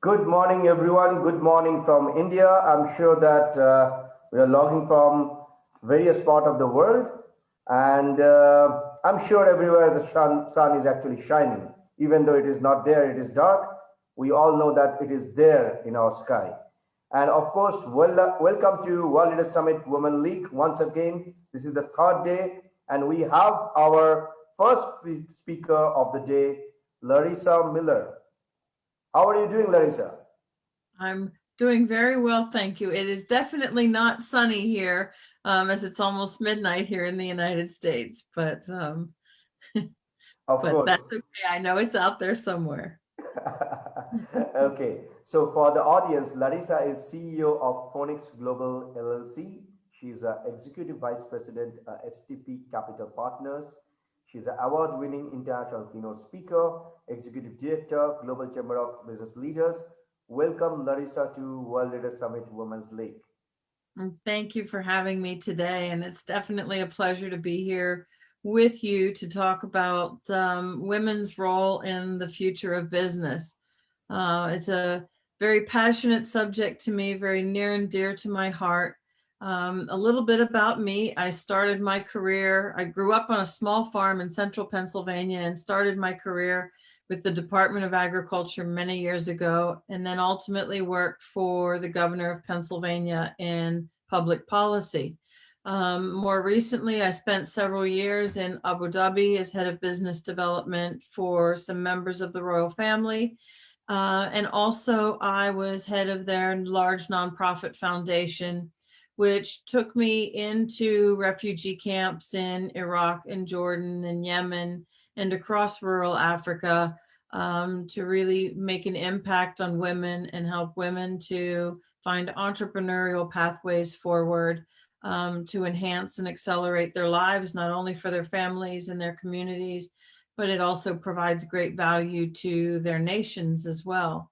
Good morning, everyone. Good morning from India. I'm sure that we are logging from various parts of the world, and I'm sure everywhere the sun is actually shining. Even though it is not there, it is dark. We all know that it is there in our sky. And of course, welcome to World Leaders Summit Women League. Once again, this is the third day, and we have our first speaker of the day, Larissa Miller. How are you doing, Larissa? I'm doing very well, thank you. It is definitely not sunny here, as it's almost midnight here in the United States, but Of that's course. okay. I know it's out there somewhere. Okay, so for the audience, Larissa is CEO of Phoenix Global LLC. She's an Executive Vice President, STP Capital Partners. She's an award-winning international keynote speaker, Executive Director, Global Chamber of Business Leaders. Welcome, Larissa, to World Leaders Summit Women's League. Thank you for having me today, and it's definitely a pleasure to be here with you to talk about women's role in the future of business. It's a very passionate subject to me, very near and dear to my heart. A little bit about me. I started my career, I grew up on a small farm in central Pennsylvania and started my career with the Department of Agriculture many years ago, and then ultimately worked for the governor of Pennsylvania in public policy. More recently, I spent several years in Abu Dhabi as head of business development for some members of the royal family. And also, I was head of their large nonprofit foundation, which took me into refugee camps in Iraq and Jordan and Yemen and across rural Africa, to really make an impact on women and help women to find entrepreneurial pathways forward, to enhance and accelerate their lives, not only for their families and their communities, but it also provides great value to their nations as well.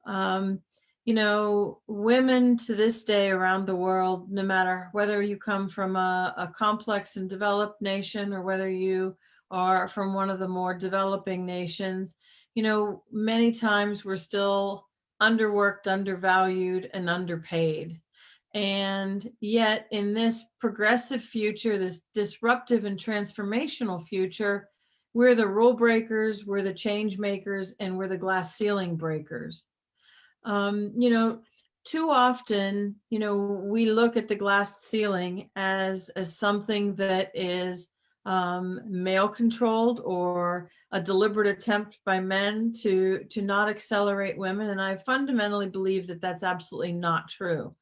Um, Women to this day around the world, no matter whether you come from a complex and developed nation or whether you are from one of the more developing nations, many times we're still underworked, undervalued, and underpaid. And yet, in this progressive future, this disruptive and transformational future, we're the rule breakers, we're the change makers, and we're the glass ceiling breakers. Um, you know, Too often, we look at the glass ceiling as something that is male controlled or a deliberate attempt by men to not accelerate women. And I fundamentally believe that that's absolutely not true.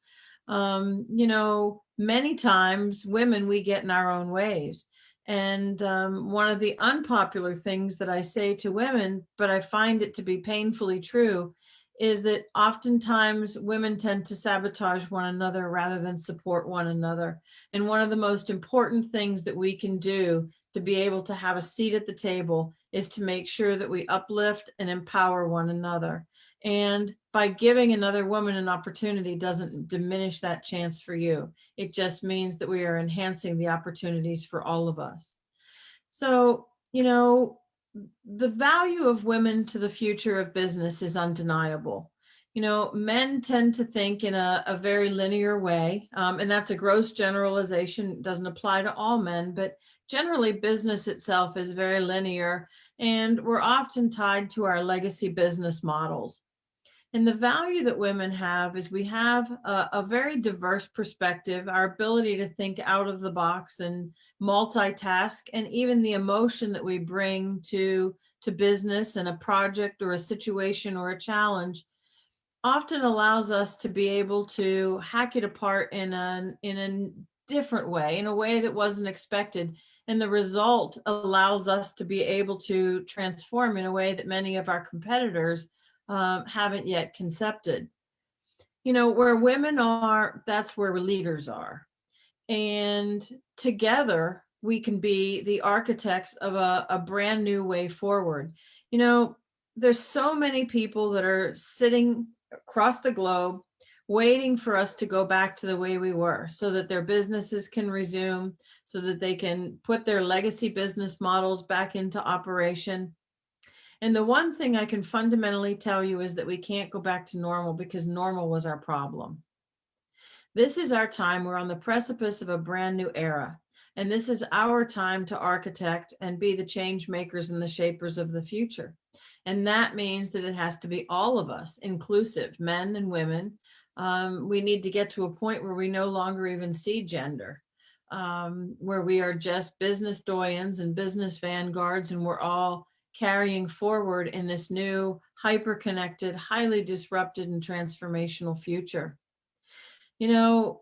Many times women, we get in our own ways. And one of the unpopular things that I say to women, but I find it to be painfully true, is that oftentimes women tend to sabotage one another rather than support one another. And one of the most important things that we can do to be able to have a seat at the table is to make sure that we uplift and empower one another. And by giving another woman an opportunity doesn't diminish that chance for you. It just means that we are enhancing the opportunities for all of us. So, the value of women to the future of business is undeniable. Men tend to think in a very linear way, and that's a gross generalization. It doesn't apply to all men, but generally business itself is very linear, and we're often tied to our legacy business models. And the value that women have is we have a very diverse perspective, our ability to think out of the box and multitask, and even the emotion that we bring to business and a project or a situation or a challenge often allows us to be able to hack it apart in a different way, in a way that wasn't expected. And the result allows us to be able to transform in a way that many of our competitors haven't yet concepted. Where women are, that's where leaders are. And together, we can be the architects of a brand new way forward. There's so many people that are sitting across the globe waiting for us to go back to the way we were so that their businesses can resume, so that they can put their legacy business models back into operation. And the one thing I can fundamentally tell you is that we can't go back to normal because normal was our problem. This is our time. We're on the precipice of a brand new era. And this is our time to architect and be the change makers and the shapers of the future. And that means that it has to be all of us, inclusive, men and women. We need to get to a point where we no longer even see gender, where we are just business doyens and business vanguards, and we're all carrying forward in this new, hyper-connected, highly disrupted and transformational future. You know,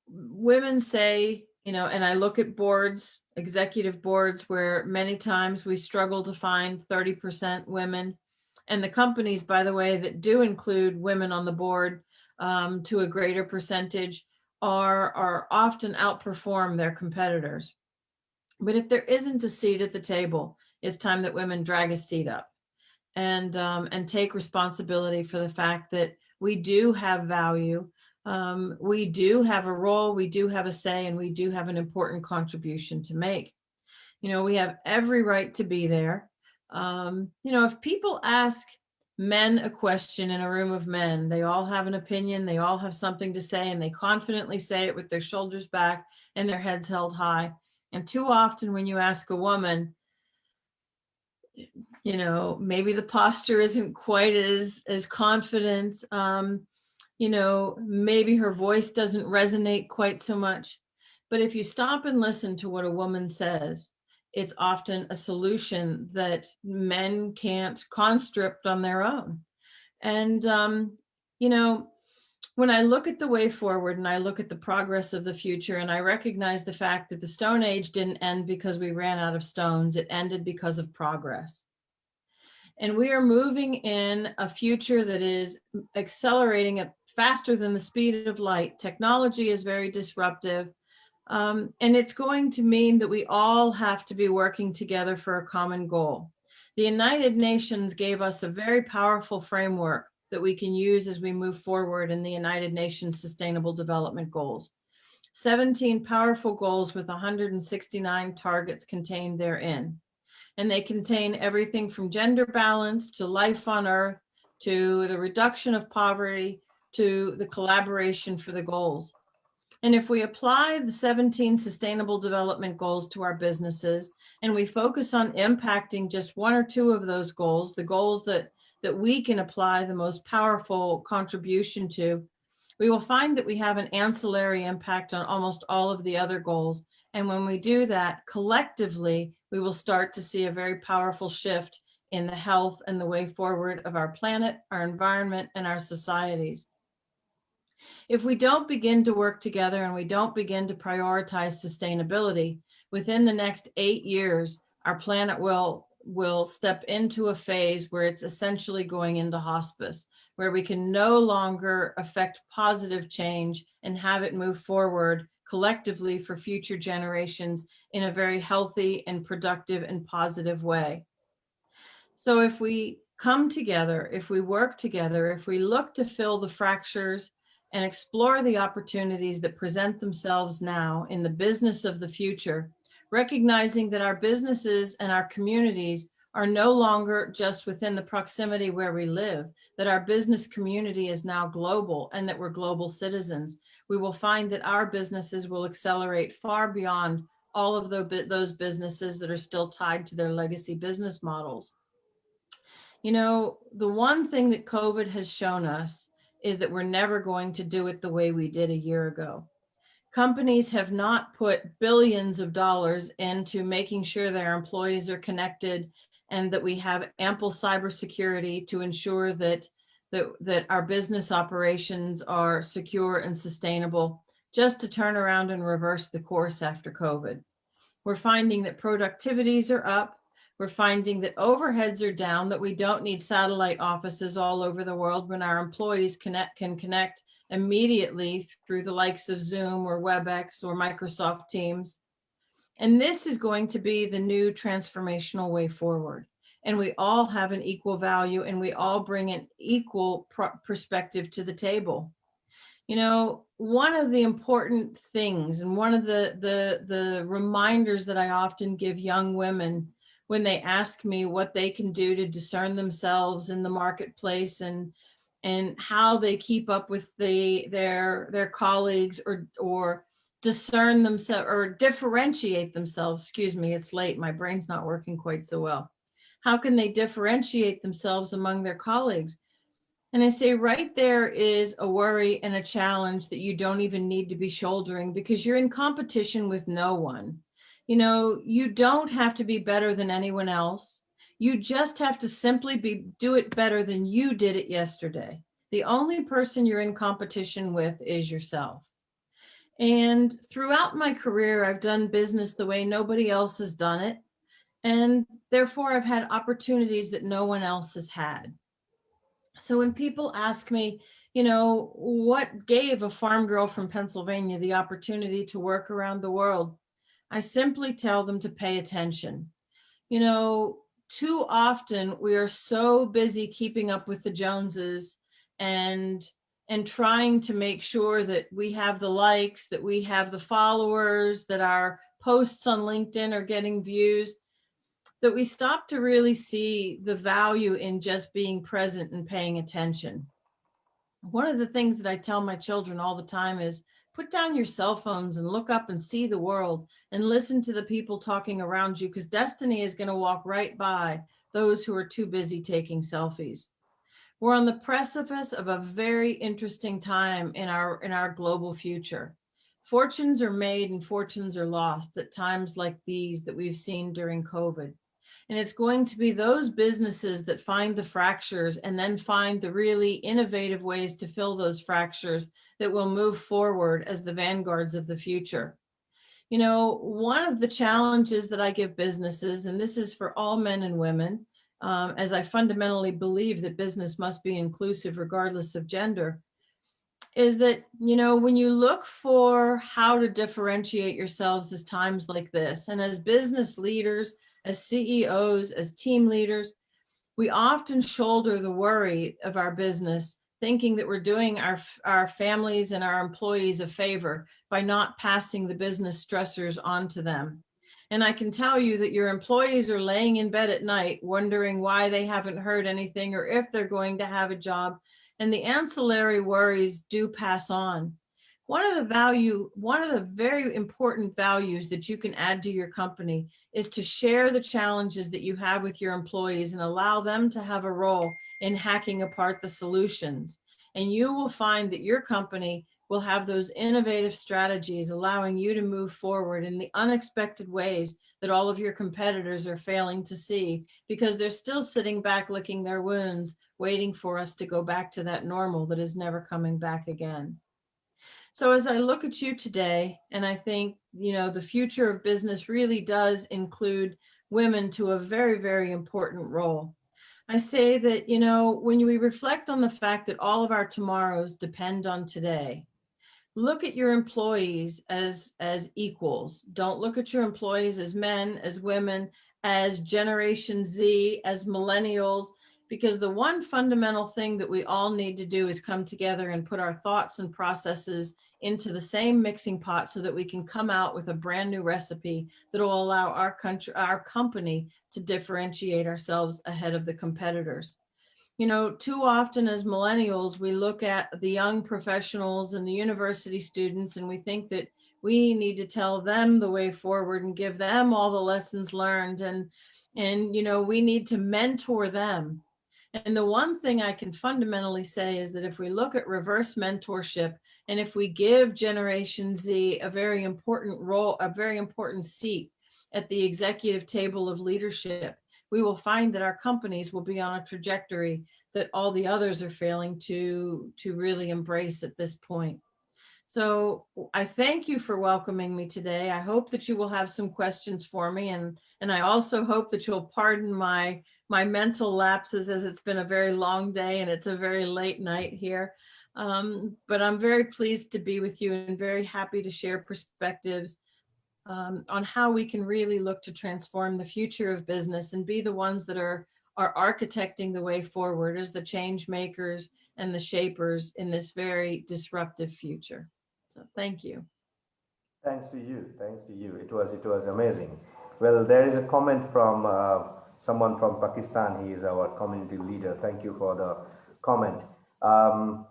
women say, and I look at boards, executive boards, where many times we struggle to find 30% women. And the companies, by the way, that do include women on the board to a greater percentage are often outperform their competitors. But if there isn't a seat at the table, it's time that women drag a seat up and take responsibility for the fact that we do have value. We do have a role, we do have a say, and we do have an important contribution to make. We have every right to be there. If people ask men a question in a room of men, they all have an opinion, they all have something to say, and they confidently say it with their shoulders back and their heads held high. And too often when you ask a woman, maybe the posture isn't quite as confident. Maybe her voice doesn't resonate quite so much. But if you stop and listen to what a woman says, it's often a solution that men can't construct on their own. And, when I look at the way forward and I look at the progress of the future, and I recognize the fact that the Stone Age didn't end because we ran out of stones, it ended because of progress. And we are moving in a future that is accelerating at faster than the speed of light. Technology is very disruptive. And it's going to mean that we all have to be working together for a common goal. The United Nations gave us a very powerful framework that we can use as we move forward in the United Nations Sustainable Development Goals. 17 powerful goals with 169 targets contained therein. And they contain everything from gender balance to life on Earth, to the reduction of poverty, to the collaboration for the goals. And if we apply the 17 Sustainable Development Goals to our businesses, and we focus on impacting just one or two of those goals, the goals that we can apply the most powerful contribution to, we will find that we have an ancillary impact on almost all of the other goals. And when we do that collectively, we will start to see a very powerful shift in the health and the way forward of our planet, our environment, and our societies. If we don't begin to work together and we don't begin to prioritize sustainability, within the next 8 years, our planet will step into a phase where it's essentially going into hospice, where we can no longer affect positive change and have it move forward collectively for future generations in a very healthy and productive and positive way. So if we come together, if we work together, if we look to fill the fractures and explore the opportunities that present themselves now in the business of the future, recognizing that our businesses and our communities are no longer just within the proximity where we live, that our business community is now global and that we're global citizens, we will find that our businesses will accelerate far beyond all of those businesses that are still tied to their legacy business models. The one thing that COVID has shown us is that we're never going to do it the way we did a year ago. Companies have not put billions of dollars into making sure their employees are connected and that we have ample cybersecurity to ensure that our business operations are secure and sustainable, just to turn around and reverse the course after COVID. We're finding that productivities are up. We're finding that overheads are down, that we don't need satellite offices all over the world when our employees can connect immediately through the likes of Zoom or WebEx or Microsoft Teams. And this is going to be the new transformational way forward. And we all have an equal value and we all bring an equal perspective to the table. One of the important things and one of the reminders that I often give young women when they ask me what they can do to discern themselves in the marketplace, and how they keep up with their colleagues, or discern themselves or differentiate themselves. Excuse me, it's late. My brain's not working quite so well. How can they differentiate themselves among their colleagues? And I say, right there is a worry and a challenge that you don't even need to be shouldering, because you're in competition with no one. You know, you don't have to be better than anyone else. You just have to simply do it better than you did it yesterday. The only person you're in competition with is yourself. And throughout my career, I've done business the way nobody else has done it. And therefore, I've had opportunities that no one else has had. So when people ask me, what gave a farm girl from Pennsylvania the opportunity to work around the world, I simply tell them to pay attention. Too often we are so busy keeping up with the Joneses and trying to make sure that we have the likes, that we have the followers, that our posts on LinkedIn are getting views, that we stop to really see the value in just being present and paying attention. One of the things that I tell my children all the time is put down your cell phones and look up and see the world and listen to the people talking around you, because destiny is going to walk right by those who are too busy taking selfies. We're on the precipice of a very interesting time in our global future. Fortunes are made and fortunes are lost at times like these that we've seen during COVID. And it's going to be those businesses that find the fractures and then find the really innovative ways to fill those fractures that will move forward as the vanguards of the future. One of the challenges that I give businesses, and this is for all men and women, as I fundamentally believe that business must be inclusive regardless of gender, is that, when you look for how to differentiate yourselves as times like this, and as business leaders, as CEOs, as team leaders, we often shoulder the worry of our business, thinking that we're doing our families and our employees a favor by not passing the business stressors on to them. And I can tell you that your employees are laying in bed at night wondering why they haven't heard anything or if they're going to have a job. And the ancillary worries do pass on. One of the very important values that you can add to your company is to share the challenges that you have with your employees and allow them to have a role in hacking apart the solutions. And you will find that your company will have those innovative strategies, allowing you to move forward in the unexpected ways that all of your competitors are failing to see, because they're still sitting back licking their wounds, waiting for us to go back to that normal that is never coming back again. So as I look at you today, and I think, the future of business really does include women to a very, very important role. I say that, when we reflect on the fact that all of our tomorrows depend on today, look at your employees as equals. Don't look at your employees as men, as women, as Generation Z, as millennials, because the one fundamental thing that we all need to do is come together and put our thoughts and processes into the same mixing pot so that we can come out with a brand new recipe that will allow our company to differentiate ourselves ahead of the competitors. Too often as millennials, we look at the young professionals and the university students, and we think that we need to tell them the way forward and give them all the lessons learned. And we need to mentor them. And the one thing I can fundamentally say is that if we look at reverse mentorship, and if we give Generation Z a very important role, a very important seat at the executive table of leadership, we will find that our companies will be on a trajectory that all the others are failing to really embrace at this point. So I thank you for welcoming me today. I hope that you will have some questions for me. And I also hope that you'll pardon my mental lapses, as it's been a very long day and it's a very late night here. But I'm very pleased to be with you and very happy to share perspectives on how we can really look to transform the future of business and be the ones that are architecting the way forward as the change makers and the shapers in this very disruptive future. So thank you. Thanks to you. Thanks to you. It was amazing. Well, there is a comment from someone from Pakistan. He is our community leader. Thank you for the comment. Um,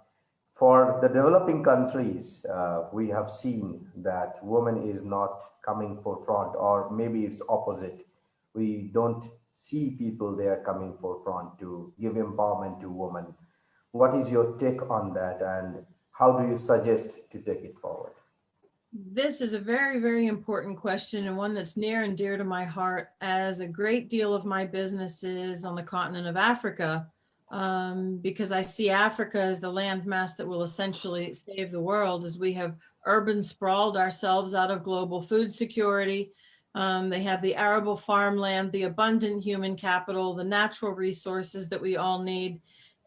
for the developing countries, we have seen that woman is not coming forefront, or maybe it's opposite. We don't see people there coming forefront to give empowerment to women. What is your take on that, and how do you suggest to take it forward? This is a very, very important question, and one that's near and dear to my heart, as a great deal of my business is on the continent of Africa, because I see Africa as the landmass that will essentially save the world, as we have urban sprawled ourselves out of global food security. They have the arable farmland, the abundant human capital, the natural resources that we all need.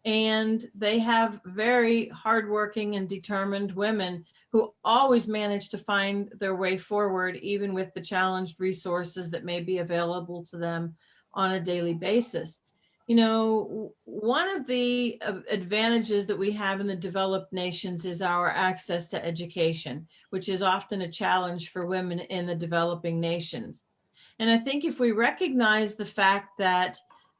And they have very hardworking and determined women who always manage to find their way forward, even with the challenged resources that may be available to them on a daily basis. You know, one of the advantages that we have in the developed nations is our access to education, which is often a challenge for women in the developing nations. And I think if we recognize the fact that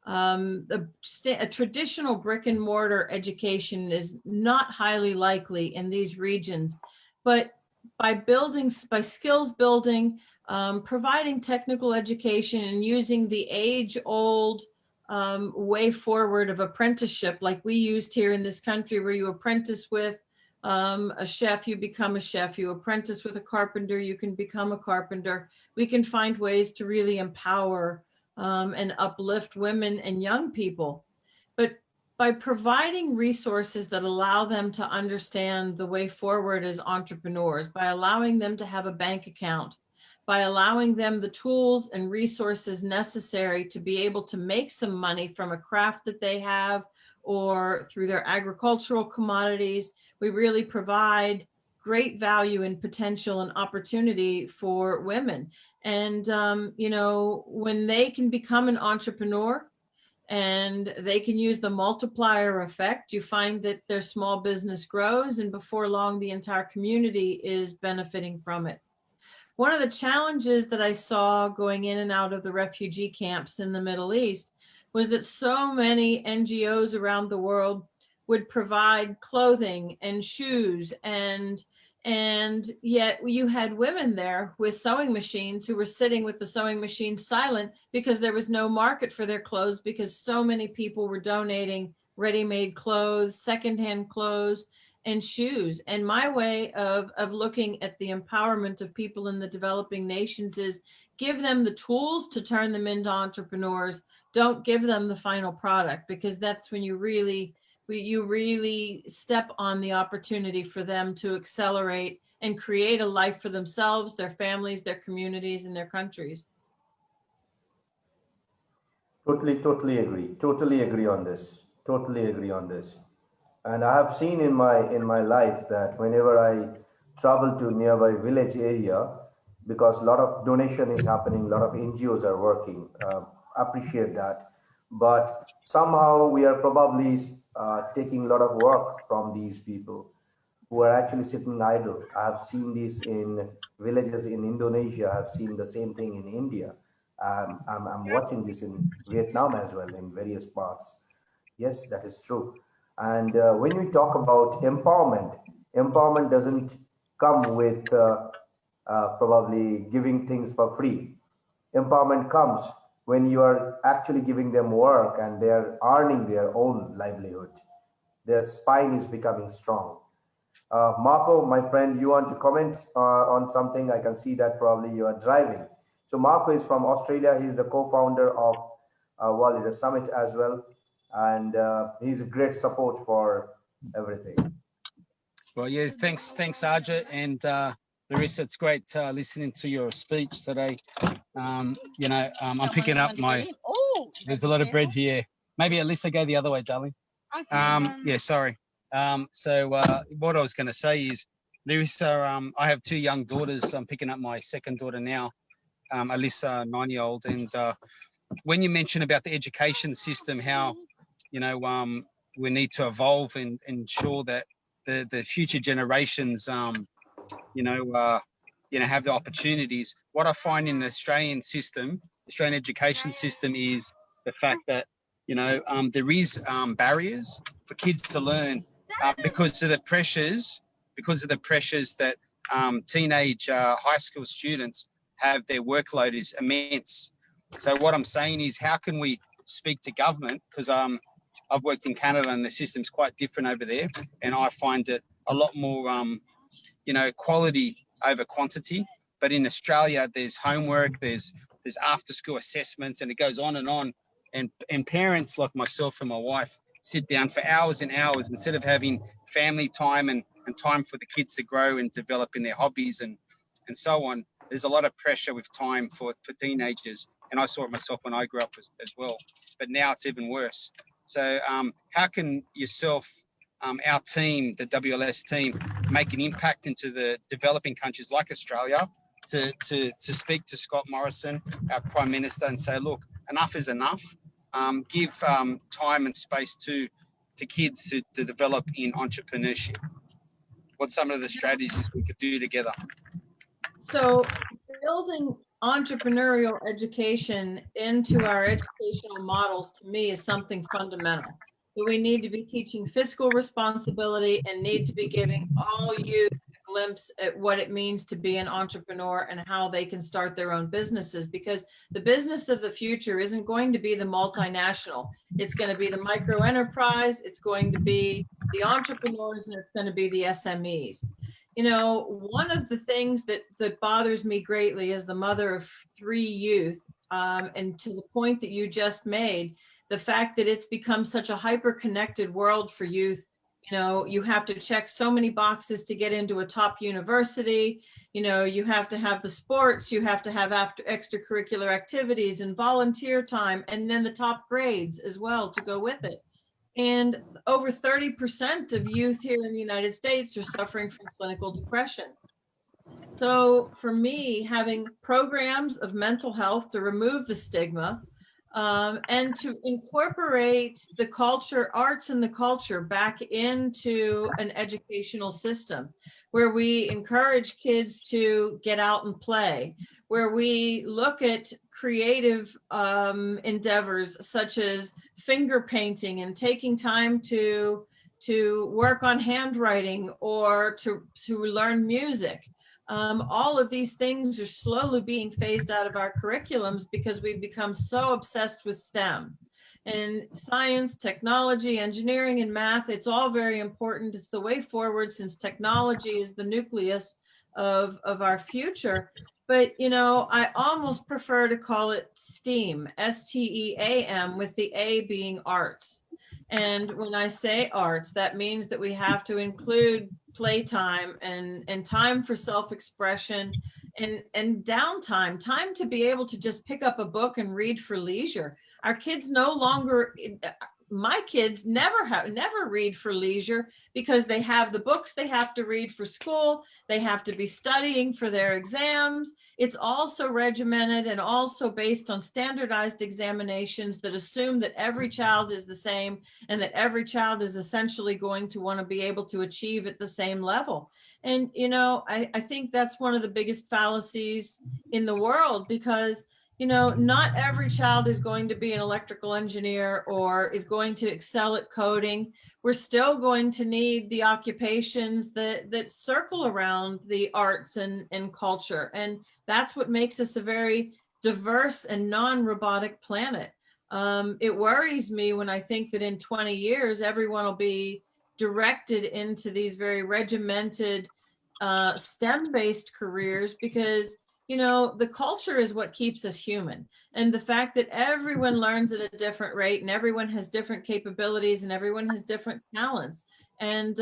a traditional brick and mortar education is not highly likely in these regions, but by skills building, providing technical education, and using the age-old way forward of apprenticeship, like we used here in this country, where you apprentice with a chef, you become a chef. You apprentice with a carpenter, you can become a carpenter. We can find ways to really empower and uplift women and young people. But by providing resources that allow them to understand the way forward as entrepreneurs, by allowing them to have a bank account, by allowing them the tools and resources necessary to be able to make some money from a craft that they have or through their agricultural commodities, we really provide great value and potential and opportunity for women. And, you know, when they can become an entrepreneur and they can use the multiplier effect, you find that their small business grows, and before long, the entire community is benefiting from it. One of the challenges that I saw going in and out of the refugee camps in the Middle East was that so many NGOs around the world would provide clothing and shoes, and yet you had women there with sewing machines who were sitting with the sewing machine silent because there was no market for their clothes, because so many people were donating ready-made clothes, secondhand clothes, and shoes. And my way of looking at the empowerment of people in the developing nations is give them the tools to turn them into entrepreneurs. Don't give them the final product, because that's when you really step on the opportunity for them to accelerate and create a life for themselves, their families, their communities, and their countries. Totally agree. Totally agree on this. Totally agree on this. And I have seen in my life that whenever I travel to nearby village area, because a lot of donation is happening, a lot of NGOs are working. Appreciate that, but somehow we are probably taking a lot of work from these people who are actually sitting idle. I have seen this in villages in Indonesia. I have seen the same thing in India. I'm watching this in Vietnam as well, in various parts. Yes, that is true. And when we talk about empowerment, empowerment doesn't come with probably giving things for free. Empowerment comes when you are actually giving them work and they are earning their own livelihood. Their spine is becoming strong. Marco, my friend, you want to comment on something? I can see that probably you are driving. So Marco is from Australia. He's the co-founder of World Leader Summit as well, and he's a great support for everything. Well, yeah, thanks, Arja and Larissa. It's great listening to your speech today. I'm picking up my. There's a lot of bread here. Maybe Alyssa, go the other way, darling. Yeah, sorry. So what I was going to say is, Larissa, I have two young daughters. I'm picking up my second daughter now, Alyssa, 9-year-old. And when you mentioned about the education system, how, we need to evolve and ensure that the future generations, you know, have the opportunities. What I find in the Australian system, Australian education system, is the fact that, you know, there is barriers for kids to learn because of the pressures that teenage high school students have. Their workload is immense. So what I'm saying is, how can we speak to government? Because I've worked in Canada and the system's quite different over there, and I find it a lot more, you know, quality over quantity. But in Australia, there's homework, there's after school assessments, and it goes on and on. And parents like myself and my wife sit down for hours and hours instead of having family time and time for the kids to grow and develop in their hobbies and so on. There's a lot of pressure with time for teenagers. And I saw it myself when I grew up as well. But now it's even worse. So how can yourself, our team, the WLS team, make an impact into the developing countries like Australia to speak to Scott Morrison, our Prime Minister, and say, look, enough is enough. Give time and space to kids to develop in entrepreneurship. What's some of the strategies we could do together? So building entrepreneurial education into our educational models, to me, is something fundamental. That we need to be teaching fiscal responsibility and need to be giving all youth a glimpse at what it means to be an entrepreneur and how they can start their own businesses, because the business of the future isn't going to be the multinational. It's going to be the micro enterprise, it's going to be the entrepreneurs, and it's going to be the SMEs. You know, one of the things that bothers me greatly as the mother of 3 youth, and to the point that you just made, the fact that it's become such a hyper-connected world for youth. You know, you have to check so many boxes to get into a top university. You know, you have to have the sports, you have to have extracurricular activities and volunteer time, and then the top grades as well to go with it. And over 30% of youth here in the United States are suffering from clinical depression. So for me, having programs of mental health to remove the stigma, and to incorporate the culture, arts and the culture back into an educational system where we encourage kids to get out and play, where we look at creative endeavors such as finger painting and taking time to work on handwriting or to learn music. All of these things are slowly being phased out of our curriculums because we've become so obsessed with STEM. And science, technology, engineering, and math, it's all very important. It's the way forward since technology is the nucleus of our future. But, you know, I almost prefer to call it STEAM, STEAM, with the A being arts. And when I say arts, that means that we have to include playtime and time for self-expression and downtime, time to be able to just pick up a book and read for leisure. Our kids no longer, my kids never read for leisure because they have the books they have to read for school. They have to be studying for their exams. It's also regimented and also based on standardized examinations that assume that every child is the same and that every child is essentially going to want to be able to achieve at the same level. And, you know, I think that's one of the biggest fallacies in the world because, you know, not every child is going to be an electrical engineer or is going to excel at coding. We're still going to need the occupations that circle around the arts and culture. And that's what makes us a very diverse and non-robotic planet. It worries me when I think that in 20 years, everyone will be directed into these very regimented STEM-based careers because, you know, the culture is what keeps us human. And the fact that everyone learns at a different rate and everyone has different capabilities and everyone has different talents. And,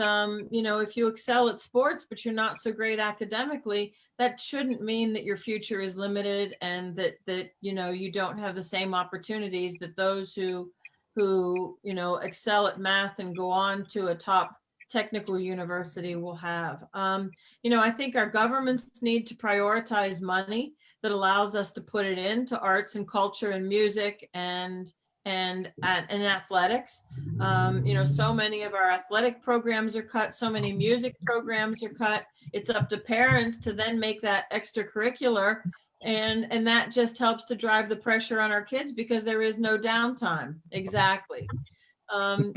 you know, if you excel at sports, but you're not so great academically, that shouldn't mean that your future is limited and that, you know, you don't have the same opportunities that those who, you know, excel at math and go on to a top technical university will have. You know, I think our governments need to prioritize money that allows us to put it into arts and culture and music and and in athletics. So many of our athletic programs are cut, so many music programs are cut. It's up to parents to then make that extracurricular, and that just helps to drive the pressure on our kids because there is no downtime. Exactly. And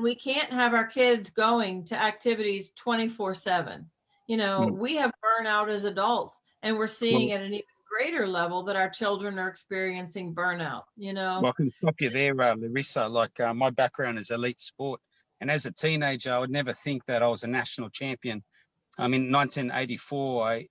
we can't have our kids going to activities 24/7. We have burnout as adults, and we're seeing at an even greater level that our children are experiencing burnout. Well, I can stop you there, Larissa. My background is elite sport, and as a teenager, I would never think that I was a national champion. In 1984,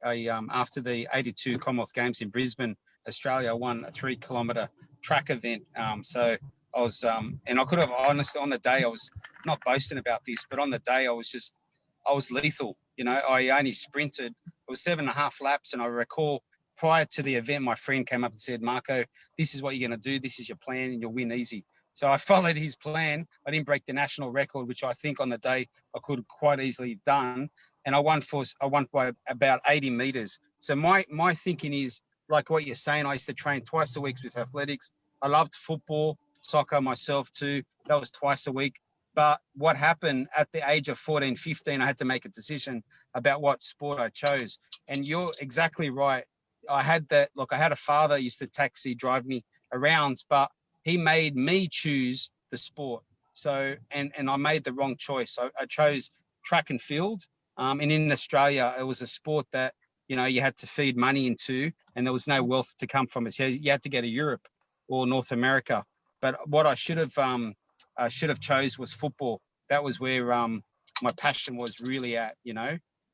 after the 82 Commonwealth Games in Brisbane, Australia, I won a 3-kilometre track event. So I was, and I could have honestly, on the day, I was not boasting about this, but on the day, I was lethal. I only sprinted. It was 7.5 laps, and I recall prior to the event, my friend came up and said, "Marco, this is what you're going to do. This is your plan, and you'll win easy." So I followed his plan. I didn't break the national record, which I think on the day I could have quite easily have done. And I won by about 80 meters. So my thinking is like what you're saying. I used to train twice a week with athletics. I loved football, soccer myself too. That was twice a week. But what happened at the age of 14, 15, I had to make a decision about what sport I chose. And you're exactly right. I had a father who used to taxi drive me around, but he made me choose the sport. So, and I made the wrong choice. I chose track and field. And in Australia, it was a sport that, you had to feed money into, and there was no wealth to come from it. So you had to go to Europe or North America. But what I should have chose was football. That was where my passion was really at,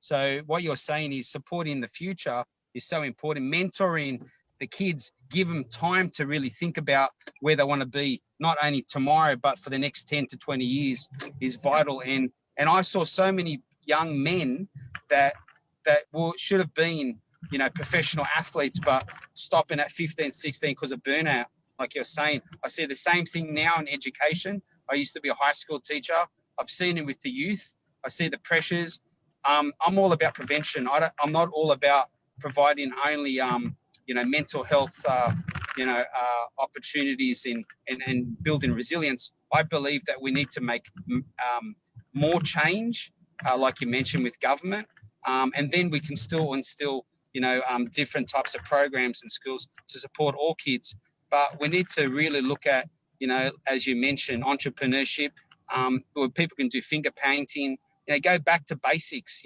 So what you're saying is supporting the future is so important. Mentoring the kids, give them time to really think about where they want to be, not only tomorrow, but for the next 10 to 20 years is vital. And I saw so many young men that should have been, professional athletes, but stopping at 15, 16 because of burnout, like you're saying. I see the same thing now in education. I used to be a high school teacher. I've seen it with the youth. I see the pressures. I'm all about prevention. I'm not all about providing only, mental health, opportunities and building resilience. I believe that we need to make more change, like you mentioned, with government, and then we can still instill, different types of programs in schools to support all kids. But we need to really look at, as you mentioned, entrepreneurship, where people can do finger painting, go back to basics,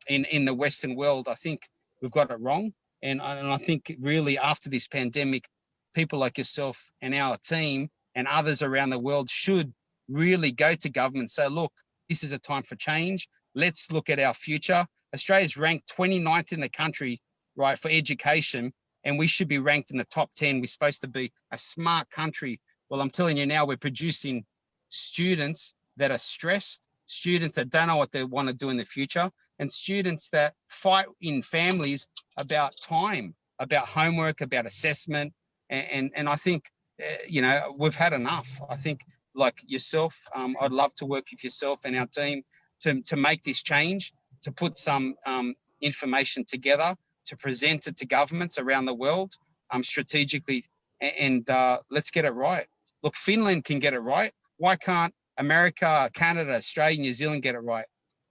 in the Western world. I think we've got it wrong. And I think really after this pandemic, people like yourself and our team and others around the world should really go to government and say, look, this is a time for change. Let's look at our future. Australia's ranked 29th in the country, right, for education, and we should be ranked in the top 10. We're supposed to be a smart country. Well, I'm telling you now, we're producing students that are stressed, students that don't know what they want to do in the future, and students that fight in families about time, about homework, about assessment. And I think, we've had enough. I think like yourself, I'd love to work with yourself and our team to make this change, to put some information together, to present it to governments around the world strategically, and let's get it right. Look, Finland can get it right. Why can't America, Canada, Australia, New Zealand get it right?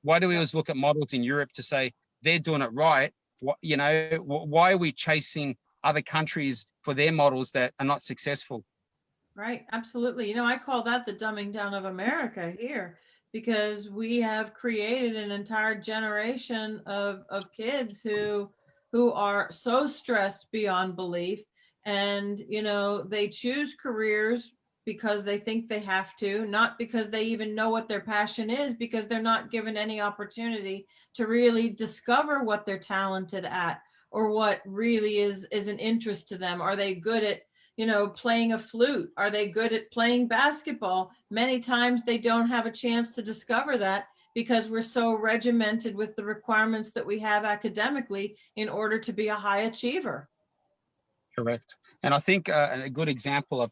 Why do we always look at models in Europe to say they're doing it right? Why are we chasing other countries for their models that are not successful? Right, absolutely. I call that the dumbing down of America here, because we have created an entire generation of kids who are so stressed beyond belief, and they choose careers because they think they have to, not because they even know what their passion is, because they're not given any opportunity to really discover what they're talented at or what really is an interest to them. Are they good at playing a flute? Are they good at playing basketball? Many times they don't have a chance to discover that because we're so regimented with the requirements that we have academically in order to be a high achiever. Correct. And I think a good example,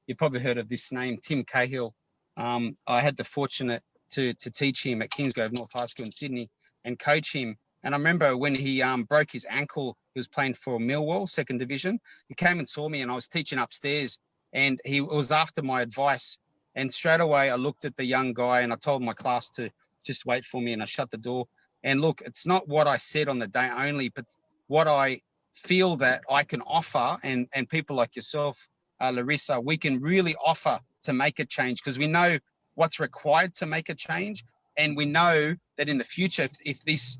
you've probably heard of this name, Tim Cahill. I had the fortunate to teach him at Kingsgrove North High School in Sydney and coach him. And I remember when he broke his ankle, he was playing for Millwall, second division. He came and saw me and I was teaching upstairs. and he was after my advice. And straight away, I looked at the young guy and I told my class to just wait for me, and I shut the door. And look, it's not what I said on the day only, but what I feel that I can offer, and people like yourself, Larissa, we can really offer to make a change, because we know what's required to make a change. And we know that in the future, if this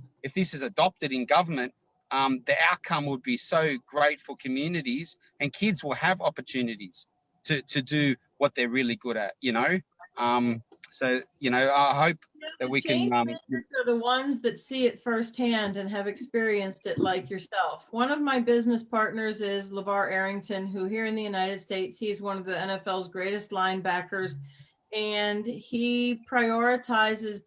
is adopted in government, the outcome would be so great for communities, and kids will have opportunities to do what they're really good at, So, I hope that we can. Change makers are the ones that see it firsthand and have experienced it, like yourself. One of my business partners is Lavar Arrington, who here in the United States, he's one of the NFL's greatest linebackers, and he prioritizes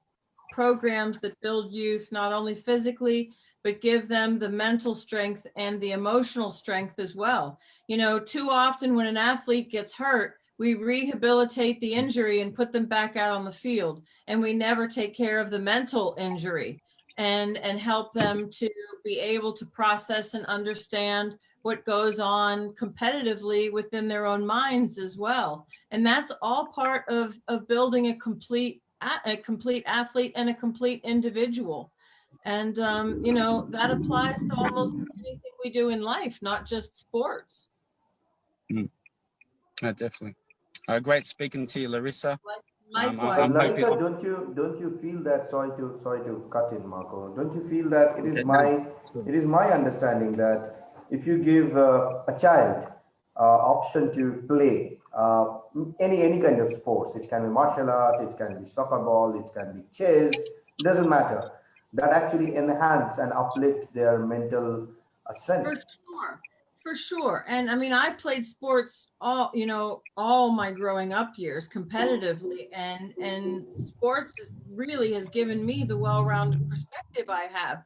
programs that build youth not only physically, but give them the mental strength and the emotional strength as well. Too often when an athlete gets hurt, we rehabilitate the injury and put them back out on the field, and we never take care of the mental injury and help them to be able to process and understand what goes on competitively within their own minds as well. And that's all part of building a complete athlete and a complete individual. And that applies to almost anything we do in life, not just sports. Definitely. Great speaking to you, Larissa. Likewise. Larissa, don't you feel that? Sorry to cut in, Marco. Don't you feel that it is my understanding that if you give a child option to play any kind of sports, it can be martial art, it can be soccer ball, it can be chess, it doesn't matter. That actually enhance and uplift their mental strength. For sure. And I mean, I played sports all my growing up years competitively, and sports really has given me the well-rounded perspective I have,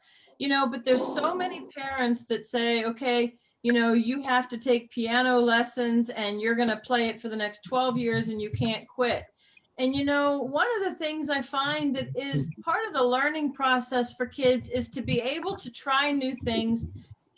but there's so many parents that say, okay, you have to take piano lessons and you're going to play it for the next 12 years and you can't quit. And, one of the things I find that is part of the learning process for kids is to be able to try new things,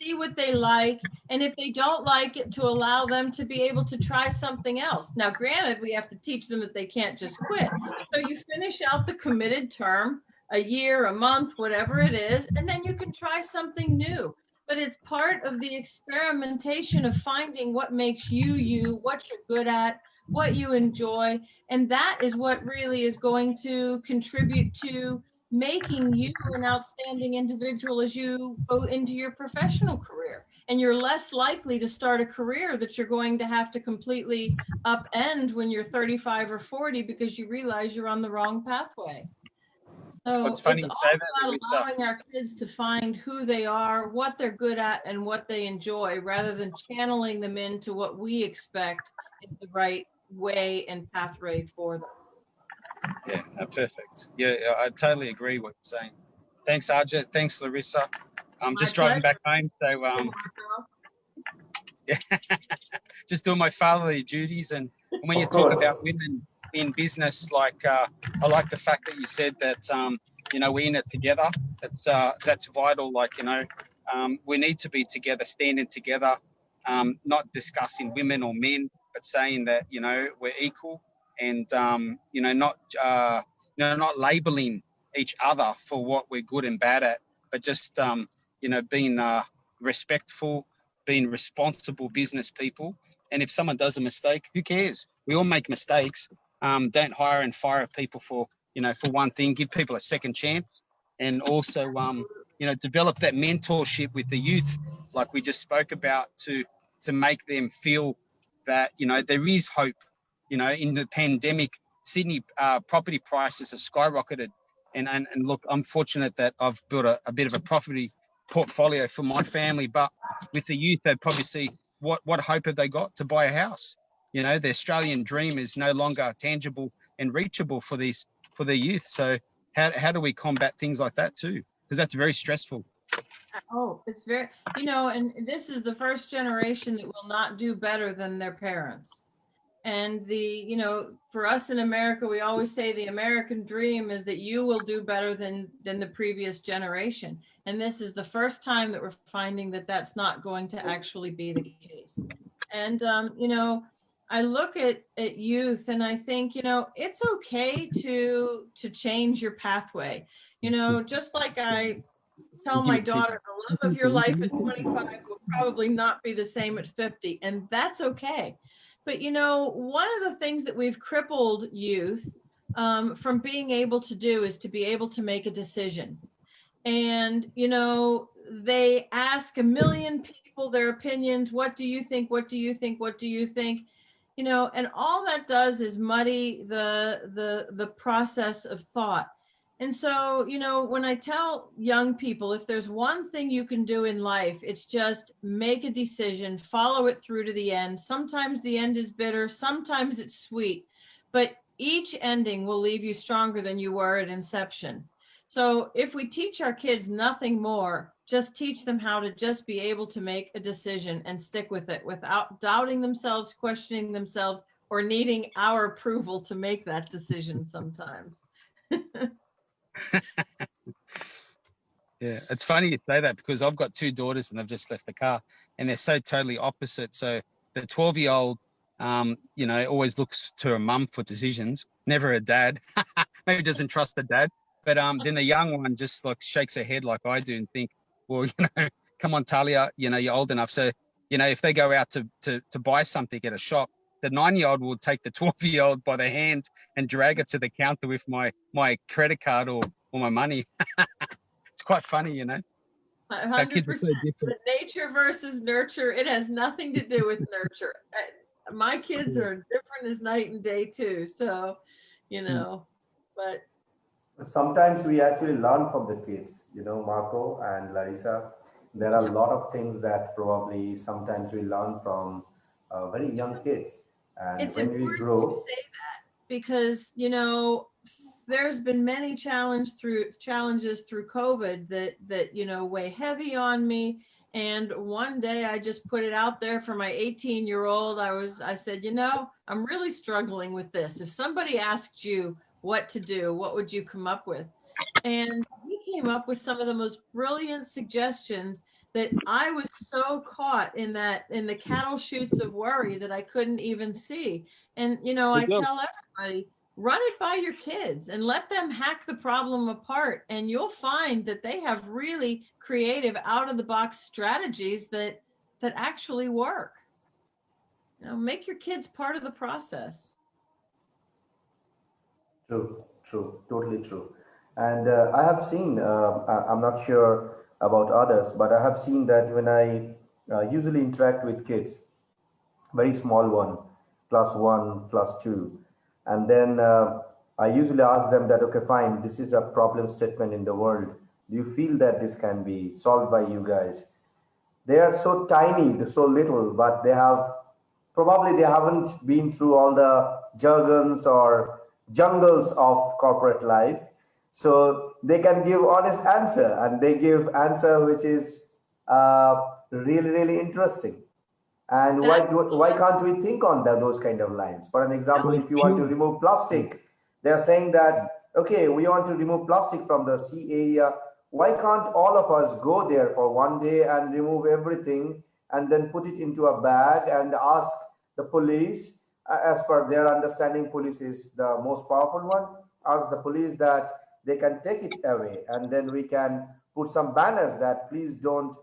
see what they like, and if they don't like it, to allow them to be able to try something else. Now, granted, we have to teach them that they can't just quit. So you finish out the committed term, a year, a month, whatever it is, and then you can try something new. But it's part of the experimentation of finding what makes you, what you're good at, what you enjoy. And that is what really is going to contribute to making you an outstanding individual as you go into your professional career. And you're less likely to start a career that you're going to have to completely upend when you're 35 or 40 because you realize you're on the wrong pathway. So it's all about allowing our kids to find who they are, what they're good at, and what they enjoy, rather than channeling them into what we expect is the right way and pathway for them. Yeah, perfect. Yeah, I totally agree with what you're saying. Thanks, Ajit. Thanks, Larissa. I'm just driving back home, so yeah, just doing my fatherly duties. And when you talk about women in business, like I like the fact that you said that we're in it together. That's vital. Like we need to be together, standing together, not discussing women or men, but saying that we're equal, and not labeling each other for what we're good and bad at, but just being respectful, being responsible business people. And if someone does a mistake, who cares? We all make mistakes. Don't hire and fire people for one thing. Give people a second chance, and also develop that mentorship with the youth, like we just spoke about, to make them feel that there is hope. In the pandemic, Sydney property prices have skyrocketed, and look, I'm fortunate that I've built a bit of a property portfolio for my family. But with the youth, they'd probably see what hope have they got to buy a house. The Australian dream is no longer tangible and reachable for the youth. So how do we combat things like that too? Because that's very stressful. Oh, it's very, and this is the first generation that will not do better than their parents. And for us in America, we always say the American dream is that you will do better than the previous generation. And this is the first time that we're finding that that's not going to actually be the case. And, I look at youth and I think, it's okay to change your pathway. Just like I tell my daughter, the love of your life at 25 will probably not be the same at 50, and that's okay. But one of the things that we've crippled youth from being able to do is to be able to make a decision. And they ask a million people their opinions. What do you think? What do you think? What do you think? And all that does is muddy the process of thought. And so, when I tell young people, if there's one thing you can do in life, it's just make a decision, follow it through to the end. Sometimes the end is bitter, sometimes it's sweet, but each ending will leave you stronger than you were at inception. So if we teach our kids nothing more, just teach them how to just be able to make a decision and stick with it without doubting themselves, questioning themselves, or needing our approval to make that decision sometimes. Yeah, it's funny you say that because I've got two daughters and they've just left the car and they're so totally opposite. So the 12-year-old, always looks to a mum for decisions, never a dad. Maybe doesn't trust the dad. But then the young one just like shakes her head like I do and think, well, come on, Talia, you're old enough. So, if they go out to buy something at a shop, the 9-year-old will take the 12-year-old by the hand and drag her to the counter with my credit card or my money. It's quite funny, 100%. Our kids are so different. Nature versus nurture. It has nothing to do with nurture. My kids are different as night and day too. So, but sometimes we actually learn from the kids, Marco and Larissa. There are a lot of things that probably sometimes we learn from very young kids. And it's when we important grow, to say that because, there's been many challenges through COVID that weigh heavy on me. And one day I just put it out there for my 18-year-old. I said, I'm really struggling with this. If somebody asked you what to do, what would you come up with? And he came up with some of the most brilliant suggestions that I was so caught in the cattle chutes of worry that I couldn't even see. And, I tell everybody, run it by your kids and let them hack the problem apart. And you'll find that they have really creative out of the box strategies that actually work. Make your kids part of the process. True, totally true. And I have seen, I'm not sure about others, but I have seen that when I usually interact with kids, very small one, class 1, class 2, and then I usually ask them that, okay, fine, this is a problem statement in the world. Do you feel that this can be solved by you guys? They are so tiny, they're so little, but they haven't been through all the jargons or jungles of corporate life. So they can give honest answer, and they give answer which is really, really interesting. And why can't we think on those kind of lines? For an example, if you want to remove plastic, they are saying that, okay, we want to remove plastic from the sea area. Why can't all of us go there for one day and remove everything and then put it into a bag and ask the police, as per their understanding, police is the most powerful one, ask the police that they can take it away, and then we can put some banners that please don't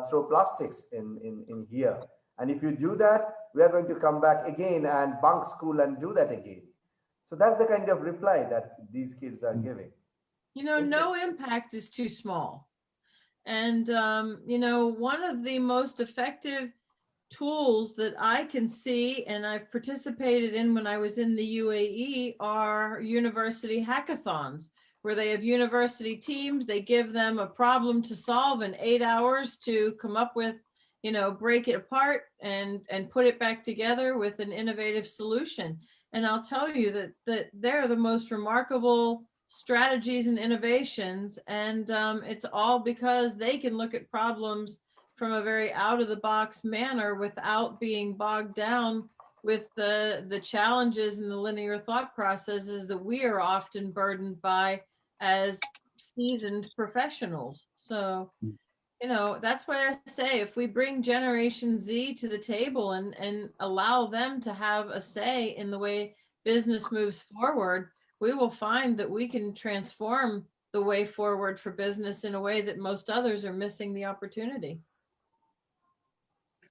throw plastics in here. And if you do that, we are going to come back again and bunk school and do that again. So that's the kind of reply that these kids are giving. No impact is too small. And, one of the most effective tools that I can see, and I've participated in when I was in the UAE, are university hackathons, where they have university teams. They give them a problem to solve in 8 hours to come up with, break it apart and put it back together with an innovative solution. And I'll tell you that they're the most remarkable strategies and innovations. And it's all because they can look at problems from a very out of the box manner without being bogged down with the challenges and the linear thought processes that we are often burdened by as seasoned professionals. So you know, that's what I say. If we bring Generation Z to the table and allow them to have a say in the way business moves forward, we will find that we can transform the way forward for business in a way that most others are missing the opportunity.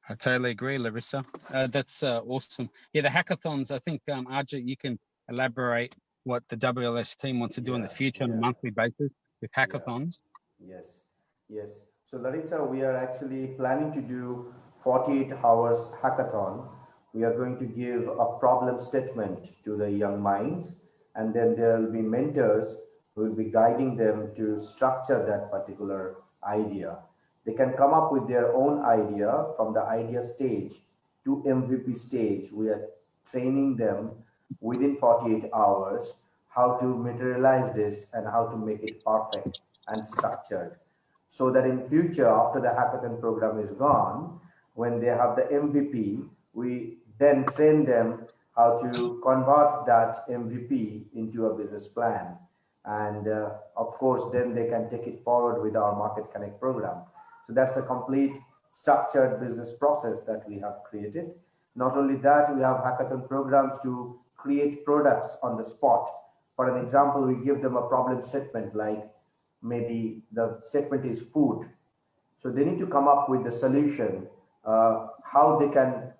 I totally agree, Larissa. That's awesome. Yeah, the hackathons, I think, Arjit, you can elaborate what the WLS team wants to do in the future on a monthly basis with hackathons. Yes, yes. So Larissa, we are actually planning to do 48 hours hackathon. We are going to give a problem statement to the young minds, and then there will be mentors who will be guiding them to structure that particular idea. They can come up with their own idea from the idea stage to MVP stage. We are training them within 48 hours how to materialize this and how to make it perfect and structured, so that in future, after the hackathon program is gone, when they have the MVP, we then train them how to convert that MVP into a business plan. And of course, then they can take it forward with our Market Connect program. So that's a complete structured business process that we have created. Not only that, we have hackathon programs to create products on the spot. For an example, we give them a problem statement, like maybe the statement is food. So they need to come up with the solution, how they can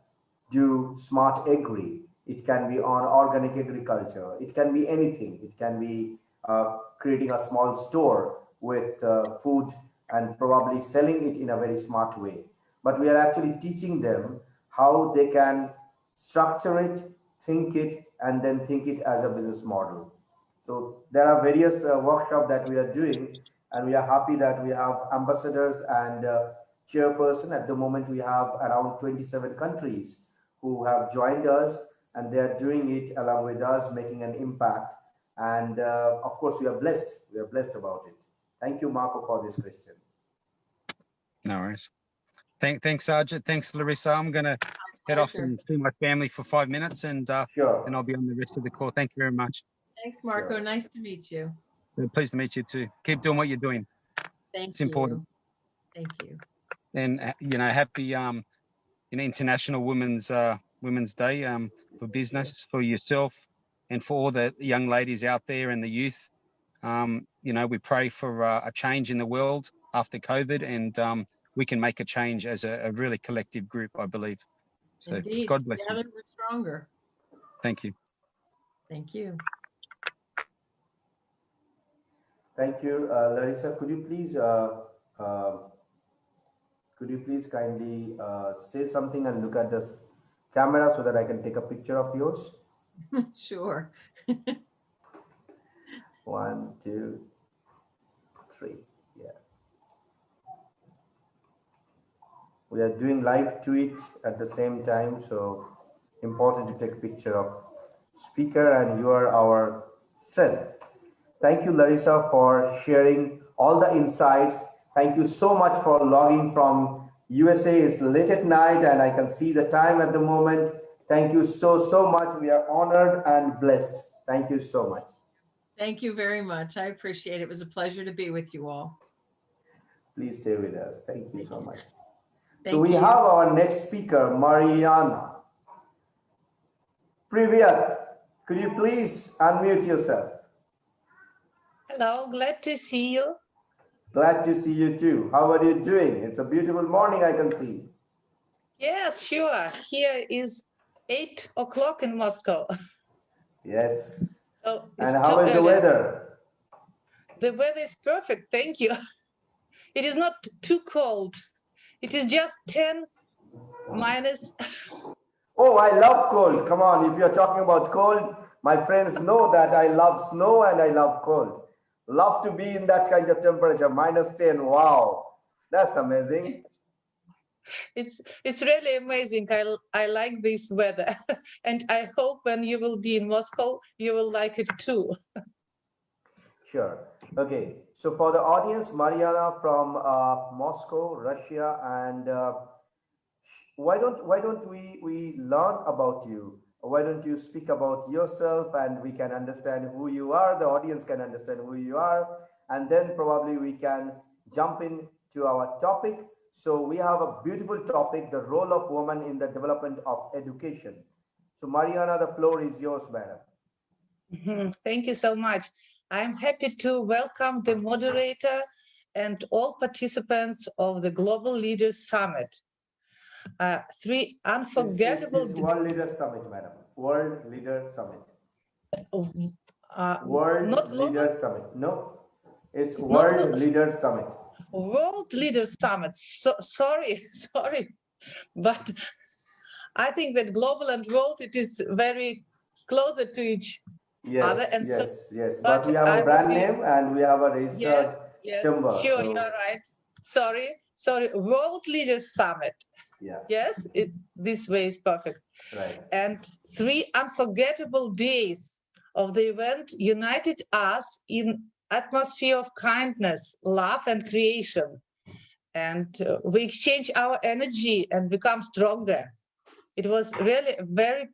do smart agri. It can be on organic agriculture. It can be anything. It can be creating a small store with food and probably selling it in a very smart way. But we are actually teaching them how they can structure it, think it, and then think it as a business model. So there are various workshops that we are doing, and we are happy that we have ambassadors and chairperson. At the moment, we have around 27 countries who have joined us, and they are doing it along with us, making an impact. And of course, we are blessed. We are blessed about it. Thank you, Marco, for this question. No worries. Thanks, Arjit. Thanks, Larissa. I'm going to head off and see my family for 5 minutes, and Sure. then I'll be on the rest of the call. Thank you very much. Thanks, Marco. Sure. Nice to meet you. Pleased to meet you too. Keep doing what you're doing. Thank It's you. important. Thank you. And happy International Women's Day for business, for yourself, and for all the young ladies out there and the youth. We pray for a change in the world after COVID, and we can make a change as a really collective group, I believe. So Indeed. God bless Together you. we're stronger. Thank you. Thank you. Thank you, Larissa. Could you please kindly say something and look at this camera so that I can take a picture of yours? Sure. 1, 2, 3. Yeah. We are doing live tweet at the same time, so important to take a picture of speaker, and you are our strength. Thank you, Larissa, for sharing all the insights. Thank you so much for logging from USA. It's late at night and I can see the time at the moment. Thank you so much. We are honored and blessed. Thank you so much. Thank you very much. I appreciate it. It was a pleasure to be with you all. Please stay with us. Thank you so much. Thank So we you. have our next speaker, Mariana Priviat. Could you please unmute yourself? Hello, glad to see you. Glad to see you too. How are you doing? It's a beautiful morning, I can see. Yes, sure. Here is 8 o'clock in Moscow. Yes. So And how is the weather? The weather is perfect, thank you. It is not too cold. It is just 10 minus. Oh, I love cold. Come on, if you're talking about cold, my friends know that I love snow and I love cold. Love to be in that kind of temperature, -10. Wow, that's amazing. It's really amazing. I like this weather. And I hope when you will be in Moscow, you will like it too. Sure. Okay. So for the audience, Mariana from Moscow, Russia, and why don't we learn about you? Why don't you speak about yourself and we can understand who you are, the audience can understand who you are, and then probably we can jump in to our topic. So we have a beautiful topic, the role of women in the development of education. So Mariana, the floor is yours, madam. Thank you so much. I'm happy to welcome the moderator and all participants of the Global Leaders Summit. Three unforgettable... It's World Leaders Summit, madam. World Leaders Summit. World not Leaders Summit. No, it's not World Leaders Summit. World Leaders Summit. So, sorry, but I think that global and world, it is very closer to each other. And Yes. But we have a brand name and we have a registered chamber. Sure, you're right. Sorry. World Leaders Summit. Yeah. Yes, this way is perfect. Right. And 3 unforgettable days of the event united us in atmosphere of kindness, love, and creation. And we exchange our energy and become stronger. It was really very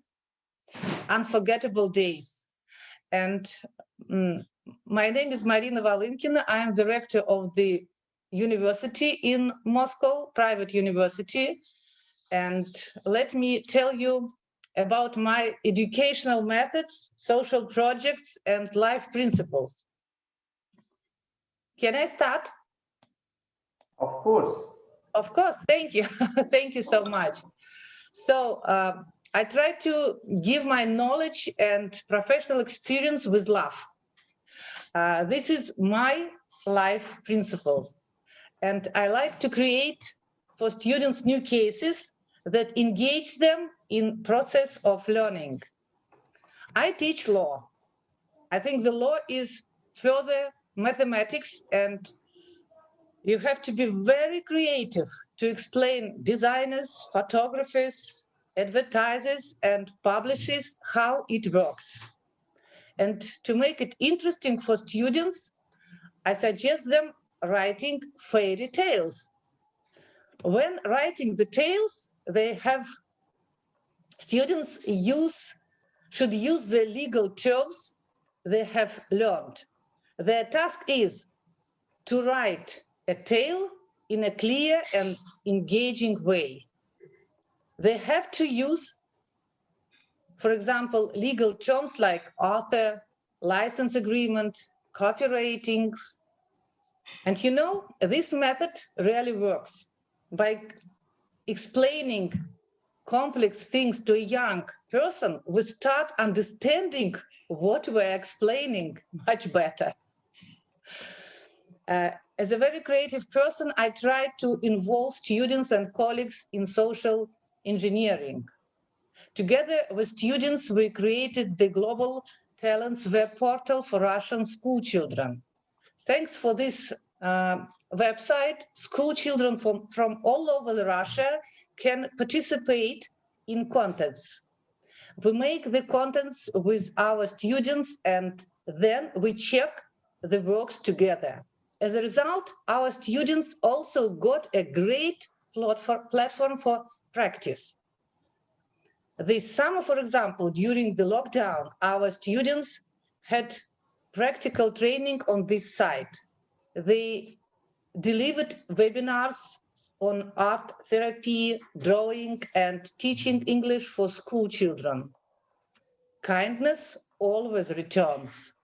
unforgettable days. And my name is Marina Valynkina. I am director of the university in Moscow, private university. And let me tell you about my educational methods, social projects, and life principles. Can I start? Of course. Of course, thank you. Thank you so much. So I try to give my knowledge and professional experience with love. This is my life principles. And I like to create for students new cases that engage them in process of learning. I teach law. I think the law is further mathematics, and you have to be very creative to explain designers, photographers, advertisers, and publishers how it works. And to make it interesting for students, I suggest them writing fairy tales. When writing the tales, students should use the legal terms they have learned. Their task is to write a tale in a clear and engaging way. They have to use, for example, legal terms like author, license agreement, copywriting. And you know, this method really works. By explaining complex things to a young person, we start understanding what we're explaining much better. As a very creative person, I try to involve students and colleagues in social engineering. Together with students, we created the Global Talents web portal for Russian school children. Thanks for this website, school children from all over Russia can participate in contents. We make the contents with our students and then we check the works together. As a result, our students also got a great platform for practice. This summer, for example, during the lockdown, our students had practical training on this site. They delivered webinars on art therapy, drawing, and teaching English for school children. Kindness always returns.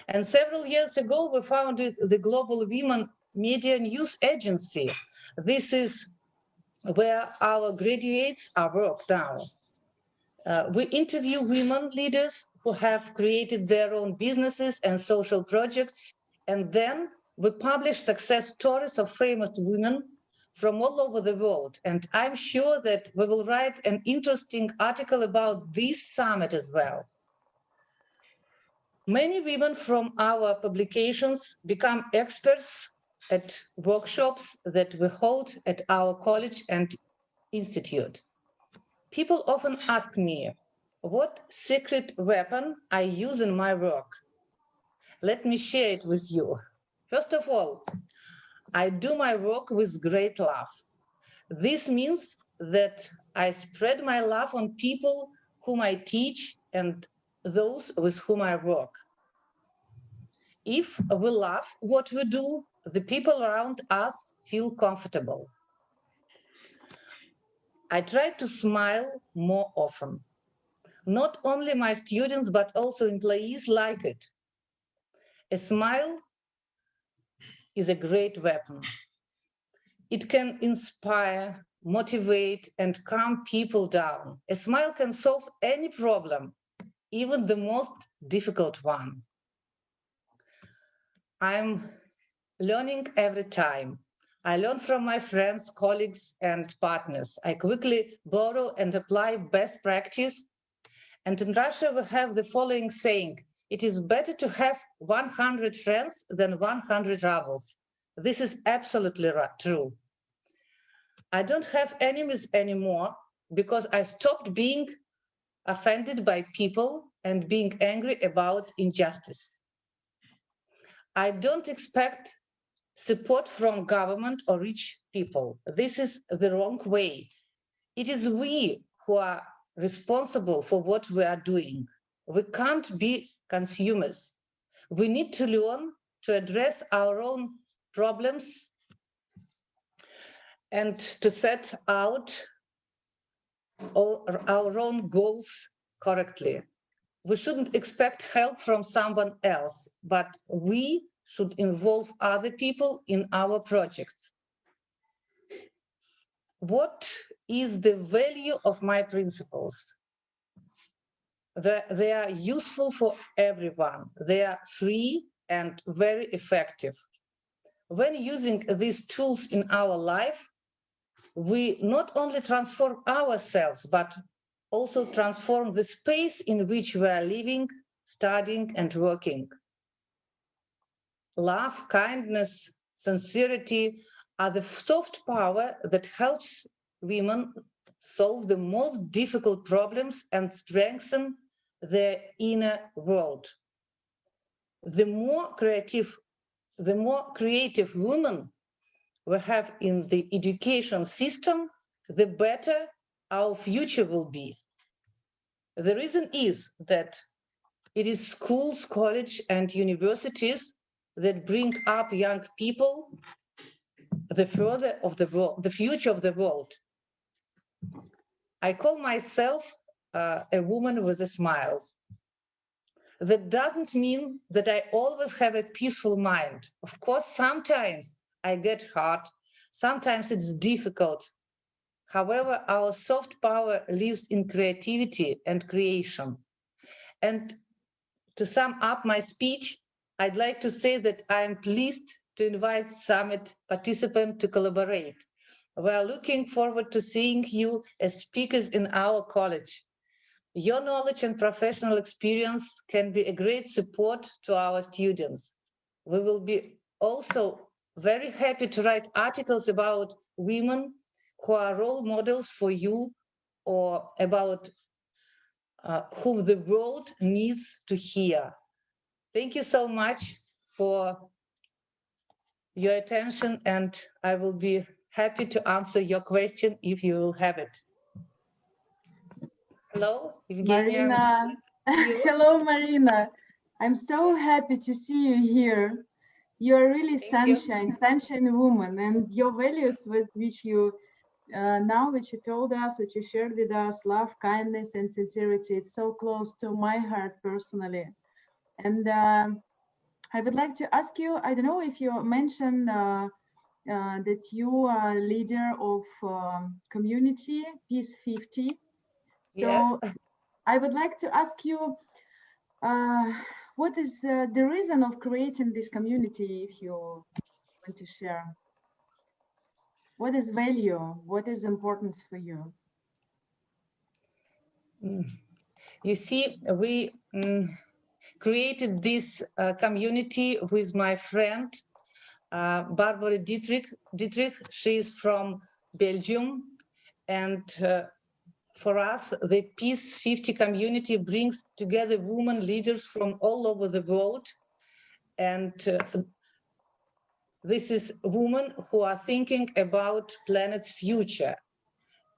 And several years ago, we founded the Global Women Media News Agency. This is where our graduates are worked now. We interview women leaders who have created their own businesses and social projects, and then we publish success stories of famous women from all over the world. And I'm sure that we will write an interesting article about this summit as well. Many women from our publications become experts at workshops that we hold at our college and institute. People often ask me, what secret weapon I use in my work? Let me share it with you. First of all, I do my work with great love. This means that I spread my love on people whom I teach and those with whom I work. If we love what we do, the people around us feel comfortable. I try to smile more often. Not only my students, but also employees like it. A smile is a great weapon. It can inspire, motivate, and calm people down. A smile can solve any problem, even the most difficult one. I'm learning every time. I learn from my friends, colleagues, and partners. I quickly borrow and apply best practice. And in Russia, we have the following saying: it is better to have 100 friends than 100 rivals. This is absolutely true. I don't have enemies anymore because I stopped being offended by people and being angry about injustice. I don't expect support from government or rich people. This is the wrong way. It is we who are responsible for what we are doing. We can't be consumers. We need to learn to address our own problems and to set out our own goals correctly. We shouldn't expect help from someone else, but we should involve other people in our projects. What is the value of my principles? They are useful for everyone. They are free and very effective. When using these tools in our life, we not only transform ourselves, but also transform the space in which we are living, studying, and working. Love, kindness, sincerity are the soft power that helps women solve the most difficult problems and strengthen their inner world. The more creative women we have in the education system, the better our future will be. The reason is that it is schools, colleges, and universities that bring up young people, the future of the world. I call myself a woman with a smile. That doesn't mean that I always have a peaceful mind. Of course, sometimes I get hurt, sometimes it's difficult. However, our soft power lives in creativity and creation. And to sum up my speech, I'd like to say that I am pleased to invite summit participants to collaborate. We are looking forward to seeing you as speakers in our college. Your knowledge and professional experience can be a great support to our students. We will be also very happy to write articles about women who are role models for you or about whom the world needs to hear. Thank you so much for your attention, and I will be happy to answer your question if you will have it. Hello, Evgenia. Marina. Hello, Marina. I'm so happy to see you here. You're really sunshine woman, and your values with which you which you told us, which you shared with us, love, kindness, and sincerity, it's so close to my heart personally. And I would like to ask you, I don't know if you mentioned that you are leader of community Peace 50. So yes. I would like to ask you, what is the reason of creating this community, if you want to share? What is value? What is importance for you? You see, we created this community with my friend, Barbara Dietrich. She is from Belgium, and for us, the Peace 50 community brings together women leaders from all over the world. And this is women who are thinking about planet's future.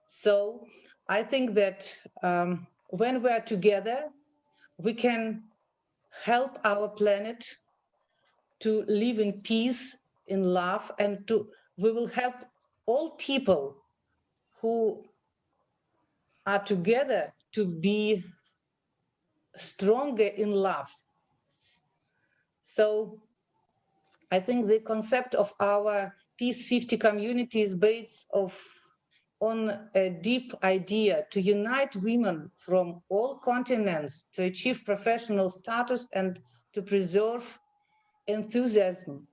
So I think that when we are together, we can help our planet to live in peace in love, and we will help all people who are together to be stronger in love. So I think the concept of our Peace 50 community is based on a deep idea to unite women from all continents to achieve professional status and to preserve enthusiasm,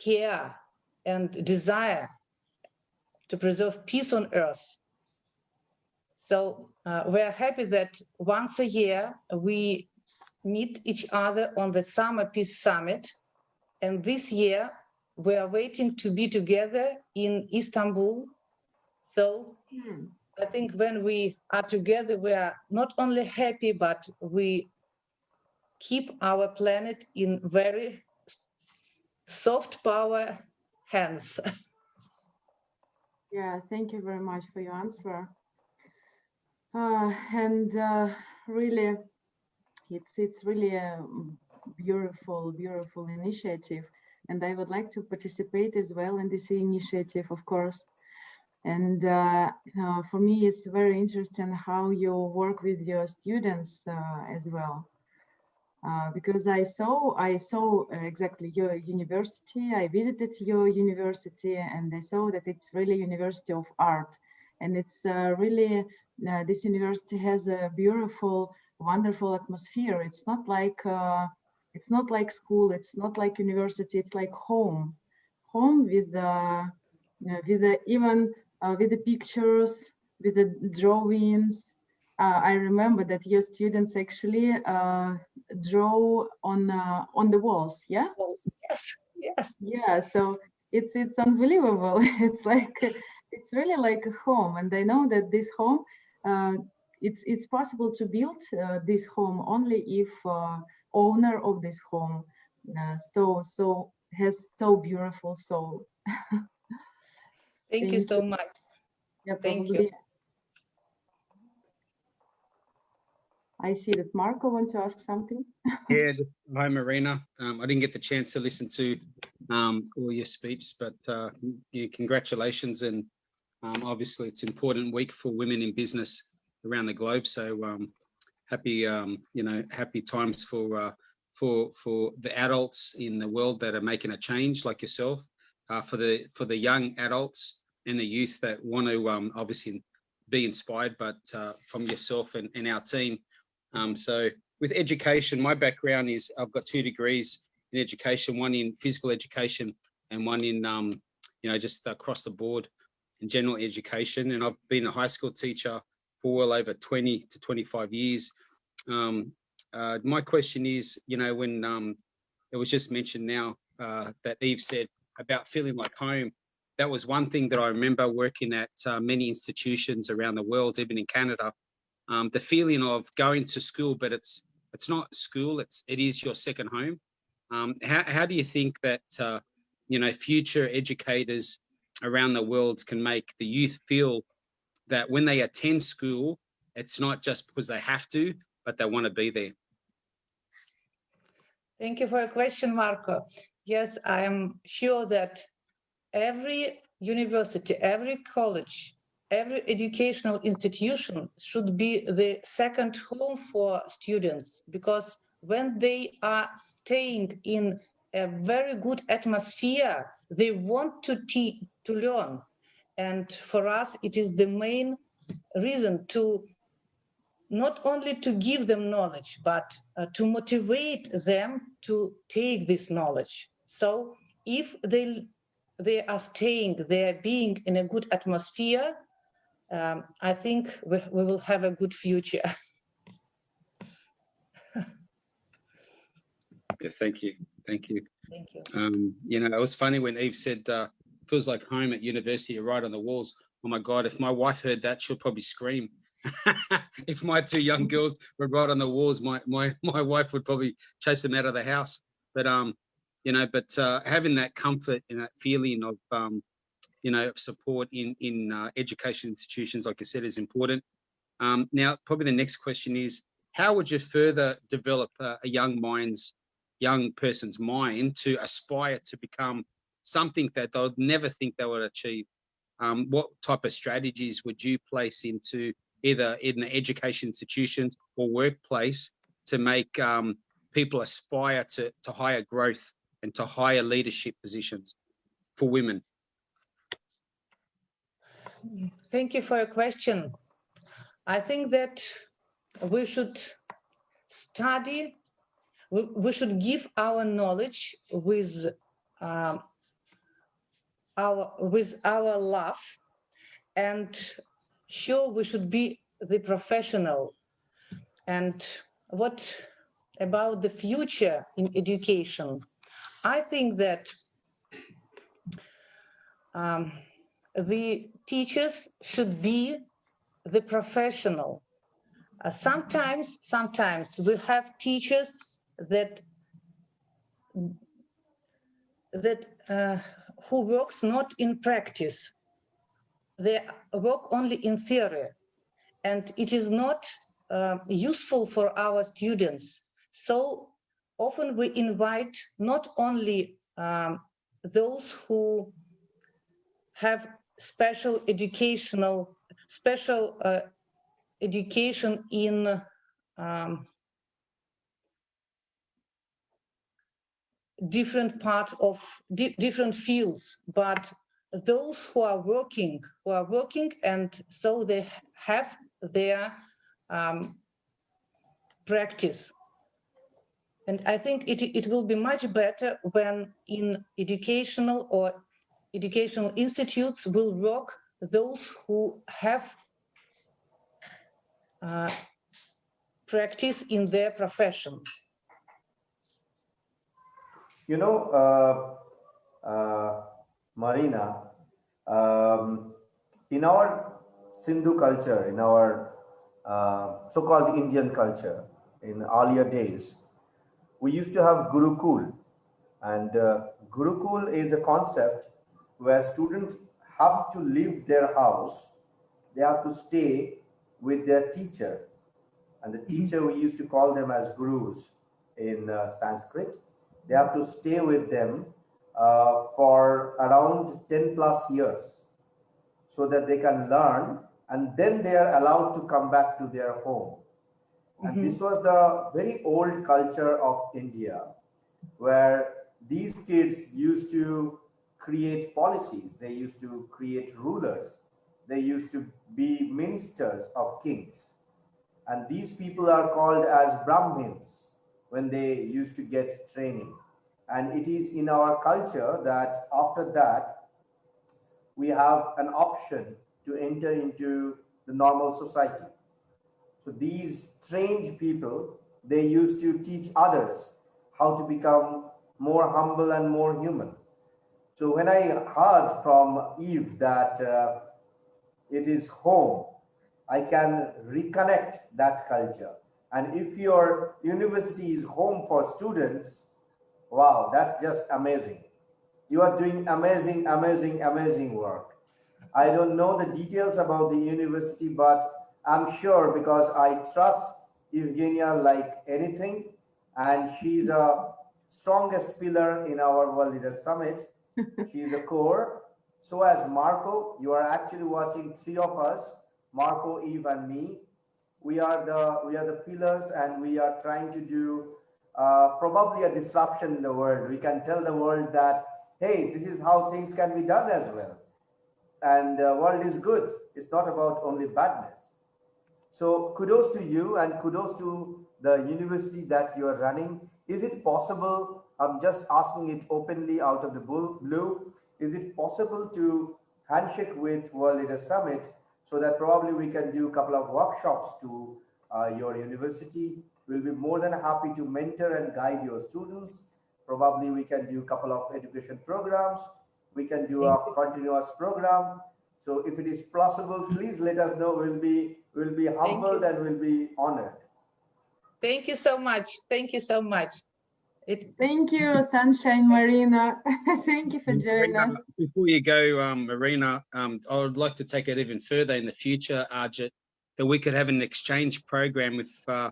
care, and desire to preserve peace on earth. So we are happy that once a year we meet each other on the Summer Peace Summit. And this year we are waiting to be together in Istanbul. So I think when we are together, we are not only happy, but we keep our planet in very soft power hands. Yeah, thank you very much for your answer. Really, it's really a beautiful initiative, and I would like to participate as well in this initiative, of course. And for me, it's very interesting how you work with your students as well. Because I saw exactly your university. I visited your university, and I saw that it's really University of Art, and it's really this university has a beautiful, wonderful atmosphere. It's not like school. It's not like university. It's like home with even with the pictures, with the drawings. I remember that your students actually draw on the walls. Yeah. Yes. Yeah. So it's unbelievable. It's really like a home, and I know that this home, it's possible to build this home only if owner of this home so has so beautiful soul. Thank you so much. Yeah, Thank probably. you. I see that Marco wants to ask something. Yeah, hi Marina. I didn't get the chance to listen to all your speech, but yeah, congratulations, and obviously it's an important week for women in business around the globe. So happy, happy times for the adults in the world that are making a change, like yourself. For the young adults and the youth that want to obviously be inspired, but from yourself and our team. So with education, my background is I've got 2 degrees in education, one in physical education and one in just across the board in general education. And I've been a high school teacher for well over 20 to 25 years. My question is, when it was just mentioned now that Eve said about feeling like home, that was one thing that I remember working at many institutions around the world, even in Canada. The feeling of going to school, but it's not school, it is your second home. How do you think that future educators around the world can make the youth feel that when they attend school, it's not just because they have to, but they want to be there? Thank you for your question, Marco. Yes, I am sure that every university, every college, every educational institution should be the second home for students, because when they are staying in a very good atmosphere, they want to learn. And for us, it is the main reason to not only to give them knowledge, but to motivate them to take this knowledge. So if they are staying, they are being in a good atmosphere, I think we will have a good future. Yeah, thank you. Thank you. It was funny when Eve said, feels like home at university, right on the walls. Oh my God, if my wife heard that, she'll probably scream. If my 2 young girls were right on the walls, my wife would probably chase them out of the house. But having that comfort and that feeling of of support in education institutions, like I said, is important. Now, probably the next question is, how would you further develop a young person's mind to aspire to become something that they would never think they would achieve, what type of strategies would you place into either in the education institutions or workplace to make people aspire to higher growth and to higher leadership positions for women? Thank you for your question. I think that we should study, we should give our knowledge with our love, and sure, we should be the professional. And what about the future in education? I think that the teachers should be the professional. Sometimes we have teachers that who works not in practice. They work only in theory, and it is not useful for our students. So often we invite not only those who have special education in different parts of different fields, but those who are working, and so they have their practice. And I think it will be much better when in educational institutes will work those who have practice in their profession. You know, Marina, in our Sindhu culture, in our so-called Indian culture, in earlier days, we used to have Gurukul. And Gurukul is a concept where students have to leave their house, they have to stay with their teacher. And the teacher, we used to call them as gurus in Sanskrit. They have to stay with them for around 10 plus years so that they can learn, and then they are allowed to come back to their home. And this was the very old culture of India, where these kids used to create policies, they used to create rulers, they used to be ministers of kings. And these people are called as Brahmins when they used to get training. And it is in our culture that after that, we have an option to enter into the normal society. So these trained people, they used to teach others how to become more humble and more human. So when I heard from Eve that it is home, I can reconnect that culture. And if your university is home for students, wow, that's just amazing. You are doing amazing, amazing, amazing work. I don't know the details about the university, but I'm sure, because I trust Evgenia like anything, and she's a strongest pillar in our World Leaders Summit. She's a core. So as Marco, you are actually watching three of us, Marco, Eve, and me. We are the pillars, and we are trying to do probably a disruption in the world. We can tell the world that, hey, this is how things can be done as well. And the world is good. It's not about only badness. So kudos to you, and kudos to the university that you are running. Is it possible, I'm just asking it openly out of the blue, is it possible to handshake with World Leaders Summit so that probably we can do a couple of workshops to your university? We'll be more than happy to mentor and guide your students. Probably we can do a couple of education programs. We can do a continuous program. So if it is possible, please let us know. We'll be humbled and we'll be honored. Thank you so much. Thank you so much. Thank you, Sunshine Marina. Thank you for joining us. Before you go, Marina, I would like to take it even further in the future, Arjit, that we could have an exchange program with our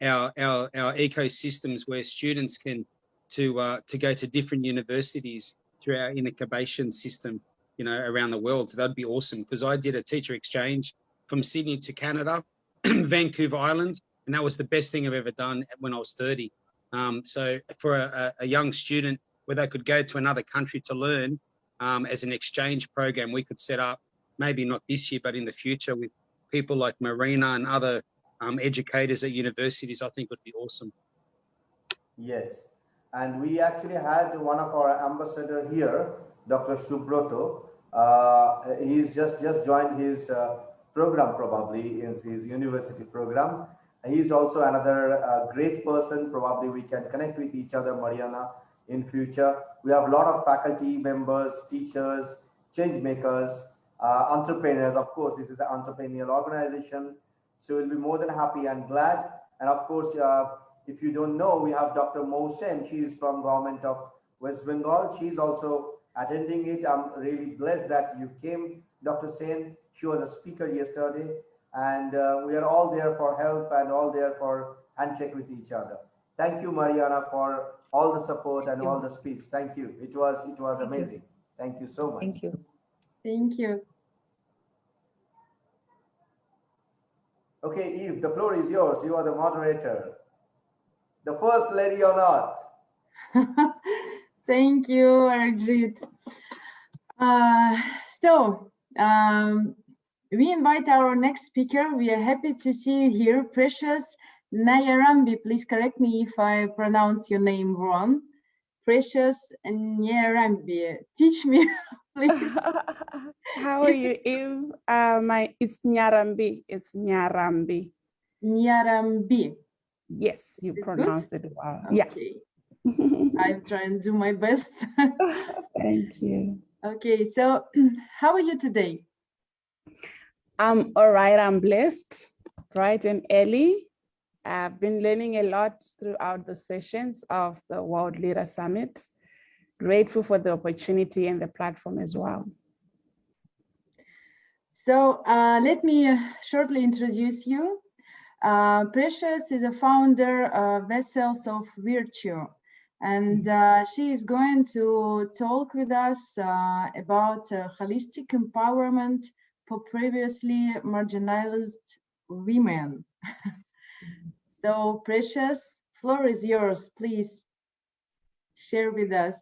ecosystems where students can to go to different universities through our incubation system, you know, around the world. So that'd be awesome, because I did a teacher exchange from Sydney to Canada, Vancouver Island, and that was the best thing I've ever done when I was 30. So for a young student where they could go to another country to learn as an exchange program, we could set up, maybe not this year, but in the future, with people like Marina and other educators at universities. I think would be awesome. Yes, and we actually had one of our ambassador here, Dr. Subroto. He's just joined his program, probably his university program. He's also another great person. Probably we can connect with each other, Mariana, in future. We have a lot of faculty members, teachers, change makers, entrepreneurs. Of course, this is an entrepreneurial organization, so we'll be more than happy and glad. And of course, if you don't know, we have Dr. Mohsen. She is from Government of West Bengal. She's also attending it. I'm really blessed that you came, Dr. Sen. She was a speaker yesterday, and we are all there for help and all there for handshake with each other. Thank you, Mariana, for all the support and all the speech. Thank you. It was amazing. Thank you so much. Thank you. Thank you. Okay, Eve, the floor is yours. You are the moderator. The first lady on earth. Thank you, Arjit. We invite our next speaker. We are happy to see you here, Precious Nyarambi. Please correct me if I pronounce your name wrong. Precious Nyarambi. Teach me, please. How are you, Eve? It's Nyarambi. It's Nyarambi. Nyarambi. Yes, you It's pronounce good? it well. Okay. I'll try and do my best. Thank you. Okay, so how are you today? I'm all right. I'm blessed, bright and early. I've been learning a lot throughout the sessions of the World Leader Summit. Grateful for the opportunity and the platform as well. So let me shortly introduce you. Precious is a founder of Vessels of Virtue, and she is going to talk with us about holistic empowerment for previously marginalized women. So Precious, floor is yours. Please share with us.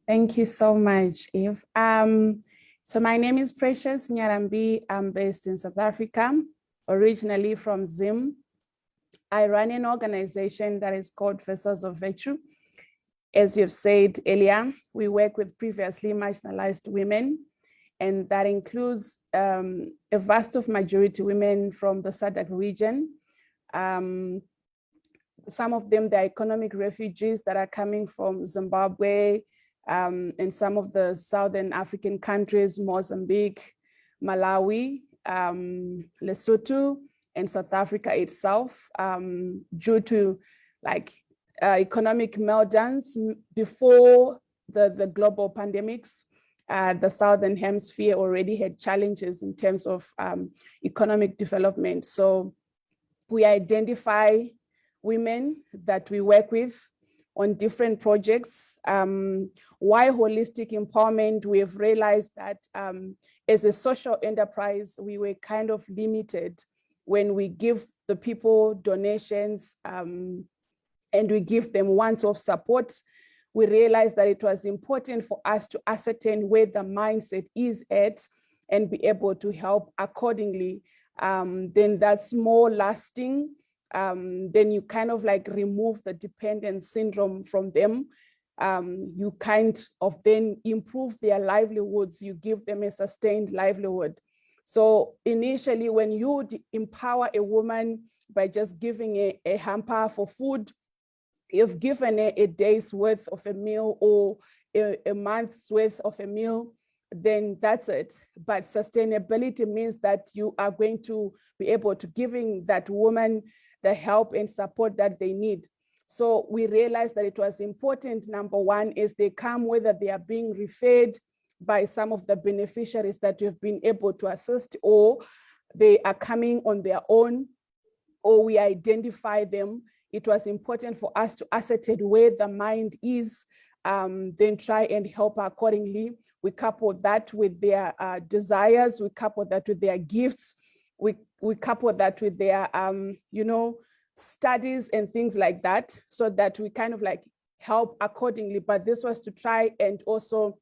Thank you so much, Eve. So my name is Precious Nyarambi. I'm based in South Africa, originally from Zim. I run an organization that is called Vessels of Virtue. As you've said earlier, we work with previously marginalized women, and that includes a vast of majority women from the SADC region. Some of them, they're economic refugees that are coming from Zimbabwe, and some of the Southern African countries, Mozambique, Malawi, Lesotho, and South Africa itself, due to economic meltdowns before the global pandemics. The Southern Hemisphere already had challenges in terms of economic development. So we identify women that we work with on different projects. Why holistic empowerment? We have realized that as a social enterprise, we were kind of limited when we give the people donations and we give them once-off support. We realized that it was important for us to ascertain where the mindset is at and be able to help accordingly. Then that's more lasting. Then you kind of remove the dependence syndrome from them. You kind of then improve their livelihoods. You give them a sustained livelihood. So initially, when you empower a woman by just giving a hamper for food, you've given a day's worth of a meal or a month's worth of a meal, then that's it. But sustainability means that you are going to be able to giving that woman the help and support that they need. So we realized that it was important. Number one is they come whether they are being referred by some of the beneficiaries that we've been able to assist, or they are coming on their own, or we identify them. It was important for us to ascertain where the mind is then try and help accordingly. We couple that with their desires, we couple that with their gifts, we couple that with their, you know, studies and things like that, so that we kind of like help accordingly. But this was to try and also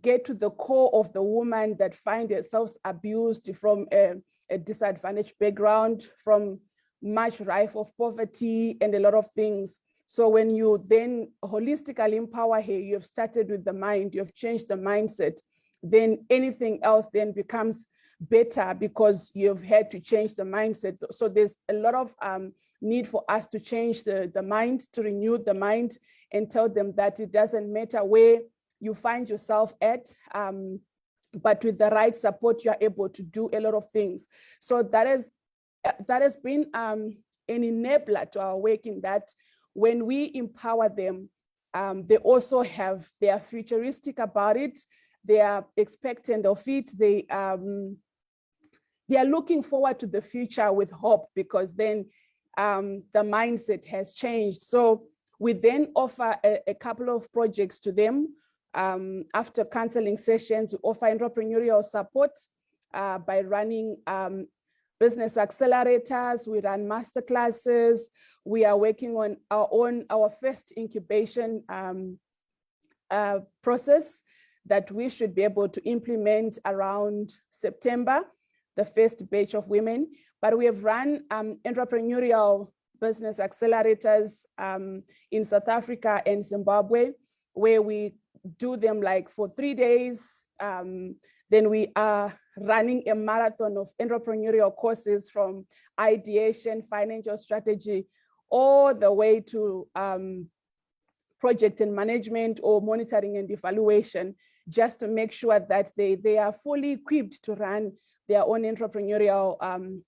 get to the core of the woman that find themselves abused from a disadvantaged background, from much rife of poverty and a lot of things. So when you then holistically empower her, you've started with the mind, you've changed the mindset, then anything else then becomes better because you've had to change the mindset. So there's a lot of need for us to change the mind, to renew the mind and tell them that it doesn't matter where you find yourself at, but with the right support, you're able to do a lot of things. So that has been an enabler to our work, in that when we empower them, they also they are futuristic about it. They are expectant of it. They are looking forward to the future with hope, because then the mindset has changed. So we then offer a couple of projects to them. After counseling sessions, we offer entrepreneurial support by running business accelerators. We run masterclasses. We are working on our first incubation process that we should be able to implement around September, the first batch of women. But we have run entrepreneurial business accelerators in South Africa and Zimbabwe, where we do them like for 3 days. Then we are running a marathon of entrepreneurial courses, from ideation, financial strategy, all the way to project and management or monitoring and evaluation, just to make sure that they are fully equipped to run their own entrepreneurial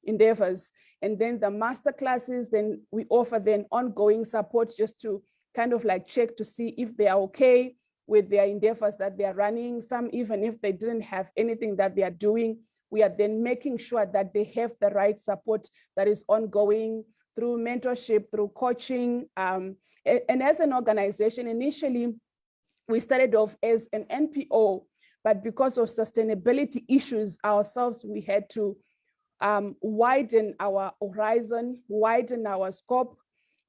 endeavors. And then the master classes, then we offer then ongoing support, just to kind of like check to see if they are okay with their endeavors that they are running. Some, even if they didn't have anything that they are doing, we are then making sure that they have the right support that is ongoing through mentorship, through coaching. And as an organization, initially, we started off as an NPO, but because of sustainability issues ourselves, we had to widen our horizon, widen our scope.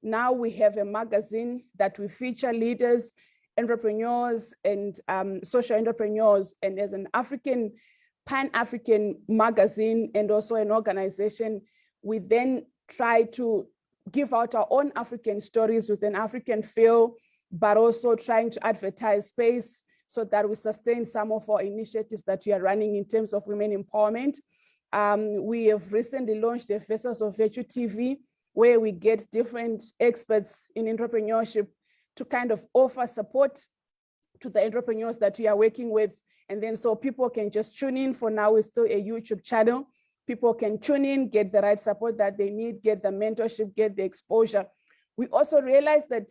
Now we have a magazine that we feature leaders, entrepreneurs, and social entrepreneurs. And as an African, Pan-African magazine and also an organization, we then try to give out our own African stories with an African feel, but also trying to advertise space so that we sustain some of our initiatives that we are running in terms of women empowerment. We have recently launched the Vessels of Virtue TV, where we get different experts in entrepreneurship to kind of offer support to the entrepreneurs that we are working with. And then so people can just tune in. For now, it's still a YouTube channel. People can tune in, get the right support that they need, get the mentorship, get the exposure. We also realize that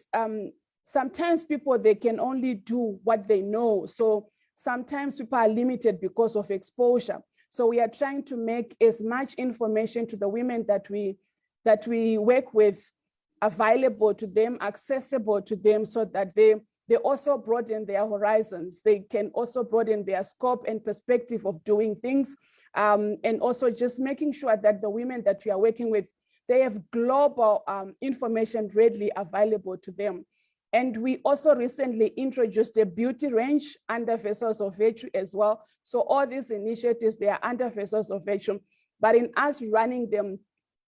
sometimes people, they can only do what they know. So sometimes people are limited because of exposure. So we are trying to make as much information to the women that we work with available to them, accessible to them, so that they also broaden their horizons. They can also broaden their scope and perspective of doing things. And also just making sure that the women that we are working with, they have global information readily available to them. And we also recently introduced a beauty range under Vessels of Virtue as well. So all these initiatives, they are under Vessels of Virtue. But in us running them,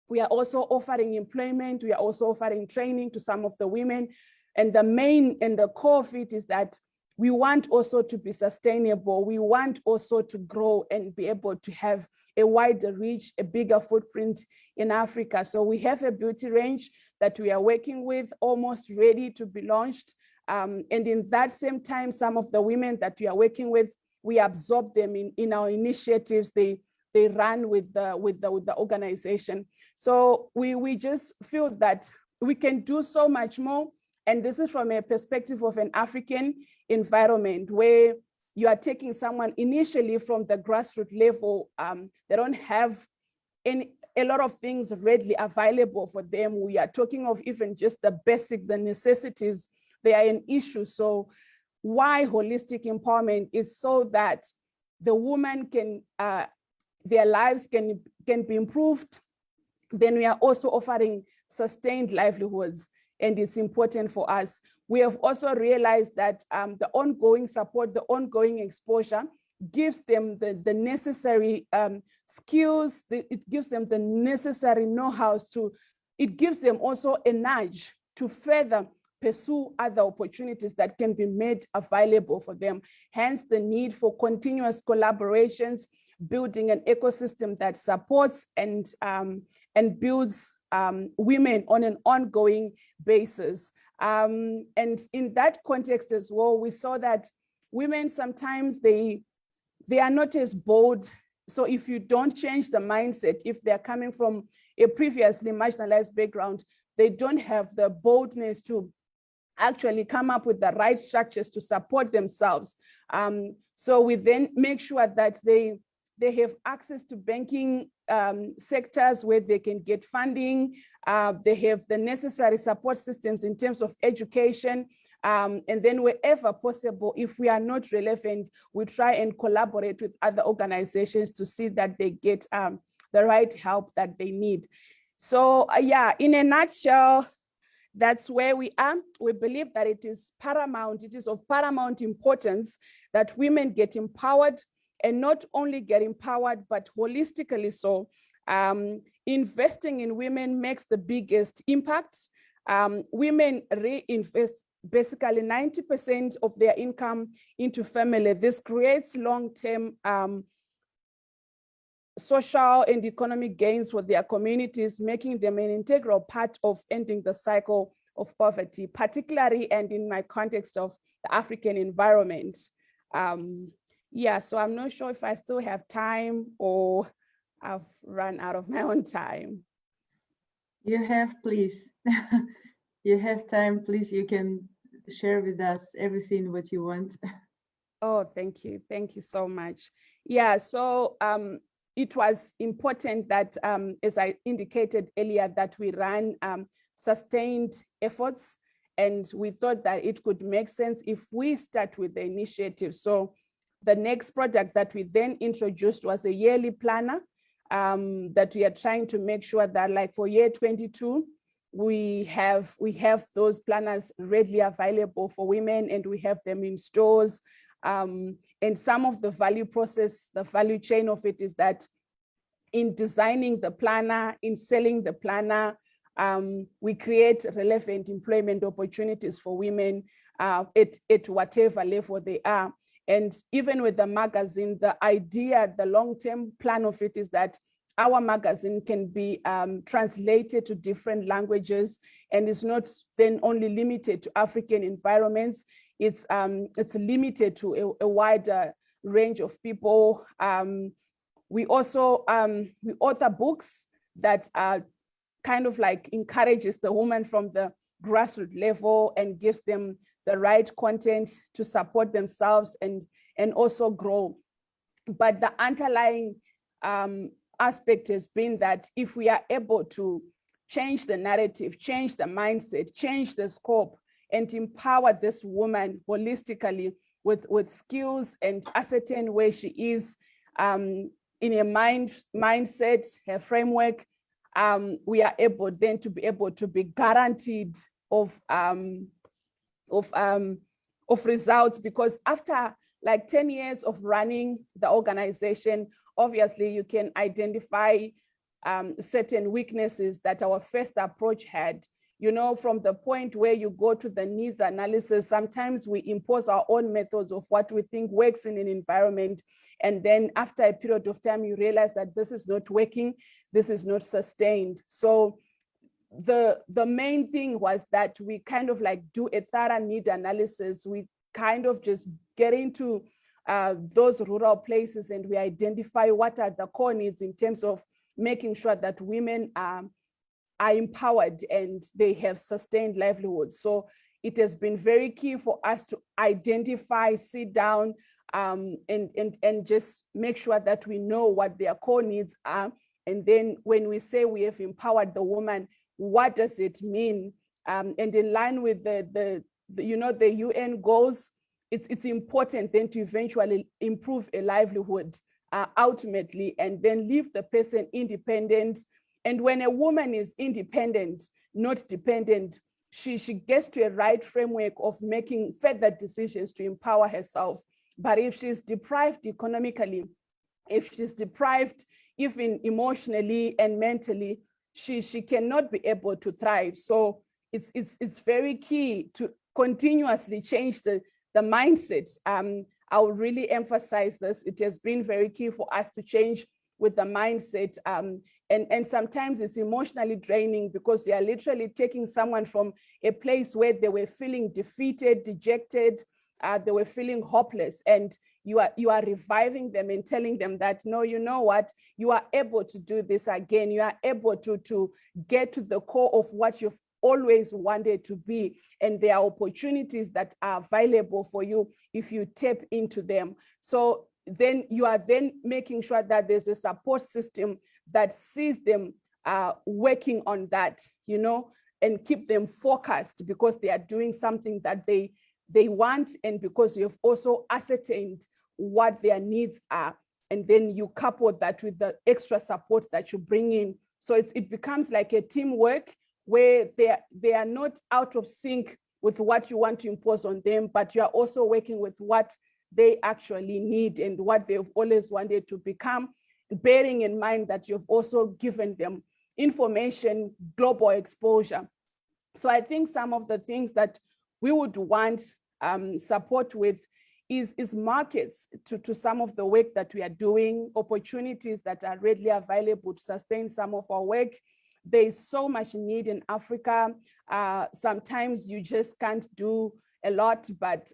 we are also offering employment. We are also offering training to some of the women. And the main and the core of it is that we want also to be sustainable. We want also to grow and be able to have a wider reach, a bigger footprint in Africa. So we have a beauty range that we are working with, almost ready to be launched. And in that same time, some of the women that we are working with, we absorb them in our initiatives. They run with the organization. So we just feel that we can do so much more. And this is from a perspective of an African environment, where you are taking someone initially from the grassroots level. They don't have a lot of things readily available for them. We are talking of even just the basic, the necessities they are an issue. So why holistic empowerment is so that the woman can, their lives can be improved. Then we are also offering sustained livelihoods, and it's important for us. We have also realized that the ongoing support, the ongoing exposure gives them the necessary skills, it gives them the necessary know-hows it gives them also a nudge to further pursue other opportunities that can be made available for them. Hence the need for continuous collaborations, building an ecosystem that supports and builds women on an ongoing basis. And in that context as well, we saw that women sometimes they are not as bold. So if you don't change the mindset, if they're coming from a previously marginalized background, they don't have the boldness to actually come up with the right structures to support themselves. So we then make sure that they have access to banking sectors where they can get funding. They have the necessary support systems in terms of education. And then wherever possible, if we are not relevant, we try and collaborate with other organizations to see that they get the right help that they need. So yeah, in a nutshell, that's where we are. We believe that it is paramount, it is of paramount importance that women get empowered, and not only get empowered, but holistically so. Investing in women makes the biggest impact. Women reinvest basically 90% of their income into family. This creates long-term social and economic gains for their communities, making them an integral part of ending the cycle of poverty, particularly and in my context of the African environment. Yeah, so I'm not sure if I still have time or I've run out of my own time. You have, please. You have time, please. You can share with us everything what you want. Oh, thank you. Thank you so much. Yeah, so it was important that, as I indicated earlier, that we ran sustained efforts, and we thought that it could make sense if we start with the initiative. So the next product that we then introduced was a yearly planner that we are trying to make sure that, like for year 22, we have those planners readily available for women, and we have them in stores. And some of the value process, the value chain of it is that in designing the planner, in selling the planner, we create relevant employment opportunities for women at whatever level they are. And even with the magazine, the idea, the long-term plan of it is that our magazine can be translated to different languages, and it's not then only limited to African environments. It's limited to a wider range of people. We also we author books that kind of like encourages the woman from the grassroots level and gives them the right content to support themselves and also grow. But the underlying aspect has been that if we are able to change the narrative, change the mindset, change the scope, and empower this woman holistically with skills and ascertain where she is in a mindset, her framework, we are able then to be able to be guaranteed of results, because after like 10 years of running the organization, obviously you can identify certain weaknesses that our first approach had. You know, from the point where you go to the needs analysis, sometimes we impose our own methods of what we think works in an environment. And then after a period of time, you realize that this is not working, this is not sustained. So the main thing was that we kind of like do a thorough need analysis. We kind of just get into those rural places and we identify what are the core needs in terms of making sure that women are empowered and they have sustained livelihoods. So it has been very key for us to identify, sit down, and just make sure that we know what their core needs are. And then when we say we have empowered the woman, what does it mean? And in line with the the UN goals, it's important then to eventually improve a livelihood ultimately, and then leave the person independent. And when a woman is independent, not dependent, she gets to a right framework of making further decisions to empower herself. But if she's deprived economically, if she's deprived even emotionally and mentally, she cannot be able to thrive. So it's very key to continuously change the mindset. I will really emphasize this. It has been very key for us to change with the mindset. And sometimes it's emotionally draining because they are literally taking someone from a place where they were feeling defeated, dejected, they were feeling hopeless, and you are reviving them and telling them that, no, you know what, you are able to do this again. You are able to get to the core of what you've always wanted to be. And there are opportunities that are available for you if you tap into them. So then you are then making sure that there's a support system that sees them working on that, and keep them focused because they are doing something that they want, and because you've also ascertained what their needs are. And then you couple that with the extra support that you bring in. So it becomes like a teamwork where they are not out of sync with what you want to impose on them, but you are also working with what they actually need and what they've always wanted to become, bearing in mind that you've also given them information, global exposure. So I think some of the things that we would want support with is markets to some of the work that we are doing, opportunities that are readily available to sustain some of our work. There is so much need in Africa. Sometimes you just can't do a lot, but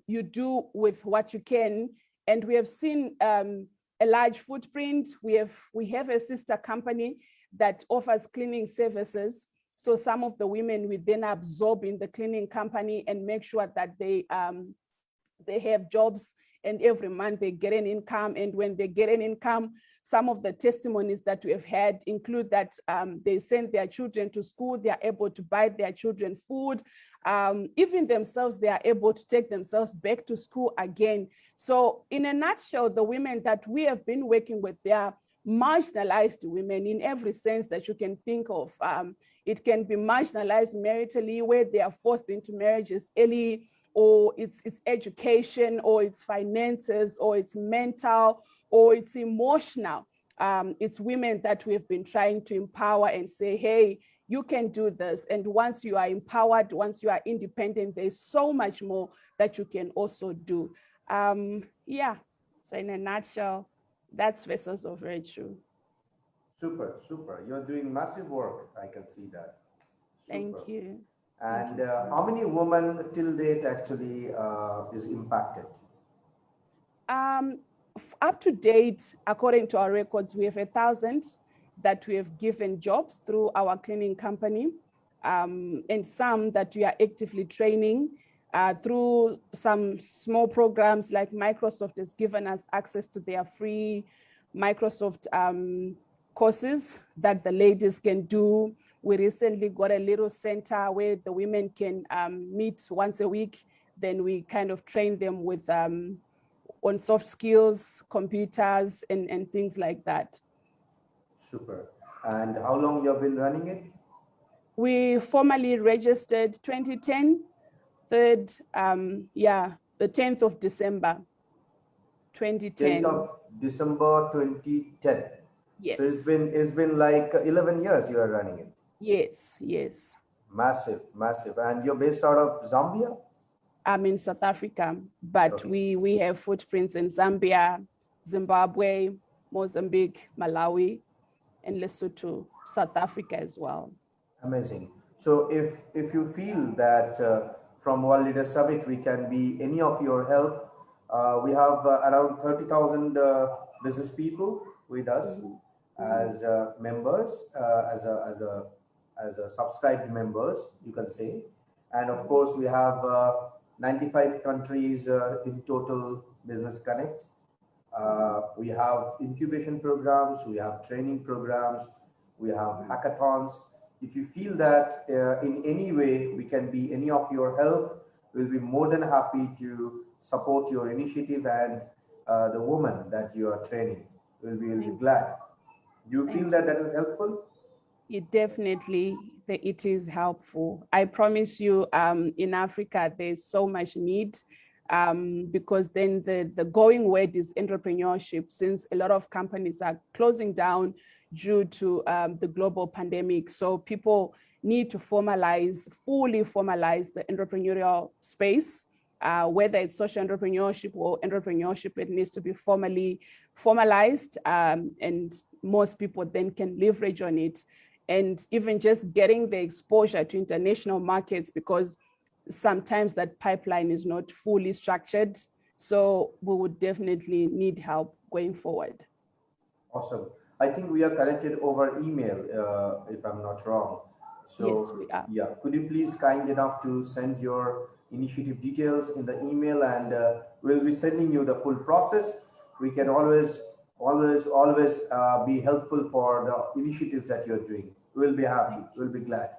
you do with what you can. And we have seen a large footprint. We have a sister company that offers cleaning services. So some of the women we then absorb in the cleaning company and make sure that they have jobs, and every month they get an income. And when they get an income, some of the testimonies that we have had include that they send their children to school, they are able to buy their children food, even themselves, they are able to take themselves back to school again. So in a nutshell, the women that we have been working with, they are marginalized women in every sense that you can think of. It can be marginalized maritally, where they are forced into marriages early, or it's education, or it's finances, or it's mental, or it's emotional. It's women that we've been trying to empower and say, hey, you can do this. And once you are empowered, once you are independent, there's so much more that you can also do. Yeah, so in a nutshell, that's Vessels of Virtue. Super, super. You're doing massive work. I can see that. Super. Thank you. And how many women till date actually is impacted? Up to date, according to our records, we have 1,000 that we have given jobs through our cleaning company, and some that we are actively training through some small programs. Like Microsoft has given us access to their free Microsoft courses that the ladies can do. We recently got a little center where the women can meet once a week. Then we kind of train them with on soft skills, computers, and things like that. Super. And how long you have been running it? We formally registered 2010, the 10th of December, 2010. 10th of December 2010. Yes. So it's been like 11 years you are running it. Yes, yes. Massive, massive. And you're based out of Zambia? I'm in South Africa, but okay. we have footprints in Zambia, Zimbabwe, Mozambique, Malawi, and Lesotho, South Africa as well. Amazing. So if you feel that from World Leaders Summit we can be any of your help, we have around 30,000 business people with us as members, as a subscribed members, you can say. And of course, we have 95 countries in total Business Connect. We have incubation programs, we have training programs, we have hackathons. If you feel that in any way we can be any of your help, we'll be more than happy to support your initiative and the woman that you are training. We'll be glad. Do you feel that that is helpful? It definitely, it is helpful. I promise you, in Africa, there's so much need, because then the going word is entrepreneurship, since a lot of companies are closing down due to the global pandemic. So people need to fully formalize the entrepreneurial space, whether it's social entrepreneurship or entrepreneurship, it needs to be formally formalized, and most people then can leverage on it. And even just getting the exposure to international markets, because sometimes that pipeline is not fully structured. So we would definitely need help going forward. Awesome. I think we are connected over email, if I'm not wrong. So Yes, we are. yeah, could you please kind enough to send your initiative details in the email, and we'll be sending you the full process. We can always be helpful for the initiatives that you're doing. We'll be happy. We'll be glad.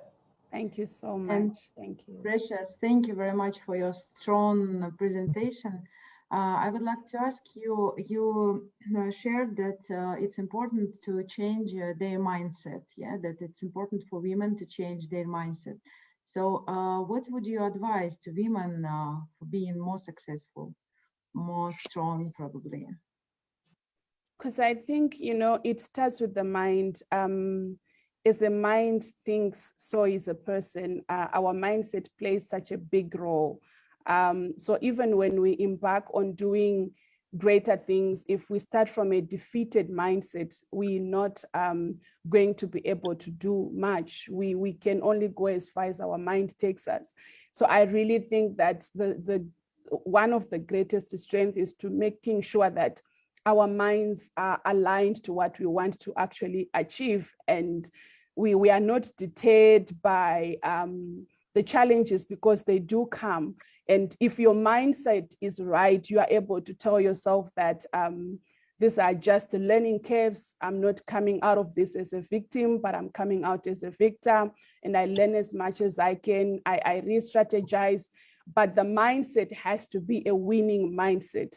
Thank you so much. And thank you. Precious, thank you very much for your strong presentation. I would like to ask you, you shared that it's important to change their mindset, yeah, that it's important for women to change their mindset. So what would you advise to women for being more successful, more strong, probably? Because I think, it starts with the mind. As a mind thinks, so is a person. Our mindset plays such a big role. So even when we embark on doing greater things, if we start from a defeated mindset, we're not going to be able to do much. We can only go as far as our mind takes us. So I really think that the one of the greatest strengths is to making sure that our minds are aligned to what we want to actually achieve, and we are not deterred by the challenges, because they do come. And if your mindset is right, you are able to tell yourself that these are just learning curves. I'm not coming out of this as a victim, but I'm coming out as a victor, and I learn as much as I can. I re-strategize, but the mindset has to be a winning mindset.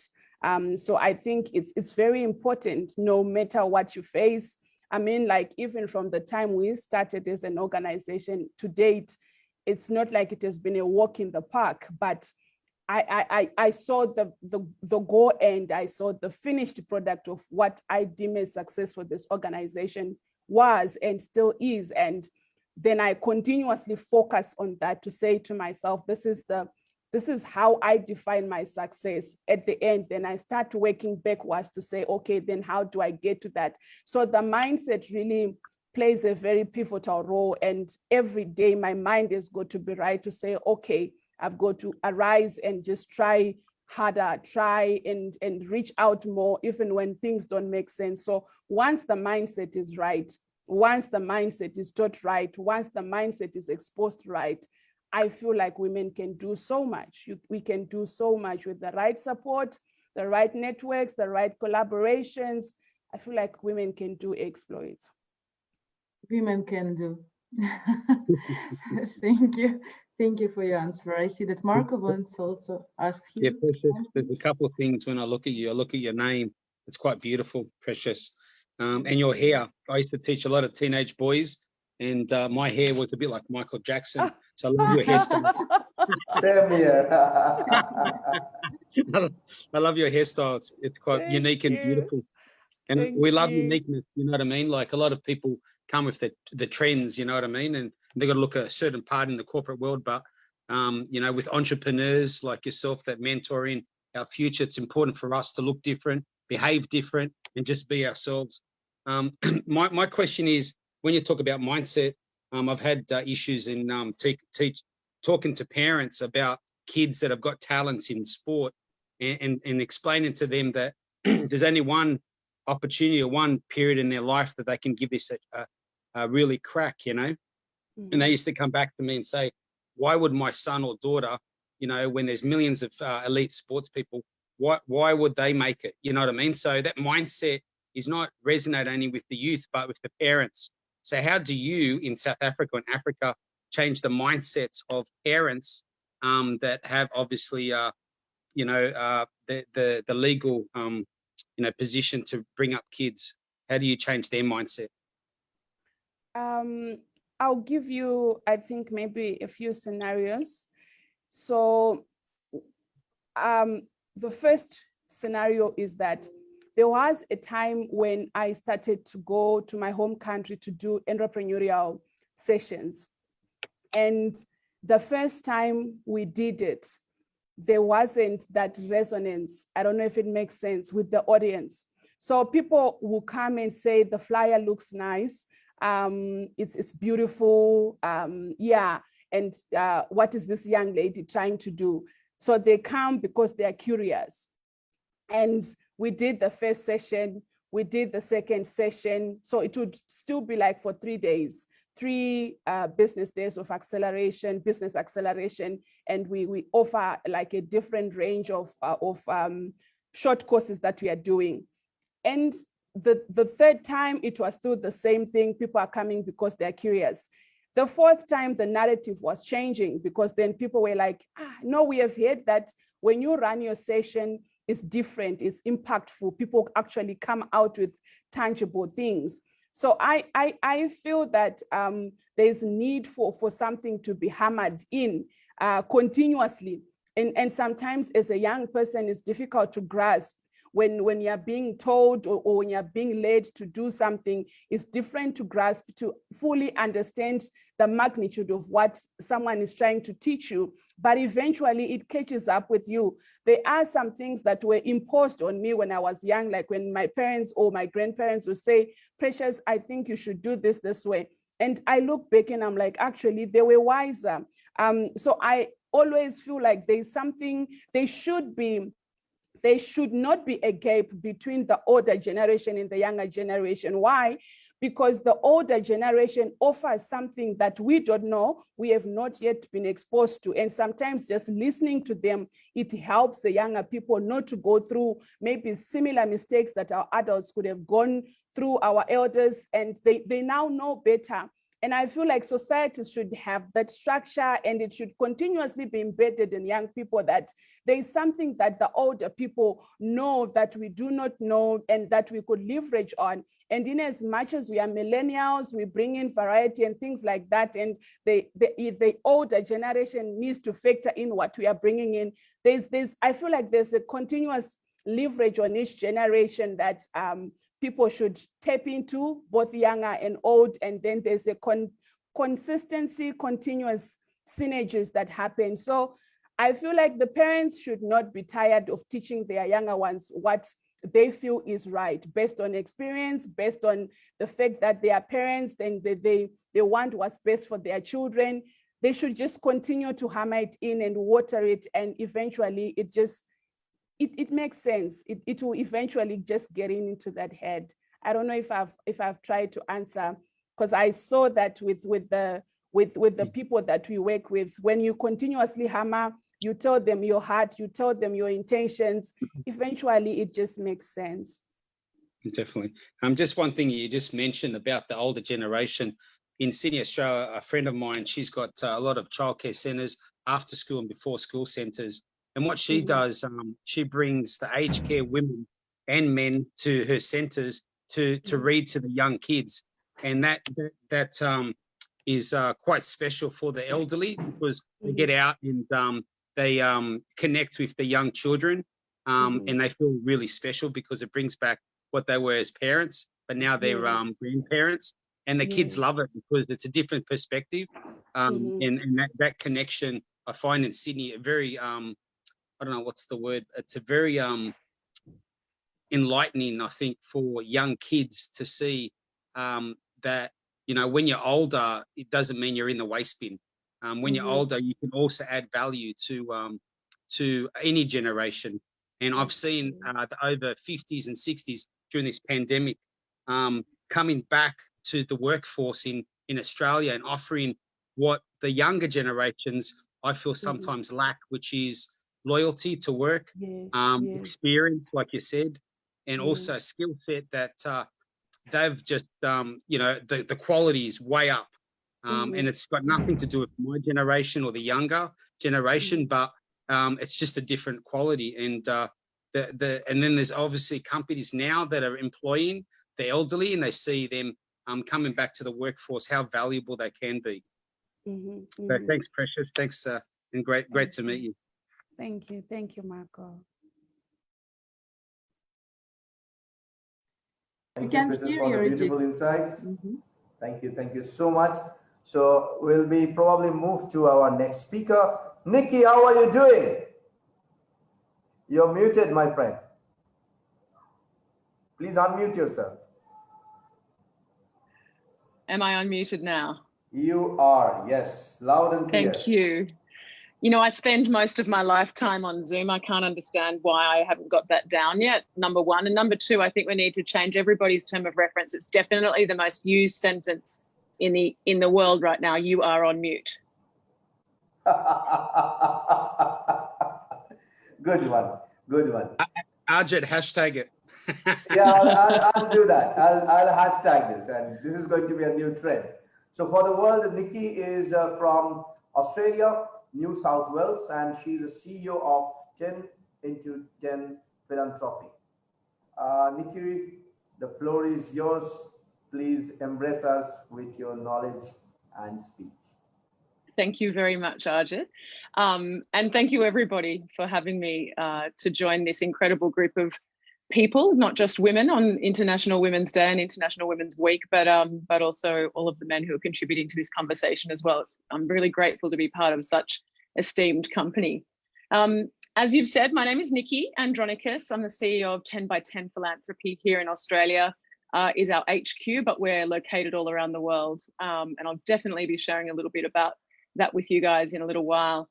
So I think it's very important, no matter what you face. I mean, like, even from the time we started as an organization to date, it's not like it has been a walk in the park, but I saw the goal, and I saw the finished product of what I deem as success for this organization was and still is. And then I continuously focus on that to say to myself, this is how I define my success at the end. Then I start working backwards to say, okay, then how do I get to that? So the mindset really plays a very pivotal role. And every day my mind is going to be right to say, okay, I've got to arise and just try harder, try and reach out more, even when things don't make sense. So once the mindset is right, once the mindset is taught right, once the mindset is exposed right, I feel like women can do so much. We can do so much with the right support, the right networks, the right collaborations. I feel like women can do exploits. Women can do. Thank you. Thank you for your answer. I see that Marco wants also ask you. Yeah, Precious, there's a couple of things when I look at you. I look at your name. It's quite beautiful, Precious. And your hair. I used to teach a lot of teenage boys, and my hair was a bit like Michael Jackson. So I love your hairstyle. Same here. I love your hairstyle. It's quite unique and beautiful. And we love uniqueness, you know what I mean? Like, a lot of people come with the trends, you know what I mean? And they've got to look at a certain part in the corporate world. But, with entrepreneurs like yourself that mentor in our future, it's important for us to look different, behave different, and just be ourselves. My question is, when you talk about mindset, I've had issues in talking to parents about kids that have got talents in sport, and explaining to them that there's only one opportunity or one period in their life that they can give this a really crack, And they used to come back to me and say, why would my son or daughter, when there's millions of elite sports people, why would they make it? You know what I mean? So that mindset is not resonate only with the youth, but with the parents. So how do you in South Africa and Africa change the mindsets of parents that have obviously, the legal, position to bring up kids? How do you change their mindset? I'll give you, I think, maybe a few scenarios. So the first scenario is that there was a time when I started to go to my home country to do entrepreneurial sessions. And the first time we did it, there wasn't that resonance. I don't know if it makes sense with the audience. So people will come and say, the flyer looks nice. It's beautiful. Yeah. And what is this young lady trying to do? So they come because they are curious. And we did the first session, we did the second session. So it would still be like for 3 days, 3 business days of acceleration, business acceleration. And we offer like a different range of short courses that we are doing. And the third time, it was still the same thing. People are coming because they're curious. The fourth time, the narrative was changing, because then people were like, no, we have heard that when you run your session, it's different, it's impactful. People actually come out with tangible things. So I feel that there's need for something to be hammered in continuously. And sometimes as a young person, it's difficult to grasp. When you're being told or when you're being led to do something, it's different to grasp, to fully understand the magnitude of what someone is trying to teach you. But eventually it catches up with you. There are some things that were imposed on me when I was young, like when my parents or my grandparents would say, Precious, I think you should do this way. And I look back and I'm like, actually, they were wiser. So I always feel like there's something, there should not be a gap between the older generation and the younger generation. Why? Because the older generation offers something that we don't know, we have not yet been exposed to. And sometimes just listening to them, it helps the younger people not to go through maybe similar mistakes that our adults could have gone through, our elders, and they now know better. And I feel like society should have that structure, and it should continuously be embedded in young people, that there is something that the older people know that we do not know and that we could leverage on. And in as much as we are millennials, we bring in variety and things like that. And the older generation needs to factor in what we are bringing in. I feel like there's a continuous leverage on each generation that people should tap into, both younger and old, and then there's a consistency, continuous synergies that happen. So I feel like the parents should not be tired of teaching their younger ones what they feel is right, based on experience, based on the fact that they are parents and they want what's best for their children. They should just continue to hammer it in and water it, and eventually it makes sense. It will eventually just get into that head. I don't know if I've tried to answer, because I saw that with the people that we work with, when you continuously hammer, you tell them your heart, you tell them your intentions, eventually it just makes sense. Definitely. Just one thing you just mentioned about the older generation. In Sydney, Australia, a friend of mine, she's got a lot of childcare centres, after school and before school centres. And what she does, she brings the aged care women and men to her centres to read to the young kids. And that is quite special for the elderly, because they get out and they connect with the young children, and they feel really special, because it brings back what they were as parents, but now they're grandparents, and the kids love it because it's a different perspective. And that connection, I find in Sydney, a very I don't know what's the word. It's a very enlightening, I think, for young kids to see that, when you're older, it doesn't mean you're in the waste bin. When you're older, you can also add value to any generation. And I've seen the over 50s and 60s during this pandemic coming back to the workforce in Australia and offering what the younger generations, I feel, sometimes lack, which is loyalty to work, experience, like you said, and also skill set that they've just, the quality is way up. And it's got nothing to do with my generation or the younger generation, but it's just a different quality. And and then there's obviously companies now that are employing the elderly, and they see them coming back to the workforce, how valuable they can be. So thanks, Precious. Thanks, and great to meet you. Thank you, Marco. Thank you, Precious, for the beautiful insights. Thank you so much. So we'll be probably move to our next speaker. Nikki, how are you doing? You're muted, my friend. Please unmute yourself. Am I unmuted now? You are, yes, loud and clear. Thank you. You know, I spend most of my lifetime on Zoom. I can't understand why I haven't got that down yet, number one. And number two, I think we need to change everybody's term of reference. It's definitely the most used sentence in the world right now. You are on mute. Good one. Arjit, hashtag it. Yeah, I'll do that. I'll hashtag this, and this is going to be a new trend. So for the world, Nikki is from Australia, New South Wales, and she's a CEO of 10x10 Philanthropy. Nikki, the floor is yours. Please embrace us with your knowledge and speech. Thank you very much, Arjit. And thank you everybody for having me to join this incredible group of people, not just women on International Women's Day and International Women's Week, but also all of the men who are contributing to this conversation as well. I'm really grateful to be part of such esteemed company. As you've said, my name is Nikki Andronicus. I'm the CEO of 10x10 Philanthropy here in Australia. Is our HQ, but we're located all around the world. And I'll definitely be sharing a little bit about that with you guys in a little while.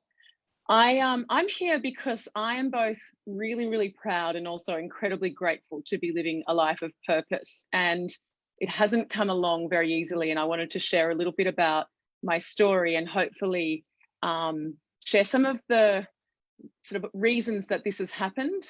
I'm here because I am both really, really proud and also incredibly grateful to be living a life of purpose. And it hasn't come along very easily. And I wanted to share a little bit about my story and hopefully share some of the sort of reasons that this has happened.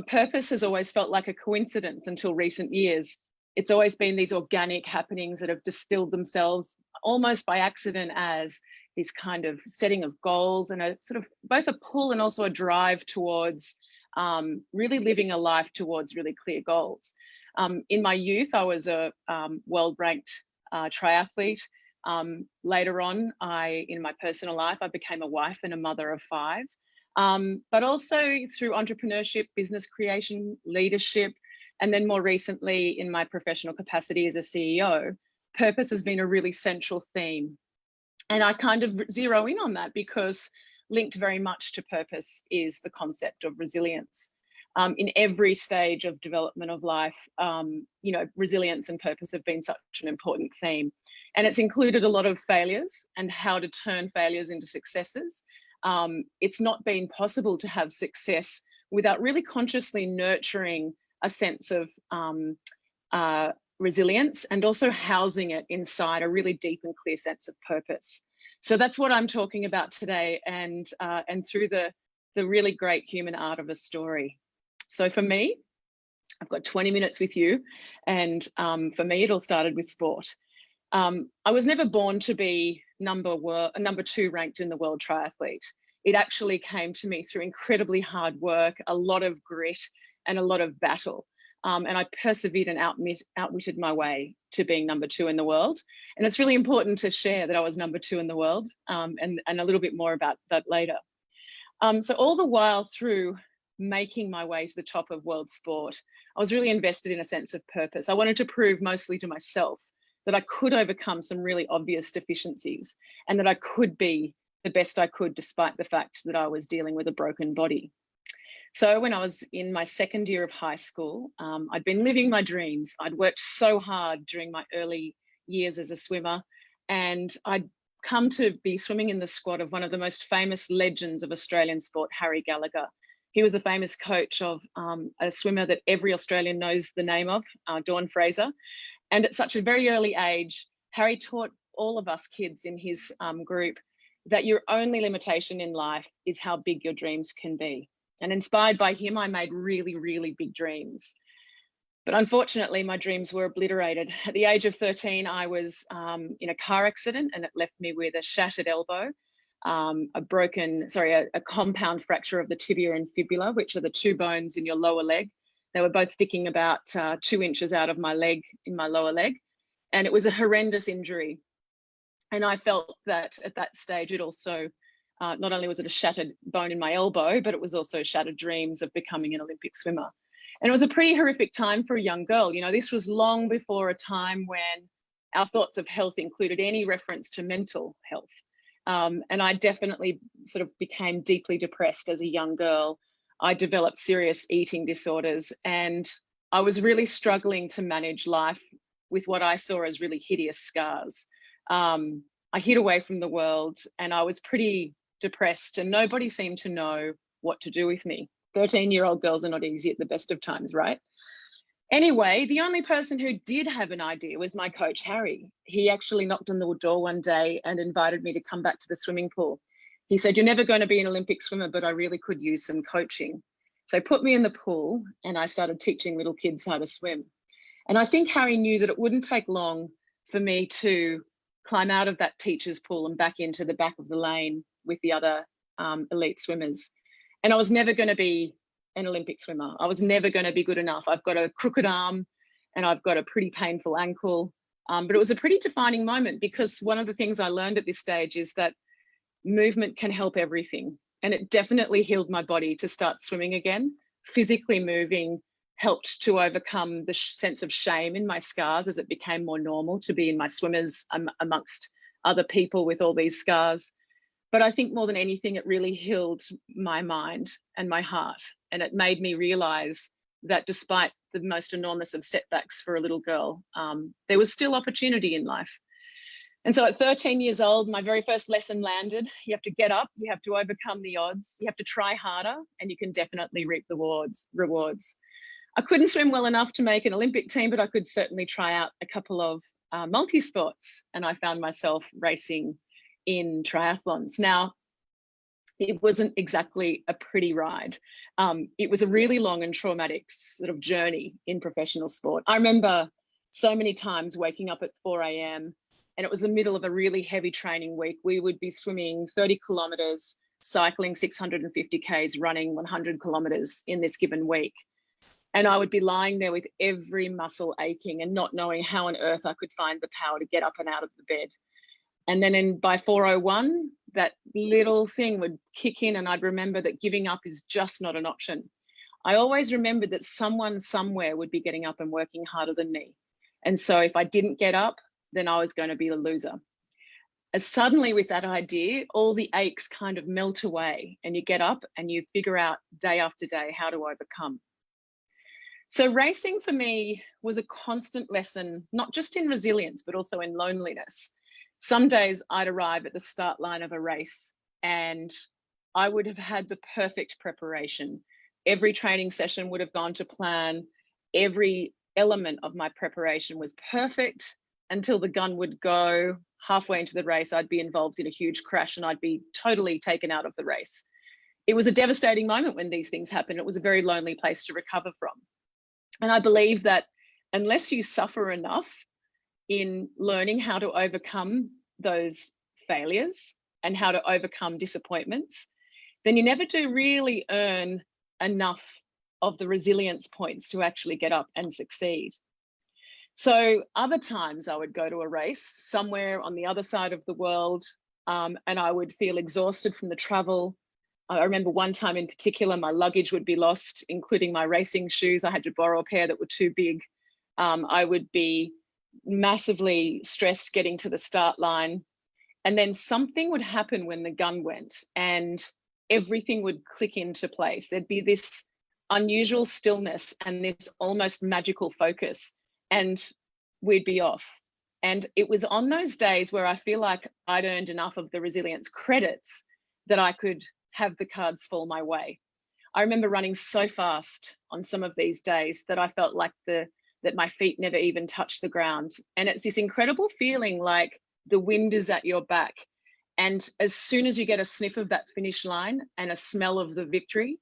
Purpose has always felt like a coincidence until recent years. It's always been these organic happenings that have distilled themselves almost by accident as this kind of setting of goals and a sort of both a pull and also a drive towards really living a life towards really clear goals. In my youth, I was a world-ranked triathlete. Later on, in my personal life, I became a wife and a mother of 5. But also through entrepreneurship, business creation, leadership, and then more recently in my professional capacity as a CEO, purpose has been a really central theme. And I kind of zero in on that because linked very much to purpose is the concept of resilience. In every stage of development of life, you know, resilience and purpose have been such an important theme. And it's included a lot of failures and how to turn failures into successes. It's not been possible to have success without really consciously nurturing a sense of resilience and also housing it inside a really deep and clear sense of purpose. So that's what I'm talking about today, and through the really great human art of a story. So for me, I've got 20 minutes with you, and for me, it all started with sport. I was never born to be number 2 ranked in the world triathlete. It actually came to me through incredibly hard work, a lot of grit, and a lot of battle. And I persevered and outwitted my way to being number 2 in the world. And it's really important to share that I was number 2 in the world, and a little bit more about that later. So all the while through making my way to the top of world sport, I was really invested in a sense of purpose. I wanted to prove mostly to myself that I could overcome some really obvious deficiencies and that I could be the best I could despite the fact that I was dealing with a broken body. So when I was in my second year of high school, I'd been living my dreams. I'd worked so hard during my early years as a swimmer, and I'd come to be swimming in the squad of one of the most famous legends of Australian sport, Harry Gallagher. He was the famous coach of a swimmer that every Australian knows the name of, Dawn Fraser. And at such a very early age, Harry taught all of us kids in his group that your only limitation in life is how big your dreams can be. And inspired by him, I made really, really big dreams. But unfortunately, my dreams were obliterated. At the age of 13, I was in a car accident, and it left me with a shattered elbow, a compound fracture of the tibia and fibula, which are the two bones in your lower leg. They were both sticking about 2 inches out of my leg, in my lower leg. And it was a horrendous injury. And I felt that at that stage, it also, not only was it a shattered bone in my elbow, but it was also shattered dreams of becoming an Olympic swimmer. And it was a pretty horrific time for a young girl. You know, this was long before a time when our thoughts of health included any reference to mental health. And I definitely sort of became deeply depressed as a young girl. I developed serious eating disorders, and I was really struggling to manage life with what I saw as really hideous scars. I hid away from the world, and I was pretty depressed, and nobody seemed to know what to do with me. 13-year-old girls are not easy at the best of times, right? Anyway, the only person who did have an idea was my coach, Harry. He actually knocked on the door one day and invited me to come back to the swimming pool. He said, "You're never going to be an Olympic swimmer, but I really could use some coaching." So he put me in the pool, and I started teaching little kids how to swim. And I think Harry knew that it wouldn't take long for me to climb out of that teacher's pool and back into the back of the lane with the other elite swimmers. And I was never going to be an Olympic swimmer. I was never going to be good enough. I've got a crooked arm and I've got a pretty painful ankle. But it was a pretty defining moment, because one of the things I learned at this stage is that movement can help everything. And it definitely healed my body to start swimming again. Physically moving helped to overcome the sense of shame in my scars, as it became more normal to be in my swimmers amongst other people with all these scars. But I think more than anything, it really healed my mind and my heart. And it made me realize that despite the most enormous of setbacks for a little girl, there was still opportunity in life. And so at 13 years old, my very first lesson landed. You have to get up, you have to overcome the odds, you have to try harder, and you can definitely reap the rewards. I couldn't swim well enough to make an Olympic team, but I could certainly try out a couple of multi-sports, and I found myself racing in triathlons. Now, it wasn't exactly a pretty ride. It was a really long and traumatic sort of journey in professional sport. I remember so many times waking up at 4 a.m. and it was the middle of a really heavy training week. We would be swimming 30 kilometers, cycling 650 Ks, running 100 kilometers in this given week. And I would be lying there with every muscle aching and not knowing how on earth I could find the power to get up and out of the bed. And then by 4:01, that little thing would kick in, and I'd remember that giving up is just not an option. I always remembered that someone somewhere would be getting up and working harder than me. And so if I didn't get up, then I was going to be the loser. As suddenly with that idea, all the aches kind of melt away, and you get up and you figure out day after day how to overcome. So racing for me was a constant lesson, not just in resilience, but also in loneliness. Some days I'd arrive at the start line of a race and I would have had the perfect preparation. Every training session would have gone to plan. Every element of my preparation was perfect until the gun would go. Halfway into the race, I'd be involved in a huge crash and I'd be totally taken out of the race. It was a devastating moment when these things happen. It was a very lonely place to recover from. And I believe that unless you suffer enough in learning how to overcome those failures and how to overcome disappointments, then you never do really earn enough of the resilience points to actually get up and succeed. So other times I would go to a race somewhere on the other side of the world, and I would feel exhausted from the travel. I remember one time in particular, my luggage would be lost, including my racing shoes. I had to borrow a pair that were too big. I would be massively stressed getting to the start line. And then something would happen when the gun went and everything would click into place. There'd be this unusual stillness and this almost magical focus, and we'd be off. And it was on those days where I feel like I'd earned enough of the resilience credits that I could have the cards fall my way. I remember running so fast on some of these days that I felt like that my feet never even touched the ground. And it's this incredible feeling like the wind is at your back. And as soon as you get a sniff of that finish line and a smell of the victory,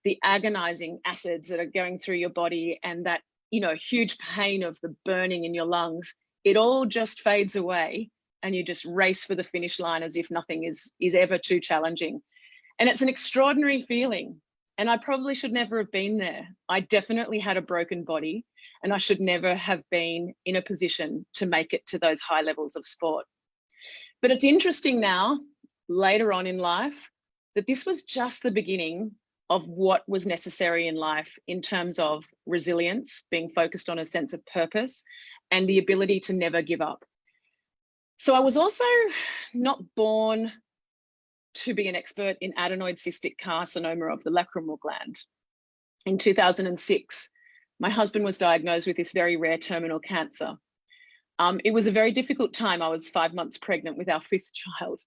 the agonizing acids that are going through your body and that huge pain of the burning in your lungs, it all just fades away and you just race for the finish line as if nothing is ever too challenging. And it's an extraordinary feeling. And I probably should never have been there. I definitely had a broken body, and I should never have been in a position to make it to those high levels of sport. But it's interesting now, later on in life, that this was just the beginning of what was necessary in life in terms of resilience, being focused on a sense of purpose, and the ability to never give up. So I was also not born to be an expert in adenoid cystic carcinoma of the lacrimal gland. In 2006, my husband was diagnosed with this very rare terminal cancer. It was a very difficult time. I was 5 months pregnant with our 5th child,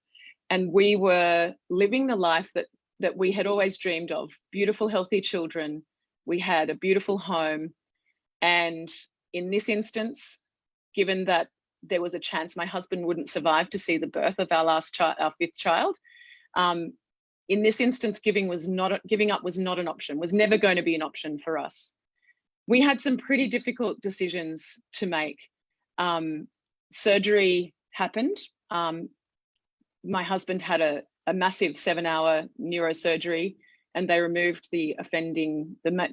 and we were living the life that we had always dreamed of. Beautiful, healthy children. We had a beautiful home. And in this instance, given that there was a chance my husband wouldn't survive to see the birth of our 5th child, in this instance, giving up was not an option, was never going to be an option for us. We had some pretty difficult decisions to make. Surgery happened. My husband had a massive 7-hour neurosurgery, and they removed the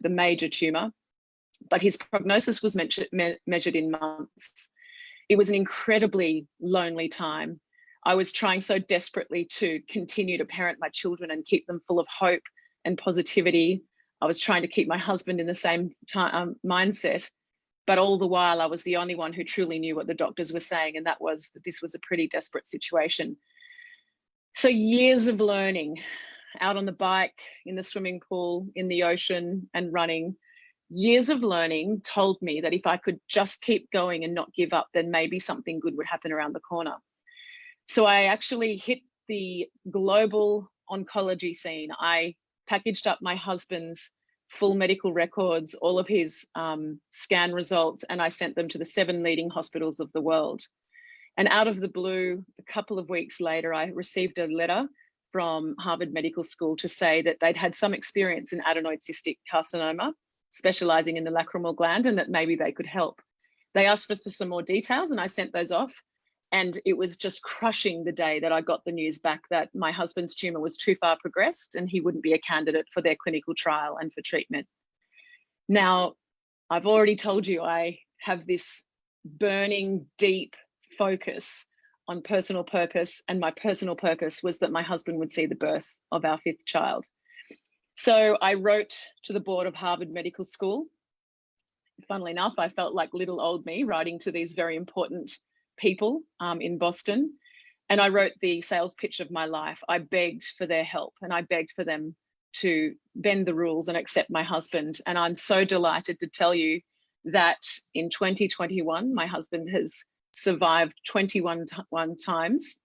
major tumor, but his prognosis was measured in months. It was an incredibly lonely time. I was trying so desperately to continue to parent my children and keep them full of hope and positivity. I was trying to keep my husband in the same mindset, but all the while I was the only one who truly knew what the doctors were saying, and that was that this was a pretty desperate situation. So years of learning, out on the bike, in the swimming pool, in the ocean, and running, years of learning told me that if I could just keep going and not give up, then maybe something good would happen around the corner. So I actually hit the global oncology scene. I packaged up my husband's full medical records, all of his scan results, and I sent them to the 7 leading hospitals of the world. And out of the blue, a couple of weeks later, I received a letter from Harvard Medical School to say that they'd had some experience in adenoid cystic carcinoma, specializing in the lacrimal gland, and that maybe they could help. They asked for some more details, and I sent those off. And it was just crushing the day that I got the news back that my husband's tumor was too far progressed and he wouldn't be a candidate for their clinical trial and for treatment. Now, I've already told you I have this burning, deep focus on personal purpose, and my personal purpose was that my husband would see the birth of our 5th child. So I wrote to the board of Harvard Medical School. Funnily enough, I felt like little old me writing to these very important people in Boston, and I wrote the sales pitch of my life. I begged for their help, and I begged for them to bend the rules and accept my husband. And I'm so delighted to tell you that in 2021, my husband has survived 21 times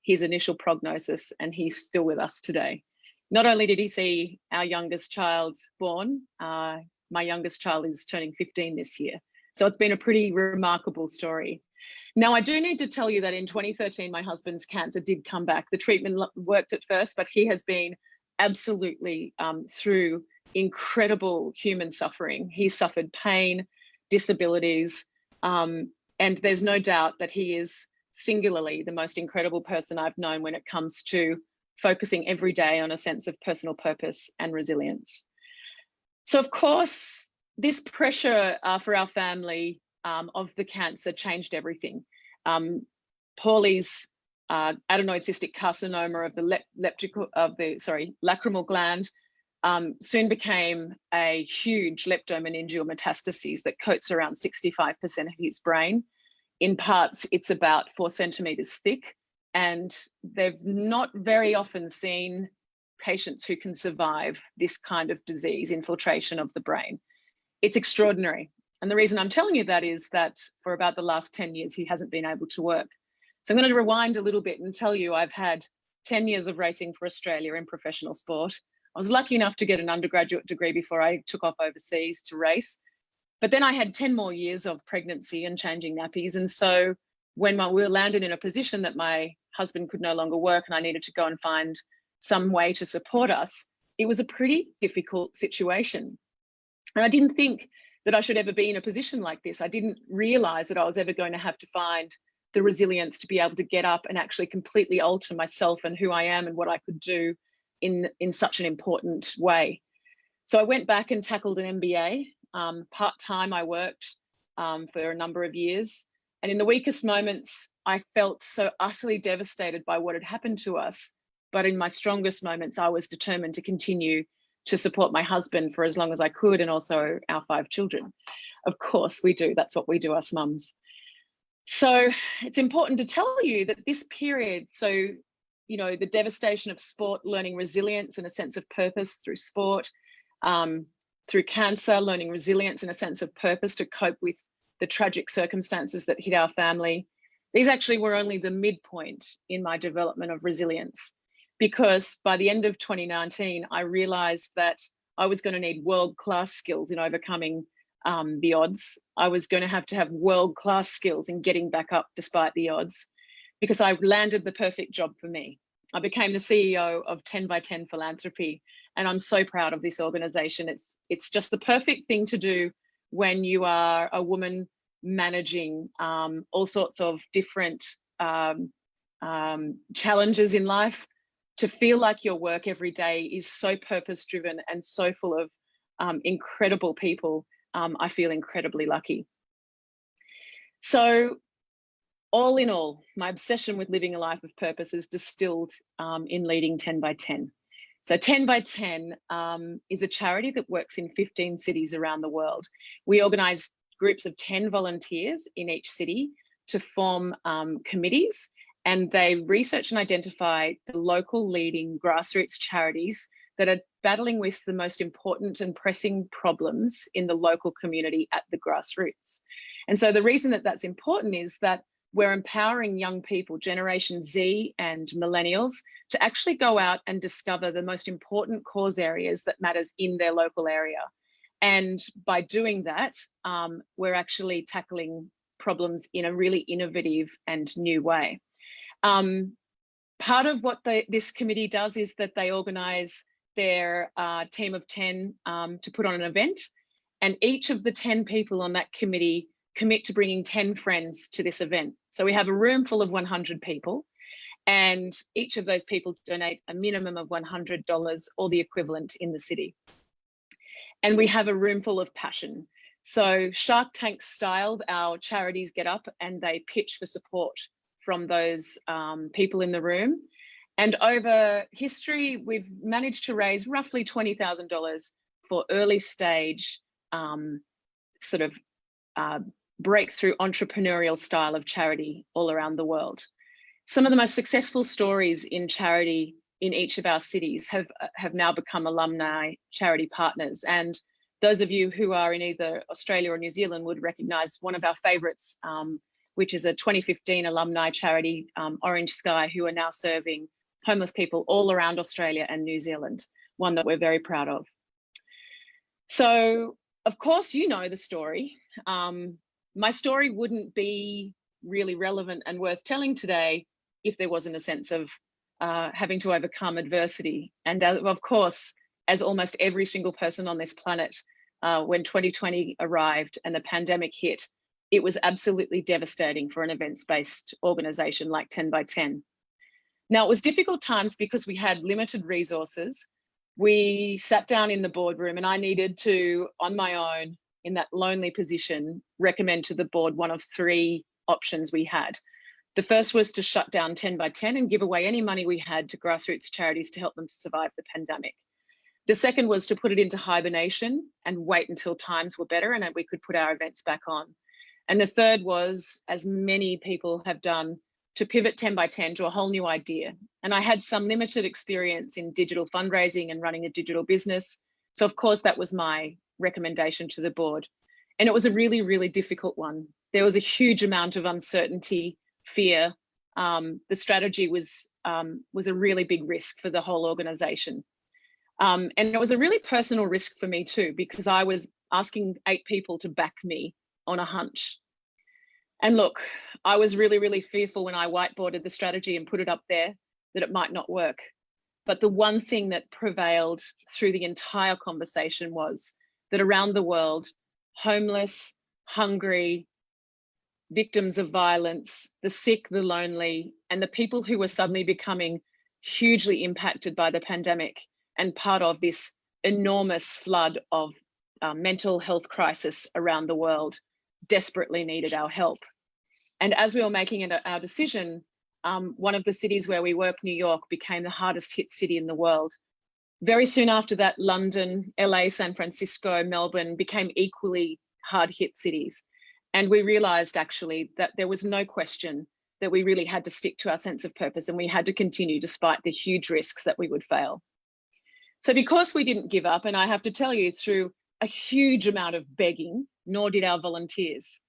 his initial prognosis, and he's still with us today. Not only did he see our youngest child born, my youngest child is turning 15 this year. So it's been a pretty remarkable story. Now, I do need to tell you that in 2013, my husband's cancer did come back. The treatment worked at first, but he has been absolutely through incredible human suffering. He suffered pain, disabilities, and there's no doubt that he is singularly the most incredible person I've known when it comes to focusing every day on a sense of personal purpose and resilience. So, of course, this pressure for our family of the cancer changed everything. Paulie's adenoid cystic carcinoma of the lacrimal gland soon became a huge leptomeningeal metastases that coats around 65% of his brain. In parts, it's about 4 centimeters thick, and they've not very often seen patients who can survive this kind of disease, infiltration of the brain. It's extraordinary. And the reason I'm telling you that is that for about the last 10 years, he hasn't been able to work. So I'm going to rewind a little bit and tell you I've had 10 years of racing for Australia in professional sport. I was lucky enough to get an undergraduate degree before I took off overseas to race. But then I had 10 more years of pregnancy and changing nappies. And so when we landed in a position that my husband could no longer work and I needed to go and find some way to support us, it was a pretty difficult situation. And I didn't think that I should ever be in a position like this. I didn't realize that I was ever going to have to find the resilience to be able to get up and actually completely alter myself and who I am and what I could do in such an important way. So I went back and tackled an MBA. Part-time, I worked for a number of years. And in the weakest moments, I felt so utterly devastated by what had happened to us. But in my strongest moments, I was determined to continue to support my husband for as long as I could, and also our 5 children. Of course we do, that's what we do, us mums. So it's important to tell you that this period, so, you know, the devastation of sport, learning resilience and a sense of purpose through sport, through cancer, learning resilience and a sense of purpose to cope with the tragic circumstances that hit our family. These actually were only the midpoint in my development of resilience, because by the end of 2019, I realized that I was going to need world-class skills in overcoming the odds. I was going to have world-class skills in getting back up despite the odds, because I landed the perfect job for me. I became the CEO of 10 by 10 Philanthropy, and I'm so proud of this organization. It's just the perfect thing to do when you are a woman managing all sorts of different challenges in life, to feel like your work every day is so purpose-driven and so full of incredible people. I feel incredibly lucky. So all in all, my obsession with living a life of purpose is distilled in leading 10 by 10. So 10 by 10 is a charity that works in 15 cities around the world. We organize groups of 10 volunteers in each city to form committees, and they research and identify the local leading grassroots charities that are battling with the most important and pressing problems in the local community at the grassroots. And so the reason that that's important is that we're empowering young people, Generation Z and millennials, to actually go out and discover the most important cause areas that matters in their local area. And by doing that, we're actually tackling problems in a really innovative and new way. Part of what this committee does is that they organize their team of 10 to put on an event, and each of the 10 people on that committee commit to bringing 10 friends to this event. So we have a room full of 100 people, and each of those people donate a minimum of $100 or the equivalent in the city. And we have a room full of passion. So Shark Tank styled, our charities get up and they pitch for support from those people in the room. And over history, we've managed to raise roughly $20,000 for early stage breakthrough entrepreneurial style of charity all around the world. Some of the most successful stories in charity in each of our cities have now become alumni charity partners. And those of you who are in either Australia or New Zealand would recognize one of our favorites, which is a 2015 alumni charity, Orange Sky, who are now serving homeless people all around Australia and New Zealand, one that we're very proud of. So, of course, you know the story. My story wouldn't be really relevant and worth telling today if there wasn't a sense of having to overcome adversity. And of course, as almost every single person on this planet, when 2020 arrived and the pandemic hit, it was absolutely devastating for an events-based organization like 10 by 10. Now, it was difficult times because we had limited resources. We sat down in the boardroom and I needed to, on my own, in that lonely position, recommend to the board one of 3 options we had. The first was to shut down 10 by 10 and give away any money we had to grassroots charities to help them to survive the pandemic. The second was to put it into hibernation and wait until times were better and we could put our events back on. And the third was, as many people have done, to pivot 10 by 10 to a whole new idea. And I had some limited experience in digital fundraising and running a digital business. So of course, that was my recommendation to the board. And it was a really, really difficult one. There was a huge amount of uncertainty, fear. The strategy was a really big risk for the whole organization. And it was a really personal risk for me too, because I was asking 8 people to back me on a hunch. And look, I was really, really fearful when I whiteboarded the strategy and put it up there that it might not work. But the one thing that prevailed through the entire conversation was that around the world, homeless, hungry, victims of violence, the sick, the lonely, and the people who were suddenly becoming hugely impacted by the pandemic and part of this enormous flood of mental health crisis around the world desperately needed our help. And as we were making our decision, one of the cities where we work, New York, became the hardest hit city in the world. Very soon after that, London, LA, San Francisco, Melbourne became equally hard hit cities. And we realized actually that there was no question that we really had to stick to our sense of purpose, and we had to continue despite the huge risks that we would fail. So because we didn't give up, and I have to tell you, through a huge amount of begging, nor did our volunteers,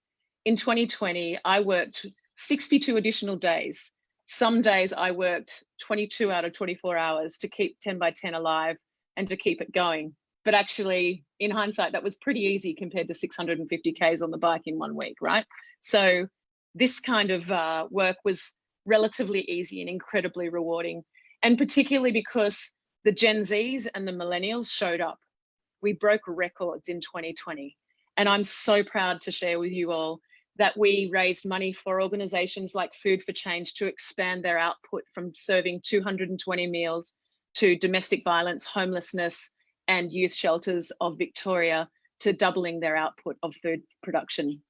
in 2020, I worked 62 additional days. Some days I worked 22 out of 24 hours to keep 10 by 10 alive and to keep it going. But actually, in hindsight, that was pretty easy compared to 650 Ks on the bike in 1 week, right? So this kind of work was relatively easy and incredibly rewarding. And particularly because the Gen Zs and the millennials showed up. We broke records in 2020. And I'm so proud to share with you all that we raised money for organizations like Food for Change to expand their output from serving 220 meals to domestic violence, homelessness, and youth shelters of Victoria to doubling their output of food production.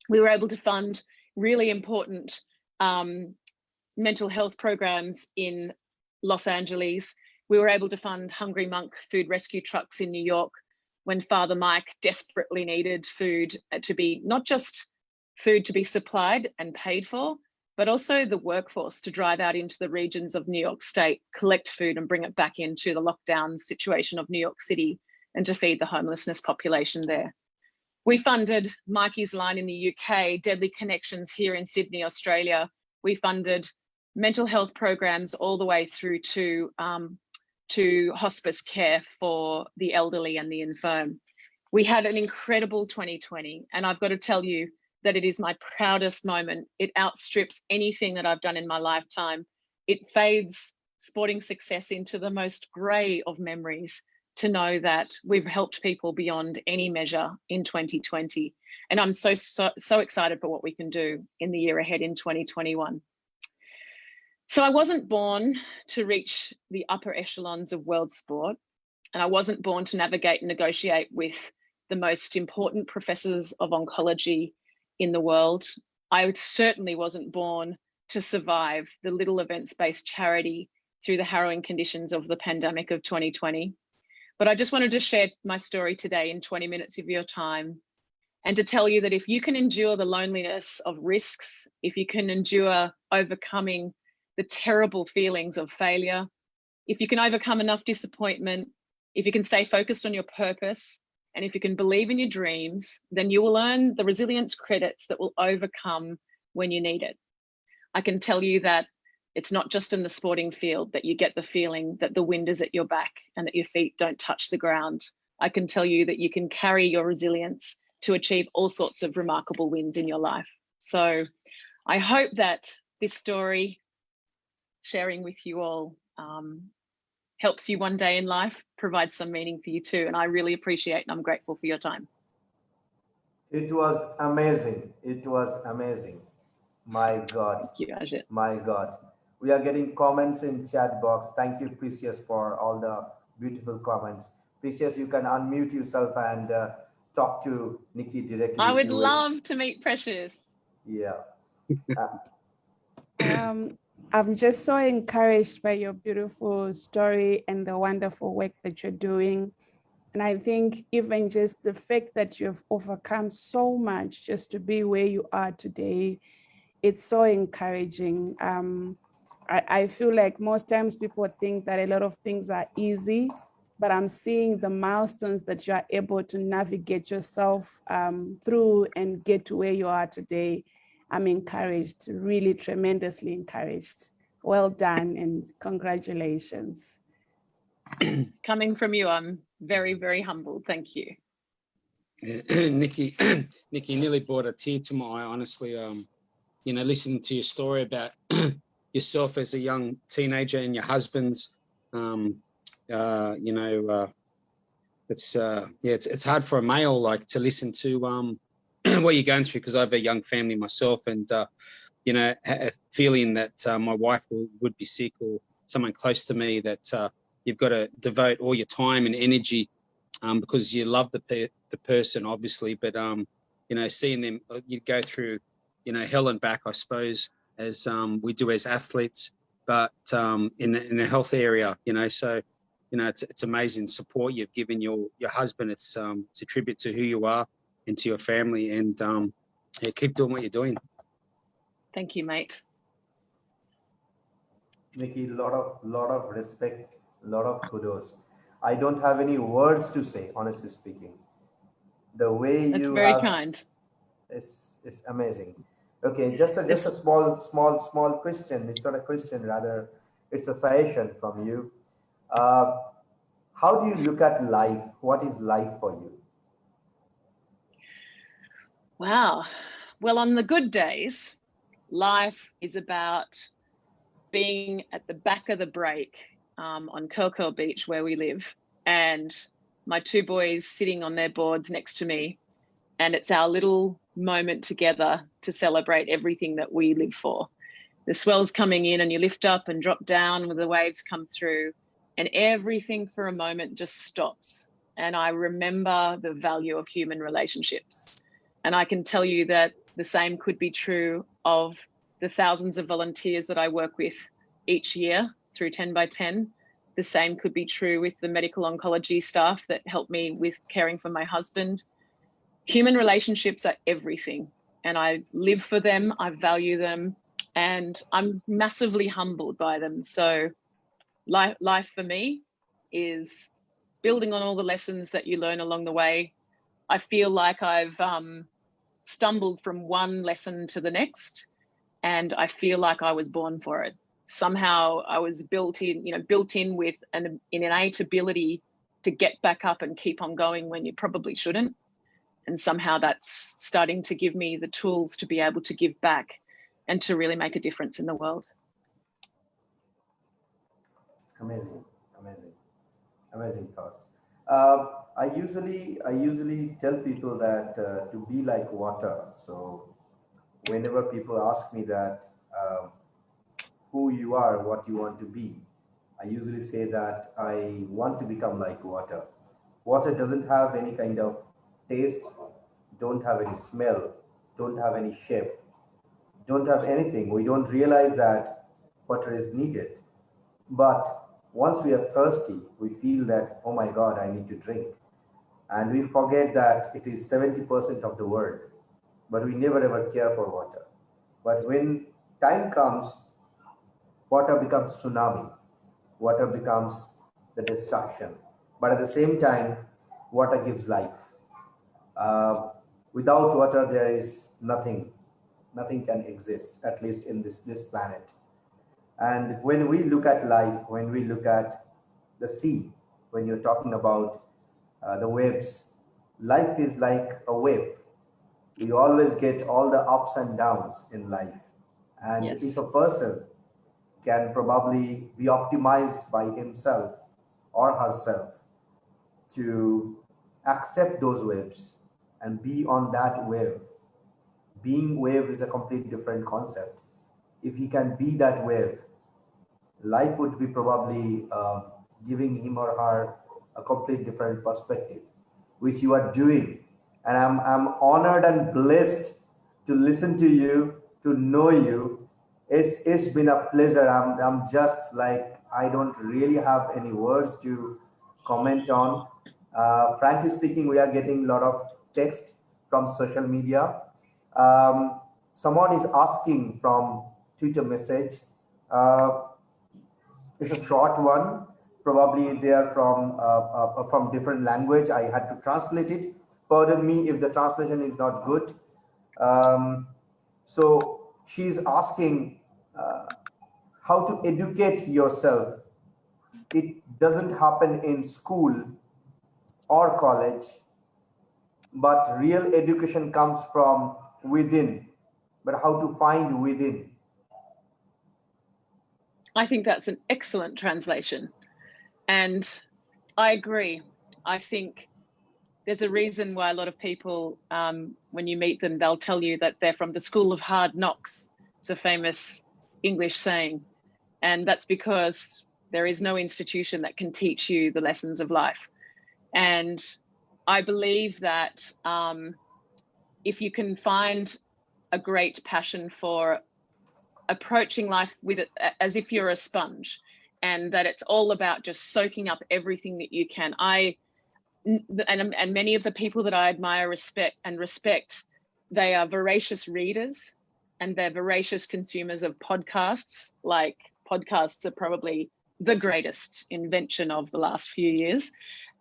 We were able to fund really important mental health programs in Los Angeles. We were able to fund Hungry Monk food rescue trucks in New York when Father Mike desperately needed food to be, not just food to be supplied and paid for, but also the workforce to drive out into the regions of New York State, collect food and bring it back into the lockdown situation of New York City and to feed the homelessness population there. We funded Mikey's Line in the UK, Deadly Connections here in Sydney, Australia. We funded mental health programs all the way through to hospice care for the elderly and the infirm. We had an incredible 2020, and I've got to tell you that it is my proudest moment. It outstrips anything that I've done in my lifetime. It fades sporting success into the most grey of memories to know that we've helped people beyond any measure in 2020. And I'm so excited for what we can do in the year ahead in 2021. So I wasn't born to reach the upper echelons of world sport, and I wasn't born to navigate and negotiate with the most important professors of oncology in the world. I certainly wasn't born to survive the little events-based charity through the harrowing conditions of the pandemic of 2020. But I just wanted to share my story today in 20 minutes of your time and to tell you that if you can endure the loneliness of risks, if you can endure overcoming the terrible feelings of failure, if you can overcome enough disappointment, if you can stay focused on your purpose, and if you can believe in your dreams, then you will earn the resilience credits that will overcome when you need it. I can tell you that it's not just in the sporting field that you get the feeling that the wind is at your back and that your feet don't touch the ground. I can tell you that you can carry your resilience to achieve all sorts of remarkable wins in your life. So I hope that this story, sharing with you all, helps you one day in life, provides some meaning for you too. And I really appreciate and I'm grateful for your time. It was amazing. It was amazing. My God. Thank you, Ajit. My God. We are getting comments in chat box. Thank you, Precious, for all the beautiful comments. Precious, you can unmute yourself and talk to Nikki directly. I if would you wish. love to meet Precious. Yeah. I'm just so encouraged by your beautiful story and the wonderful work that you're doing. And I think even just the fact that you've overcome so much just to be where you are today, it's so encouraging. I feel like most times people think that a lot of things are easy, but I'm seeing the milestones that you are able to navigate yourself through and get to where you are today. I'm encouraged, really tremendously encouraged. Well done and congratulations. Coming from you, I'm very, very humbled. Thank you. Nikki nearly brought a tear to my eye, honestly. You know, listening to your story about yourself as a young teenager and your husband's, it's hard for a male like to listen to what you're going through, because I have a young family myself, and a feeling that my wife would be sick, or someone close to me, that you've got to devote all your time and energy because you love the person, obviously, but seeing them you go through hell and back, I suppose, as we do as athletes, but in a health area, so it's amazing support you've given your husband. It's a tribute to who you are and to your family, and keep doing what you're doing. Thank you, mate. Nikki, lot of respect, lot of kudos. I don't have any words to say, honestly speaking. The way That's you very have kind. is amazing. Okay, just a small question. It's not a question, rather, it's a suggestion from you. How do you look at life? What is life for you? Wow. Well, on the good days, life is about being at the back of the break on Curl Beach, where we live, and my two boys sitting on their boards next to me, and it's our little moment together to celebrate everything that we live for. The swell's coming in and you lift up and drop down when the waves come through, and everything for a moment just stops. And I remember the value of human relationships. And I can tell you that the same could be true of the thousands of volunteers that I work with each year through 10 by 10. The same could be true with the medical oncology staff that help me with caring for my husband. Human relationships are everything, and I live for them, I value them, and I'm massively humbled by them. So life for me is building on all the lessons that you learn along the way. I feel like I've stumbled from one lesson to the next, and I feel like I was born for it. Somehow I was built in with an innate ability to get back up and keep on going when you probably shouldn't. And somehow that's starting to give me the tools to be able to give back and to really make a difference in the world. Amazing thoughts. I usually tell people that to be like water. So whenever people ask me that who you are, what you want to be, I usually say that I want to become like water. Water doesn't have any kind of taste, don't have any smell, don't have any shape, don't have anything. We don't realize that water is needed. But once we are thirsty, we feel that, oh my God, I need to drink. And we forget that it is 70% of the world, but we never ever care for water. But when time comes, water becomes tsunami, water becomes the destruction. But at the same time, water gives life. Without water, there is nothing can exist, at least in this planet. And when we look at life, when we look at the sea, when you're talking about the waves, life is like a wave. We always get all the ups and downs in life. And Yes. if a person can probably be optimized by himself or herself to accept those waves and be on that wave, being wave is a completely different concept. If he can be that wave, life would be probably giving him or her a complete different perspective, which you are doing. And I'm honored and blessed to listen to you, to know you. It's been a pleasure. I'm just like, I don't really have any words to comment on. Frankly speaking, we are getting a lot of text from social media. Someone is asking from Twitter message. It's a short one. Probably they are from different language. I had to translate it. Pardon me if the translation is not good. So she's asking how to educate yourself. It doesn't happen in school or college, but real education comes from within. But how to find within? I think that's an excellent translation. And I agree. I think there's a reason why a lot of people, when you meet them, they'll tell you that they're from the school of hard knocks. It's a famous English saying. And that's because there is no institution that can teach you the lessons of life. And I believe that if you can find a great passion for approaching life with it as if you're a sponge, and that it's all about just soaking up everything that you can. And many of the people that I admire, respect, they are voracious readers and they're voracious consumers of podcasts. Like, podcasts are probably the greatest invention of the last few years.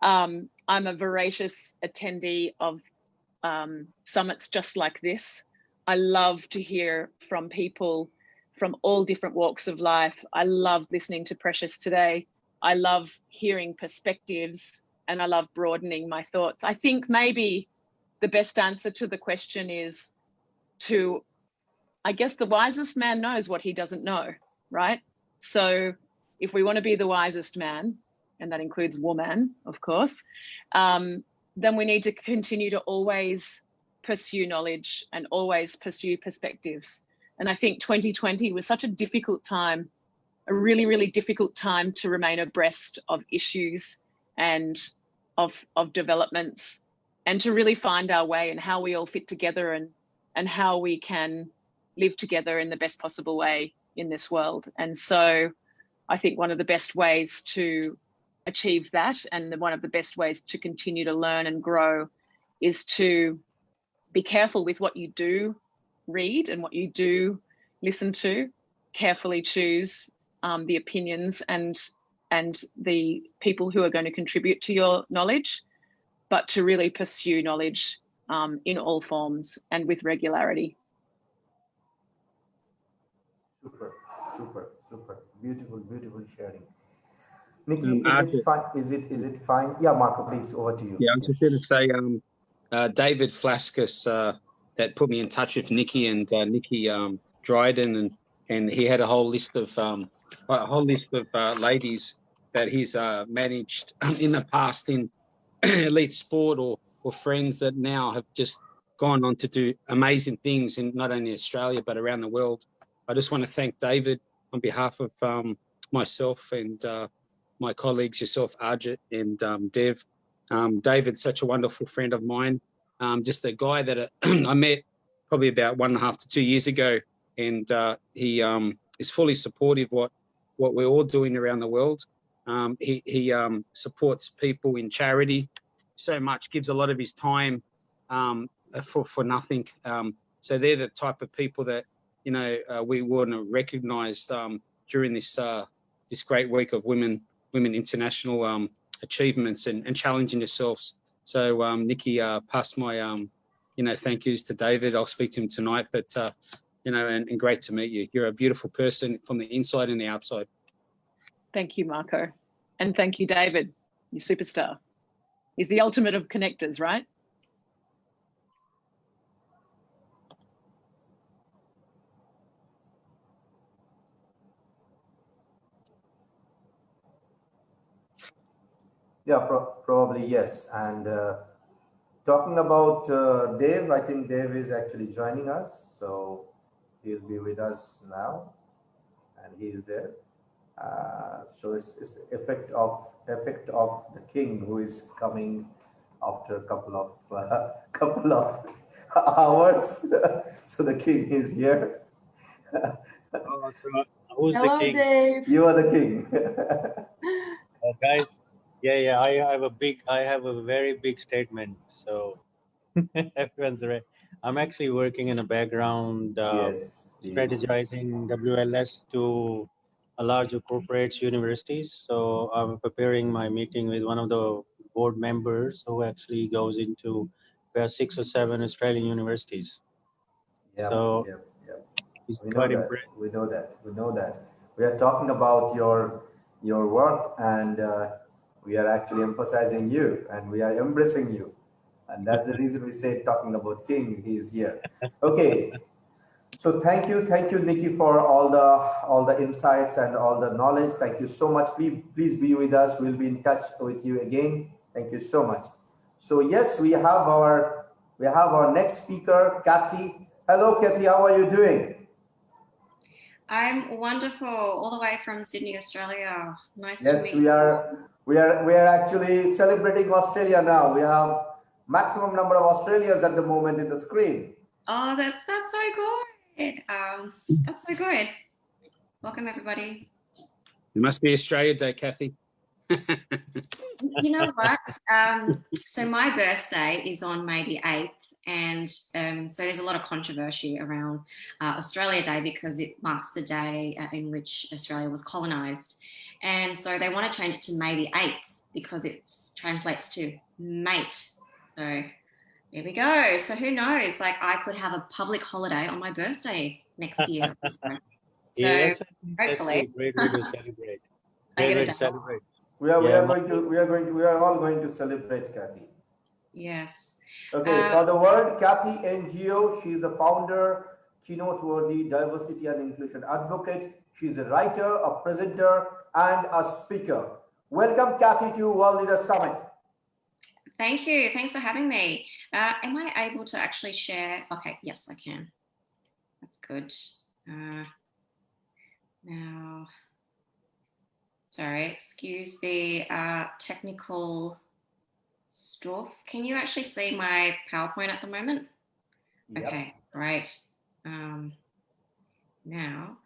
I'm a voracious attendee of summits just like this. I love to hear from people from all different walks of life. I love listening to Precious today. I love hearing perspectives, and I love broadening my thoughts. I think maybe the best answer to the question is I guess the wisest man knows what he doesn't know, right? So if we want to be the wisest man, and that includes woman, of course, then we need to continue to always pursue knowledge and always pursue perspectives. And I think 2020 was such a difficult time, a really, really difficult time to remain abreast of issues and of developments, and to really find our way and how we all fit together and how we can live together in the best possible way in this world. And so I think one of the best ways to achieve that, and one of the best ways to continue to learn and grow, is to be careful with what you do read and what you do listen to. Carefully choose the opinions and the people who are going to contribute to your knowledge, but to really pursue knowledge in all forms and with regularity. Super. Beautiful sharing. Nikki, is it fine? Yeah, Marco, please, over to you. Yeah, I was just going to say, David Flaskus, that put me in touch with Nikki, and Nikki Dryden, and he had a whole list of ladies that he's managed in the past in elite sport or friends that now have just gone on to do amazing things in not only Australia but around the world. I just want to thank David on behalf of myself and my colleagues, yourself, Arjit, and Dev. David's such a wonderful friend of mine. Just a guy that I met probably about 1.5 to 2 years ago, and he is fully supportive of what we're all doing around the world. He supports people in charity so much, gives a lot of his time for nothing. So they're the type of people that we want to recognise during this great week of women international achievements and challenging yourselves. So Nikki, pass my thank yous to David. I'll speak to him tonight, but and great to meet you. You're a beautiful person from the inside and the outside. Thank you, Marco. And thank you, David, you superstar. He's the ultimate of connectors, right? Yeah, probably yes. And talking about Dave, I think Dave is actually joining us, so he'll be with us now, and he is there. So it's effect of the king who is coming after a couple of hours. So the king is here. Oh, so who's Hello, the king? Dave. You are the king. Guys, yeah, I have a very big statement. So everyone's right. I'm actually working in a background, Yes. strategizing WLS to a larger corporates universities. So I'm preparing my meeting with one of the board members who actually goes into about 6 or 7 Australian universities. Yeah. So We know that. We are talking about your work, and we are actually emphasizing you, and we are embracing you, and that's the reason we say talking about King. He is here. Okay. So thank you, Nikki, for all the insights and all the knowledge. Thank you so much. Please be with us. We'll be in touch with you again. Thank you so much. So yes, we have our next speaker, Kathy. Hello, Kathy. How are you doing? I'm wonderful, all the way from Sydney, Australia. Nice to Yes, meet you. we are actually celebrating Australia now. We have maximum number of Australians at the moment in the screen. Oh, that's so good. That's so good. Welcome, everybody. It must be Australia Day, Kathy. You know what? So my birthday is on May the 8th, and so there's a lot of controversy around Australia Day because it marks the day in which Australia was colonised. And so they want to change it to May the 8th because it translates to mate. So there we go. So who knows? Like I could have a public holiday on my birthday next year. So Yes, that's hopefully. a great way to celebrate. I Great get a way to day. celebrate. We are all going to celebrate Kathy. Yes. Okay, for the world, Kathy NGO, she is the founder, keynote-worthy diversity and inclusion advocate. She's a writer, a presenter, and a speaker. Welcome, Kathy, to World Leaders Summit. Thank you. Thanks for having me. Am I able to actually share? Okay, yes, I can. That's good. Now, sorry, excuse the technical stuff. Can you actually see my PowerPoint at the moment? Yep. Okay, great. Now,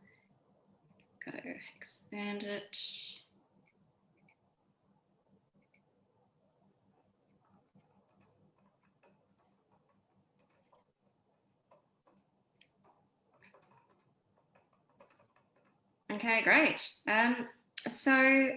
got to expand it. Okay, great. So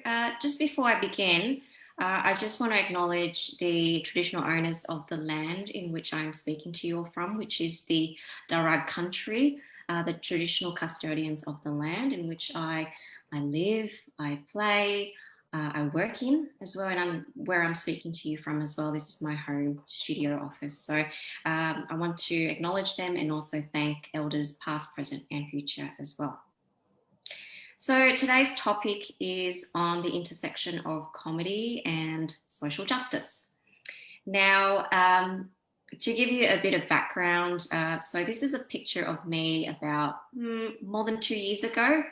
just before I begin, I just want to acknowledge the traditional owners of the land in which I'm speaking to you all from, which is the Darug country, the traditional custodians of the land in which I live, I play, I work in as well, and where I'm speaking to you from as well. This is my home studio office. So I want to acknowledge them and also thank elders past, present and future as well. So today's topic is on the intersection of comedy and social justice. Now, to give you a bit of background, so this is a picture of me about more than 2 years ago.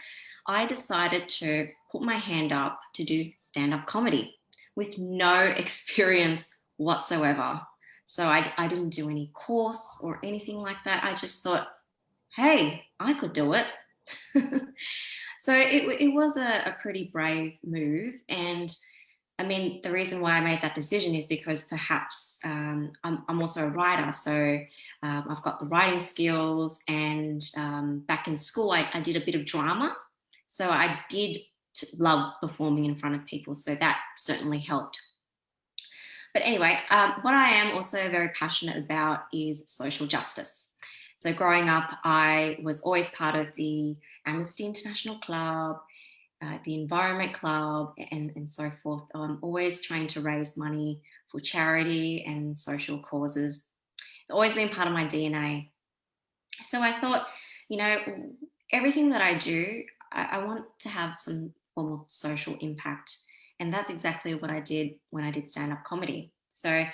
I decided to put my hand up to do stand-up comedy with no experience whatsoever. So I didn't do any course or anything like that. I just thought, hey, I could do it. So it was a pretty brave move. And I mean, the reason why I made that decision is because perhaps I'm also a writer. So I've got the writing skills, and back in school, I did a bit of drama. So I did love performing in front of people. So that certainly helped. But anyway, what I am also very passionate about is social justice. So growing up, I was always part of the Amnesty International Club, the Environment Club, and so forth. I'm always trying to raise money for charity and social causes. It's always been part of my DNA. So I thought, you know, everything that I do, I want to have some form of social impact. And that's exactly what I did when I did stand-up comedy. So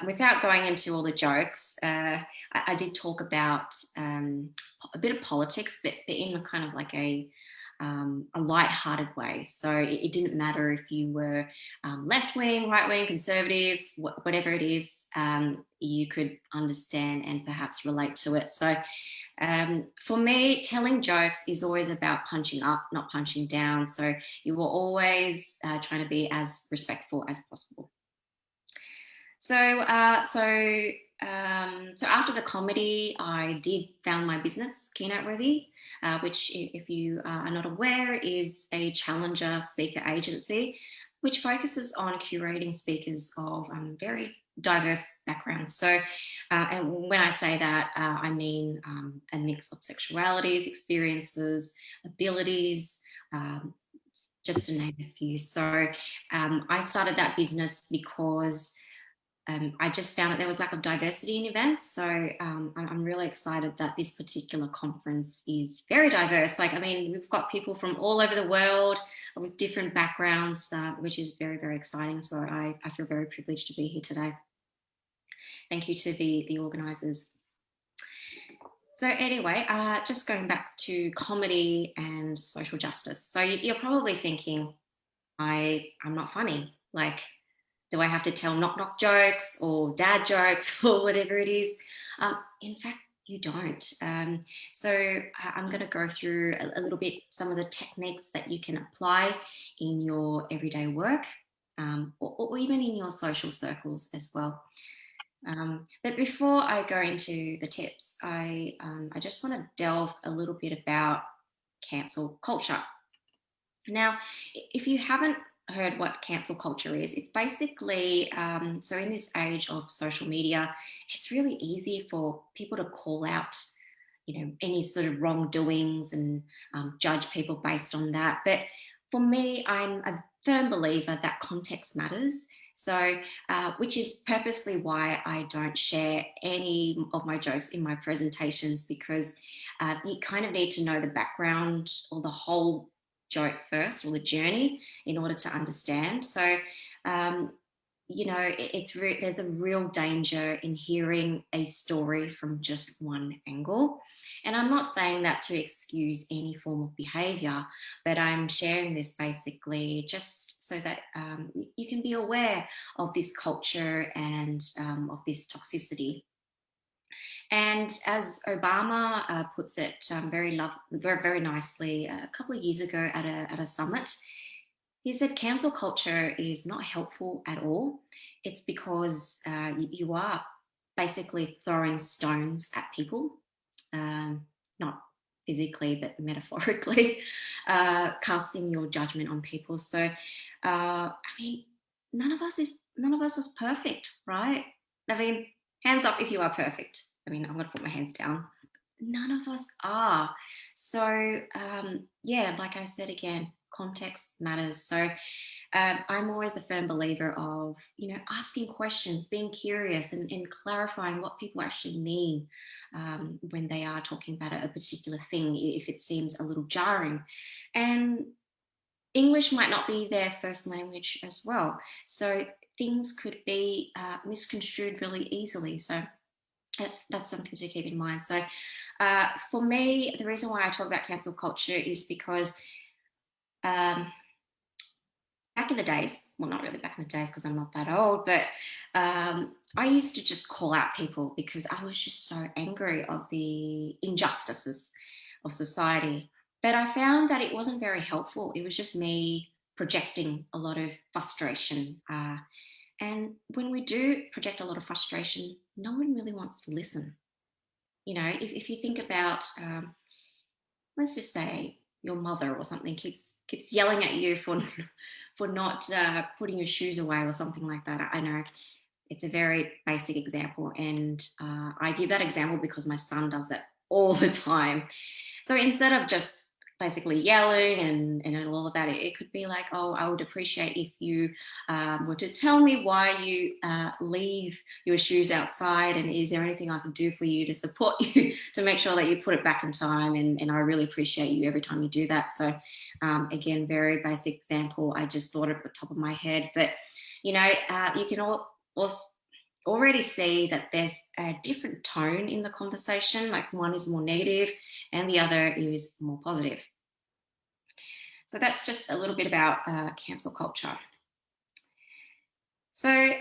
without going into all the jokes, I did talk about a bit of politics, but in a kind of like a light-hearted way. So it didn't matter if you were left-wing, right-wing, conservative, whatever it is, you could understand and perhaps relate to it. So for me, telling jokes is always about punching up, not punching down. So you were always trying to be as respectful as possible. So after the comedy, I did found my business, Keynote Worthy, which, if you are not aware, is a challenger speaker agency, which focuses on curating speakers of very diverse backgrounds. So, and when I say that, I mean a mix of sexualities, experiences, abilities, just to name a few. So I started that business because I just found that there was lack of diversity in events. So I'm really excited that this particular conference is very diverse. Like, I mean, we've got people from all over the world with different backgrounds, which is very, very exciting. So I feel very privileged to be here today. Thank you to the organisers. So anyway, just going back to comedy and social justice. So you're probably thinking, I'm not funny. Like, do I have to tell knock-knock jokes or dad jokes or whatever it is? In fact, you don't. So I'm going to go through a little bit some of the techniques that you can apply in your everyday work, or even in your social circles as well. But before I go into the tips, I just want to delve a little bit about cancel culture. Now, if you haven't heard what cancel culture is, it's basically, so in this age of social media, it's really easy for people to call out, any sort of wrongdoings and judge people based on that. But for me, I'm a firm believer that context matters. So, which is purposely why I don't share any of my jokes in my presentations, because you kind of need to know the background or the whole joke first, or the journey, in order to understand. So, there's a real danger in hearing a story from just one angle. And I'm not saying that to excuse any form of behavior, but I'm sharing this basically just so that you can be aware of this culture and of this toxicity. And as Obama puts it very nicely a couple of years ago at a summit, he said cancel culture is not helpful at all. It's because you are basically throwing stones at people, not physically, but metaphorically, casting your judgment on people. So, I mean, none of us is perfect, right? I mean, hands up if you are perfect. I mean, I'm going to put my hands down. None of us are. So, yeah, like I said again, context matters. So I'm always a firm believer of, asking questions, being curious, and clarifying what people actually mean when they are talking about a particular thing, if it seems a little jarring. And English might not be their first language as well. So things could be misconstrued really easily. So that's something to keep in mind. So for me, the reason why I talk about cancel culture is because back in the days, well, not really back in the days because I'm not that old, but I used to just call out people because I was just so angry of the injustices of society. But I found that it wasn't very helpful. It was just me projecting a lot of frustration. And when we do project a lot of frustration, no one really wants to listen. If you think about, let's just say your mother or something keeps yelling at you for not putting your shoes away or something like that. I know it's a very basic example, and I give that example because my son does that all the time. So instead of just basically yelling and all of that, it could be like, oh, I would appreciate if you were to tell me why you leave your shoes outside, and is there anything I can do for you to support you to make sure that you put it back in time, and I really appreciate you every time you do that. So again, very basic example, I just thought at the top of my head. But you can also already see that there's a different tone in the conversation, like one is more negative and the other is more positive. So that's just a little bit about cancel culture. So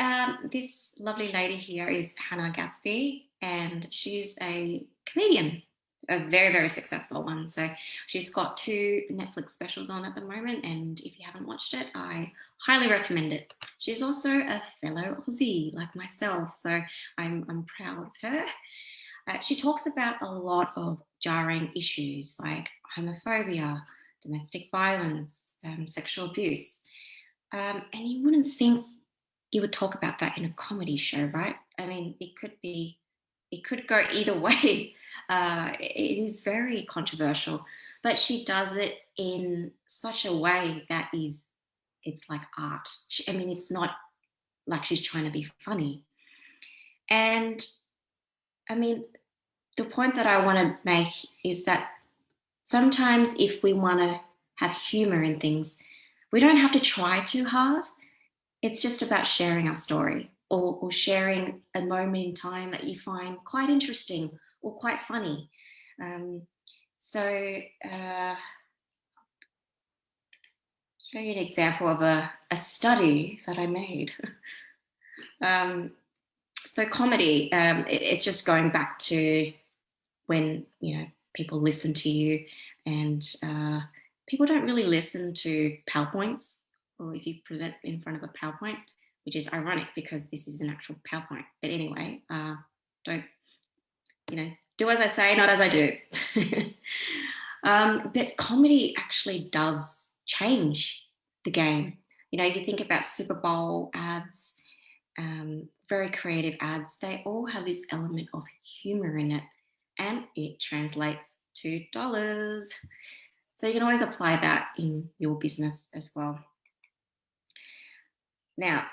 this lovely lady here is Hannah Gatsby, and she's a comedian, a very, very successful one. So she's got 2 Netflix specials on at the moment, and if you haven't watched it, I highly recommend it. She's also a fellow Aussie like myself, so I'm proud of her. She talks about a lot of jarring issues like homophobia, domestic violence, sexual abuse. And you wouldn't think you would talk about that in a comedy show, right? I mean, it could go either way. It is very controversial, but she does it in such a way that it's like art. It's not like she's trying to be funny. And I mean, the point that I want to make is that sometimes if we want to have humor in things, we don't have to try too hard. It's just about sharing our story or sharing a moment in time that you find quite interesting or quite funny. Show you an example of a study that I made. So comedy, it's just going back to when, you know, people listen to you, and people don't really listen to PowerPoints, or if you present in front of a PowerPoint, which is ironic because this is an actual PowerPoint. But anyway, don't, you know, do as I say, not as I do. But comedy actually does change the game. You know, you think about Super Bowl ads, very creative ads, they all have this element of humor in it, and it translates to dollars. So you can always apply that in your business as well. Now,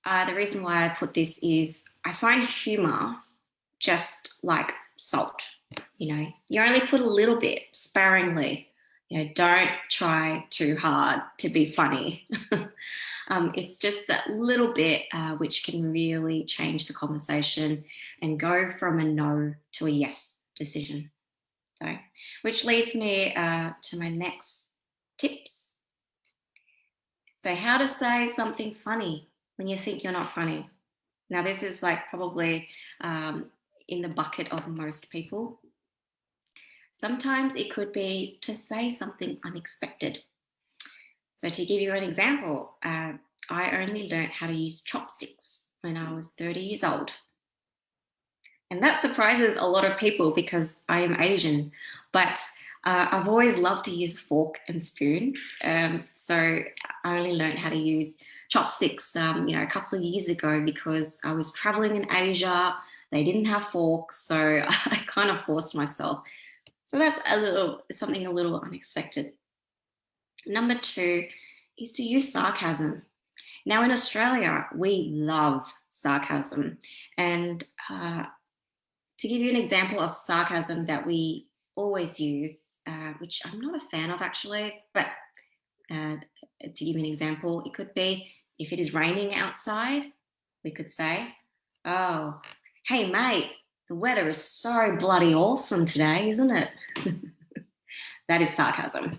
the reason why I put this is I find humor just like salt. You know, you only put a little bit sparingly. You know, don't try too hard to be funny. It's just that little bit which can really change the conversation and go from a no to a yes decision. So, which leads me to my next tips. So, how to say something funny when you think you're not funny. Now, this is like probably in the bucket of most people. Sometimes it could be to say something unexpected. So to give you an example, I only learned how to use chopsticks when I was 30 years old. And that surprises a lot of people because I am Asian, but I've always loved to use a fork and spoon. So I only learned how to use chopsticks, you know, a couple of years ago because I was traveling in Asia. They didn't have forks, so I kind of forced myself. So that's something a little unexpected. Number 2 is to use sarcasm. Now in Australia, we love sarcasm. And to give you an example of sarcasm that we always use, which I'm not a fan of actually, but to give you an example, it could be if it is raining outside, we could say, oh, hey mate, the weather is so bloody awesome today, isn't it? That is sarcasm.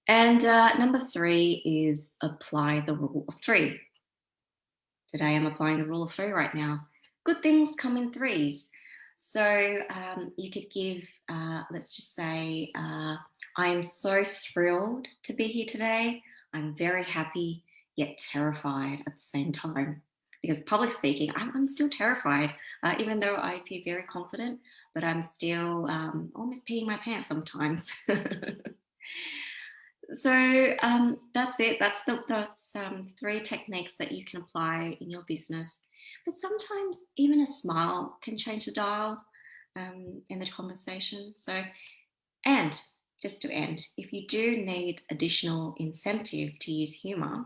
And number 3 is apply the rule of 3. Today I'm applying the rule of 3 right now. Good things come in threes. So you could give, let's just say, I am so thrilled to be here today. I'm very happy, yet terrified at the same time. Because public speaking, I'm still terrified, even though I appear very confident, but I'm still almost peeing my pants sometimes. So that's it. That's 3 techniques that you can apply in your business. But sometimes even a smile can change the dial in the conversation. So, and just to end, if you do need additional incentive to use humor,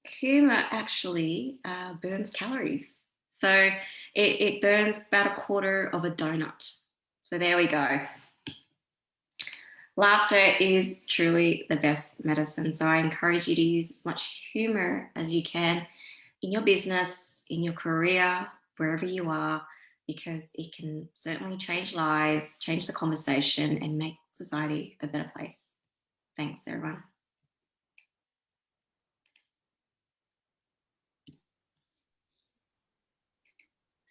humor actually burns calories. So it burns about a quarter of a donut. So there we go. Laughter is truly the best medicine. So I encourage you to use as much humor as you can in your business, in your career, wherever you are, because it can certainly change lives, change the conversation, and make society a better place. Thanks, everyone.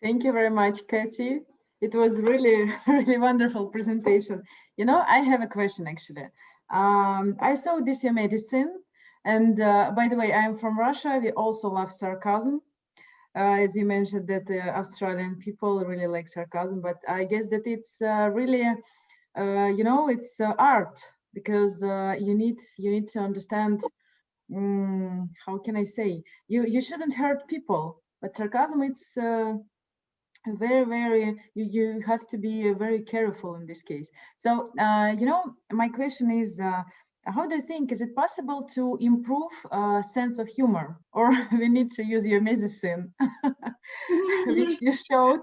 Thank you very much, Katie. It was really, really wonderful presentation. You know, I have a question actually. I saw DC Medicine, and by the way, I'm from Russia. We also love sarcasm. As you mentioned that Australian people really like sarcasm, but I guess that it's really, you know, it's art, because you need to understand, how can I say, you shouldn't hurt people, but sarcasm, it's very, you have to be very careful in this case. So you know, my question is, how do you think, is it possible to improve sense of humor, or we need to use your medicine, which you showed?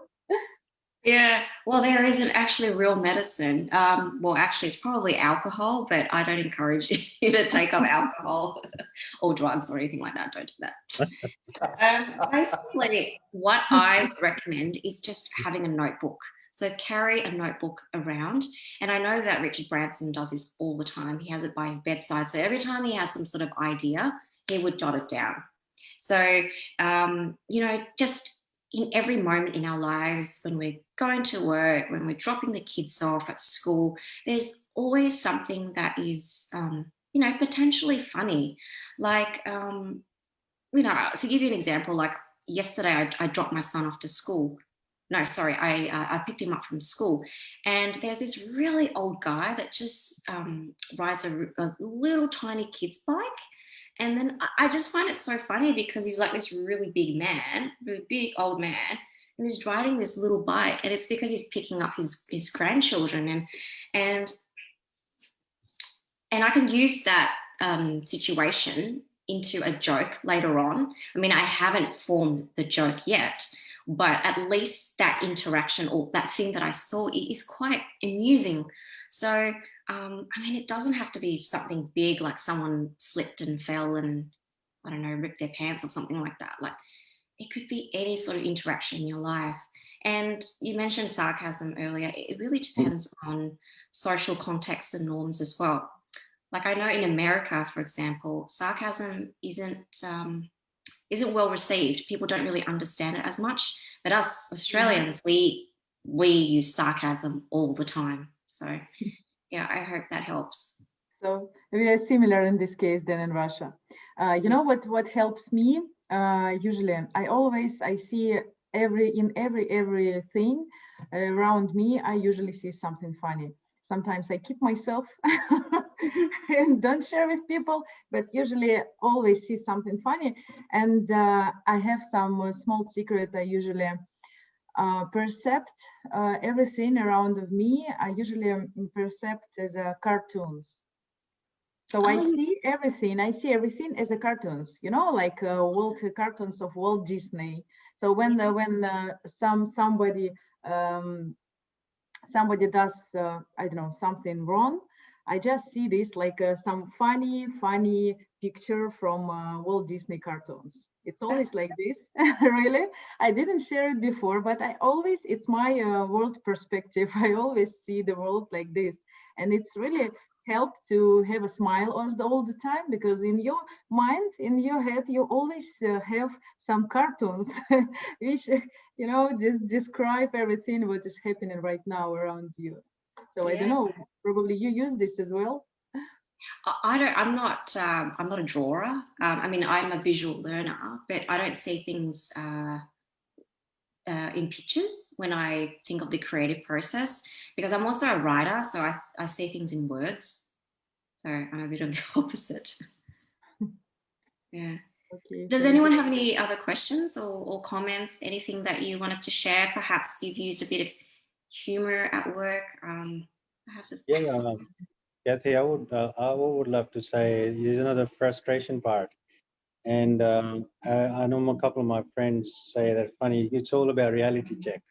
Yeah, well, there isn't actually real medicine. Well, actually, it's probably alcohol, but I don't encourage you to take up alcohol or drugs or anything like that. Don't do that. Basically, what I would recommend is just having a notebook. So carry a notebook around. And I know that Richard Branson does this all the time. He has it by his bedside. So every time he has some sort of idea, he would jot it down. So, just in every moment in our lives, when we're going to work, when we're dropping the kids off at school, there's always something that is, potentially funny. Like, to give you an example, like yesterday I dropped my son off to school. No, sorry, I picked him up from school. And there's this really old guy that just rides a little tiny kid's bike. And then I just find it so funny because he's like this really big man, really big old man, and he's riding this little bike. And it's because he's picking up his grandchildren. And I can use that situation into a joke later on. I mean, I haven't formed the joke yet, but at least that interaction or that thing that I saw is quite amusing. So, it doesn't have to be something big, like someone slipped and fell and, I don't know, ripped their pants or something like that. Like, it could be any sort of interaction in your life. And you mentioned sarcasm earlier. It really depends on social contexts and norms as well. Like, I know in America, for example, sarcasm isn't well received. People don't really understand it as much. But us Australians, we use sarcasm all the time. So yeah, I hope that helps. So we are similar in this case than in Russia. You know what helps me? Usually, I see everything around me. I usually see something funny. Sometimes I keep myself and don't share with people, but usually always see something funny. And I have some small secret. I usually percept everything around of me. I usually percept as cartoons. So I see everything as a cartoons, like cartoons of Walt Disney. So when somebody does I don't know, something wrong, I just see this like some funny picture from Walt Disney cartoons. It's always like this. Really, I didn't share it before, but it's my world perspective. I always see the world like this, and it's really help to have a smile all the time, because in your mind, in your head, you always have some cartoons which just describe everything what is happening right now around you. So I don't know, probably you use this as well. I'm not a drawer. I'm a visual learner, but I don't see things in pictures when I think of the creative process, because I'm also a writer, so I see things in words. So I'm a bit of the opposite. Yeah. Okay. Does anyone have any other questions or comments? Anything that you wanted to share? Perhaps you've used a bit of humor at work. Perhaps it's Kathy, I would love to say is another frustration part. And I know a couple of my friends say that funny, it's all about reality check.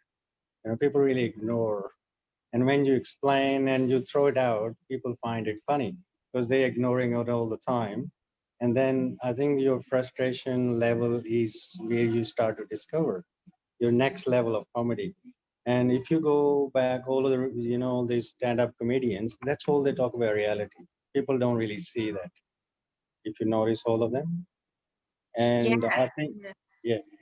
People really ignore. And when you explain and you throw it out, people find it funny because they're ignoring it all the time. And then I think your frustration level is where you start to discover your next level of comedy. And if you go back, all of the, all these stand-up comedians, that's all they talk about reality. People don't really see that, if you notice all of them. And I think,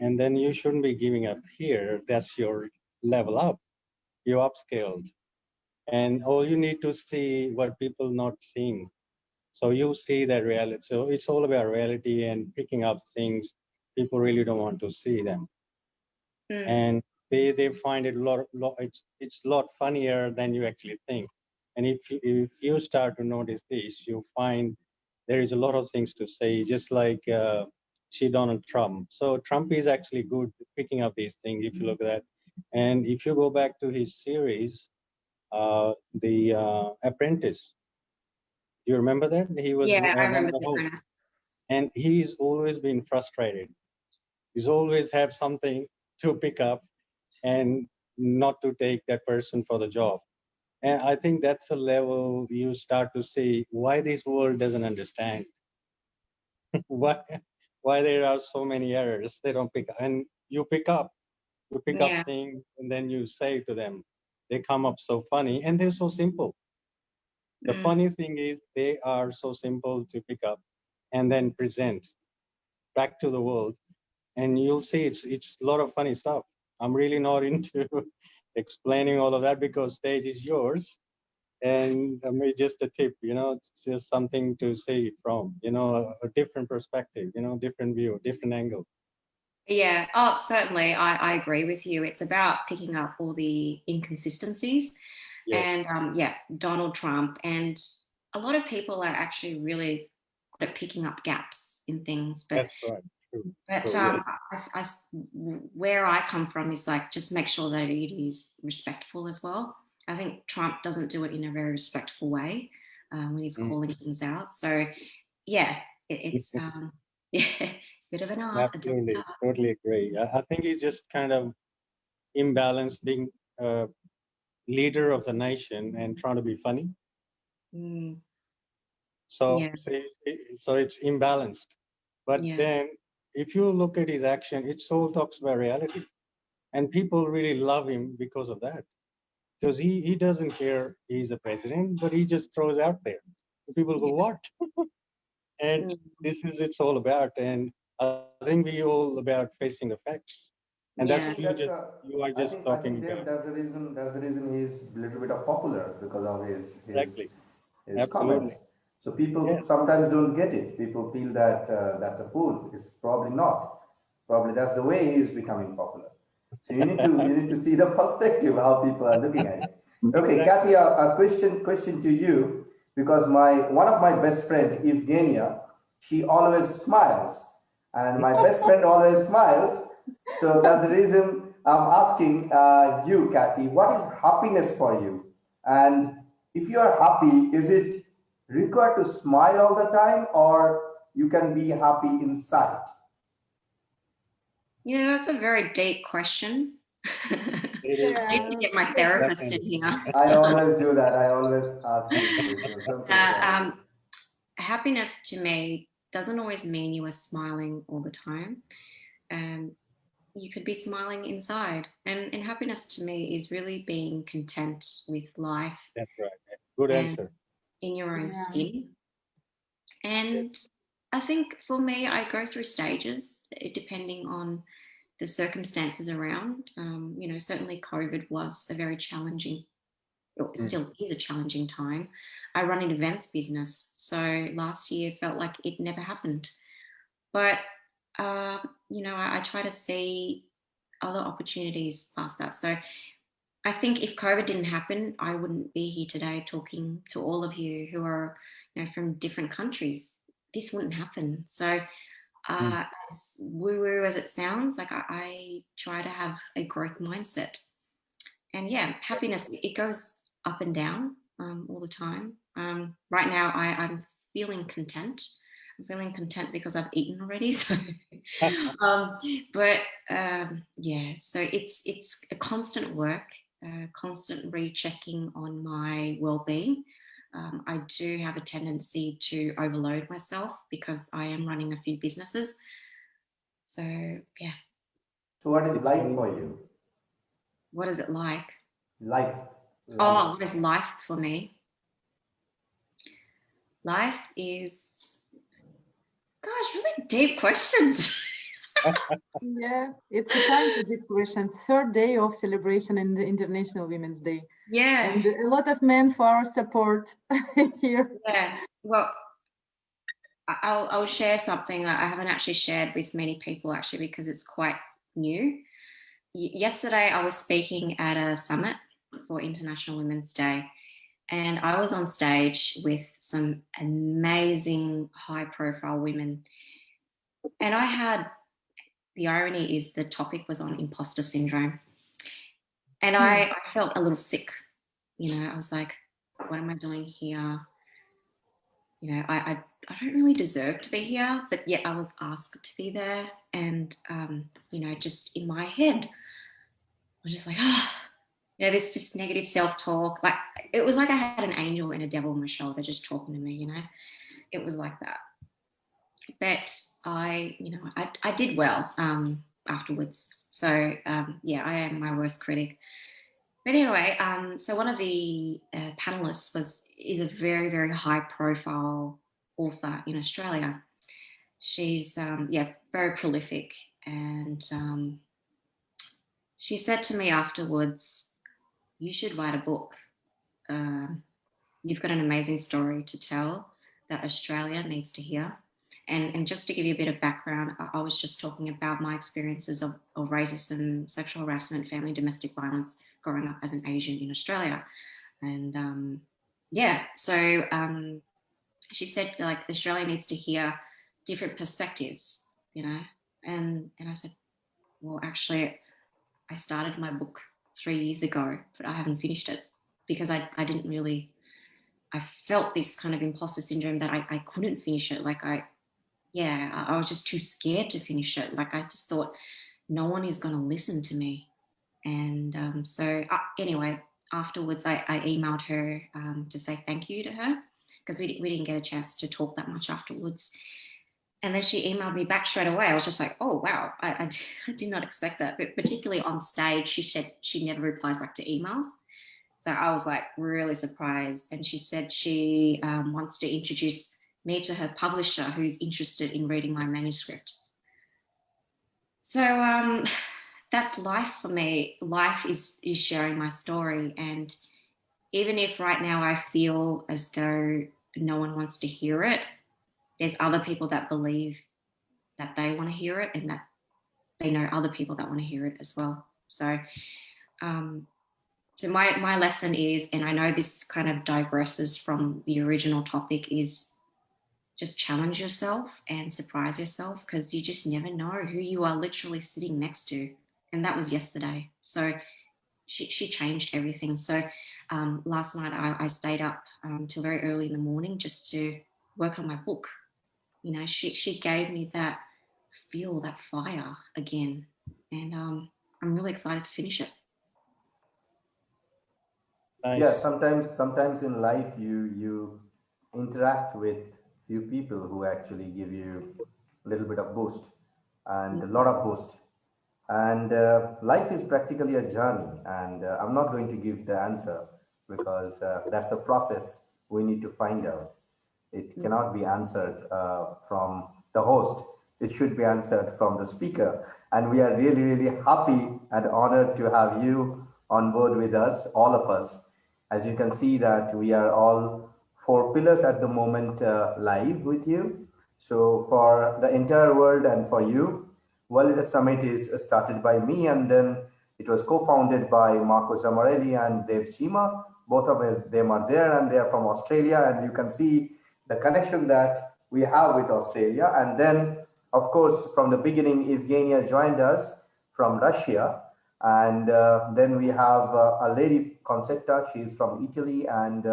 and then you shouldn't be giving up here. That's your level up. You upscaled. And all you need to see what people not seeing. So you see that reality. So it's all about reality and picking up things people really don't want to see them. And they find it it's a lot funnier than you actually think. And if you start to notice this, you find there is a lot of things to say, just like Donald Trump. So Trump is actually good at picking up these things if you look at that. And if you go back to his series, The Apprentice, Do you remember that? He was Yeah, I one of remember the the hosts. Apprentice. And he's always been frustrated. He's always have something to pick up and not to take that person for the job. And I think that's a level you start to see why this world doesn't understand. why there are so many errors they don't pick up. And you pick up Yeah. things and then you say to them, they come up so funny and they're so simple. The funny thing is they are so simple to pick up and then present back to the world. And you'll see it's a lot of funny stuff. I'm really not into explaining all of that because stage is yours. And I mean, just a tip, it's just something to see from, a different perspective, different view, different angle. Yeah, oh, certainly. I agree with you. It's about picking up all the inconsistencies. Yes. And yeah, Donald Trump and a lot of people are actually really good at picking up gaps in things. But That's right. True. but True, yes. where I come from is like just make sure that it is respectful as well. I think Trump doesn't do it in a very respectful way when he's calling things out. So yeah, it's yeah, it's a bit of an art. Absolutely, totally agree. I think he's just kind of imbalanced being a leader of the nation and trying to be funny. So, Yeah. so it's imbalanced. But Yeah. then if you look at his action, it all talks about reality. And people really love him because of that. Because he doesn't care he's a president, but he just throws out there. People go, what? And this is it's all about. And I think we all about facing the facts. And Yeah. that's you are just I talking think Dave, about. that's the reason he's a little bit of popular because of Exactly. his Absolutely. comments. So people Yes. sometimes don't get it. People feel that that's a fool. It's probably not. Probably that's the way he is becoming popular. So you need to see the perspective how people are looking at it. Okay, Exactly. Kathy, a question to you because one of my best friend Evgenia, she always smiles, and my best friend always smiles. So that's the reason I'm asking you, Kathy, what is happiness for you? And if you are happy, is it required to smile all the time, or you can be happy inside? Yeah, that's a very deep question. I need to get my Yeah. therapist in here. I always do that. I always ask these questions. I'm so sorry. Happiness to me doesn't always mean you are smiling all the time. You could be smiling inside. And happiness to me is really being content with life. That's right. Good and answer. in your own Yeah. skin. And I think for me, I go through stages depending on the circumstances around. Certainly COVID was a very challenging, or still is a challenging time. I run an events business, so last year felt like it never happened. But I try to see other opportunities past that. So I think if COVID didn't happen, I wouldn't be here today talking to all of you who are, from different countries. This wouldn't happen. So as woo-woo as it sounds, like I try to have a growth mindset. And yeah, happiness, it goes up and down all the time. Right now, I'm feeling content. I'm feeling content because I've eaten already. So, yeah, so it's a constant work, constant rechecking on my well-being. I do have a tendency to overload myself because I am running a few businesses. So yeah. So what is life for you? What is it like? Life. Oh, what is life for me? Life is, gosh, really deep questions. Yeah, it's a kind of deep question. Third day of celebration in the International Women's Day. Yeah. And a lot of men for our support here. Yeah. Well, I'll share something I haven't actually shared with many people actually because it's quite new. Yesterday, I was speaking at a summit for International Women's Day, and I was on stage with some amazing high-profile women. And the irony is the topic was on imposter syndrome. And I felt a little sick. I was like, what am I doing here? I don't really deserve to be here, but yet I was asked to be there. And, just in my head, I was just like, this just negative self-talk. Like, it was like I had an angel and a devil on my shoulder just talking to me, it was like that. But I did well afterwards. So, I am my worst critic. But anyway, so one of the panelists is a very, very high profile author in Australia. She's, very prolific. And she said to me afterwards, you should write a book. You've got an amazing story to tell that Australia needs to hear. And just to give you a bit of background, I was just talking about my experiences of racism, sexual harassment, family domestic violence growing up as an Asian in Australia. And so she said, like, Australia needs to hear different perspectives, and I said, well, actually, I started my book 3 years ago, but I haven't finished it because I felt this kind of imposter syndrome that I couldn't finish it. Like I was just too scared to finish it. Like I just thought no one is going to listen to me. And anyway, afterwards I emailed her to say thank you to her because we didn't get a chance to talk that much afterwards. And then she emailed me back straight away. I was just like, oh, wow, I did not expect that. But particularly on stage, she said she never replies back to emails. So I was like really surprised. And she said she wants to introduce me to her publisher who's interested in reading my manuscript. So that's life for me. Life is sharing my story. And even if right now I feel as though no one wants to hear it, there's other people that believe that they want to hear it and that they know other people that want to hear it as well. So so my lesson is, and I know this kind of digresses from the original topic, is just challenge yourself and surprise yourself because you just never know who you are literally sitting next to. And that was yesterday. So she changed everything. So last night I stayed up till very early in the morning just to work on my book. She gave me that fuel, that fire again. And I'm really excited to finish it. Nice. Yeah, sometimes in life you interact with few people who actually give you a little bit of boost and a lot of boost. And life is practically a journey, and I'm not going to give the answer because that's a process we need to find out. It cannot be answered from the host. It should be answered from the speaker. And we are really, really happy and honored to have you on board with us, all of us. As you can see that we are all four pillars at the moment live with you. So for the entire world and for you, World Summit is started by me, and then it was co-founded by Marco Zamarelli and Dev Chima. Both of them are there, and they are from Australia, and you can see the connection that we have with Australia. And then, of course, from the beginning, Evgenia joined us from Russia. And then we have a lady, Concetta, she's from Italy, and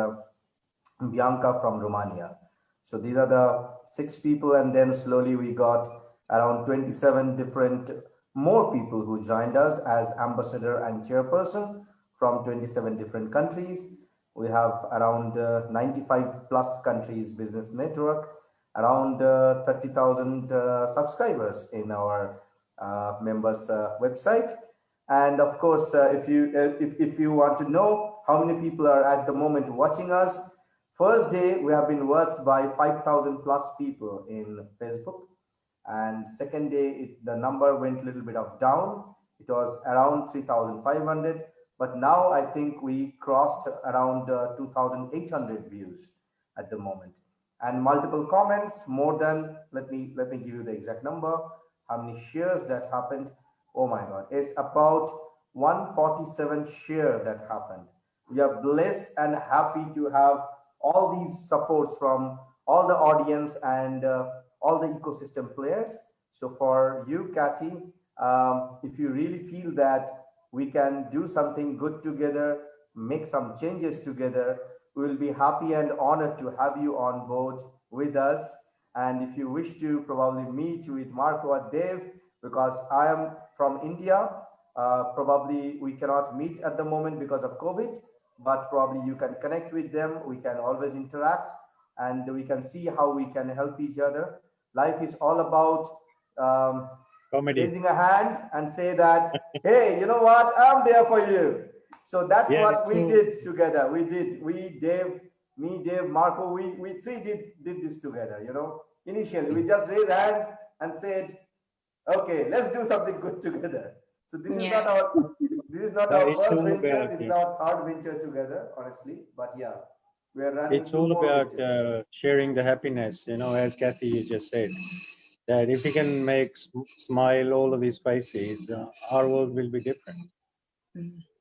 Bianca from Romania. So these are the 6 people. And then slowly we got around 27 different more people who joined us as ambassador and chairperson from 27 different countries. We have around 95 plus countries business network, around 30,000 subscribers in our members website. And of course, if you want to know how many people are at the moment watching us, first day we have been watched by 5,000 plus people in Facebook. And second day, the number went a little bit of down. It was around 3,500. But now I think we crossed around 2,800 views at the moment, and multiple comments, more than, let me give you the exact number, how many shares that happened. Oh my God, it's about 147 share that happened. We are blessed and happy to have all these supports from all the audience and all the ecosystem players. So for you, Kathy, if you really feel that we can do something good together, make some changes together, we will be happy and honored to have you on board with us. And if you wish to probably meet with Marco or Dev, because I am from India, probably we cannot meet at the moment because of COVID, but probably you can connect with them. We can always interact and we can see how we can help each other. Life is all about Comedy. raising a hand and say that, hey, you know what, I'm there for you. So that's Yeah, what we so- did together. We, Dave, me, Dave, Marco, we three did this together, you know. Initially, we just raised hands and said, okay, let's do something good together. So this is not our It's first all venture. about This is our third venture together, honestly. But yeah, we are running it's two all more about ventures. sharing the happiness, as Kathy you just said, that if we can make smile all of these faces, our world will be different.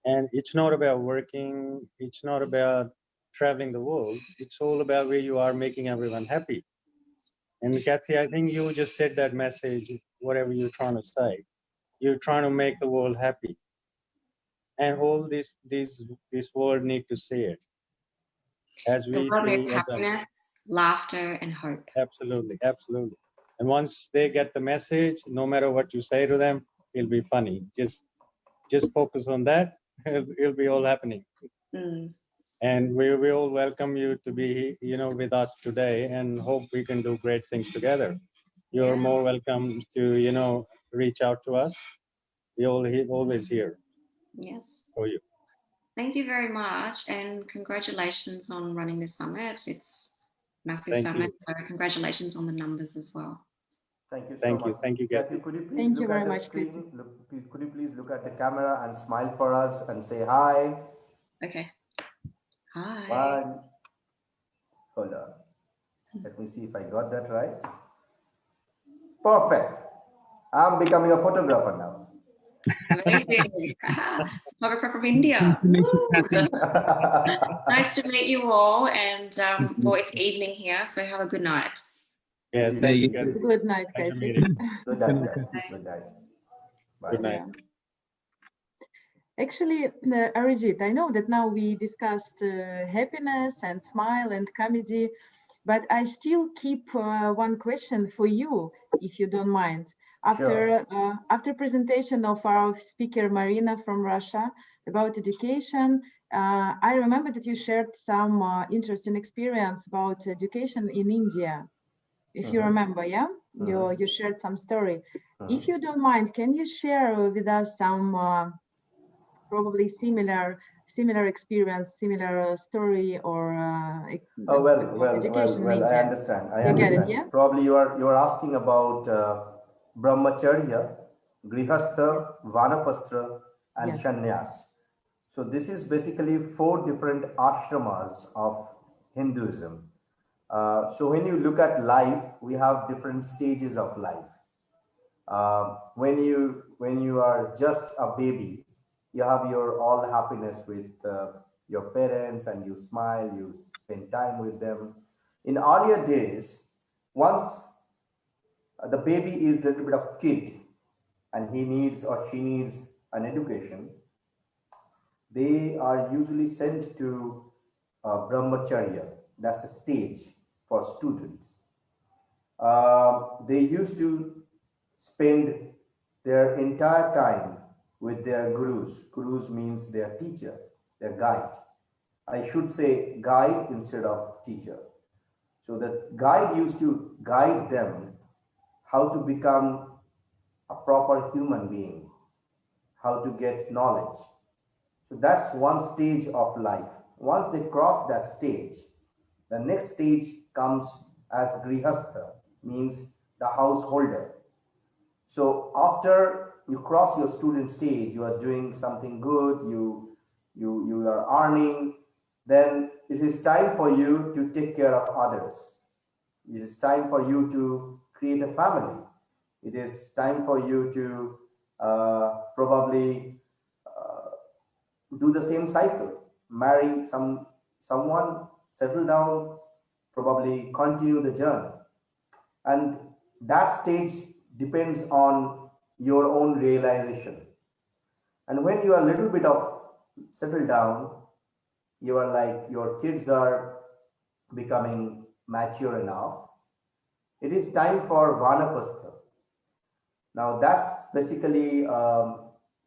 And it's not about working, it's not about traveling the world, it's all about where you are making everyone happy. And Kathy, I think you just said that message, whatever you're trying to say. You're trying to make the world happy. And all this world need to see it. As The we world see needs as a, happiness, laughter, and hope. absolutely, absolutely. And once they get the message, no matter what you say to them, it'll be funny. Just focus on that. It'll be all happening. Mm. And we all welcome you to be, with us today, and hope we can do great things together. You're more welcome to, reach out to us. We're always here Yes. for you. Thank you very much, and congratulations on running this summit. It's a massive Thank summit, you. so congratulations on the numbers as well. Thank you so Thank much. you. Thank you, Kathy, Kathy. could you please Thank you look at very the much, Kathy. screen? Could you please look at the camera and smile for us and say hi? Okay. Hi. One. Hold on. Let me see if I got that right. Perfect. I'm becoming a photographer now. Amazing. Photographer from India. Nice to meet you all. And well, it's evening here, so have a good night. Yeah, You thank you, too. Kathy. Good night, Pleasure Kathy. meeting. Good night, Kathy. Good night. Bye. Good night. Yeah. Actually, Arijit, I know that now we discussed happiness and smile and comedy, but I still keep one question for you, if you don't mind. After presentation of our speaker Marina from Russia about education, I remember that you shared some interesting experience about education in India. If you remember, yeah, you shared some story. If you don't mind, can you share with us some probably similar experience, similar story, or education in I India? understand. I You understand. get it, yeah? Probably you are asking about brahmacharya, grihastha, vanapastra, and Yes. sannyas. So this is basically 4 different ashramas of Hinduism. So when you look at life, we have different stages of life. When you are just a baby, you have your all happiness with your parents, and you smile, you spend time with them. In earlier days, once the baby is a little bit of kid and he needs or she needs an education, they are usually sent to brahmacharya. That's a stage for students. They used to spend their entire time with their gurus. Gurus means their teacher, their guide. I should say guide instead of teacher. So the guide used to guide them how to become a proper human being, how to get knowledge. So that's one stage of life. Once they cross that stage, the next stage comes as grihastha, means the householder. So after you cross your student stage, you are doing something good, you are earning, then it is time for you to take care of others. It is time for you to create a family. It is time for you to probably do the same cycle, marry someone, settle down, probably continue the journey. And that stage depends on your own realization. And when you are a little bit of settled down, you are like your kids are becoming mature enough, it is time for Vanapastha. Now that's basically,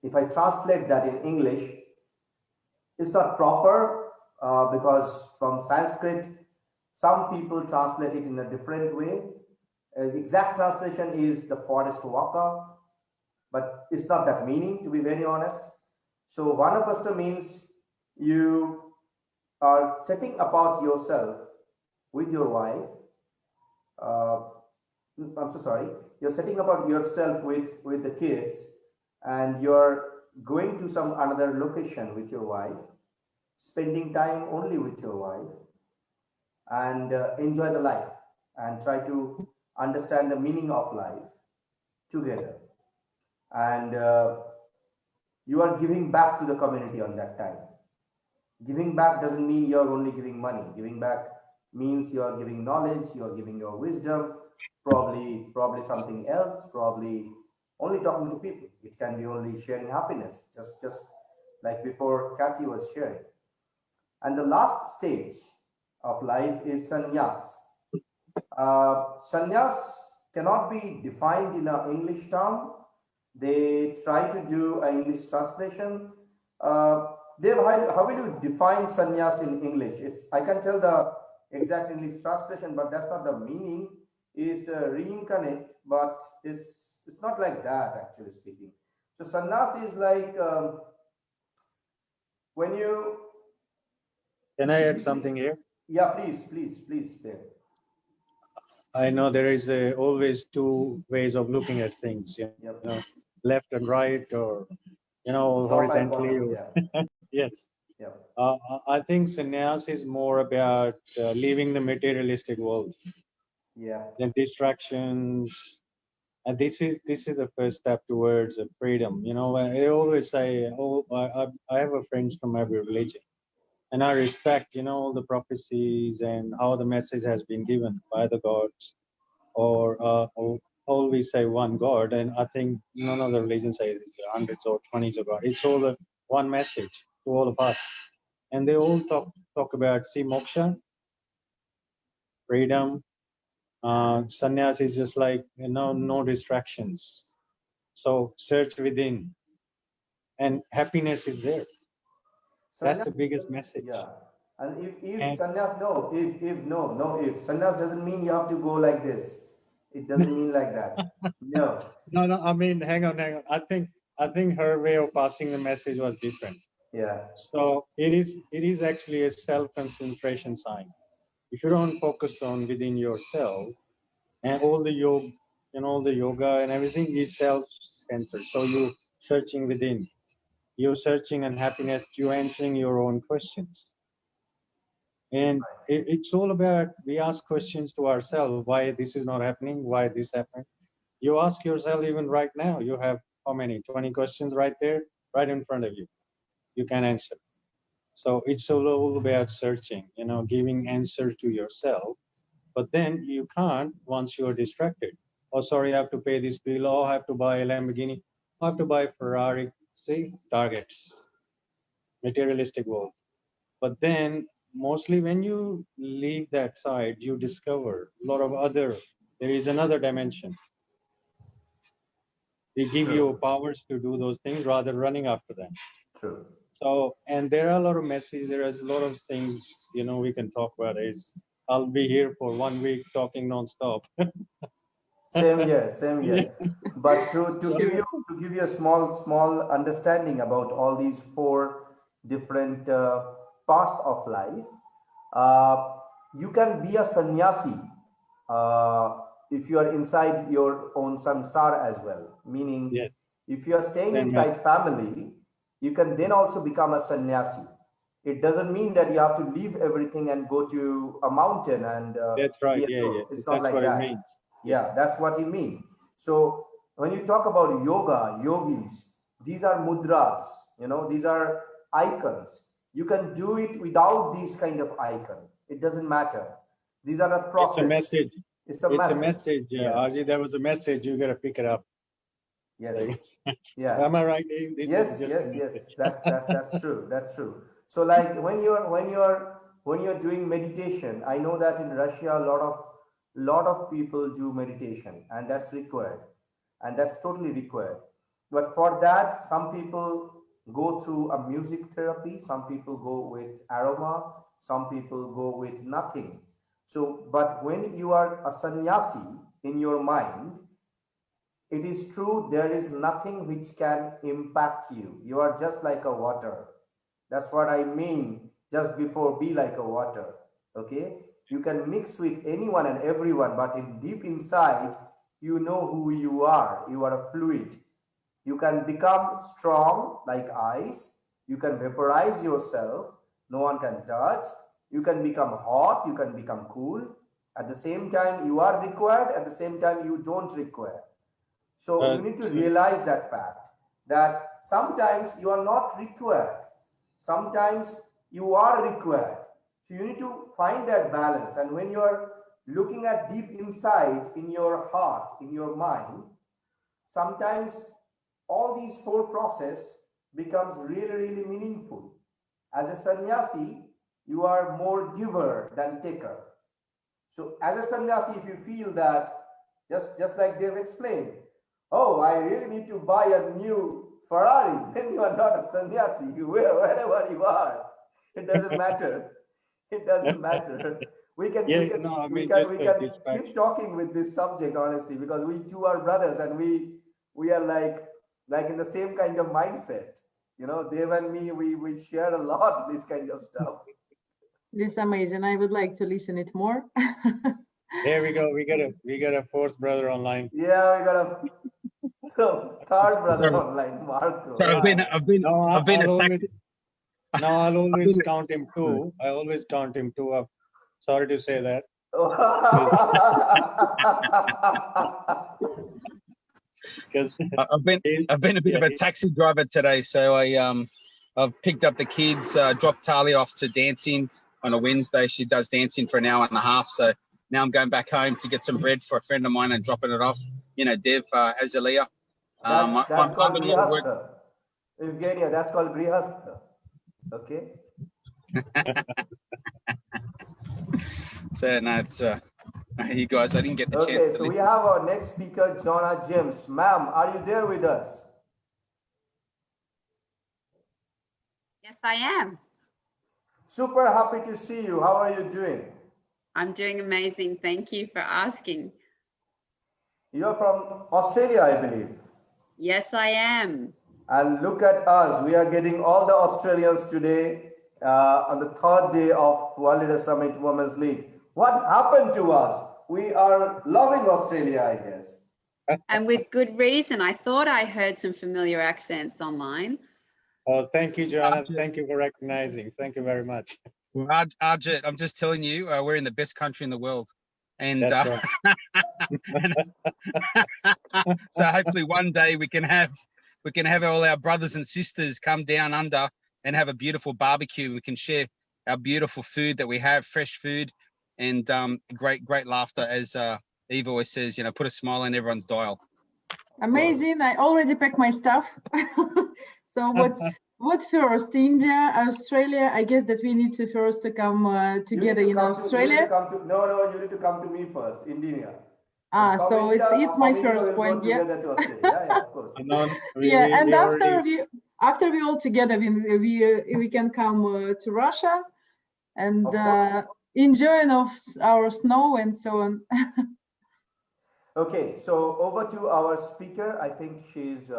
if I translate that in English, it's not proper because from Sanskrit, some people translate it in a different way. Exact translation is the forest walker, but it's not that meaning, to be very honest. So Vanapastha means you are setting apart yourself with your wife. I'm so sorry. You're setting apart yourself with the kids, and you're going to some another location with your wife, spending time only with your wife, and enjoy the life and try to understand the meaning of life together. And you are giving back to the community on that time. Giving back doesn't mean you're only giving money. Giving back means you are giving knowledge, you are giving your wisdom, probably something else, probably only talking to people. It can be only sharing happiness, just like before Kathy was sharing. And the last stage of life is sannyas. Sannyas cannot be defined in an English term. They try to do an English translation. Dev, how will you define sannyas in English? I can tell the exact English translation, but that's not the meaning. Is reincarnate, but it's not like that, actually speaking. So sannyas is like when you. Can I add something here? Yeah, please, Dev. I know there is always two ways of looking at things, you Yep. know, left and right, or Top horizontally. and bottom, yeah. Yes. Yeah. I think sannyas is more about leaving the materialistic world. Yeah. The distractions, and this is the first step towards freedom. I always say, I have a friends from every religion, and I respect, all the prophecies and how the message has been given by the gods, or always say one God. And I think none of the religions say it's hundreds or 20s of God. It's all the one message to all of us, and they all talk about moksha, freedom. Sannyas is just like no distractions. So search within, and happiness is there. That's the biggest message. Yeah. And if sannyas, if sannyas doesn't mean you have to go like this. It doesn't mean like that. No. No. I mean, hang on. I think her way of passing the message was different. Yeah. So it is actually a self-concentration sign. If you don't focus on within yourself, and all the yoga and everything is self-centered. So you're searching within. You're searching in happiness. You're answering your own questions. And it's all about, we ask questions to ourselves, why this is not happening, why this happened. You ask yourself even right now, you have how many, 20 questions right there, right in front of you. You can answer. So it's all about searching, giving answer to yourself. But then you can't once you're distracted. Oh, sorry, I have to pay this bill. Oh, I have to buy a Lamborghini. I have to buy a Ferrari. See, targets, materialistic world. But then mostly when you leave that side, you discover a lot of there is another dimension. They give you powers to do those things rather than running after them. True. So, and there are a lot of messages, there is a lot of things, we can talk about. I'll be here for 1 week talking nonstop. Same here. But to give you a small understanding about all these four different parts of life, you can be a sannyasi if you are inside your own samsara as well. Meaning, Yes. if you are staying inside family, you can then also become a sannyasi. It doesn't mean that you have to leave everything and go to a mountain and that's right. be alone. It's not That's like what that. it means. Yeah, that's what he means. So when you talk about yoga, yogis, these are mudras, these are icons. You can do it without these kind of icon. It doesn't matter. These are a process. It's a message. It's a message. Yeah. Arji, there was a message. You got to pick it up. Yes. So, yeah. Am I right, Dave? Yes. That's true. That's true. So like when you're when you're doing meditation, I know that in Russia, a lot of people do meditation, and that's required, and that's totally required. But for that, some people go through a music therapy, some people go with aroma, some people go with nothing. So, but when you are a sannyasi in your mind, it is true, there is nothing which can impact you. You are just like a water. That's what I mean, just before be like a water. Okay? You can mix with anyone and everyone, but in deep inside, you know who you are. You are a fluid. You can become strong like ice. You can vaporize yourself. No one can touch. You can become hot. You can become cool. At the same time, you are required. At the same time, you don't require. So you need to realize that fact, that sometimes you are not required. Sometimes you are required. So you need to find that balance. And when you are looking at deep inside in your heart, in your mind, sometimes all these four process becomes really, really meaningful. As a sannyasi, you are more giver than taker. So as a sannyasi, if you feel that, just like they've explained, oh, I really need to buy a new Ferrari, then you are not a sannyasi. You wear wherever you are. It doesn't matter. It doesn't matter. We can keep talking with this subject honestly, because we two are brothers, and we are like in the same kind of mindset. You know, Dev and me, we share a lot this kind of stuff. This is amazing. I would like to listen it more. There we go. We got a fourth brother online. Yeah, we got a third brother online, Marco. So I've been attacked. I'll always count him two. I always count him two. I'm sorry to say that. I've been a bit of a taxi driver today, so I've picked up the kids, dropped Talia off to dancing on a Wednesday. She does dancing for an hour and a half, so now I'm going back home to get some bread for a friend of mine and dropping it off. You know, Dev, Azalea. That's called grihastha. Evgenia, that's called grihastha. Okay. So no, it's you guys, I didn't get the chance. Okay, so we have our next speaker, Jonna James. Ma'am, are you there with us? Yes, I am. Super happy to see you. How are you doing? I'm doing amazing. Thank you for asking. You're from Australia, I believe. Yes, I am. And look at us. We are getting all the Australians today on the third day of World Leader Summit Women's League. What happened to us? We are loving Australia, I guess. And with good reason. I thought I heard some familiar accents online. Oh, thank you, Joanna. Thank you for recognizing. Thank you very much. Well, Arjit, I'm just telling you, we're in the best country in the world. And That's right. so hopefully one day we can have all our brothers and sisters come down under and have a beautiful barbecue. We can share our beautiful food that we have, fresh food, and great laughter, as Eve always says, you know, put a smile on everyone's dial. Amazing. I already packed my stuff. So what's first? India, Australia? I guess that we need to first come together in Australia. No, you need to come to me first, India. So India, it's my first point. Yeah. To Australia. Yeah, of course. And after we all together, we can come to Russia and enjoy our snow and so on. Okay, so over to our speaker. I think she's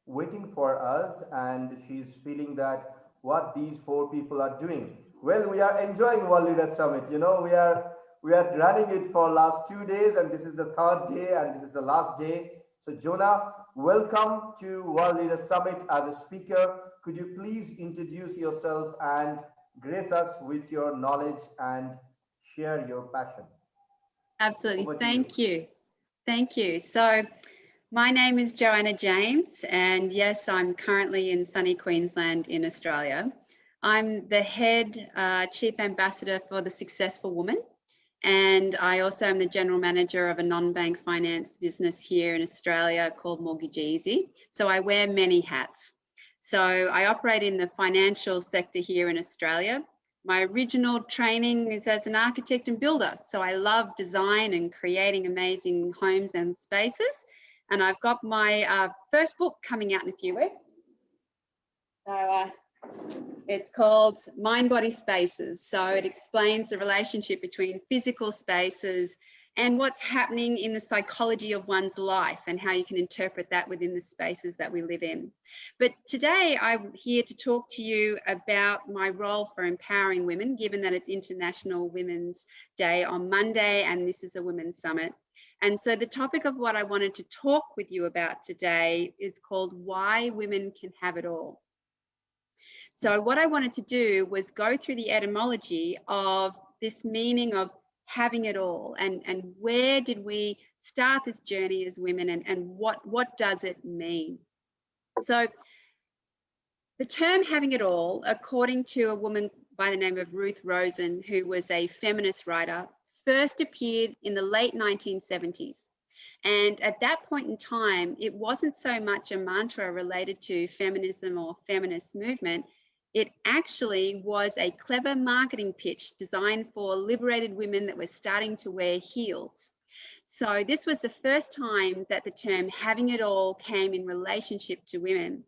waiting for us, and she's feeling that what these four people are doing. Well, we are enjoying World Leader Summit. You know, we are running it for last 2 days, and this is the third day, and this is the last day. So Jonna, welcome to World Leader Summit as a speaker. Could you please introduce yourself and grace us with your knowledge and share your passion? Absolutely. Thank you. Thank you. So my name is Joanna James, and yes, I'm currently in sunny Queensland in Australia. I'm the head chief ambassador for the Successful Woman, and I also am the general manager of a non-bank finance business here in Australia called Mortgage Easy. So I wear many hats. So I operate in the financial sector here in Australia, My original training is as an architect and builder. So I love design and creating amazing homes and spaces. And I've got my first book coming out in a few weeks. So it's called Mind Body Spaces. So it explains the relationship between physical spaces and what's happening in the psychology of one's life and how you can interpret that within the spaces that we live in. But today I'm here to talk to you about my role for empowering women, given that it's International Women's Day on Monday and this is a Women's Summit. And so the topic of what I wanted to talk with you about today is called Why Women Can Have It All. So what I wanted to do was go through the etymology of this meaning of having it all and where did we start this journey as women and what does it mean? So the term having it all, according to a woman by the name of Ruth Rosen, who was a feminist writer, first appeared in the late 1970s. And at that point in time, it wasn't so much a mantra related to feminism or feminist movement. It actually was a clever marketing pitch designed for liberated women that were starting to wear heels. So this was the first time that the term having it all came in relationship to women.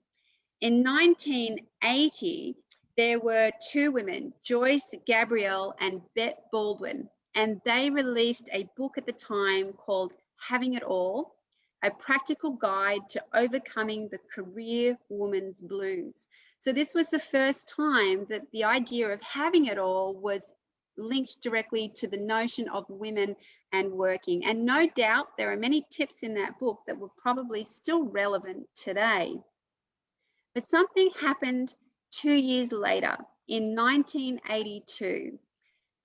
In 1980, there were two women, Joyce Gabrielle and Bette Baldwin, and they released a book at the time called Having It All, a practical guide to overcoming the career woman's blues. So this was the first time that the idea of having it all was linked directly to the notion of women and working. And no doubt there are many tips in that book that were probably still relevant today. But something happened 2 years later, in 1982.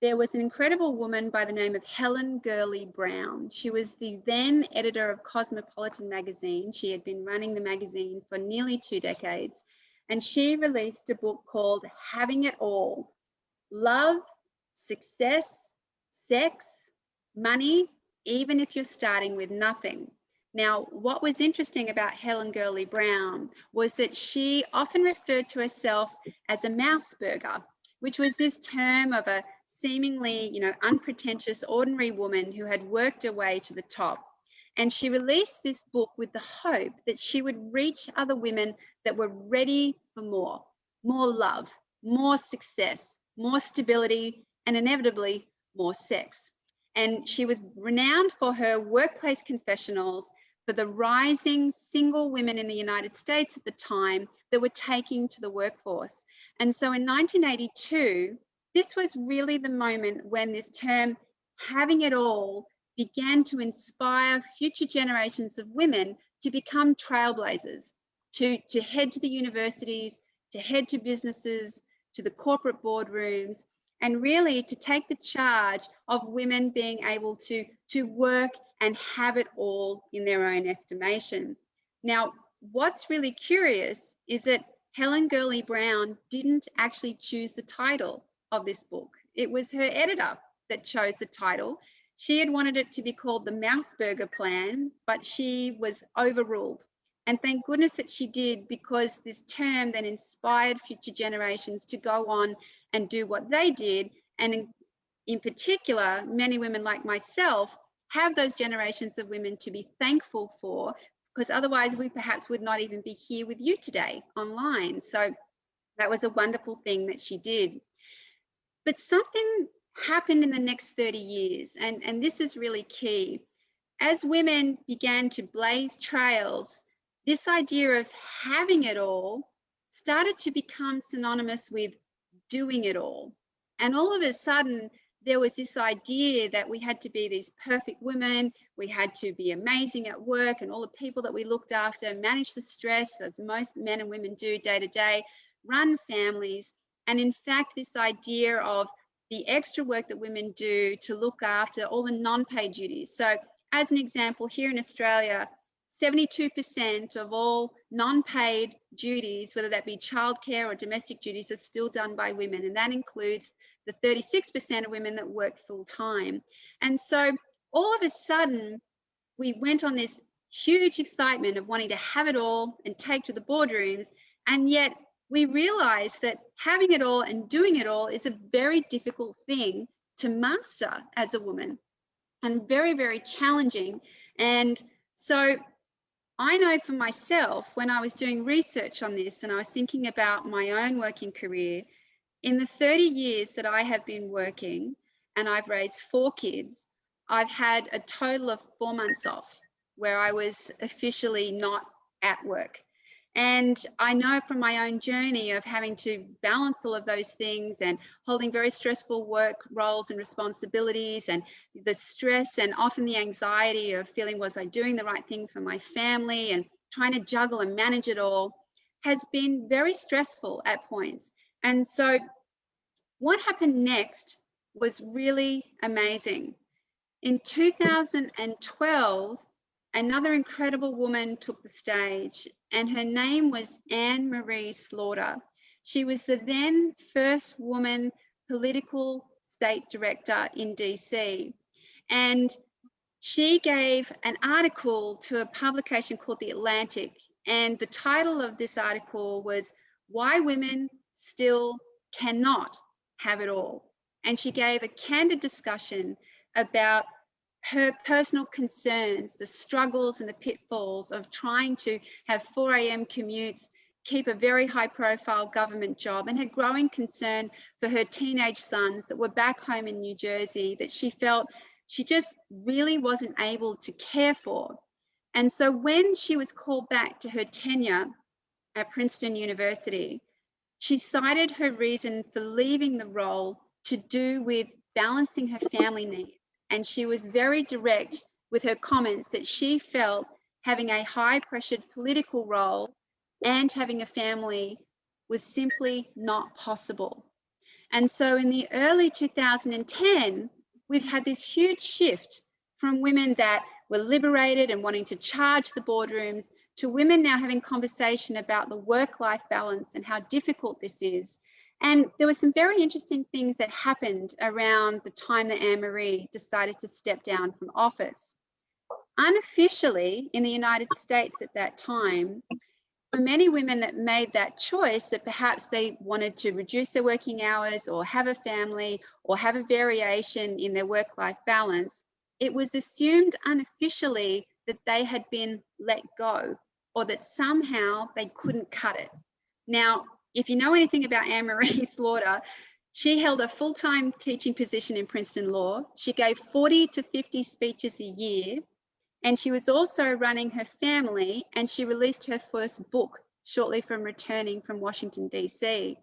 There was an incredible woman by the name of Helen Gurley Brown. She was the then editor of Cosmopolitan magazine. She had been running the magazine for nearly 2 decades. And she released a book called Having It All: Love, Success, Sex, Money, even if you're starting with nothing. Now, what was interesting about Helen Gurley Brown was that she often referred to herself as a mouseburger, which was this term of a seemingly, unpretentious, ordinary woman who had worked her way to the top. And she released this book with the hope that she would reach other women that were ready for more love, more success, more stability, and inevitably more sex. And she was renowned for her workplace confessionals for the rising single women in the United States at the time that were taking to the workforce. And so in 1982, this was really the moment when this term having it all began to inspire future generations of women to become trailblazers, to head to the universities, to head to businesses, to the corporate boardrooms, and really to take the charge of women being able to work and have it all in their own estimation. Now, what's really curious is that Helen Gurley Brown didn't actually choose the title of this book. It was her editor that chose the title. She had wanted it to be called the Mouseburger Plan, but she was overruled. And thank goodness that she did, because this term then inspired future generations to go on and do what they did. And in particular, many women like myself have those generations of women to be thankful for, because otherwise we perhaps would not even be here with you today online. So that was a wonderful thing that she did. But something happened in the next 30 years, and this is really key. As women began to blaze trails, this idea of having it all started to become synonymous with doing it all. And all of a sudden, there was this idea that we had to be these perfect women, we had to be amazing at work, and all the people that we looked after, manage the stress, as most men and women do day to day, run families. And in fact, this idea of the extra work that women do to look after all the non-paid duties. So as an example, here in Australia, 72% of all non-paid duties, whether that be childcare or domestic duties, are still done by women. And that includes the 36% of women that work full time. And so all of a sudden, we went on this huge excitement of wanting to have it all and take to the boardrooms. And yet we realize that having it all and doing it all is a very difficult thing to master as a woman, and very, very challenging. And so I know for myself, when I was doing research on this and I was thinking about my own working career, in the 30 years that I have been working and I've raised 4 kids, I've had a total of 4 months off where I was officially not at work. And I know from my own journey of having to balance all of those things and holding very stressful work roles and responsibilities, and the stress and often the anxiety of feeling, was I doing the right thing for my family, and trying to juggle and manage it all, has been very stressful at points. And so what happened next was really amazing. In 2012, another incredible woman took the stage, and her name was Anne Marie Slaughter. She was the then first woman political state director in DC. And she gave an article to a publication called The Atlantic. And the title of this article was "Why Women Still Cannot Have It All." And she gave a candid discussion about her personal concerns, the struggles and the pitfalls of trying to have 4 a.m. commutes, keep a very high profile government job, and her growing concern for her teenage sons that were back home in New Jersey that she felt she just really wasn't able to care for. And so when she was called back to her tenure at Princeton University, she cited her reason for leaving the role to do with balancing her family needs. And she was very direct with her comments that she felt having a high-pressured political role and having a family was simply not possible. And so in the early 2010, we've had this huge shift from women that were liberated and wanting to charge the boardrooms to women now having conversation about the work-life balance and how difficult this is. And there were some very interesting things that happened around the time that Anne Marie decided to step down from office. Unofficially in the United States at that time, for many women that made that choice, that perhaps they wanted to reduce their working hours or have a family or have a variation in their work-life balance, it was assumed unofficially that they had been let go or that somehow they couldn't cut it. Now, if you know anything about Anne Marie Slaughter, she held a full-time teaching position in Princeton Law. She gave 40 to 50 speeches a year, and she was also running her family, and she released her first book shortly from returning from Washington, DC.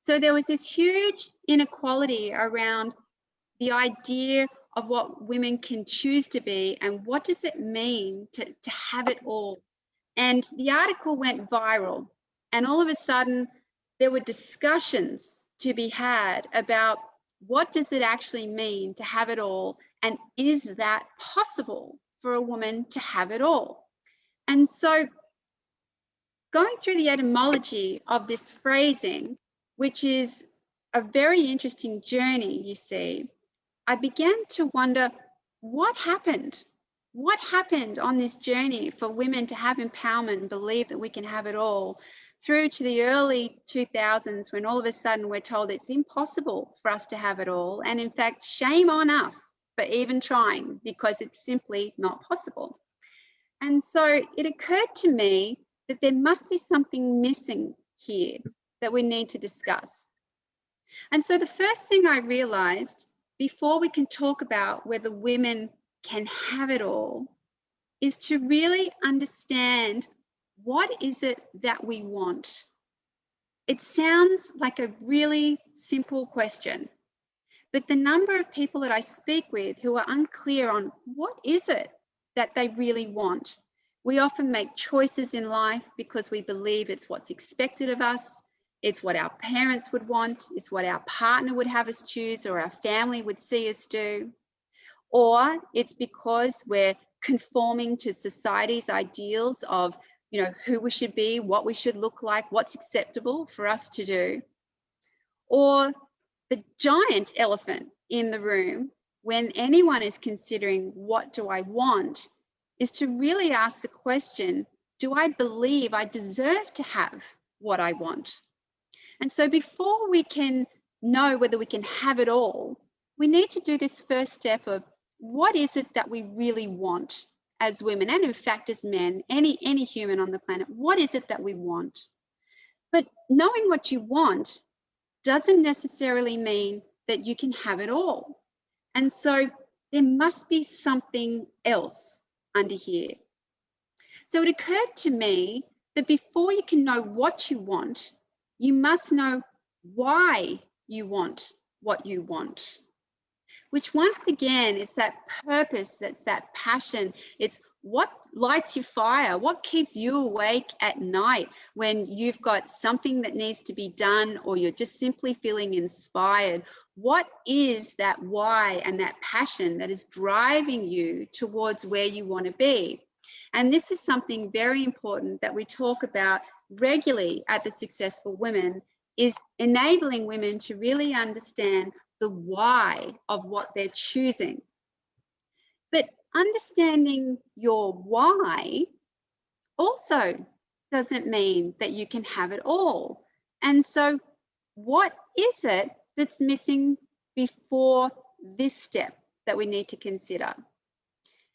So there was this huge inequality around the idea of what women can choose to be and what does it mean to have it all. And the article went viral, and all of a sudden there were discussions to be had about what does it actually mean to have it all, and is that possible for a woman to have it all? And so going through the etymology of this phrasing, which is a very interesting journey, you see, I began to wonder what happened? What happened on this journey for women to have empowerment and believe that we can have it all, through to the early 2000s when all of a sudden we're told it's impossible for us to have it all. And in fact, shame on us for even trying, because it's simply not possible. And so it occurred to me that there must be something missing here that we need to discuss. And so the first thing I realized, before we can talk about whether women can have it all, is to really understand what is it that we want. It sounds like a really simple question, but the number of people that I speak with who are unclear on what is it that they really want. We often make choices in life because we believe it's what's expected of us, it's what our parents would want, it's what our partner would have us choose or our family would see us do. Or it's because we're conforming to society's ideals of, you know, who we should be, what we should look like, what's acceptable for us to do. Or the giant elephant in the room, when anyone is considering what do I want, is to really ask the question, do I believe I deserve to have what I want? And so before we can know whether we can have it all, we need to do this first step of what is it that we really want as women, and in fact as men, any human on the planet, what is it that we want? But knowing what you want doesn't necessarily mean that you can have it all. And so there must be something else under here. So it occurred to me that before you can know what you want, you must know why you want what you want, which once again is that purpose, that's that passion. It's what lights your fire, what keeps you awake at night when you've got something that needs to be done or you're just simply feeling inspired. What is that why and that passion that is driving you towards where you want to be? And this is something very important that we talk about regularly at the Successful Women, is enabling women to really understand the why of what they're choosing. But understanding your why also doesn't mean that you can have it all. And so what is it that's missing before this step that we need to consider?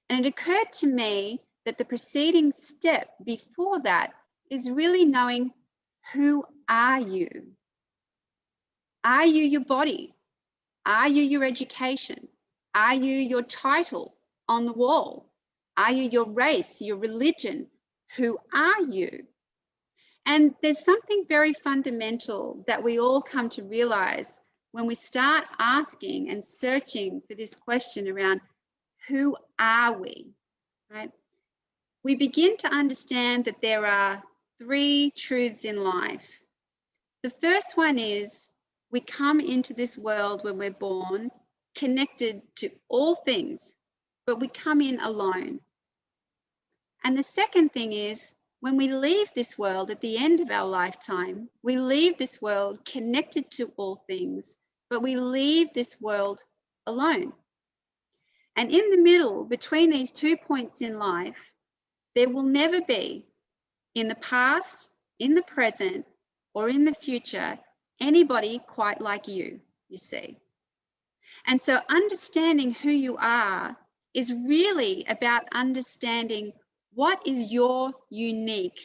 And it occurred to me that the preceding step before that is really knowing, who are you? Are you your body? Are you your education? Are you your title on the wall? Are you your race, your religion? Who are you? And there's something very fundamental that we all come to realize when we start asking and searching for this question around who are we, right? We begin to understand that there are three truths in life. The first one is we come into this world when we're born connected to all things, but we come in alone. And the second thing is when we leave this world at the end of our lifetime, we leave this world connected to all things, but we leave this world alone. And in the middle, between these 2 points in life, there will never be, in the past, in the present, or in the future, anybody quite like you, you see. And so understanding who you are is really about understanding what is your unique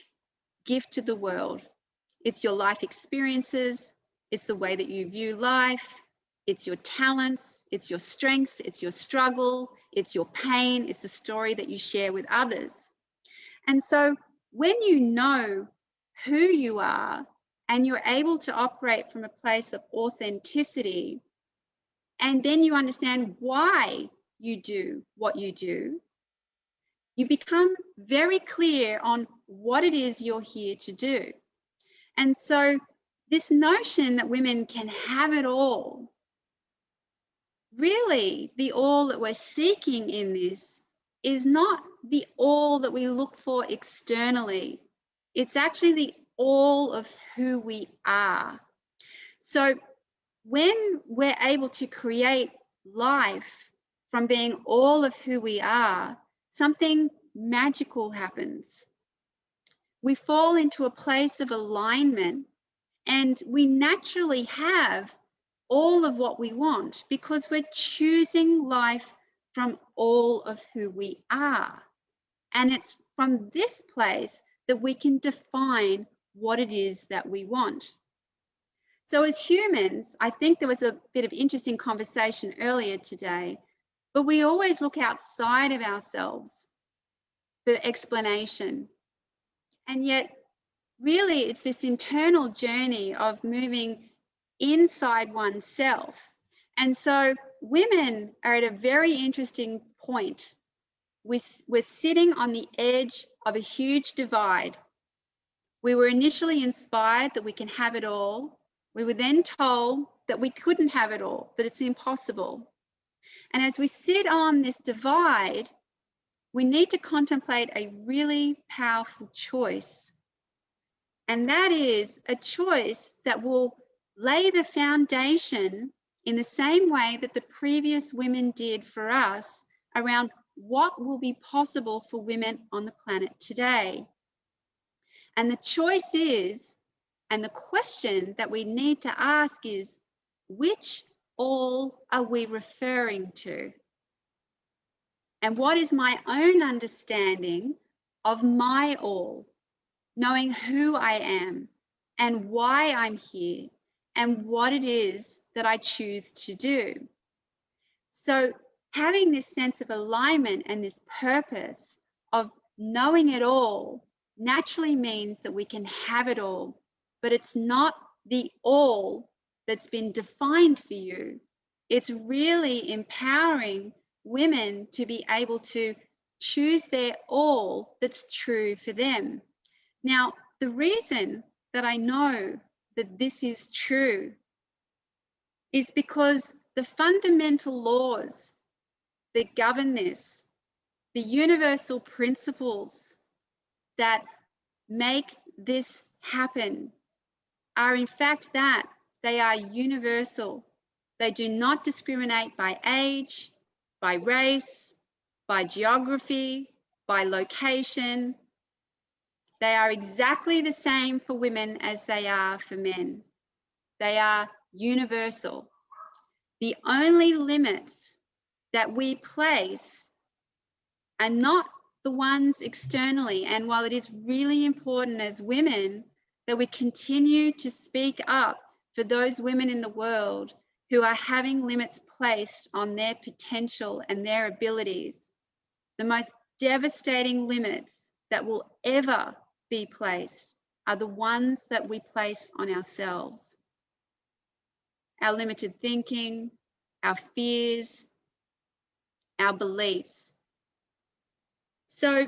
gift to the world. It's your life experiences, it's the way that you view life, it's your talents, it's your strengths, it's your struggle, it's your pain, it's the story that you share with others. And so when you know who you are and you're able to operate from a place of authenticity, and then you understand why you do what you do, you become very clear on what it is you're here to do. And so this notion that women can have it all, really the all that we're seeking in this is not the all that we look for externally. It's actually the all of who we are. So when we're able to create life from being all of who we are, something magical happens. We fall into a place of alignment and we naturally have all of what we want because we're choosing life from all of who we are. And it's from this place that we can define what it is that we want. So as humans, I think there was a bit of interesting conversation earlier today, but we always look outside of ourselves for explanation. And yet, really, it's this internal journey of moving inside oneself. And so women are at a very interesting point. We're sitting on the edge of a huge divide. We were initially inspired that we can have it all. We were then told that we couldn't have it all, that it's impossible. And as we sit on this divide, we need to contemplate a really powerful choice. And that is a choice that will lay the foundation in the same way that the previous women did for us around what will be possible for women on the planet today. And the choice is, And the question that we need to ask is, which all are we referring to? And what is my own understanding of my all, knowing who I am and why I'm here and what it is that I choose to do? So having this sense of alignment and this purpose of knowing it all naturally means that we can have it all, but it's not the all that's been defined for you. It's really empowering women to be able to choose their all that's true for them. Now, the reason that I know that this is true is because the fundamental laws that govern this, the universal principles that make this happen, are in fact that they are universal. They do not discriminate by age, by race, by geography, by location. They are exactly the same for women as they are for men. They are universal. The only limits that we place are not the ones externally. And while it is really important as women that we continue to speak up for those women in the world who are having limits placed on their potential and their abilities, the most devastating limits that will ever be placed are the ones that we place on ourselves. Our limited thinking, our fears, our beliefs. So,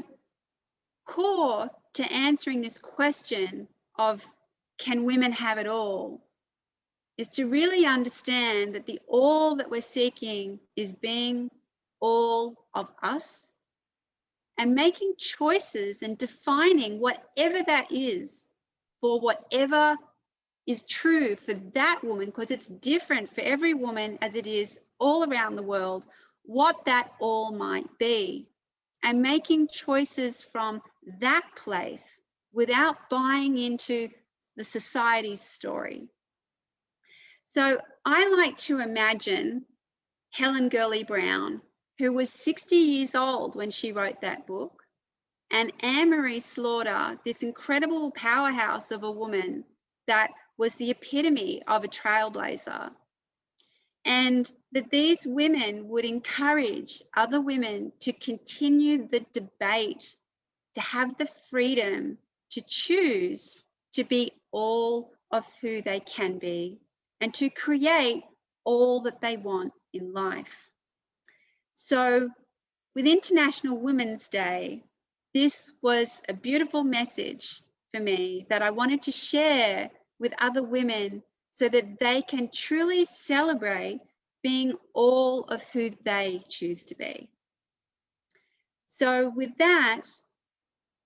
core to answering this question of can women have it all is to really understand that the all that we're seeking is being all of us and making choices and defining whatever that is for whatever is true for that woman, because it's different for every woman as it is all around the world, what that all might be. And making choices from that place without buying into the society's story. So I like to imagine Helen Gurley Brown, who was 60 years old when she wrote that book, and Anne-Marie Slaughter, this incredible powerhouse of a woman that was the epitome of a trailblazer. And that these women would encourage other women to continue the debate, to have the freedom to choose to be all of who they can be and to create all that they want in life. So with International Women's Day, this was a beautiful message for me that I wanted to share with other women so that they can truly celebrate being all of who they choose to be. So with that,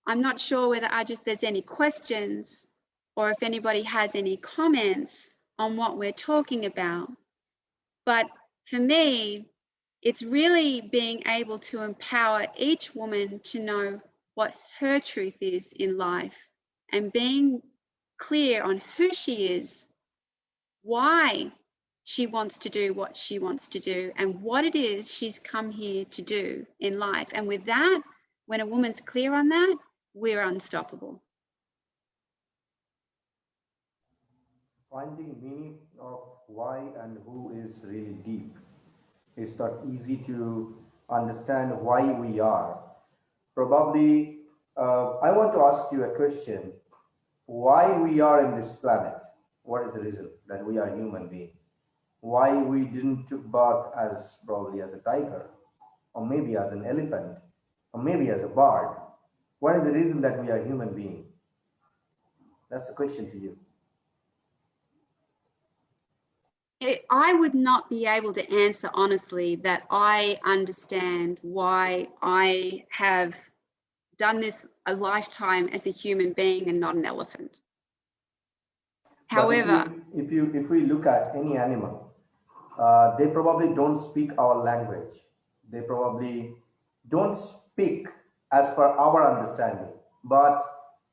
I'm not sure whether there's any questions or if anybody has any comments on what we're talking about. But for me, it's really being able to empower each woman to know what her truth is in life and being clear on who she is, why she wants to do what she wants to do, and what it is she's come here to do in life. And with that, when a woman's clear on that, we're unstoppable. Finding meaning of why and who is really deep. It's not easy to understand why we are. Probably, I want to ask you a question. Why we are in this planet? What is the reason that we are human beings? Why we didn't took birth as probably as a tiger, or maybe as an elephant, or maybe as a bird? What is the reason that we are human beings? That's the question to you. I would not be able to answer honestly that I understand why I have done this a lifetime as a human being and not an elephant. However, if we look at any animal, they probably don't speak our language. They probably don't speak as per our understanding, but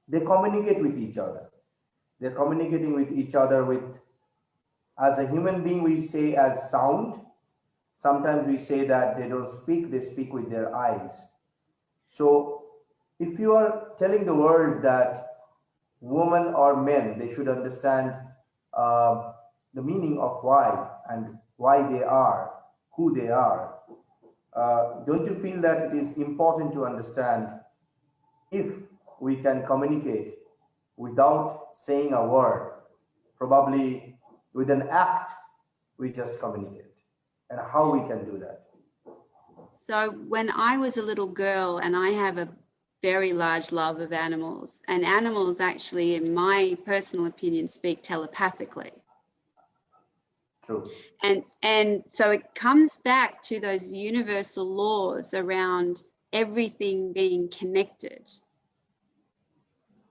they communicate with each other. They're communicating with each other with, as a human being, we say as sound. Sometimes we say that they don't speak, they speak with their eyes. So if you are telling the world that women or men, they should understand the meaning of why and why they are, who they are, don't you feel that it is important to understand if we can communicate without saying a word, probably with an act, we just communicate, and how we can do that? So when I was a little girl, and I have a very large love of animals, and animals actually, in my personal opinion, speak telepathically. True. And so it comes back to those universal laws around everything being connected.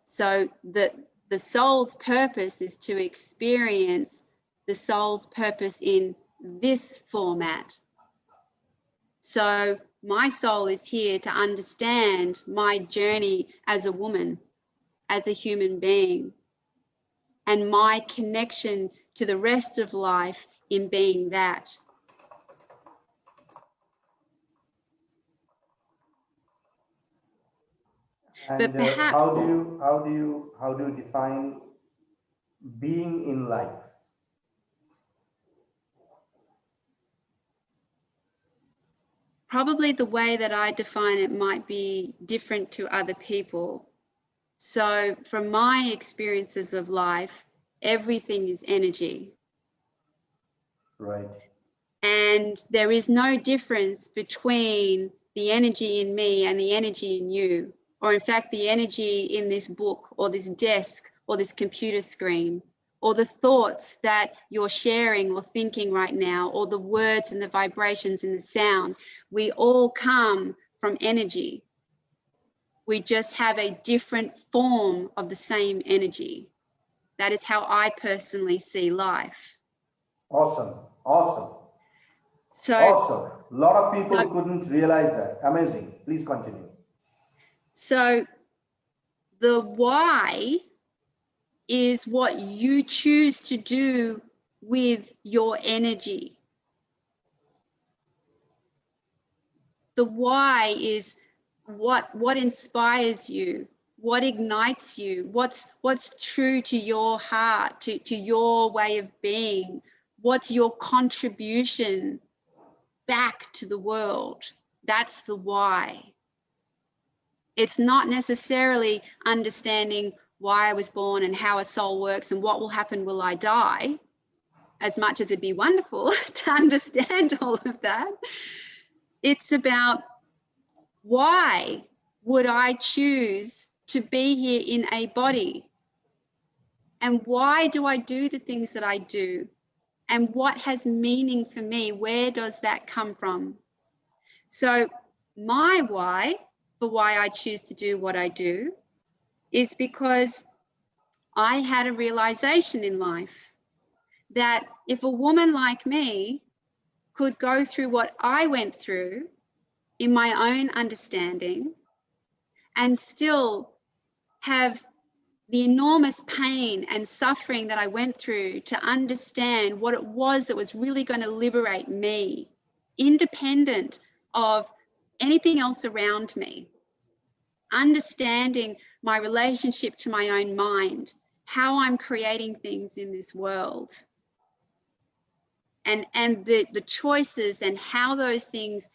So the soul's purpose is to experience the soul's purpose in this format. So my soul is here to understand my journey as a woman, as a human being, and my connection to the rest of life in being that. And But perhaps, how do you define being in life? probably the way that I define it might be different to other people. So from my experiences of life, everything is energy. Right. And there is no difference between the energy in me and the energy in you, or in fact, the energy in this book or this desk or this computer screen, or the thoughts that you're sharing or thinking right now, or the words and the vibrations and the sound. We all come from energy. We just have a different form of the same energy. That is how I personally see life. Awesome. Awesome. So awesome. A lot of people couldn't realize that. Amazing. Please continue. So the why is what you choose to do with your energy. The why is what inspires you, what ignites you, what's true to your heart, to your way of being, what's your contribution back to the world. That's the why. It's not necessarily understanding why I was born and how a soul works and what will happen will I die, as much as it'd be wonderful to understand all of that. It's about, why would I choose to be here in a body? And why do I do the things that I do? And what has meaning for me? Where does that come from? So my why, for why I choose to do what I do, is because I had a realization in life that if a woman like me could go through what I went through in my own understanding and still have the enormous pain and suffering that I went through to understand what it was that was really going to liberate me, independent of anything else around me, understanding my relationship to my own mind, how I'm creating things in this world, and the choices and how those things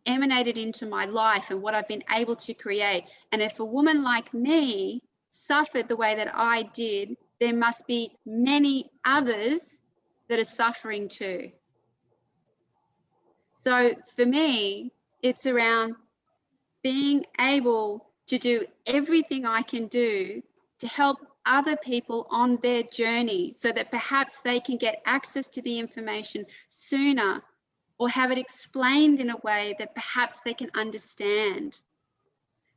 emanated into my life and what I've been able to create. And if a woman like me suffered the way that I did, there must be many others that are suffering too. So for me, it's around being able to do everything I can do to help other people on their journey so that perhaps they can get access to the information sooner, or have it explained in a way that perhaps they can understand.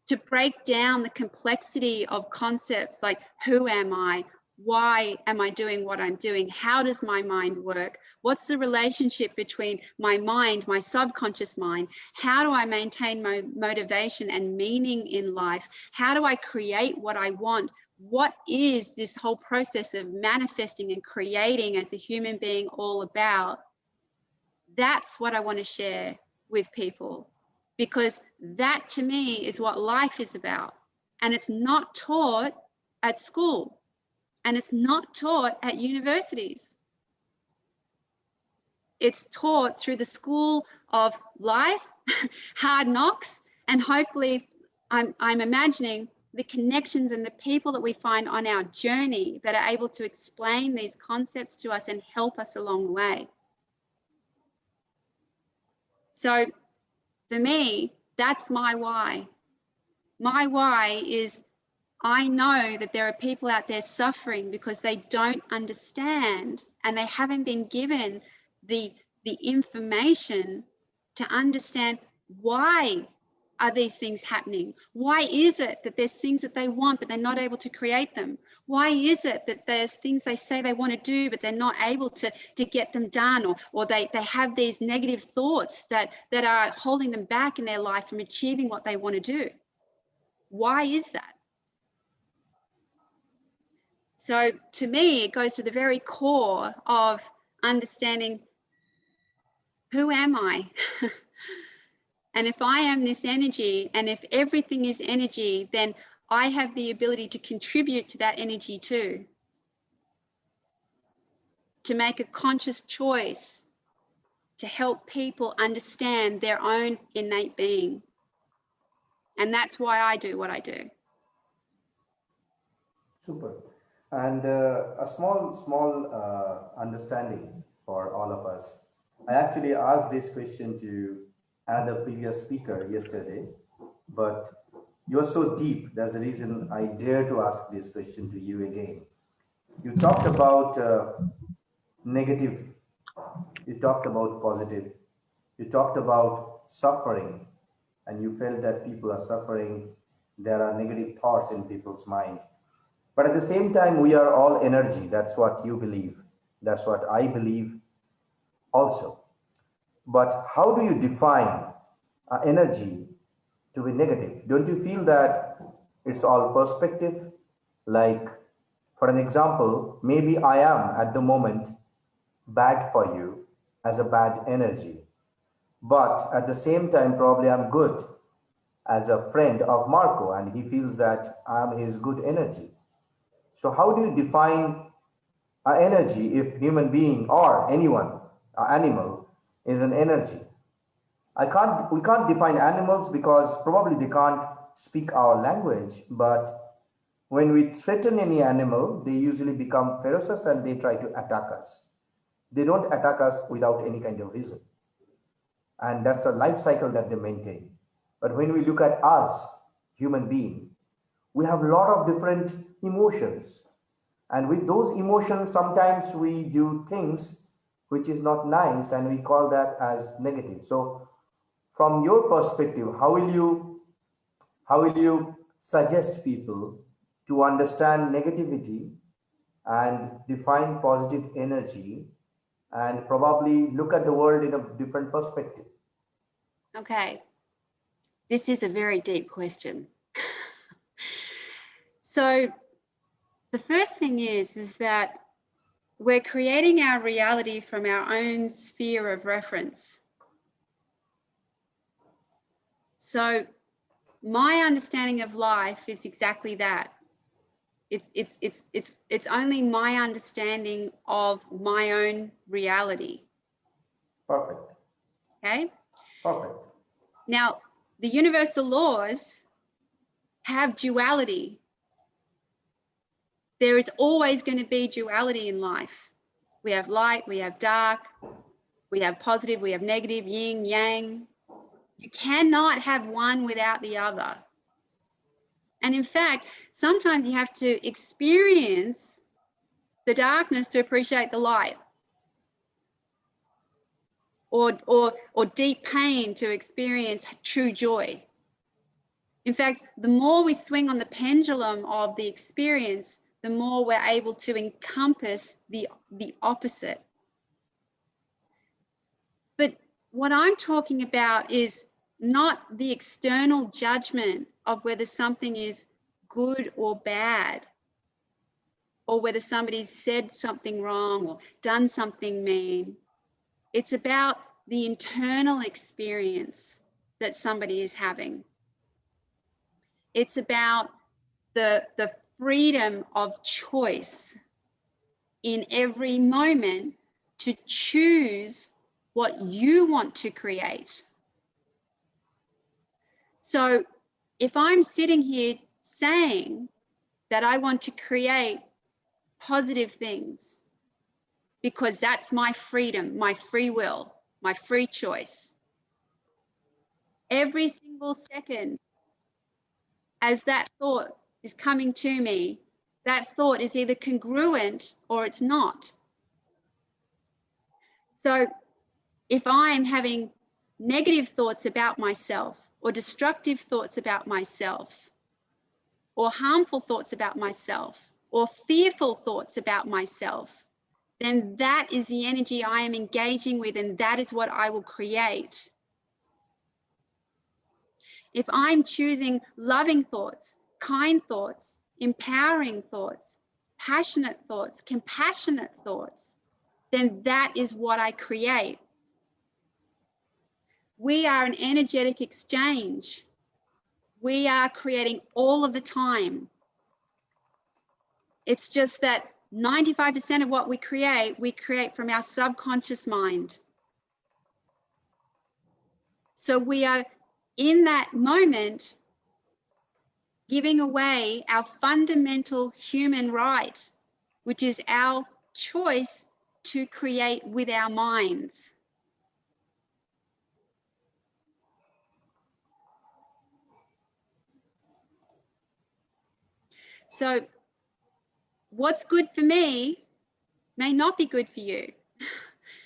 To break down the complexity of concepts like, who am I? Why am I doing what I'm doing? How does my mind work? What's the relationship between my mind, my subconscious mind? How do I maintain my motivation and meaning in life? How do I create what I want what is this whole process of manifesting and creating as a human being all about, that's what I want to share with people, because that to me is what life is about. And it's not taught at school, and it's not taught at universities. It's taught through the school of life, hard knocks, and hopefully I'm imagining the connections and the people that we find on our journey that are able to explain these concepts to us and help us along the way. So for me, that's my why. My why is I know that there are people out there suffering because they don't understand and they haven't been given the information to understand why are these things happening? Why is it that there's things that they want but they're not able to create them? Why is it that there's things they say they want to do but they're not able to get them done, or they have these negative thoughts that are holding them back in their life from achieving what they want to do? Why is that? So to me, it goes to the very core of understanding, who am I? And if I am this energy, and if everything is energy, then I have the ability to contribute to that energy too. To make a conscious choice to help people understand their own innate being. And that's why I do what I do. Super. And a small understanding for all of us. I actually asked this question to another previous speaker yesterday, but you're so deep. That's the reason I dare to ask this question to you again. You talked about negative, you talked about positive, you talked about suffering, and you felt that people are suffering. There are negative thoughts in people's mind. But at the same time, we are all energy. That's what you believe. That's what I believe also. But how do you define energy to be negative? Don't you feel that it's all perspective? Like, for an example, maybe I am at the moment bad for you as a bad energy. But at the same time, probably I'm good as a friend of Marco, and he feels that I'm his good energy. So how do you define energy if human being or anyone, animal, is an energy? We can't define animals because probably they can't speak our language, but when we threaten any animal, they usually become ferocious and they try to attack us. They don't attack us without any kind of reason. And that's a life cycle that they maintain. But when we look at us, human being, we have a lot of different emotions. And with those emotions, sometimes we do things which is not nice, and we call that as negative. So from your perspective, how will you suggest people to understand negativity and define positive energy and probably look at the world in a different perspective? Okay, this is a very deep question. So the first thing is that we're creating our reality from our own sphere of reference. So my understanding of life is exactly that. It's only my understanding of my own reality. Perfect. Okay? Perfect. Now, the universal laws have duality. There is always going to be duality in life. We have light, we have dark, we have positive, we have negative, yin, yang. You cannot have one without the other. And in fact, sometimes you have to experience the darkness to appreciate the light, or deep pain to experience true joy. In fact, the more we swing on the pendulum of the experience, the more we're able to encompass the opposite. But what I'm talking about is not the external judgment of whether something is good or bad. or whether somebody's said something wrong or done something mean. It's about the internal experience that somebody is having. It's about the freedom of choice in every moment to choose what you want to create. So if I'm sitting here saying that I want to create positive things because that's my freedom, my free will, my free choice, every single second as that thought is coming to me, that thought is either congruent or it's not. So if I'm having negative thoughts about myself or destructive thoughts about myself or harmful thoughts about myself or fearful thoughts about myself, then that is the energy I am engaging with, and that is what I will create. If I'm choosing loving thoughts, kind thoughts, empowering thoughts, passionate thoughts, compassionate thoughts, then that is what I create. We are an energetic exchange. We are creating all of the time. It's just that 95% of what we create from our subconscious mind. So we are in that moment giving away our fundamental human right, which is our choice to create with our minds. So what's good for me may not be good for you.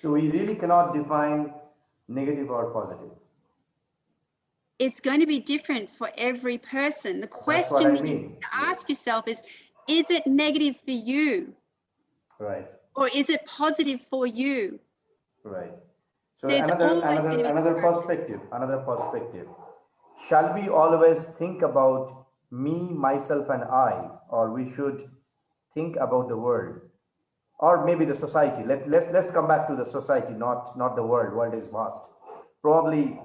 So we really cannot define negative or positive. It's going to be different for every person. The question That's what I that you mean. need to ask yourself is it negative for you? Right. Or is it positive for you? Right. So There's another perspective. Shall we always think about me, myself, and I, or we should think about the world, or maybe the society? Let's come back to the society, not the world. World is vast. Probably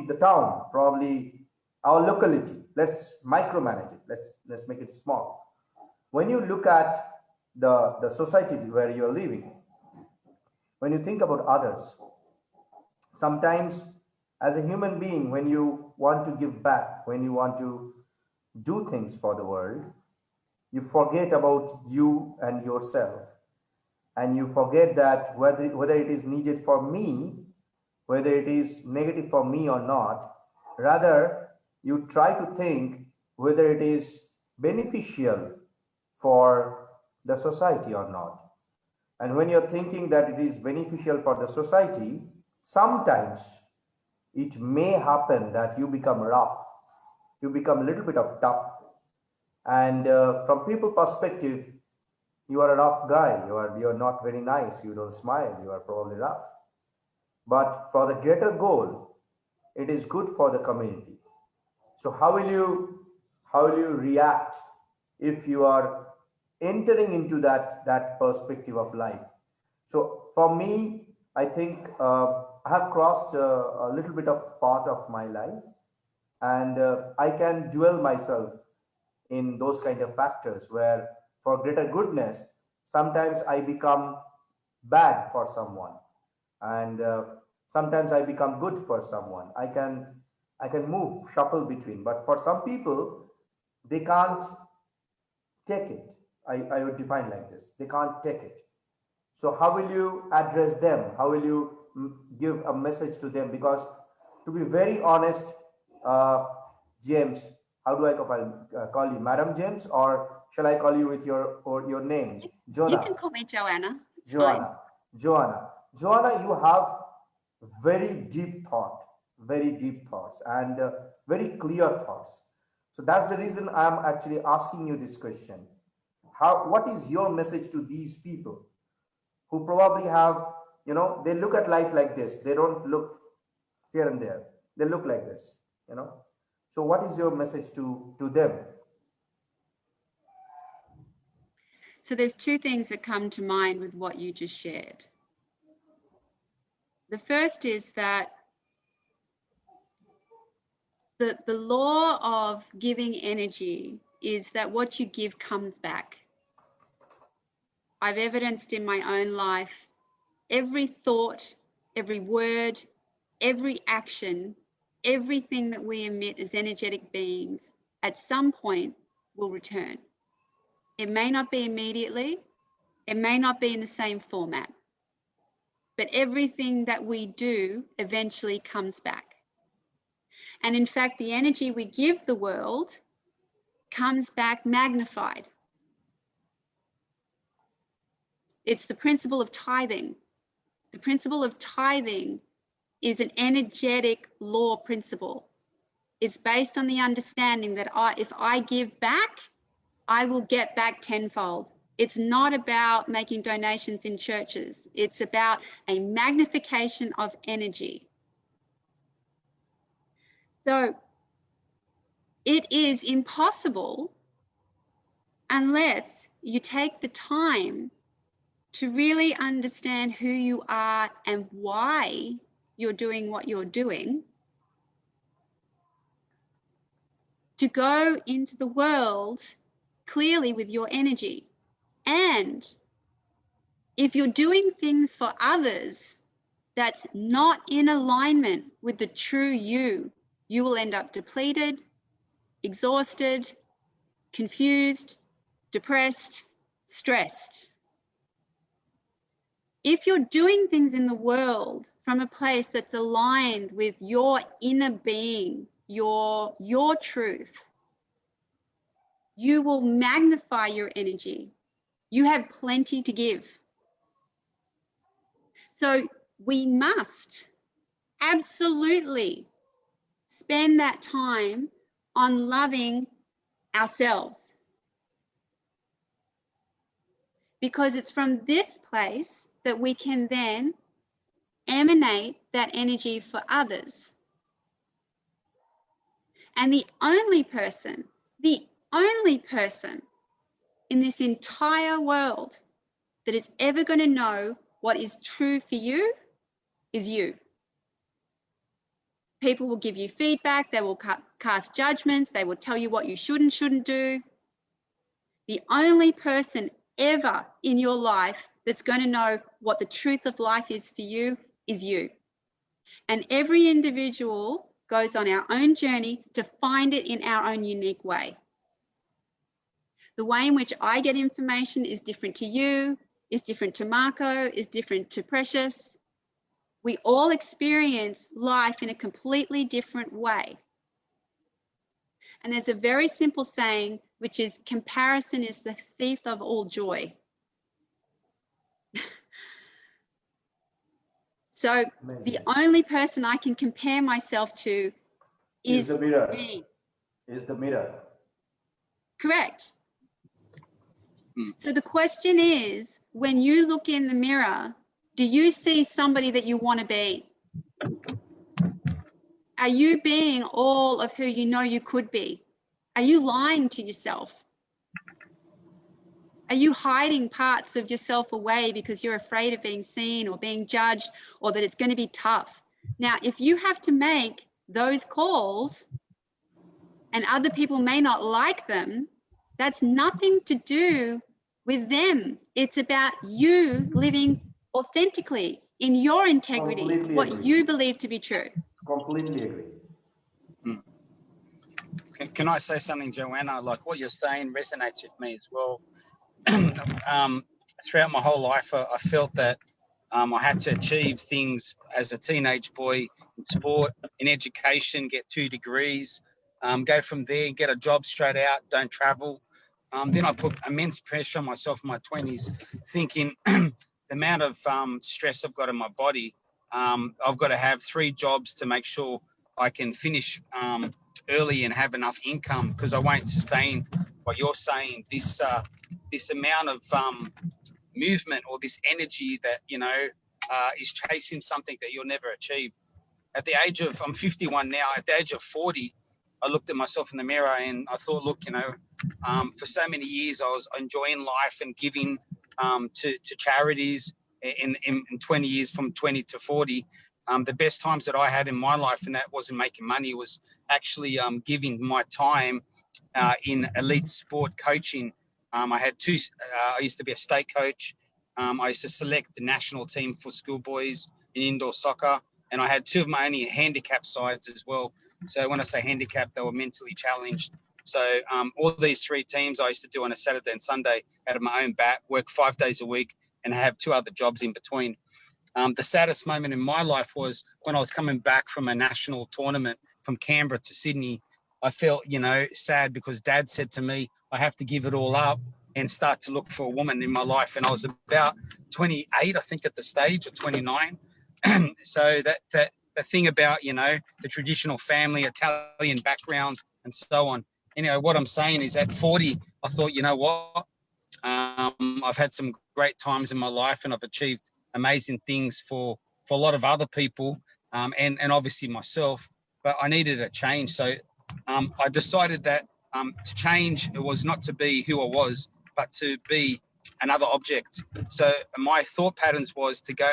the town, probably our locality. Let's micromanage it. Let's make it small. When you look at the society where you're living, when you think about others, sometimes as a human being, when you want to give back, when you want to do things for the world, you forget about you and yourself, and you forget that whether it is needed for me, whether it is negative for me or not, rather you try to think whether it is beneficial for the society or not. And when you're thinking that it is beneficial for the society, sometimes it may happen that you become rough, you become a little bit of tough. And from people perspective, you are a rough guy, you're not very nice, you don't smile, you are probably rough. But for the greater goal, it is good for the community. So how will you react if you are entering into that perspective of life? So for me, I think I have crossed a little bit of part of my life, and I can dwell myself in those kind of factors where for greater goodness, sometimes I become bad for someone, and sometimes I become good for someone. I can move, shuffle between, but for some people, they can't take it. I would define like this: they can't take it. So how will you address them? How will you give a message to them? Because to be very honest, James, how do I call you, Madam James, or shall I call you with your name, Jonah? You can call me Joanna. It's Joanna. fine. Joanna, you have very deep thoughts, and very clear thoughts. So that's the reason I'm actually asking you this question. What is your message to these people who probably have, they look at life like this. They don't look here and there. They look like this, So what is your message to them? So there's two things that come to mind with what you just shared. The first is that the law of giving energy is that what you give comes back. I've evidenced in my own life, every thought, every word, every action, everything that we emit as energetic beings at some point will return. It may not be immediately, it may not be in the same format, but everything that we do eventually comes back. And in fact, the energy we give the world comes back magnified. It's the principle of tithing. The principle of tithing is an energetic law principle. It's based on the understanding that if I give back, I will get back tenfold. It's not about making donations in churches. It's about a magnification of energy. So it is impossible unless you take the time to really understand who you are and why you're doing what you're doing, to go into the world clearly with your energy. And if you're doing things for others that's not in alignment with the true you, you will end up depleted, exhausted, confused, depressed, stressed. If you're doing things in the world from a place that's aligned with your inner being, your truth, you will magnify your energy. You have plenty to give. So we must absolutely spend that time on loving ourselves, because it's from this place that we can then emanate that energy for others. And the only person in this entire world that is ever going to know what is true for you is you. People will give you feedback, they will cast judgments, they will tell you what you should and shouldn't do. The only person ever in your life that's going to know what the truth of life is for you is you. And every individual goes on our own journey to find it in our own unique way. The way in which I get information is different to you, is different to Marco, is different to Precious. We all experience life in a completely different way. And there's a very simple saying, which is comparison is the thief of all joy. So Amazing. the only person I can compare myself to is the mirror. Me. Is the mirror. Correct. So the question is, when you look in the mirror, do you see somebody that you want to be? Are you being all of who you know you could be? Are you lying to yourself? Are you hiding parts of yourself away because you're afraid of being seen or being judged, or that it's going to be tough? Now, if you have to make those calls and other people may not like them, that's nothing to do with them. It's about you living authentically in your integrity, Completely what agree. you believe to be true. Completely agree. Can I say something, Joanna? Like what you're saying resonates with me as well. Throughout my whole life, I felt that I had to achieve things as a teenage boy in sport, in education, get 2 degrees, go from there, get a job straight out, don't travel. Then I put immense pressure on myself in my 20s, thinking the amount of stress I've got in my body, I've got to have 3 jobs to make sure I can finish early and have enough income, because I won't sustain what you're saying, this amount of movement or this energy that, is chasing something that you'll never achieve. At the age of, I'm 51 now, at the age of 40, I looked at myself in the mirror and I thought, look, for so many years I was enjoying life and giving to charities in 20 years, from 20 to 40. The best times that I had in my life, and that wasn't making money, was actually giving my time in elite sport coaching. I had two, I used to be a state coach. I used to select the national team for schoolboys in indoor soccer. And I had two of my only handicap sides as well. So when I say handicap, they were mentally challenged. So all these three teams I used to do on a Saturday and Sunday out of my own bat, work 5 days a week and have two other jobs in between. The saddest moment in my life was when I was coming back from a national tournament from Canberra to Sydney. I felt, sad because Dad said to me, I have to give it all up and start to look for a woman in my life. And I was about 28, I think, at the stage, or 29. So that the thing about, the traditional family, Italian background and so on. Anyway, what I'm saying is at 40, I thought, you know what? I've had some great times in my life and I've achieved amazing things for a lot of other people and obviously myself, but I needed a change. So I decided that to change, it was not to be who I was, but to be another object. So my thought patterns was to go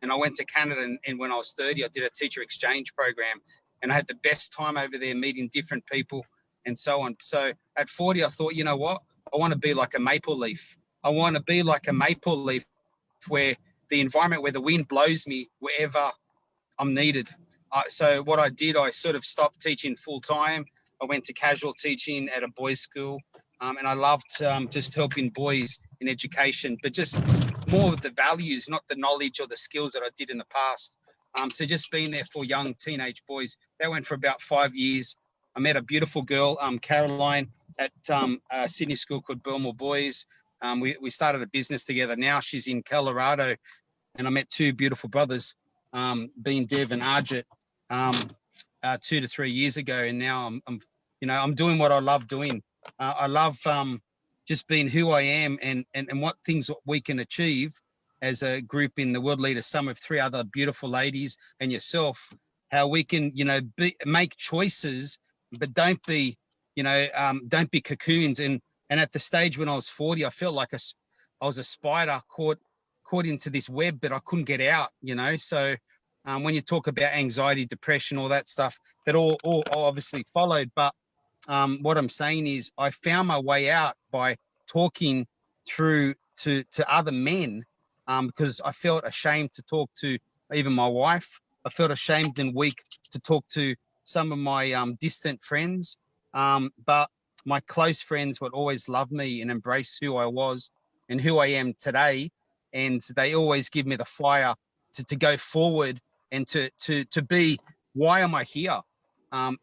and I went to Canada and when I was 30, I did a teacher exchange program and I had the best time over there meeting different people and so on. So at 40, I thought, you know what? I want to be like a maple leaf. I want to be like a maple leaf where the environment, where the wind blows me wherever I'm needed. So what I did, I sort of stopped teaching full time. I went to casual teaching at a boys' school, and I loved just helping boys in education, but just more of the values, not the knowledge or the skills that I did in the past. So just being there for young teenage boys. That went for about 5 years. I met a beautiful girl, Caroline, at a Sydney school called Belmore Boys. We started a business together. Now she's in Colorado, and I met two beautiful brothers, being Dev and Arjit, 2 to 3 years ago. And now I'm doing what I love doing. I love just being who I am and what things we can achieve as a group in the World Leaders Summit of 3 other beautiful ladies and yourself, how we can, make choices, but don't be cocoons. And at the stage when I was 40, I felt like I was a spider caught into this web, but I couldn't get out, So when you talk about anxiety, depression, all that stuff, that all obviously followed. But what I'm saying is I found my way out by talking through to other men because I felt ashamed to talk to even my wife. I felt ashamed and weak to talk to some of my distant friends. But my close friends would always love me and embrace who I was and who I am today. And they always give me the fire to go forward and to be, why am I here? And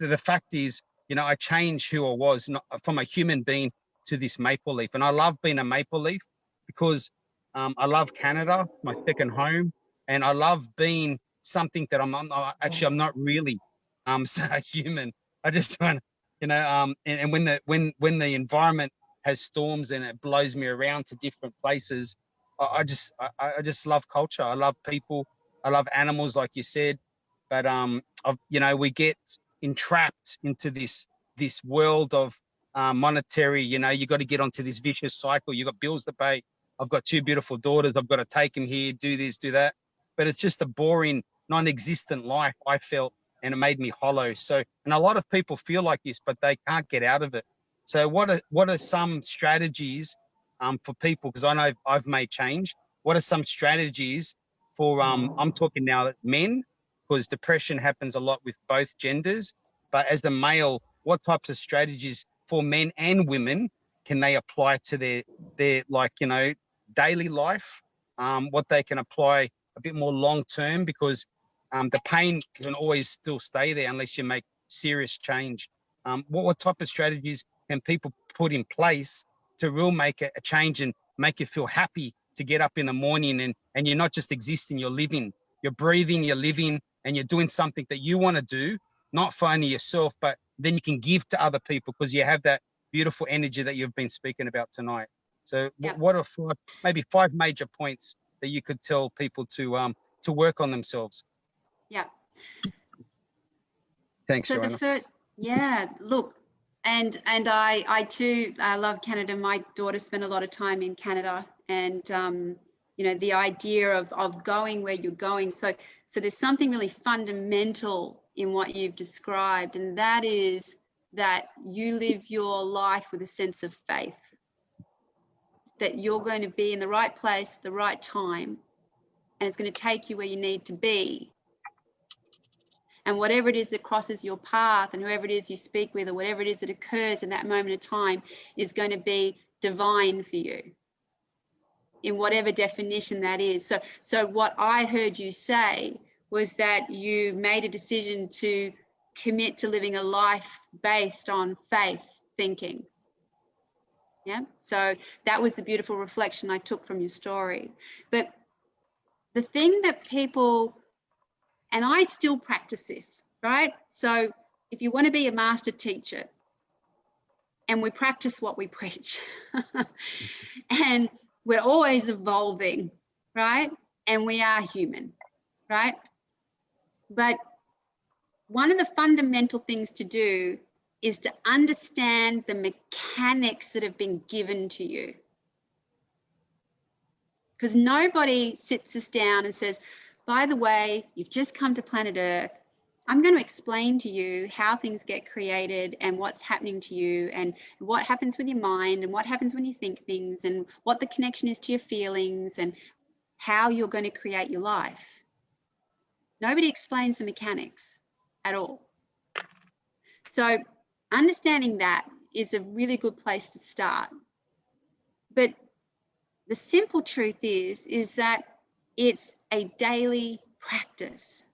the fact is, I changed who I was, not from a human being to this maple leaf. And I love being a maple leaf because I love Canada, my second home. And I love being something that I'm not really so human. I just want, and when the environment has storms and it blows me around to different places, I just love culture. I love people. I love animals, like you said. But we get entrapped into this world of monetary. You got to get onto this vicious cycle. You got bills to pay. I've got 2 beautiful daughters. I've got to take them here, do this, do that. But it's just a boring, non-existent life, I felt, and it made me hollow. So, and a lot of people feel like this, but they can't get out of it. So what are some strategies for people? Because I know I've made change. What are some strategies for, I'm talking now men, because depression happens a lot with both genders. But as a male, what types of strategies for men and women can they apply to their daily life? What they can apply a bit more long term, because the pain can always still stay there unless you make serious change. What type of strategies can people put in place to really make a change and make you feel happy to get up in the morning and you're not just existing, you're living, you're breathing, you're living, and you're doing something that you want to do, not for only yourself, but then you can give to other people because you have that beautiful energy that you've been speaking about tonight. So what are maybe 5 major points that you could tell people to work on themselves? Yeah. Thanks, So Joanna. the first, yeah, look, and I too love Canada. My daughter spent a lot of time in Canada, and you know, the idea of going where you're going. So there's something really fundamental in what you've described, and that is that you live your life with a sense of faith that you're going to be in the right place, the right time, and it's going to take you where you need to be. And whatever it is that crosses your path and whoever it is you speak with or whatever it is that occurs in that moment of time is going to be divine for you in whatever definition that is. So what I heard you say was that you made a decision to commit to living a life based on faith thinking. Yeah, so that was the beautiful reflection I took from your story. But the thing that people, and I still practice this, right? So if you want to be a master teacher, and we practice what we preach, and we're always evolving, right? And we are human, right? But one of the fundamental things to do is to understand the mechanics that have been given to you. Because nobody sits us down and says, by the way, you've just come to planet Earth. I'm going to explain to you how things get created and what's happening to you and what happens with your mind and what happens when you think things and what the connection is to your feelings and how you're going to create your life. Nobody explains the mechanics at all. So understanding that is a really good place to start. But the simple truth is that it's a daily practice.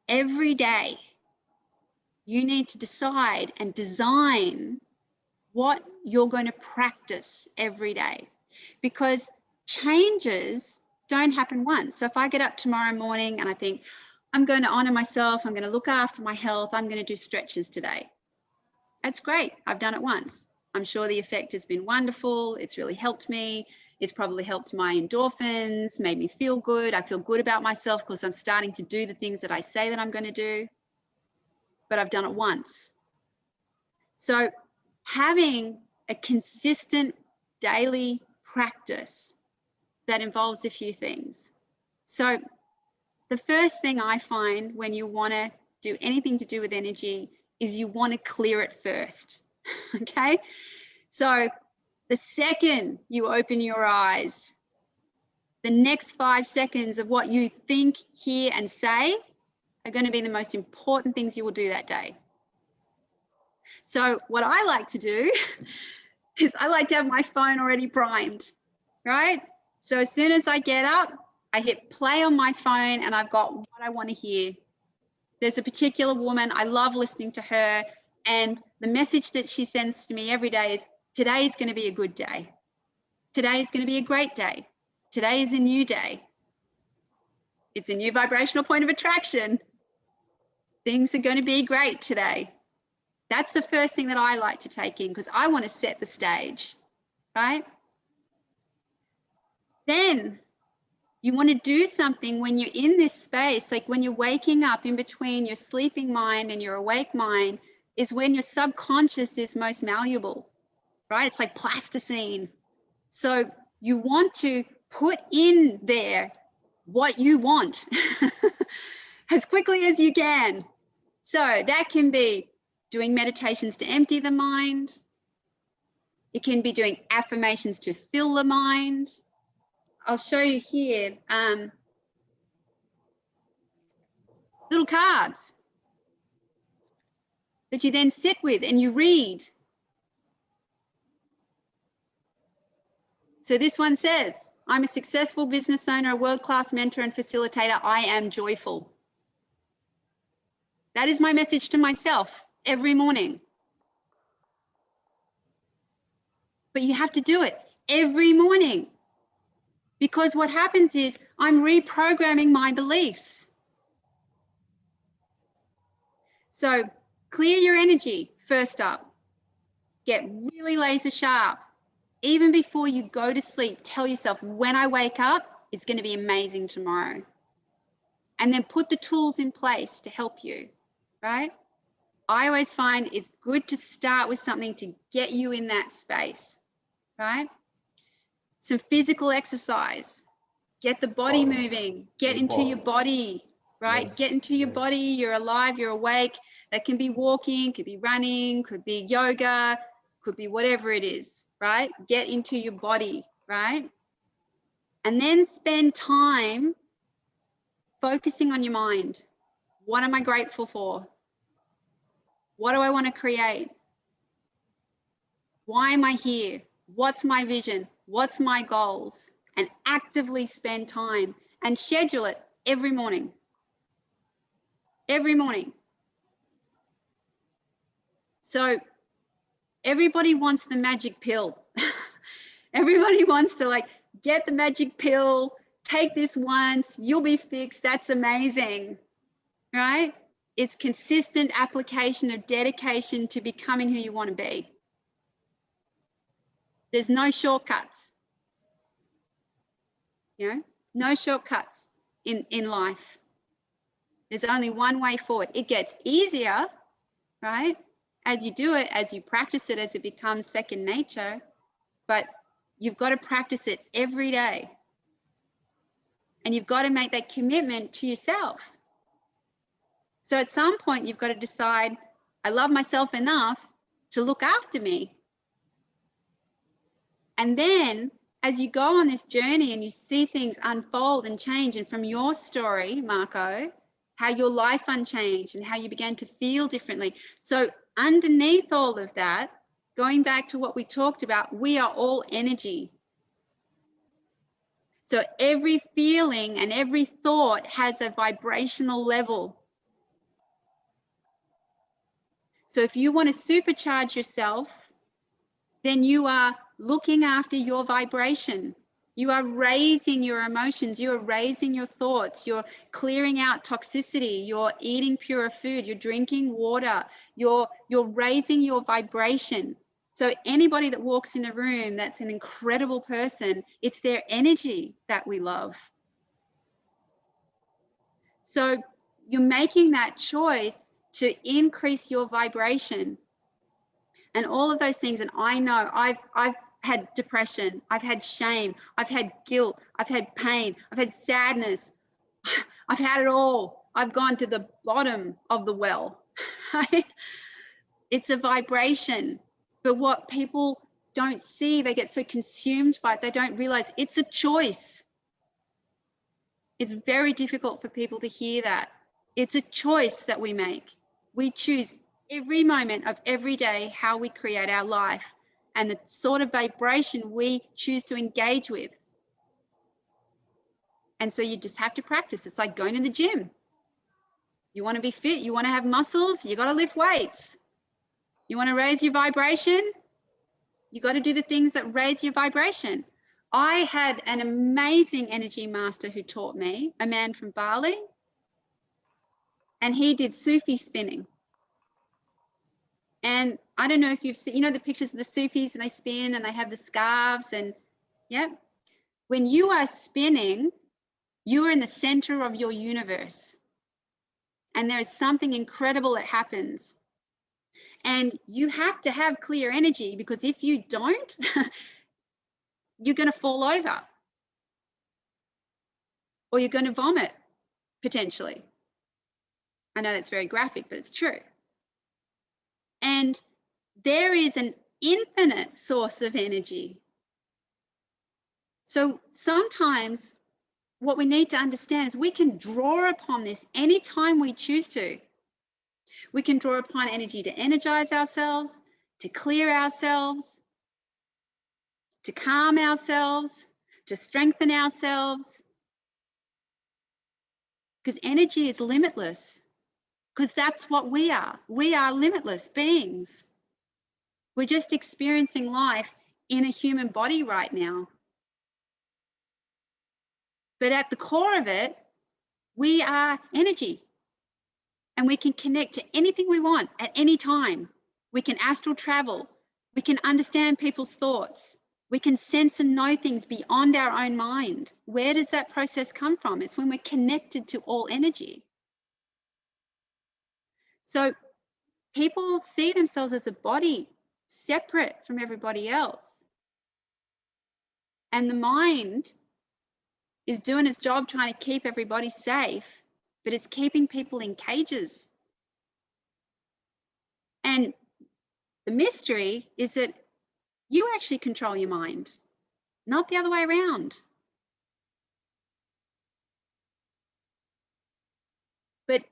Every day, you need to decide and design what you're going to practice every day, because changes don't happen once. So if I get up tomorrow morning and I think, I'm going to honor myself, I'm going to look after my health, I'm going to do stretches today. That's great. I've done it once. I'm sure the effect has been wonderful. It's really helped me. It's probably helped my endorphins, made me feel good. I feel good about myself because I'm starting to do the things that I say that I'm going to do. But I've done it once. So having a consistent daily practice that involves a few things. So the first thing I find when you want to do anything to do with energy is you want to clear it first. Okay? So the second you open your eyes, the next 5 seconds of what you think, hear, and say are going to be the most important things you will do that day. So what I like to do is I like to have my phone already primed, right? So as soon as I get up, I hit play on my phone and I've got what I want to hear. There's a particular woman, I love listening to her, and the message that she sends to me every day is, today is going to be a good day. Today is going to be a great day. Today is a new day. It's a new vibrational point of attraction. Things are going to be great today. That's the first thing that I like to take in because I want to set the stage, right? Then you want to do something when you're in this space, like when you're waking up in between your sleeping mind and your awake mind, is when your subconscious is most malleable, right? It's like plasticine. So you want to put in there what you want as quickly as you can. So that can be doing meditations to empty the mind. It can be doing affirmations to fill the mind. I'll show you here little cards that you then sit with and you read. So this one says, I'm a successful business owner, a world-class mentor and facilitator. I am joyful. That is my message to myself every morning. But you have to do it every morning, because what happens is I'm reprogramming my beliefs. So clear your energy first up. Get really laser sharp. Even before you go to sleep, tell yourself, when I wake up, it's going to be amazing tomorrow. And then put the tools in place to help you. right? I always find it's good to start with something to get you in that space, right? Some physical exercise, get the body moving, get into your body, right? Get into your body, you're alive, you're awake. That can be walking, could be running, could be yoga, could be whatever it is, right? Get into your body, right? And then spend time focusing on your mind. What am I grateful for? What do I want to create? Why am I here? What's my vision? What's my goals? And actively spend time and schedule it every morning. Every morning. So everybody wants the magic pill. Everybody wants to like get the magic pill, take this once, you'll be fixed. That's amazing, right? It's consistent application of dedication to becoming who you want to be. There's no shortcuts, you know, no shortcuts in life. There's only one way forward. It gets easier, right? As you do it, as you practice it, as it becomes second nature, but you've got to practice it every day. And you've got to make that commitment to yourself. So at some point, you've got to decide, I love myself enough to look after me. And then as you go on this journey and you see things unfold and change, and from your story, Marco, how your life unchanged and how you began to feel differently. So underneath all of that, going back to what we talked about, we are all energy. So every feeling and every thought has a vibrational level. So if you want to supercharge yourself, then you are looking after your vibration. You are raising your emotions, you are raising your thoughts, you're clearing out toxicity, you're eating pure food, you're drinking water, you're raising your vibration. So anybody that walks in a room that's an incredible person, it's their energy that we love. So you're making that choice to increase your vibration and all of those things. And I know I've had depression, I've had shame, I've had guilt, I've had pain, I've had sadness, I've had it all. I've gone to the bottom of the well, right? It's a vibration, but what people don't see, they get so consumed by it, they don't realize it's a choice. It's very difficult for people to hear that. It's a choice that we make. We choose every moment of every day how we create our life and the sort of vibration we choose to engage with. And so you just have to practice. It's like going to the gym. You want to be fit, you want to have muscles, you got to lift weights. You want to raise your vibration, you got to do the things that raise your vibration. I had an amazing energy master who taught me, a man from Bali, and he did Sufi spinning. And I don't know if you've seen, you know, the pictures of the Sufis and they spin and they have the scarves and yeah. When you are spinning, you are in the center of your universe. And there is something incredible that happens. And you have to have clear energy because if you don't, you're going to fall over or you're going to vomit potentially. I know that's very graphic, but it's true. And there is an infinite source of energy. So sometimes what we need to understand is we can draw upon this anytime we choose to. We can draw upon energy to energize ourselves, to clear ourselves, to calm ourselves, to strengthen ourselves. Because energy is limitless. Because that's what we are. We are limitless beings. We're just experiencing life in a human body right now. But at the core of it, we are energy. And we can connect to anything we want at any time. We can astral travel. We can understand people's thoughts. We can sense and know things beyond our own mind. Where does that process come from? It's when we're connected to all energy. So people see themselves as a body separate from everybody else. And the mind is doing its job trying to keep everybody safe, but it's keeping people in cages. And the mystery is that you actually control your mind, not the other way around. But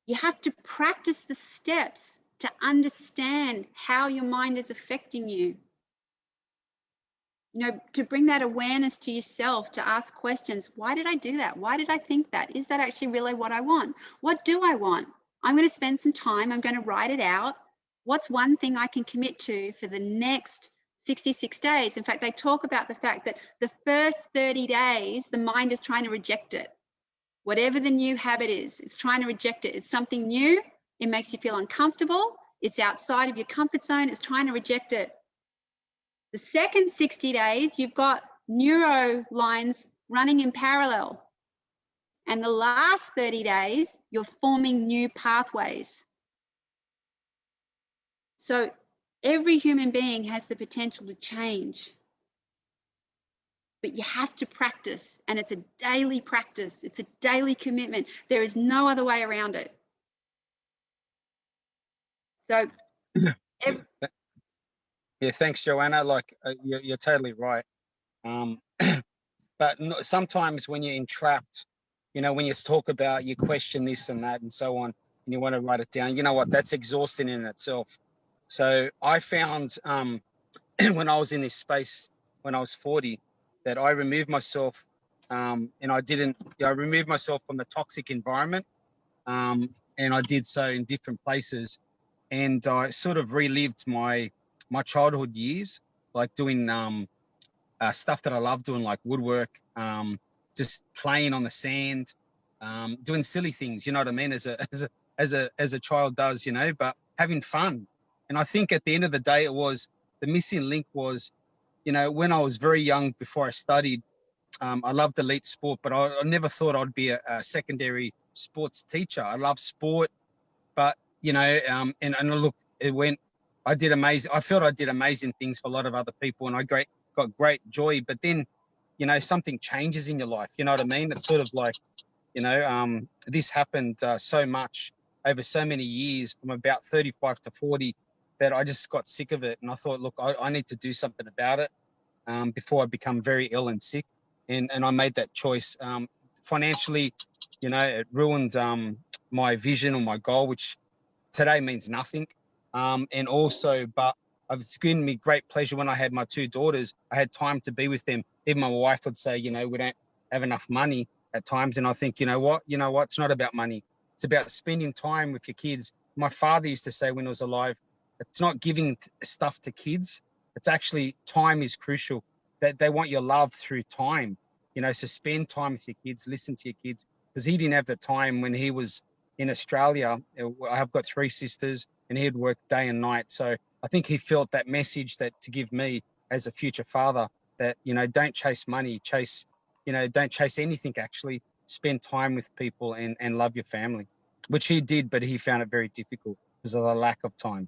you have to practice the steps to understand how your mind is affecting you. You know, to bring that awareness to yourself, to ask questions. Why did I do that? Why did I think that? Is that actually really what I want? What do I want? I'm going to spend some time. I'm going to write it out. What's one thing I can commit to for the next 66 days? In fact, they talk about the fact that the first 30 days, the mind is trying to reject it. Whatever the new habit is, it's trying to reject it. It's something new. It makes you feel uncomfortable. It's outside of your comfort zone. It's trying to reject it. The second 60 days, you've got neuro lines running in parallel. And the last 30 days, you're forming new pathways. So every human being has the potential to change. But you have to practice, and it's a daily practice. It's a daily commitment. There is no other way around it. So Yeah, thanks, Joanna. Like you're totally right. But sometimes when you're entrapped, you know, when you talk about, you question this and that and so on, and you want to write it down, you know what, that's exhausting in itself. So I found when I was in this space, when I was 40, that I removed myself and I removed myself from the toxic environment. And I did so in different places. And I sort of relived my childhood years, like doing stuff that I love doing, like woodwork, just playing on the sand, doing silly things, you know what I mean, as a child does, you know, but having fun. And I think at the end of the day, the missing link was, you know, when I was very young, before I studied, I loved elite sport, but I never thought I'd be a secondary sports teacher. I love sport, but, you know, and look, I felt I did amazing things for a lot of other people, and I got great joy. But then, you know, something changes in your life. You know what I mean? It's sort of like, you know, this happened so much over so many years, from about 35 to 40, that I just got sick of it. And I thought, look, I need to do something about it before I become very ill and sick. And I made that choice. Financially, you know, it ruined my vision or my goal, which today means nothing. And also, but it's given me great pleasure when I had my two daughters. I had time to be with them. Even my wife would say, you know, we don't have enough money at times. And I think, you know what, it's not about money. It's about spending time with your kids. My father used to say when he was alive, it's not giving stuff to kids. It's actually, time is crucial. That they want your love through time, you know, so spend time with your kids, listen to your kids, because he didn't have the time when he was in Australia. I've got 3 sisters, and he'd work day and night. So I think he felt that message that to give me as a future father, that, you know, don't chase money, don't chase anything, actually spend time with people and love your family, which he did, but he found it very difficult because of the lack of time.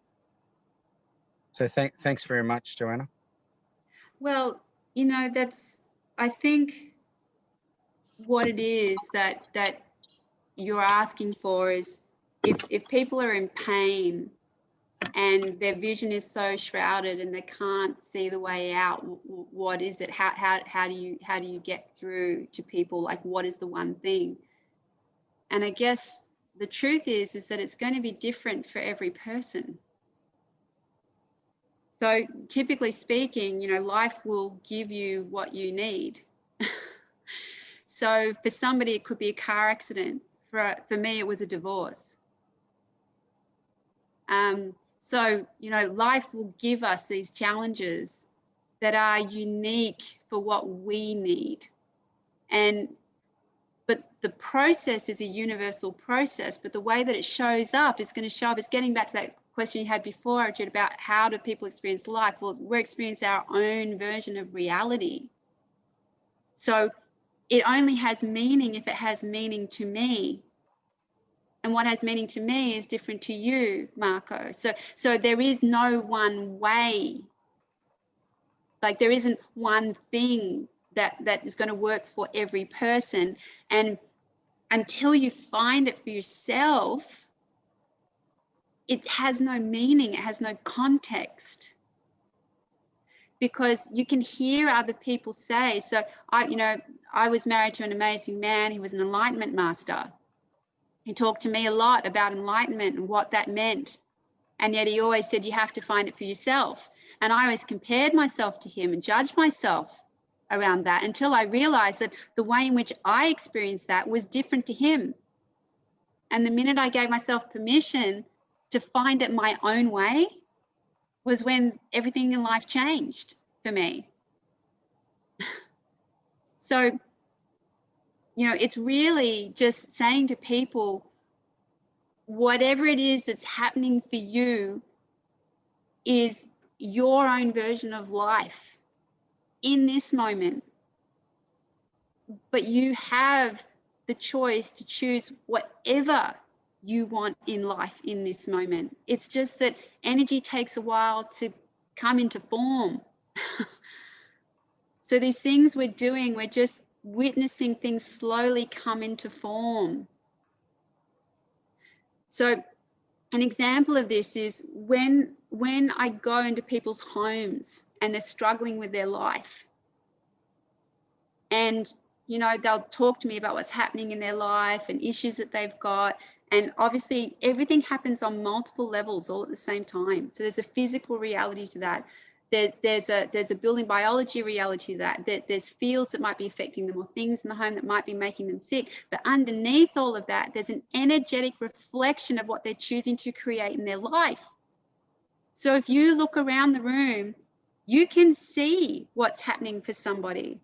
So thanks very much, Joanna. well, you know, I think what it is that you're asking for is, if people are in pain and their vision is so shrouded and they can't see the way out, what is it? How do you get through to people? Like, what is the one thing? And I guess the truth is that it's going to be different for every person. So typically speaking, you know, life will give you what you need. So for somebody, it could be a car accident. For me, it was a divorce. So, you know, life will give us these challenges that are unique for what we need. But the process is a universal process, but the way that it shows up is going to show up. It's getting back to that question you had before, Richard, about how do people experience life? Well, we're experiencing our own version of reality. So it only has meaning if it has meaning to me. And what has meaning to me is different to you, Marco. So there is no one way. Like there isn't one thing that is going to work for every person. And until you find it for yourself, it has no meaning, it has no context. Because you can hear other people say, so I was married to an amazing man. He was an enlightenment master. He talked to me a lot about enlightenment and what that meant. And yet he always said, you have to find it for yourself. And I always compared myself to him and judged myself around that until I realized that the way in which I experienced that was different to him. And the minute I gave myself permission to find it my own way was when everything in life changed for me. So, it's really just saying to people, whatever it is that's happening for you is your own version of life in this moment. But you have the choice to choose whatever you want in life in this moment. It's just that energy takes a while to come into form. So these things we're doing, we're just witnessing things slowly come into form. So an example of this is when I go into people's homes and they're struggling with their life. And, they'll talk to me about what's happening in their life and issues that they've got. And obviously everything happens on multiple levels all at the same time. So there's a physical reality to that. There's a building biology reality to that. There's fields that might be affecting them or things in the home that might be making them sick. But underneath all of that, there's an energetic reflection of what they're choosing to create in their life. So if you look around the room, you can see what's happening for somebody.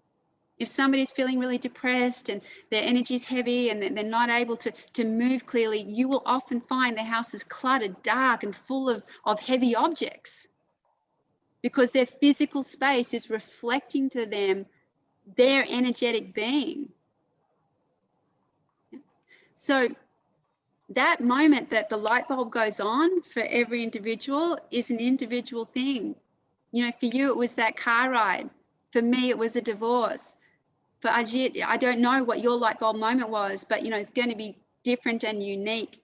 If somebody's feeling really depressed and their energy's heavy and they're not able to move clearly, you will often find their house is cluttered, dark, and full of heavy objects, because their physical space is reflecting to them their energetic being. So that moment that the light bulb goes on for every individual is an individual thing. For you, it was that car ride. For me, it was a divorce. For Ajit, I don't know what your light bulb moment was, but it's going to be different and unique.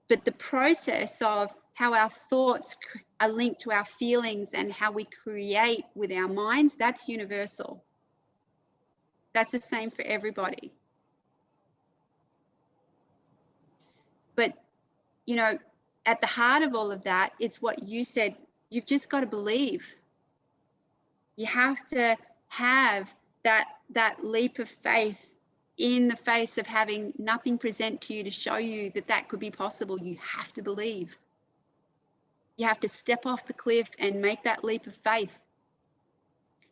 But the process of how our thoughts are linked to our feelings and how we create with our minds, that's universal. That's the same for everybody. But, at the heart of all of that, it's what you said. You've just got to believe. You have to have that leap of faith in the face of having nothing present to you to show you that could be possible. You have to believe. You have to step off the cliff and make that leap of faith.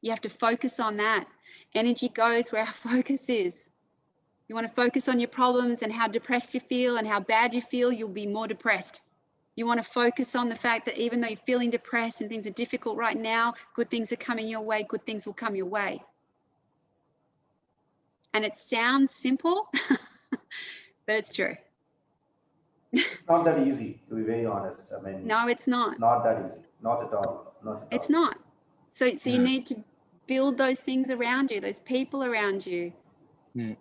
You have to focus on that. Energy goes where our focus is. You want to focus on your problems and how depressed you feel and how bad you feel, you'll be more depressed. You want to focus on the fact that even though you're feeling depressed and things are difficult right now, good things are coming your way, good things will come your way. And it sounds simple, but it's true. It's not that easy, to be very honest. I mean, no, it's not. It's not that easy. Not at all. Not at all. It's not. So you need to build those things around you, those people around you.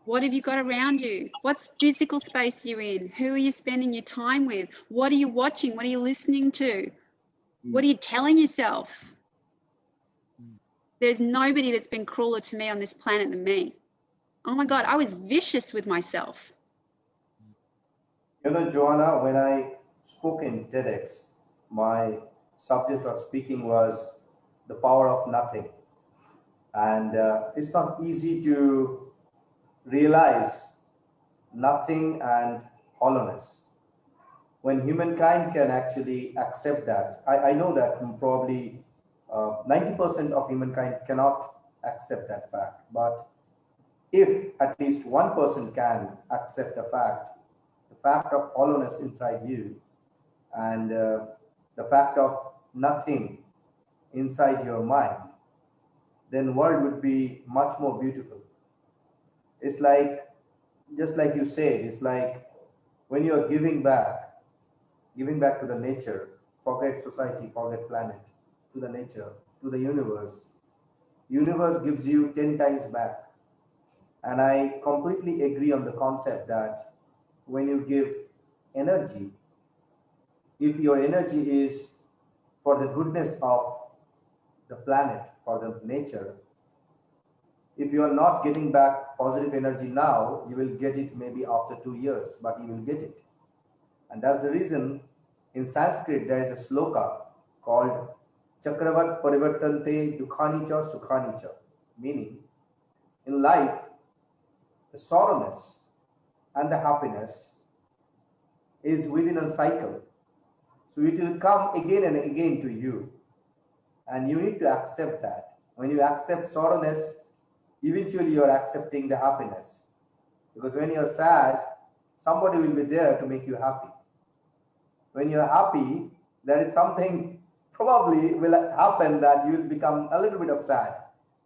What have you got around you? What's physical space you're in? Who are you spending your time with? What are you watching? What are you listening to? What are you telling yourself? There's nobody that's been crueler to me on this planet than me. Oh my God, I was vicious with myself. Joanna, when I spoke in TEDx, my subject of speaking was the power of nothing. And it's not easy to realize nothing and hollowness. When humankind can actually accept that, I know that probably 90% of humankind cannot accept that fact. But if at least 1% can accept the fact of hollowness inside you and the fact of nothing inside your mind, then world would be much more beautiful. It's like, just like you said, it's like when you are giving back to the nature, forget society, forget planet, to the nature, to the universe. Universe gives you 10 times back. And I completely agree on the concept that when you give energy, if your energy is for the goodness of the planet, for the nature, if you are not getting back positive energy now, you will get it maybe after 2 years, but you will get it. And that's the reason in Sanskrit there is a sloka called Chakravat Parivartante Dukhani Cha Sukhani Cha, meaning in life, the sorrowness and the happiness is within a cycle. So it will come again and again to you. And you need to accept that. When you accept sorrowness, eventually you're accepting the happiness. Because when you're sad, somebody will be there to make you happy. When you're happy, there is something probably will happen that you will become a little bit of sad.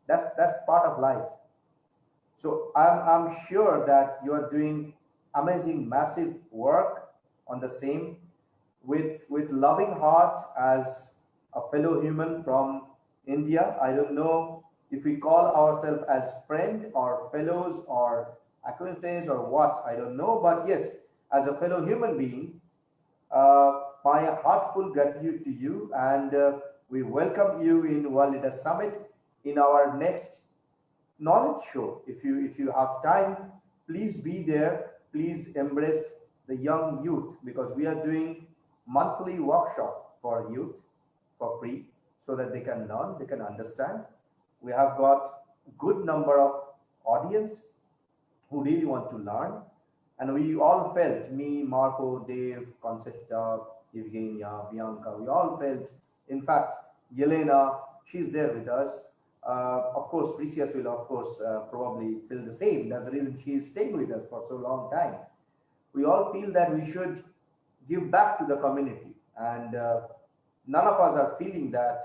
That's part of life. So I'm sure that you are doing amazing, massive work on the same with loving heart as a fellow human from India. I don't know if we call ourselves as friend or fellows or acquaintances or what, I don't know. But yes, as a fellow human being, my heartful gratitude to you, and we welcome you in World Leader Summit in our next knowledge show. If you have time, please be there. Please embrace the young youth, because we are doing monthly workshop for youth for free so that they can learn, they can understand. We have got good number of audience who really want to learn, and we all felt, me, Marco, Dave, Concepta, Evgenia, Bianca, we all felt, in fact, Yelena, she's there with us. Of course, Precious will, of course, probably feel the same. That's the reason she is staying with us for so long time. We all feel that we should give back to the community, and none of us are feeling that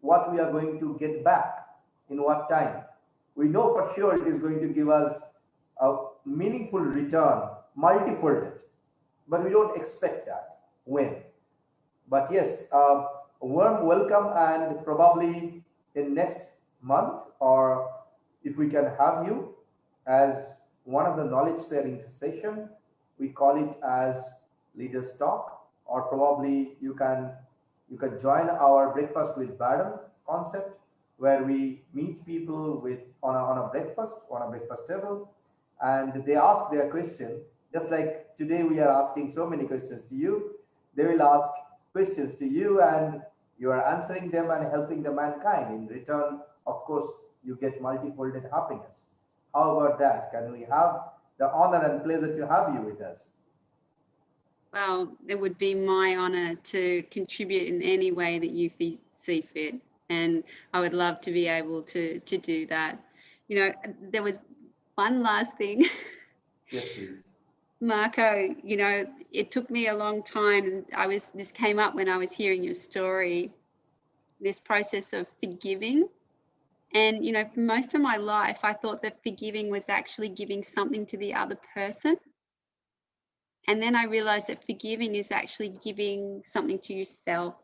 what we are going to get back in what time. We know for sure it is going to give us a meaningful return, multifolded, but we don't expect that when. But yes, a warm welcome, and probably in next month, or if we can have you as one of the knowledge sharing session, we call it as Leaders Talk, or probably you can join our breakfast with Badam concept, where we meet people with on a breakfast table, and they ask their question, just like today we are asking so many questions to you. They will ask questions to you, and you are answering them and helping the mankind. In return, of course, you get multifolded happiness. How about that? Can we have the honor and pleasure to have you with us? Well, it would be my honor to contribute in any way that you see fit. And I would love to be able to do that. You know, there was one last thing. Yes, please. Marco, you know, it took me a long time. This came up when I was hearing your story, this process of forgiving. And, you know, for most of my life, I thought that forgiving was actually giving something to the other person. And then I realized that forgiving is actually giving something to yourself.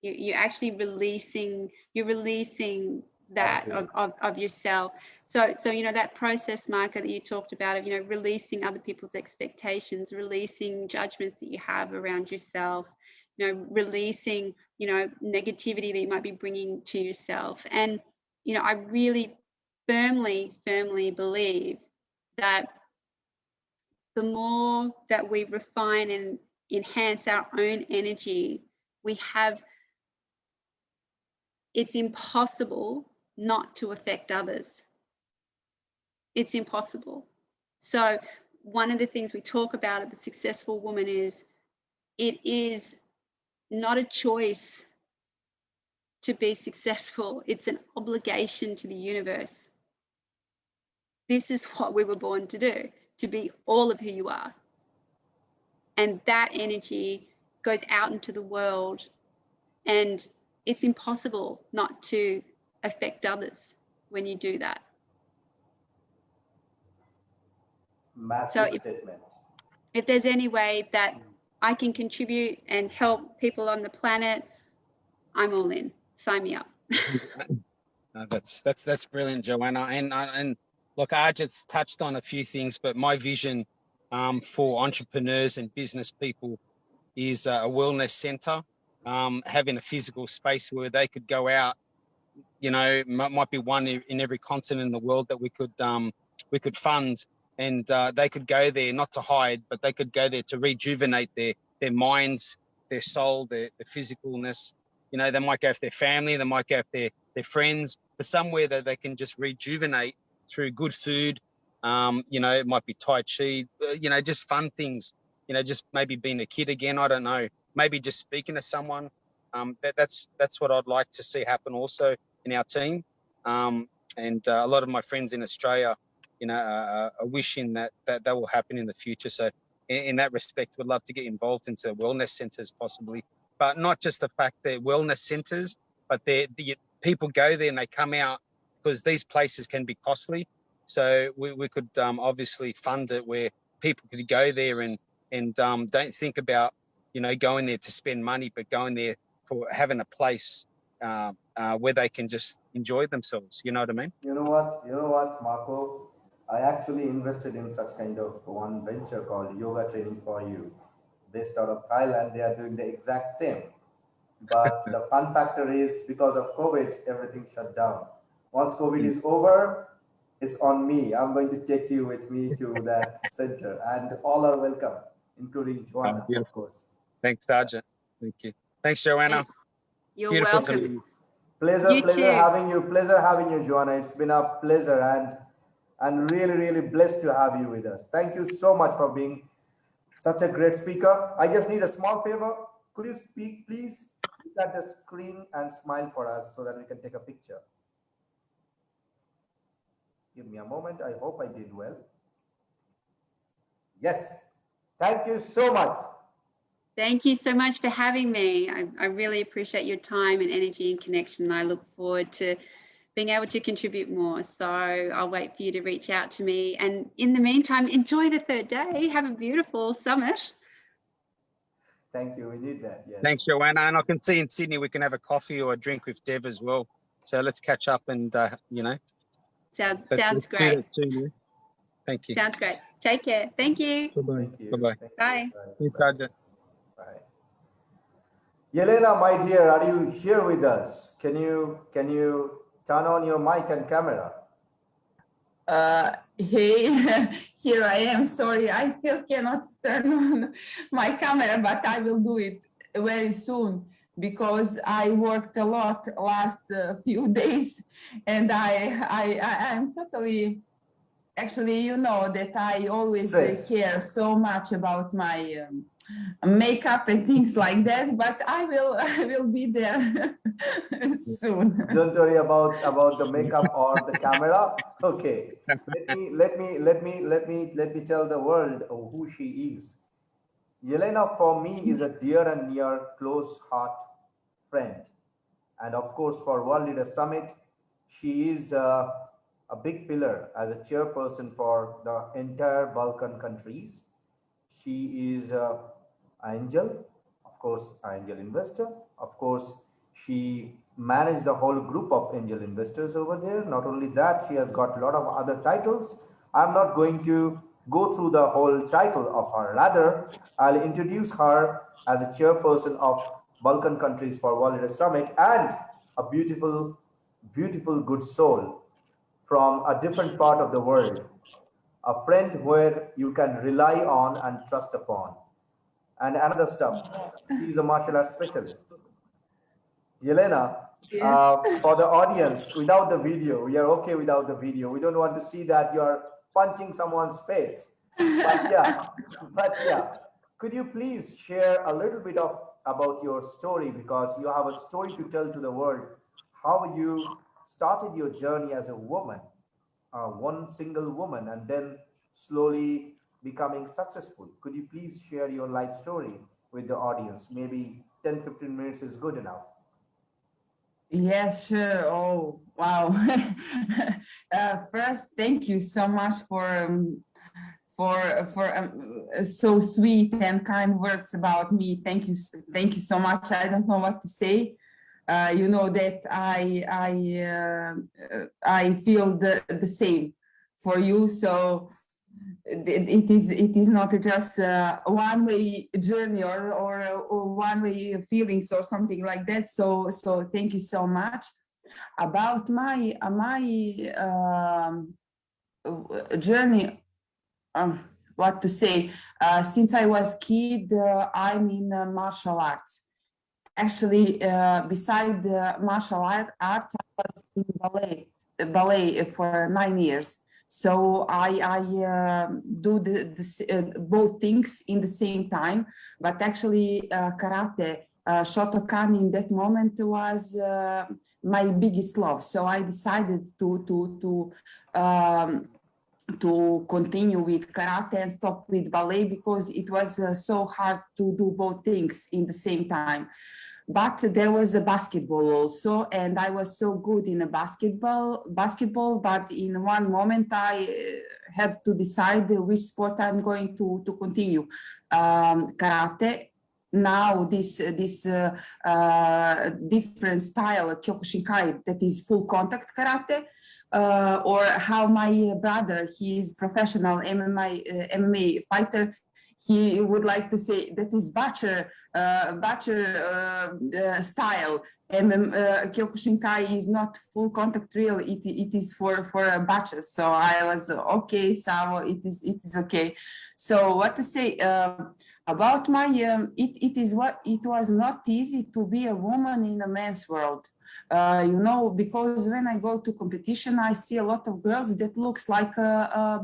You're actually releasing that of yourself. So, you know, that process, Marco, that you talked about of, you know, releasing other people's expectations, releasing judgments that you have around yourself, you know, releasing, you know, negativity that you might be bringing to yourself. And, you know, I really firmly believe that the more that we refine and enhance our own energy, it's impossible not to affect others. It's impossible. So one of the things we talk about at The Successful Woman is it is not a choice to be successful. It's an obligation to the universe. This is what we were born to do, to be all of who you are. And that energy goes out into the world, and it's impossible not to affect others when you do that. Massive statement. if there's any way that I can contribute and help people on the planet, I'm all in. Sign me up. No, that's brilliant, Joanna. And look, Arjit's touched on a few things, but my vision for entrepreneurs and business people is a wellness center, having a physical space where they could go out. You know, might be one in every continent in the world that we could fund, and they could go there not to hide, but they could go there to rejuvenate their minds, their soul, their physicalness. You know, they might go with their family, they might go with their friends, but somewhere that they can just rejuvenate through good food. You know, it might be Tai Chi, you know, just fun things, you know, just maybe being a kid again. I don't know, maybe just speaking to someone. That's what I'd like to see happen also in our team. And a lot of my friends in Australia, you know, are wishing that will happen in the future. So in that respect, we'd love to get involved into wellness centers possibly, but not just the fact they're wellness centers, but the people go there and they come out, because these places can be costly. So we could obviously fund it where people could go there and don't think about, you know, going there to spend money, but going there for having a place where they can just enjoy themselves. You know what I mean? You know what, Marco? I actually invested in such kind of one venture called Yoga Training for You, based out of Thailand. They are doing the exact same. But the fun factor is, because of COVID, everything shut down. Once COVID is over, it's on me. I'm going to take you with me to that center, and all are welcome, including Joanna, of course. Thanks, Sergeant. Thank you. Thanks, Joanna. You're Beautiful welcome. to meet you. Pleasure having you. Pleasure having you, Joanna. It's been a pleasure, and really blessed to have you with us. Thank you so much for being such a great speaker. I just need a small favor. Could you speak, please? Look at the screen and smile for us so that we can take a picture. Give me a moment. I hope I did well. Yes. Thank you so much. Thank you so much for having me. I really appreciate your time and energy and connection. I look forward to being able to contribute more. So I'll wait for you to reach out to me. And in the meantime, enjoy the third day. Have a beautiful summit. Thank you. We need that. Yes. Thanks, Joanna. And I can see in Sydney we can have a coffee or a drink with Dev as well. So let's catch up and, you know. Sounds great. Thank you. Sounds great. Take care. Thank you. Bye-bye. Bye. Bye. Bye. Yelena, my dear, are you here with us? Can you turn on your mic and camera? Hey, here I am. Sorry, I still cannot turn on my camera, but I will do it very soon because I worked a lot last few days, and I'm totally, actually, you know that I always care so much about my makeup and things like that, but I will be there soon. Don't worry about the makeup or the camera. Okay, let me tell the world who she is. Yelena, for me, is a dear and near close heart friend, and of course for World Leader Summit, she is a big pillar as a chairperson for the entire Balkan countries. She is an angel, of course, angel investor. Of course, she managed the whole group of angel investors over there. Not only that, she has got a lot of other titles. I'm not going to go through the whole title of her. Rather, I'll introduce her as a chairperson of Balkan countries for World Leader Summit, and a beautiful good soul from a different part of the world. A friend where you can rely on and trust upon. And another stuff, he's a martial arts specialist. Yelena, for the audience, without the video, we are okay without the video. We don't want to see that you are punching someone's face. But yeah, could you please share a little bit about your story, because you have a story to tell to the world, how you started your journey as a woman, one single woman, and then slowly becoming successful. Could you please share your life story with the audience? Maybe 10-15 minutes is good enough. Yes, sure. Oh, wow. First, thank you so much so sweet and kind words about me. Thank you so much. I don't know what to say. You know that I feel the same for you. So it is not just a one-way journey or one-way feelings or something like that. So thank you so much. About my journey, what to say? Since I was kid, I'm in martial arts. Actually, beside martial arts, I was in ballet for 9 years. So I do both things in the same time. But actually, karate, Shotokan in that moment was my biggest love. So I decided to continue with karate and stop with ballet because it was so hard to do both things in the same time. But there was a basketball also, and I was so good in a basketball, but in one moment I had to decide which sport I'm going to continue. Karate. Now this different style, Kyokushinkai, that is full contact karate, or how my brother, he is professional MMA fighter, he would like to say that is butcher style. Kyokushinkai is not full contact drill, it is for butchers. So I was okay, so it is okay. So what to say about my it was not easy to be a woman in a man's world. You know, because when I go to competition, I see a lot of girls that looks like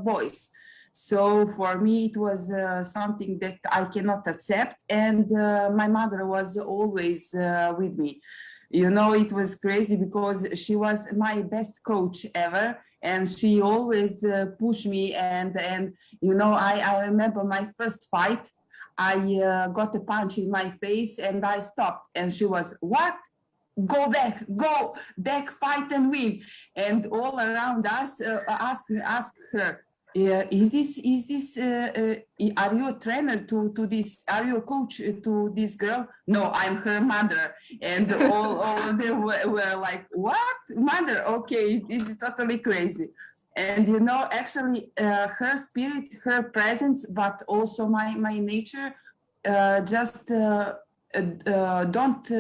boys. So for me, it was something that I cannot accept. And my mother was always with me. You know, it was crazy because she was my best coach ever. And she always pushed me. And you know, I remember my first fight, I got a punch in my face and I stopped. And she was, what? Go back, fight and win. And all around us ask her, is this are you a trainer to this, are you a coach to this girl? No, I'm her mother. And all of them were like, what? Mother? Okay, this is totally crazy. And you know, actually her spirit, her presence, but also my nature just don't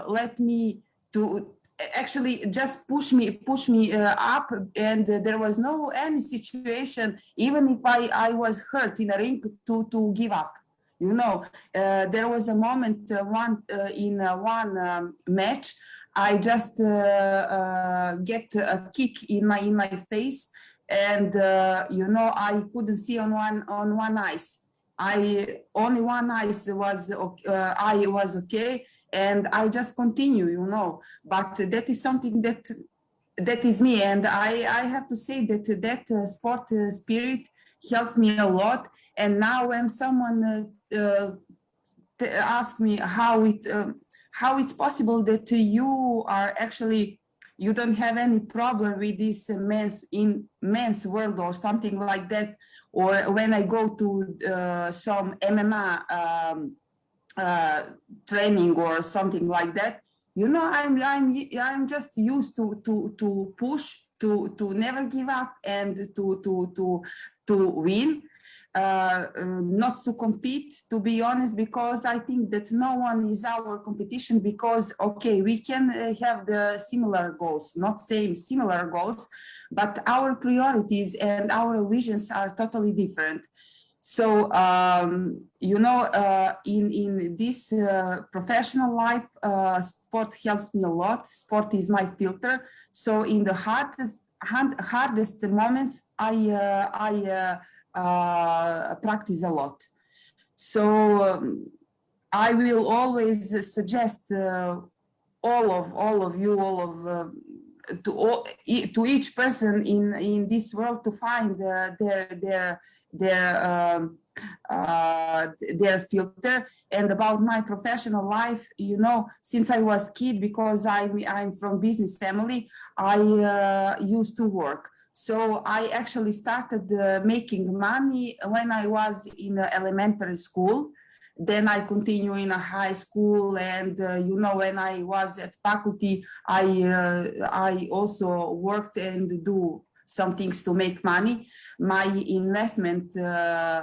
let me to actually just push me up. And there was no any situation, even if I was hurt in a ring, to give up. You know, there was a moment in one match, I just get a kick in my face, and you know, I couldn't see on one eyes. Only one eyes was I was okay, and I just continue, you know. But that is something that is me, and I have to say that sport spirit helped me a lot. And now when someone asks me how it's possible that you are actually, you don't have any problem with this men's world or something like that, or when I go to some MMA training or something like that, you know, I'm just used to push, to never give up, and to win, not to compete, to be honest, because I think that no one is our competition, because okay, we can have the similar goals, not similar goals, but our priorities and our visions are totally different. So you know, in this professional life, sport helps me a lot. Sport is my filter. So in the hardest moments, I practice a lot. So I will always suggest all of you, to each person in this world to find their filter. And about my professional life, you know, since I was kid, because I'm from business family, I used to work. So I actually started making money when I was in elementary school. Then I continue in a high school, and you know, when I was at faculty, I also worked and do some things to make money. My investment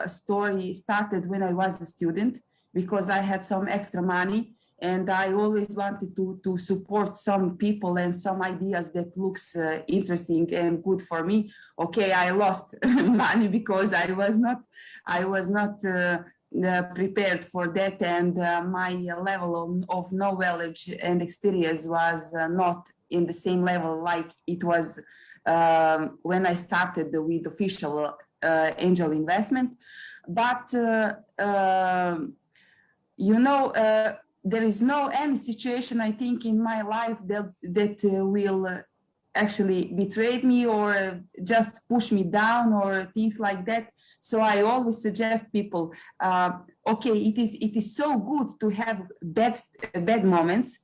story started when I was a student, because I had some extra money, and I always wanted to support some people and some ideas that looks interesting and good for me. Okay, I lost money because I was not prepared for that, and my level of knowledge and experience was not in the same level like it was when I started with official angel investment. But you know, there is no any situation, I think, in my life that will actually betray me or just push me down or things like that. So I always suggest people, okay, it is so good to have bad moments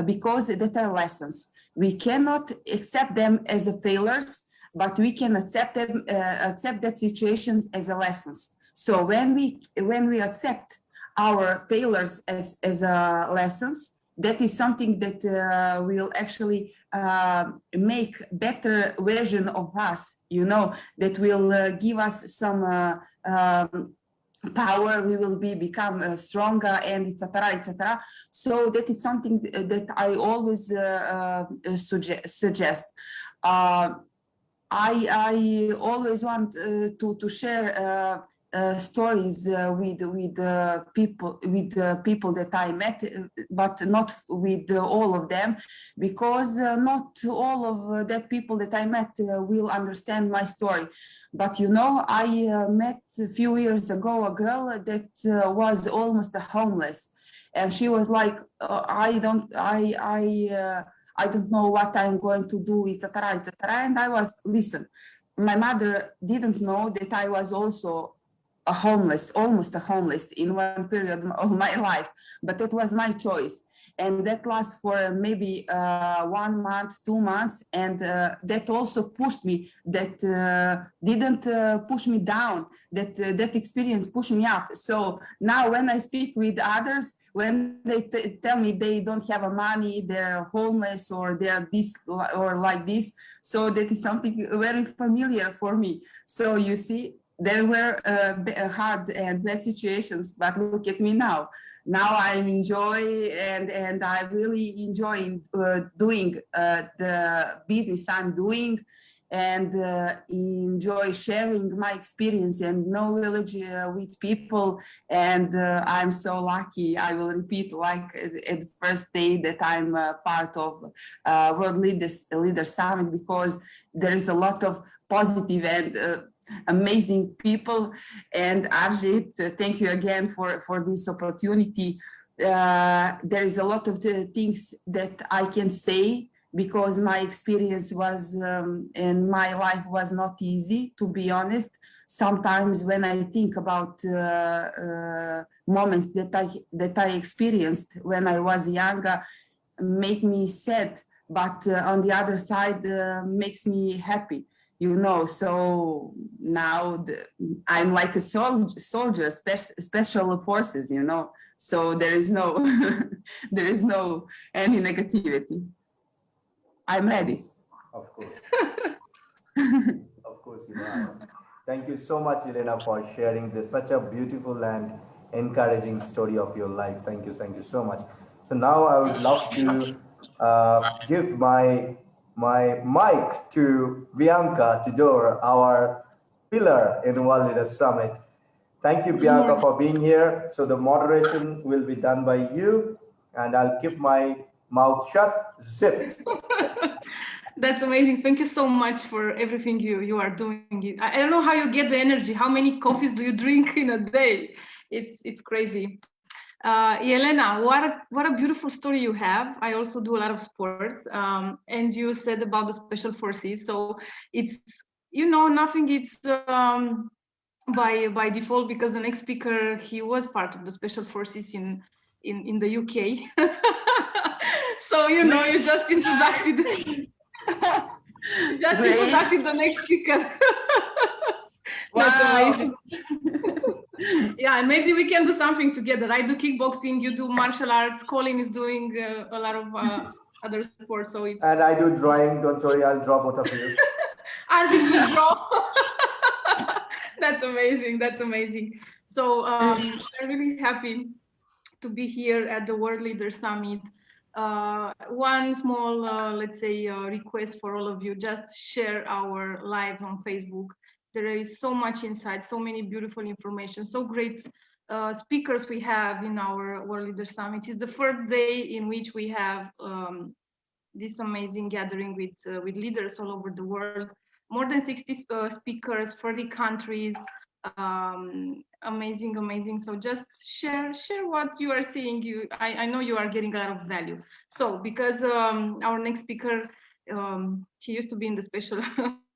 because that are lessons. We cannot accept them as a failures, but we can accept them, accept that situations as a lessons. So when we accept our failures as lessons, that is something that will actually make better version of us, you know, that will give us some power. We will become stronger, and etc., etc. So that is something that I always suggest. I always want to share stories with people that I met, but not with all of them, because not all of that people that I met will understand my story. But you know, I met a few years ago a girl that was almost homeless, and she was like, I don't know what I'm going to do, etc., etc. And I was, listen, my mother didn't know that I was also almost a homeless in one period of my life, but that was my choice. And that lasts for maybe 1 month, 2 months. And that also pushed me, that didn't push me down, that experience pushed me up. So now when I speak with others, when they tell me they don't have money, they're homeless, or they're this or like this, so that is something very familiar for me. So you see, there were hard and bad situations, but look at me now. Now I enjoy, and I really enjoy doing the business I'm doing, and enjoy sharing my experience and knowledge with people. And I'm so lucky. I will repeat, like at the first day, that I'm part of World Leader Summit, because there is a lot of positive and amazing people. And Arjit, thank you again for this opportunity. There is a lot of things that I can say, because my experience was and my life was not easy, to be honest. Sometimes when I think about moments that I experienced when I was younger, make me sad, but on the other side makes me happy. You know, so now I'm like a soldier, special forces, you know, so there is no, there is no any negativity. I'm ready. Of course. Of course you are. Thank you so much, Elena, for sharing this such a beautiful and encouraging story of your life. Thank you so much. So now I would love to give my mic to Bianca Tidor, our pillar in World Leaders Summit. Thank you, Bianca, for being here. So the moderation will be done by you, and I'll keep my mouth shut, zipped. That's amazing. Thank you so much for everything you are doing. I don't know how you get the energy. How many coffees do you drink in a day? It's crazy. Elena, what a beautiful story you have. I also do a lot of sports, and you said about the special forces. So it's, you know, nothing. It's by default, because the next speaker, he was part of the special forces in the UK. So you know, you just introduced. Just Great. introducing the next speaker. That's Wow. amazing. Yeah, and maybe we can do something together. I do kickboxing, you do martial arts, Colin is doing a lot of other sports, so it's... And I do drawing, don't worry, I'll draw both of you. Arjit will draw. That's amazing, that's amazing. So I'm really happy to be here at the World Leaders Summit. One small, let's say, request for all of you, just share our live on Facebook. There is so much insight, so many beautiful information, so great speakers we have in our World Leaders Summit. It's the first day in which we have this amazing gathering with leaders all over the world. More than 60 speakers, 40 countries. Amazing, amazing. So just share what you are seeing. I know you are getting a lot of value. So because our next speaker, he used to be in the special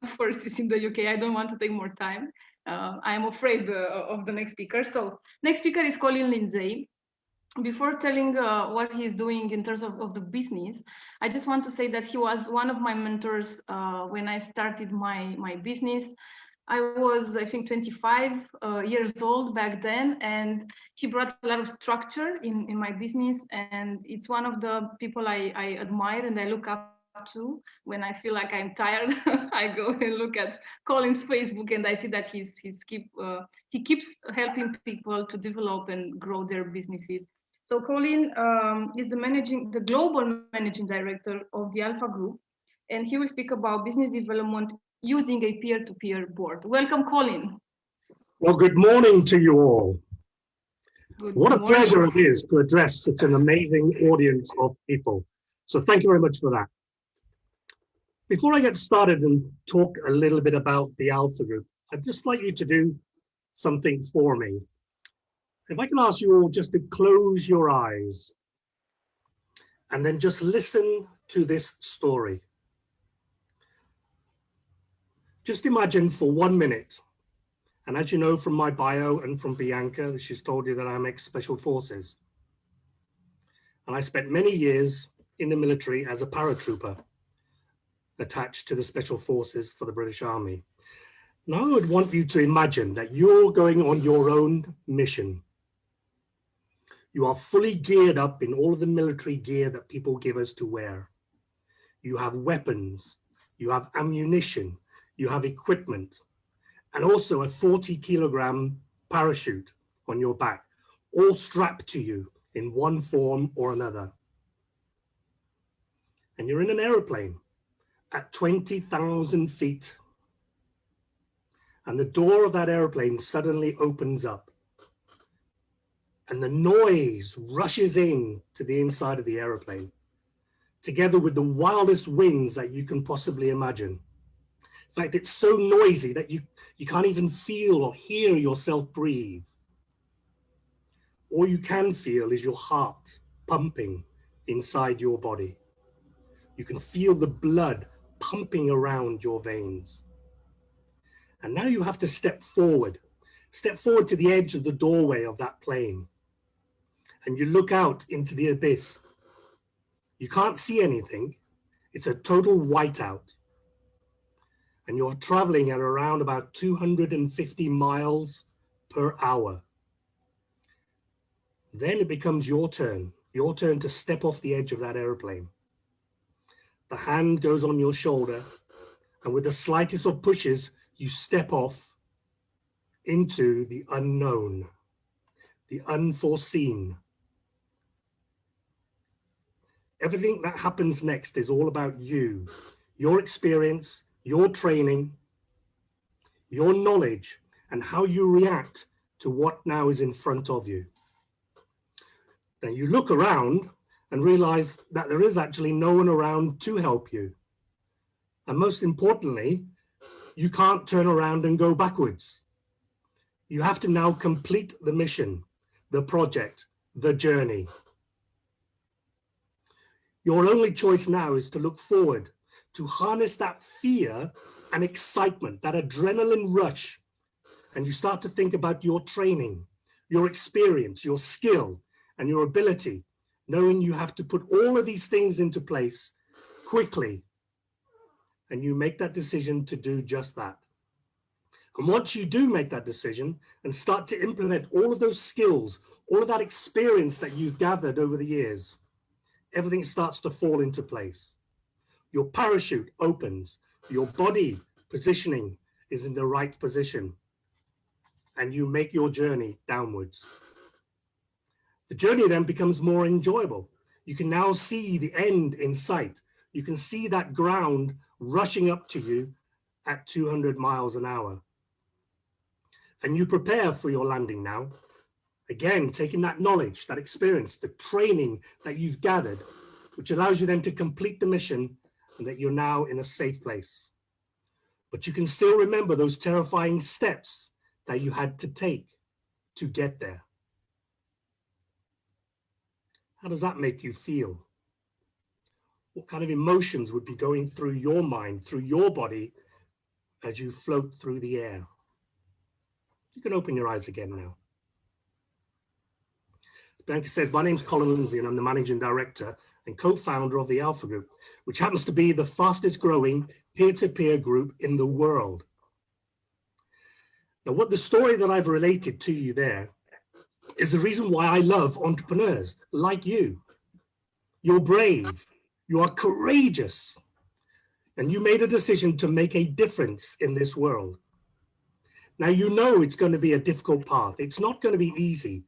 forces in the UK. I don't want to take more time. I'm afraid of the next speaker. So next speaker is Colin Lindsay. Before telling what he's doing in terms of the business, I just want to say that he was one of my mentors when I started my business. I was, I think, 25 years old back then, and he brought a lot of structure in my business. And it's one of the people I admire and I look up to. When I feel like I'm tired, I go and look at Colin's Facebook and I see that he keeps helping people to develop and grow their businesses. So Colin is the global managing director of the Alpha Group, and he will speak about business development using a peer-to-peer board. Welcome, Colin. Well, good morning to you all. What a morning. pleasure it is to address such an amazing audience of people. So thank you very much for that. Before I get started and talk a little bit about the Alpha Group, I'd just like you to do something for me. If I can ask you all just to close your eyes and then just listen to this story. Just imagine for 1 minute, and as you know from my bio and from Bianca, she's told you that I'm ex-Special Forces. And I spent many years in the military as a paratrooper attached to the Special Forces for the British Army. Now I would want you to imagine that you're going on your own mission. You are fully geared up in all of the military gear that people give us to wear. You have weapons, you have ammunition, you have equipment, and also a 40-kilogram parachute on your back, all strapped to you in one form or another. And you're in an aeroplane at 20,000 feet. And the door of that airplane suddenly opens up. And the noise rushes in to the inside of the airplane, together with the wildest winds that you can possibly imagine. In fact, it's so noisy that you can't even feel or hear yourself breathe. All you can feel is your heart pumping inside your body. You can feel the blood pumping around your veins. And now you have to step forward to the edge of the doorway of that plane. And you look out into the abyss. You can't see anything. It's a total whiteout. And you're traveling at around about 250 miles per hour. Then it becomes your turn to step off the edge of that airplane. The hand goes on your shoulder, and with the slightest of pushes, you step off into the unknown, the unforeseen. Everything that happens next is all about you, your experience, your training, your knowledge, and how you react to what now is in front of you. Then you look around and realize that there is actually no one around to help you. And most importantly, you can't turn around and go backwards. You have to now complete the mission, the project, the journey. Your only choice now is to look forward, to harness that fear and excitement, that adrenaline rush. And you start to think about your training, your experience, your skill, and your ability, knowing you have to put all of these things into place quickly and you make that decision to do just that. And once you do make that decision and start to implement all of those skills, all of that experience that you've gathered over the years, everything starts to fall into place. Your parachute opens, your body positioning is in the right position, and you make your journey downwards. The journey then becomes more enjoyable. You can now see the end in sight. You can see that ground rushing up to you at 200 miles an hour. And you prepare for your landing now. Again, taking that knowledge, that experience, the training that you've gathered, which allows you then to complete the mission and that you're now in a safe place. But you can still remember those terrifying steps that you had to take to get there. How does that make you feel? What kind of emotions would be going through your mind, through your body, as you float through the air? You can open your eyes again now. Bianca says, my name's Colin Lindsay and I'm the Managing Director and co-founder of the Alpha Group, which happens to be the fastest growing peer-to-peer group in the world. Now, what the story that I've related to you there is the reason why I love entrepreneurs like you. You're brave, you are courageous, and you made a decision to make a difference in this world. Now, you know it's going to be a difficult path. It's not going to be easy,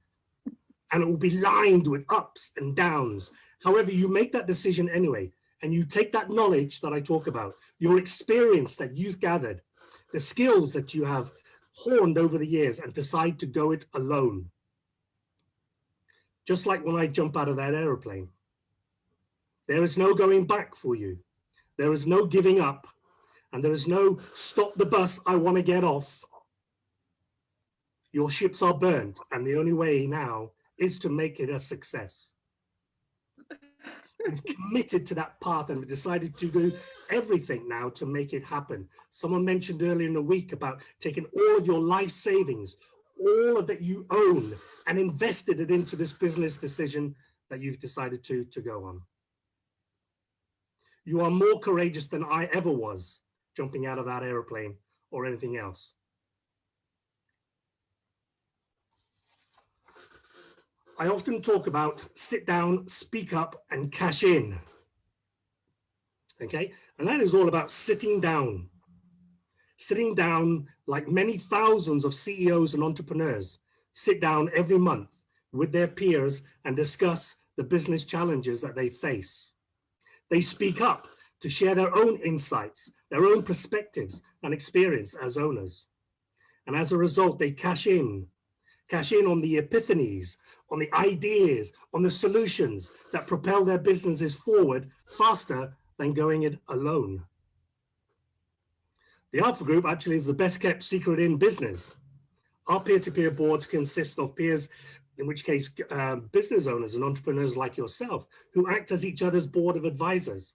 and it will be lined with ups and downs. However, you make that decision anyway, and you take that knowledge that I talk about, your experience that you've gathered, the skills that you have honed over the years, and decide to go it alone. Just like when I jump out of that aeroplane. There is no going back for you. There is no giving up, and there is no stop the bus, I want to get off. Your ships are burnt, and the only way now is to make it a success. You've committed to that path and decided to do everything now to make it happen. Someone mentioned earlier in the week about taking all of your life savings, all of that you own, and invested it into this business decision that you've decided to go on. You are more courageous than I ever was jumping out of that airplane or anything else. I often talk about sit down, speak up, and cash in. Okay, and that is all about sitting down like many thousands of CEOs and entrepreneurs sit down every month with their peers and discuss the business challenges that they face. They speak up to share their own insights, their own perspectives and experience as owners. And as a result, they cash in on the epiphanies, on the ideas, on the solutions that propel their businesses forward faster than going it alone. The Alpha Group actually is the best kept secret in business. Our peer-to-peer boards consist of peers, in which case business owners and entrepreneurs like yourself, who act as each other's board of advisors.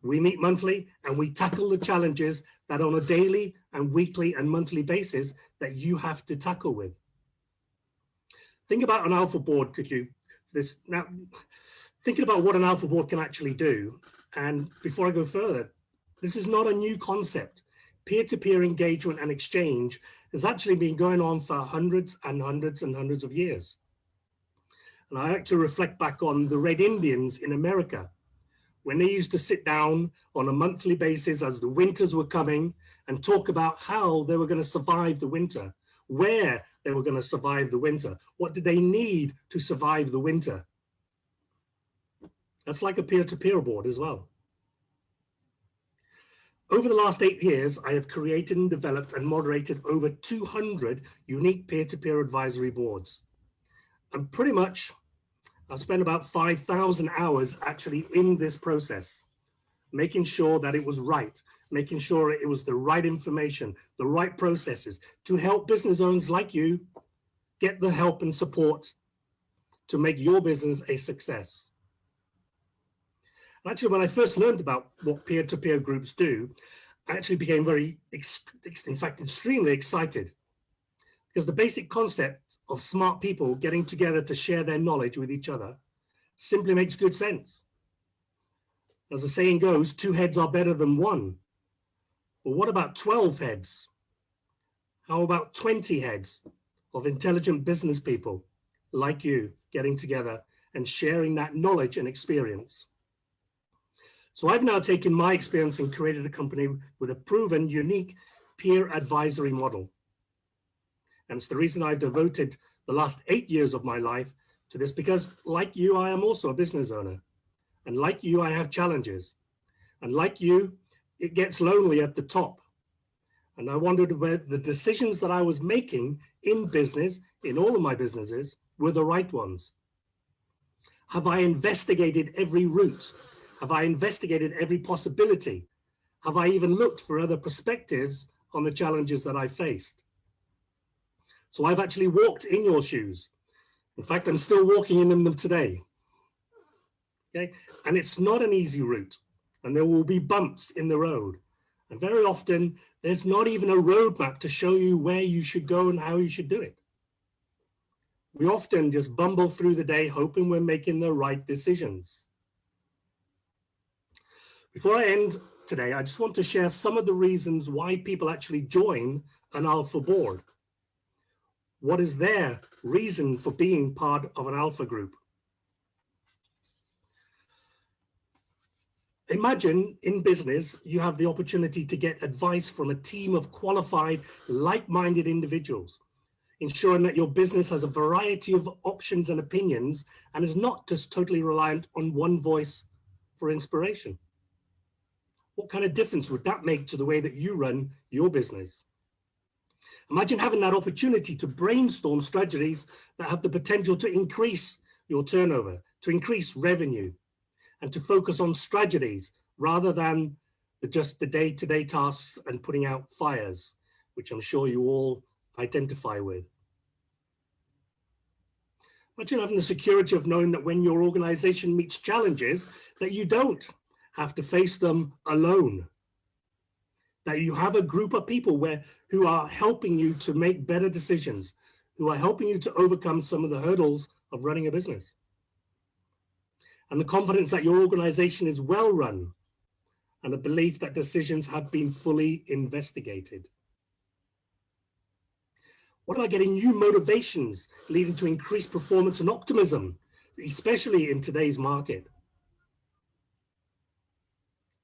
We meet monthly and we tackle the challenges that on a daily and weekly and monthly basis that you have to tackle with. Think about an Alpha board, could you? Now, thinking about what an Alpha board can actually do, and before I go further, this is not a new concept. Peer-to-peer engagement and exchange has actually been going on for hundreds and hundreds and hundreds of years. And I like to reflect back on the Red Indians in America, when they used to sit down on a monthly basis as the winters were coming and talk about how they were going to survive the winter, where they were going to survive the winter, what did they need to survive the winter. That's like a peer-to-peer board as well. Over the last 8 years, I have created and developed and moderated over 200 unique peer-to-peer advisory boards. And pretty much, I've spent about 5,000 hours actually in this process, making sure that it was right, making sure it was the right information, the right processes to help business owners like you get the help and support to make your business a success. Actually, when I first learned about what peer-to-peer groups do, I actually became extremely excited, because the basic concept of smart people getting together to share their knowledge with each other simply makes good sense. As the saying goes, 2 heads are better than 1. Well, what about 12 heads? How about 20 heads of intelligent business people like you getting together and sharing that knowledge and experience? So I've now taken my experience and created a company with a proven, unique peer advisory model. And it's the reason I've devoted the last 8 years of my life to this, because like you, I am also a business owner. And like you, I have challenges. And like you, it gets lonely at the top. And I wondered whether the decisions that I was making in business, in all of my businesses, were the right ones. Have I investigated every route? Have I investigated every possibility? Have I even looked for other perspectives on the challenges that I faced? So I've actually walked in your shoes. In fact, I'm still walking in them today. Okay? And it's not an easy route, and there will be bumps in the road. And very often, there's not even a roadmap to show you where you should go and how you should do it. We often just bumble through the day hoping we're making the right decisions. Before I end today, I just want to share some of the reasons why people actually join an alpha board. What is their reason for being part of an alpha group? Imagine in business, you have the opportunity to get advice from a team of qualified, like-minded individuals, ensuring that your business has a variety of options and opinions and is not just totally reliant on one voice for inspiration. What kind of difference would that make to the way that you run your business? Imagine having that opportunity to brainstorm strategies that have the potential to increase your turnover, to increase revenue, and to focus on strategies rather than just the day-to-day tasks and putting out fires, which I'm sure you all identify with. Imagine having the security of knowing that when your organization meets challenges, that you don't have to face them alone, that you have a group of people who are helping you to make better decisions, who are helping you to overcome some of the hurdles of running a business. And the confidence that your organization is well run, and a belief that decisions have been fully investigated. What about getting new motivations leading to increased performance and optimism, especially in today's market?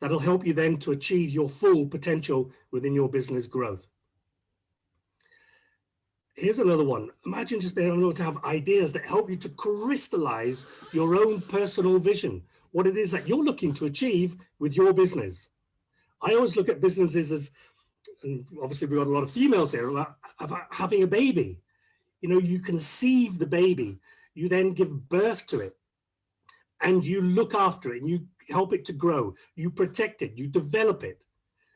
That'll help you then to achieve your full potential within your business growth. Here's another one. Imagine just being able to have ideas that help you to crystallize your own personal vision, what it is that you're looking to achieve with your business. I always look at businesses as, and obviously we've got a lot of females here, about having a baby. You know, you conceive the baby, you then give birth to it, and you look after it, and you help it to grow, you protect it, you develop it.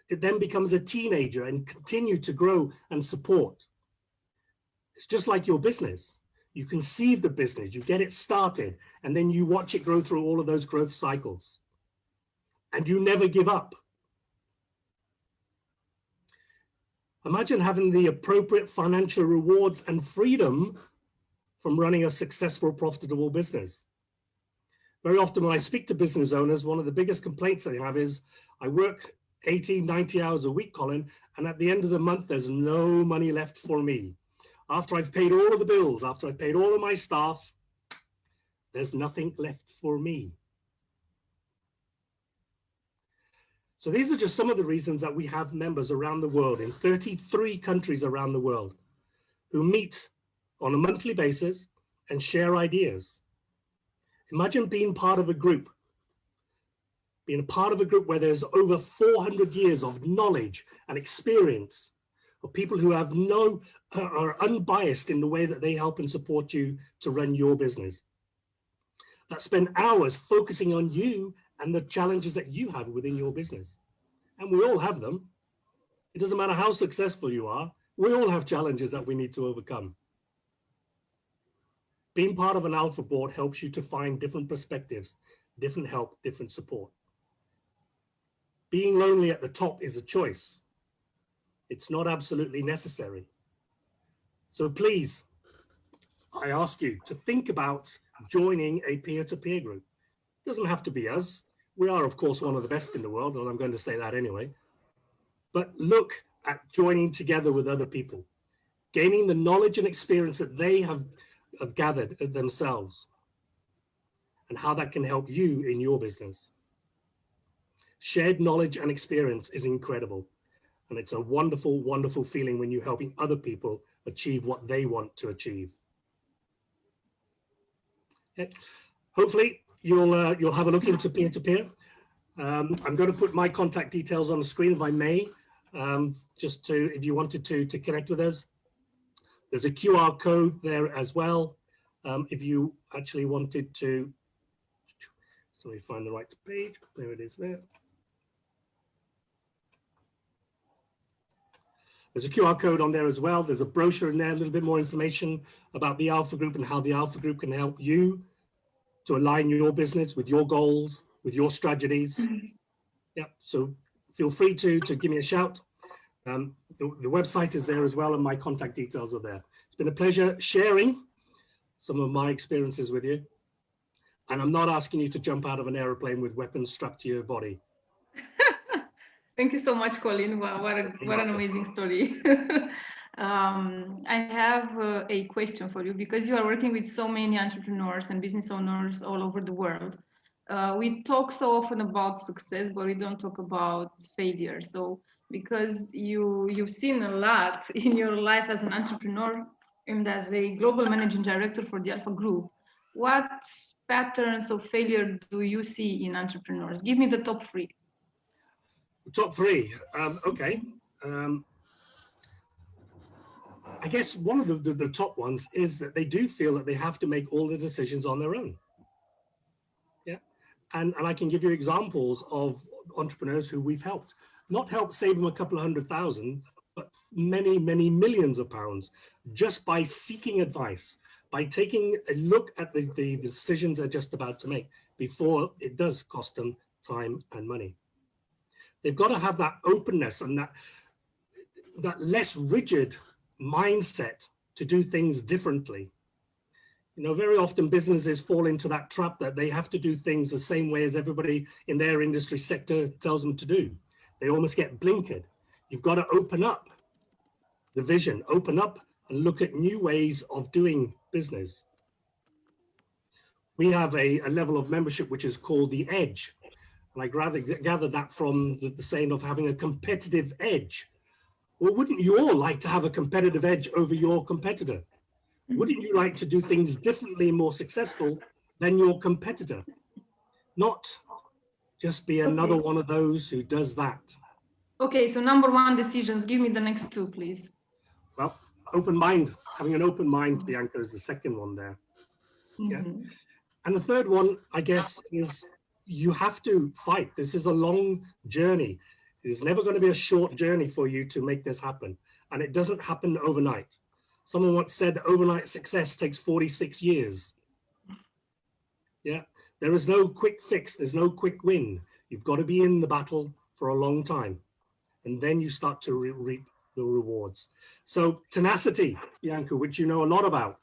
It then becomes a teenager and continue to grow and support. It's just like your business. You conceive the business, you get it started, and then you watch it grow through all of those growth cycles. And you never give up. Imagine having the appropriate financial rewards and freedom from running a successful, profitable business. Very often when I speak to business owners, one of the biggest complaints they have is, I work 18, 90 hours a week, Colin, and at the end of the month, there's no money left for me. After I've paid all of the bills, after I've paid all of my staff, there's nothing left for me. So these are just some of the reasons that we have members around the world in 33 countries around the world who meet on a monthly basis and share ideas. Imagine being part of a group, being a part of a group where there's over 400 years of knowledge and experience of people who have are unbiased in the way that they help and support you to run your business. That spend hours focusing on you and the challenges that you have within your business. And we all have them. It doesn't matter how successful you are, we all have challenges that we need to overcome. Being part of an alpha board helps you to find different perspectives, different help, different support. Being lonely at the top is a choice. It's not absolutely necessary. So please, I ask you to think about joining a peer-to-peer group. It doesn't have to be us. We are, of course, one of the best in the world, and I'm going to say that anyway. But look at joining together with other people, gaining the knowledge and experience that they have gathered themselves, and how that can help you in your business. Shared knowledge and experience is incredible. And it's a wonderful, wonderful feeling when you're helping other people achieve what they want to achieve. Okay. Hopefully you'll have a look into peer-to-peer. I'm going to put my contact details on the screen if I may, just to, if you wanted to connect with us. There's a QR code there as well. If you actually wanted to, so let me find the right page. There it is there. There's a QR code on there as well. There's a brochure in there, a little bit more information about the Alpha Group and how the Alpha Group can help you to align your business with your goals, with your strategies. Yeah, so feel free to give me a shout. The website is there as well, and my contact details are there. It's been a pleasure sharing some of my experiences with you. And I'm not asking you to jump out of an aeroplane with weapons strapped to your body. Thank you so much, Colin. Wow, what an amazing story. I have a question for you, because you are working with so many entrepreneurs and business owners all over the world. We talk so often about success, but we don't talk about failure. So because you've seen a lot in your life as an entrepreneur and as a global managing director for the Alpha Group, what patterns of failure do you see in entrepreneurs? Give me the top 3. Top 3, okay. I guess one of the top ones is that they do feel that they have to make all the decisions on their own. Yeah, and I can give you examples of entrepreneurs who we've helped. Not helped save them a couple of $100,000, but many, many millions of pounds, just by seeking advice, by taking a look at the decisions they're just about to make before it does cost them time and money. They've got to have that openness and that less rigid mindset to do things differently. You know, very often businesses fall into that trap that they have to do things the same way as everybody in their industry sector tells them to do. They almost get blinkered. You've got to open up the vision, open up and look at new ways of doing business. We have a level of membership which is called the Edge. And I gather that from the saying of having a competitive edge. Well, wouldn't you all like to have a competitive edge over your competitor? Wouldn't you like to do things differently and more successful than your competitor? Not just be another one of those who does that. Okay, so number 1, decisions. Give me the next 2, please. Well, open mind. Having an open mind, Bianca, is the second one there. Yeah. And the third one, I guess, is you have to fight. This is a long journey. It's never going to be a short journey for you to make this happen. And it doesn't happen overnight. Someone once said overnight success takes 46 years. Yeah, there is no quick fix. There's no quick win. You've got to be in the battle for a long time. And then you start to reap the rewards. So tenacity, Bianca, which you know a lot about.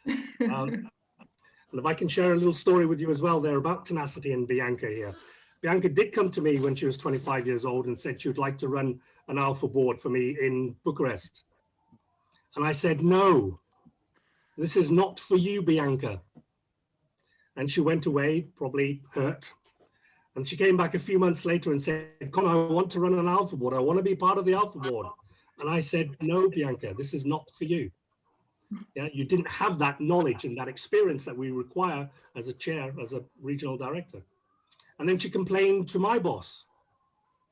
And if I can share a little story with you as well there about tenacity and Bianca here. Bianca did come to me when she was 25 years old and said she would like to run an Alpha board for me in Bucharest. And I said, no, this is not for you, Bianca. And she went away, probably hurt. And she came back a few months later and said, Con, I want to run an Alpha board. I want to be part of the Alpha board. And I said, no, Bianca, this is not for you. Yeah, you didn't have that knowledge and that experience that we require as a chair, as a regional director. And then she complained to my boss.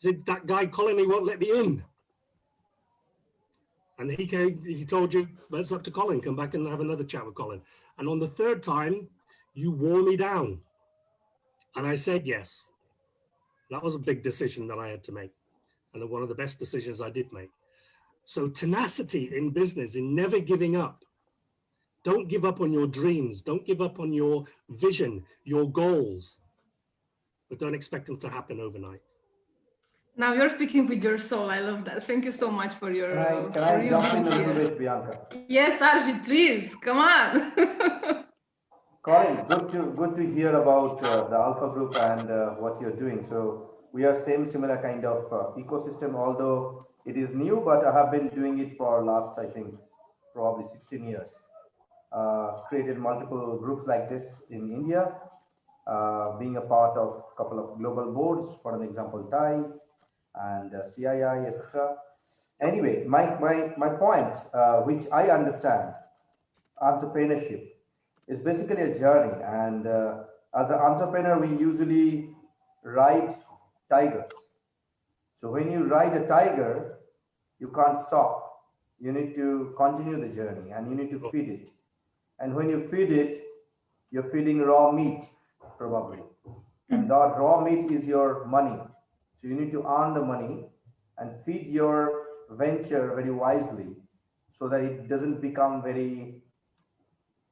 She said, that guy Colin, he won't let me in. And he told you, well, it's up to Colin, come back and have another chat with Colin. And on the third time, you wore me down. And I said yes. That was a big decision that I had to make. And one of the best decisions I did make. So tenacity in business, in never giving up. Don't give up on your dreams. Don't give up on your vision, your goals. But don't expect them to happen overnight. Now you're speaking with your soul. I love that. Thank you so much for your. Can I jump in a little bit, Bianca? Yes, Arjit, please. Come on. Colin, good to hear about the Alpha Group and what you're doing. So we are similar kind of ecosystem, although it is new, but I have been doing it for last, I think, probably 16 years. Created multiple groups like this in India, being a part of a couple of global boards, for an example, TAI and CII, etc. Anyway, my point, which I understand, entrepreneurship is basically a journey. And as an entrepreneur, we usually ride tigers. So when you ride a tiger, you can't stop. You need to continue the journey and you need to feed it. And when you feed it, you're feeding raw meat, probably. And that raw meat is your money. So you need to earn the money and feed your venture very wisely so that it doesn't become very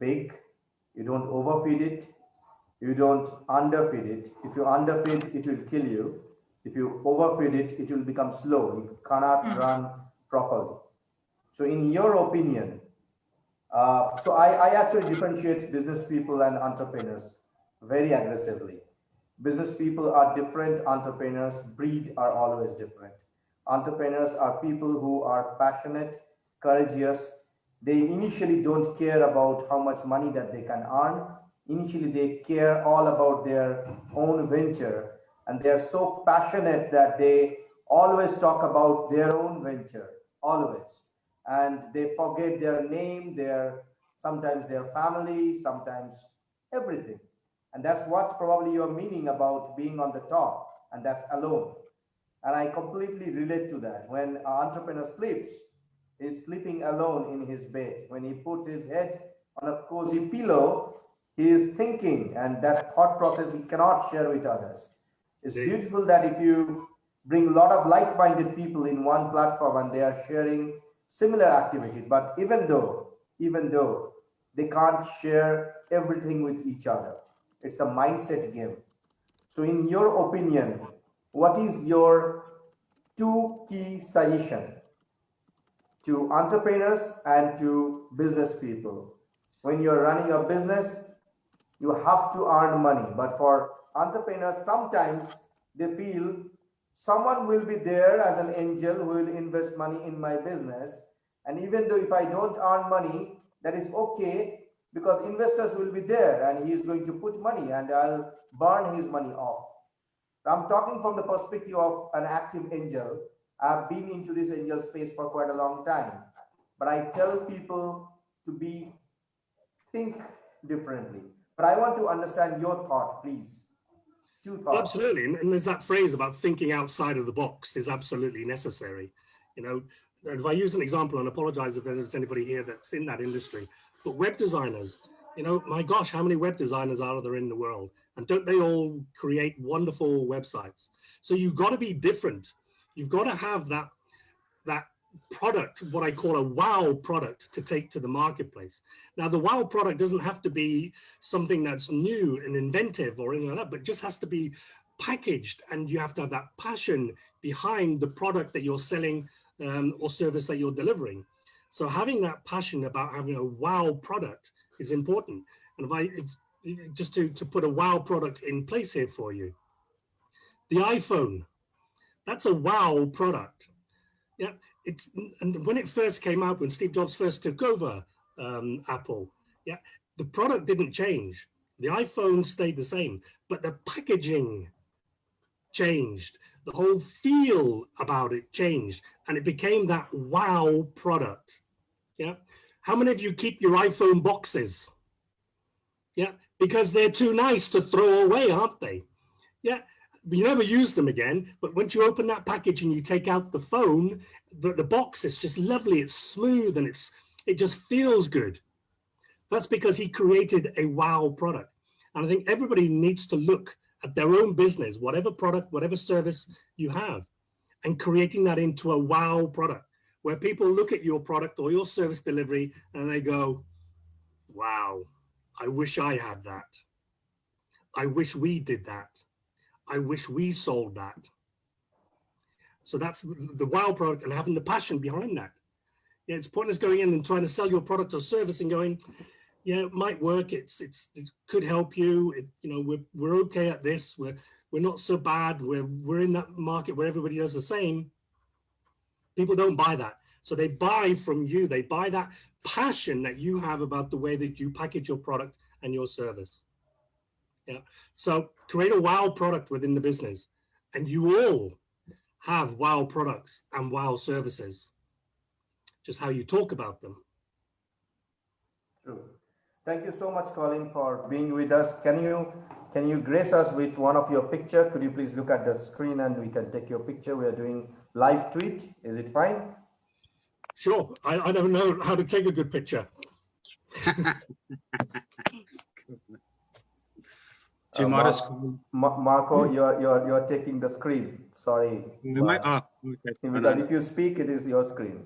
big. You don't overfeed it. You don't underfeed it. If you underfeed, it will kill you. If you overfeed it, it will become slow. It cannot run properly. So in your opinion, so I actually differentiate business people and entrepreneurs very aggressively. Business people are different, entrepreneurs, breed are always different. Entrepreneurs are people who are passionate, courageous. They initially don't care about how much money that they can earn. Initially, they care all about their own venture, and they are so passionate that they always talk about their own venture, always. And they forget their name, sometimes their family, sometimes everything. And that's what probably you're meaning about being on the top, and that's alone. And I completely relate to that. When an entrepreneur sleeps, he's sleeping alone in his bed. When he puts his head on a cozy pillow, he is thinking, and that thought process he cannot share with others. It's beautiful that if you bring a lot of like-minded people in one platform and they are sharing similar activity, but even though they can't share everything with each other, it's a mindset game. So in your opinion, what is your two key suggestion to entrepreneurs and to business people? When you're running a business, you have to earn money. But for entrepreneurs, sometimes they feel someone will be there as an angel who will invest money in my business. And even though if I don't earn money, that is okay, because investors will be there and he is going to put money and I'll burn his money off. I'm talking from the perspective of an active angel. I've been into this angel space for quite a long time, but I tell people to think differently. But I want to understand your thought, please. Two thoughts. Absolutely, and there's that phrase about thinking outside of the box is absolutely necessary. You know, if I use an example, and apologize if there's anybody here that's in that industry, but web designers, you know, my gosh, how many web designers are there in the world? And don't they all create wonderful websites? So you've got to be different. You've got to have that product, what I call a wow product, to take to the marketplace. Now, the wow product doesn't have to be something that's new and inventive or anything like that, but just has to be packaged, and you have to have that passion behind the product that you're selling or service that you're delivering. So having that passion about having a wow product is important. And just to put a wow product in place here for you, the iPhone, that's a wow product. Yeah, and when it first came out, when Steve Jobs first took over Apple, yeah, the product didn't change. The iPhone stayed the same, but the packaging changed. The whole feel about it changed, and it became that wow product. Yeah, how many of you keep your iPhone boxes? Yeah, because they're too nice to throw away, aren't they? Yeah. You never use them again, but once you open that package and you take out the phone, the box is just lovely. It's smooth and it just feels good. That's because he created a wow product. And I think everybody needs to look at their own business, whatever product, whatever service you have, and creating that into a wow product where people look at your product or your service delivery and they go, wow, I wish I had that. I wish we did that. I wish we sold that. So that's the wow product, and having the passion behind that. Yeah, it's pointless going in and trying to sell your product or service and going, yeah, it might work. It could help you. We're okay at this. We're not so bad. We're in that market where everybody does the same. People don't buy that. So they buy from you. They buy that passion that you have about the way that you package your product and your service. Yeah. So create a wow product within the business, and you all have wow products and wow services. Just how you talk about them. True. Thank you so much, Colin, for being with us. Can you grace us with one of your picture? Could you please look at the screen and we can take your picture? We are doing live tweet. Is it fine? Sure. I don't know how to take a good picture. Too modest. Marco, you're taking the screen. Sorry. Okay. Because if you speak, it is your screen.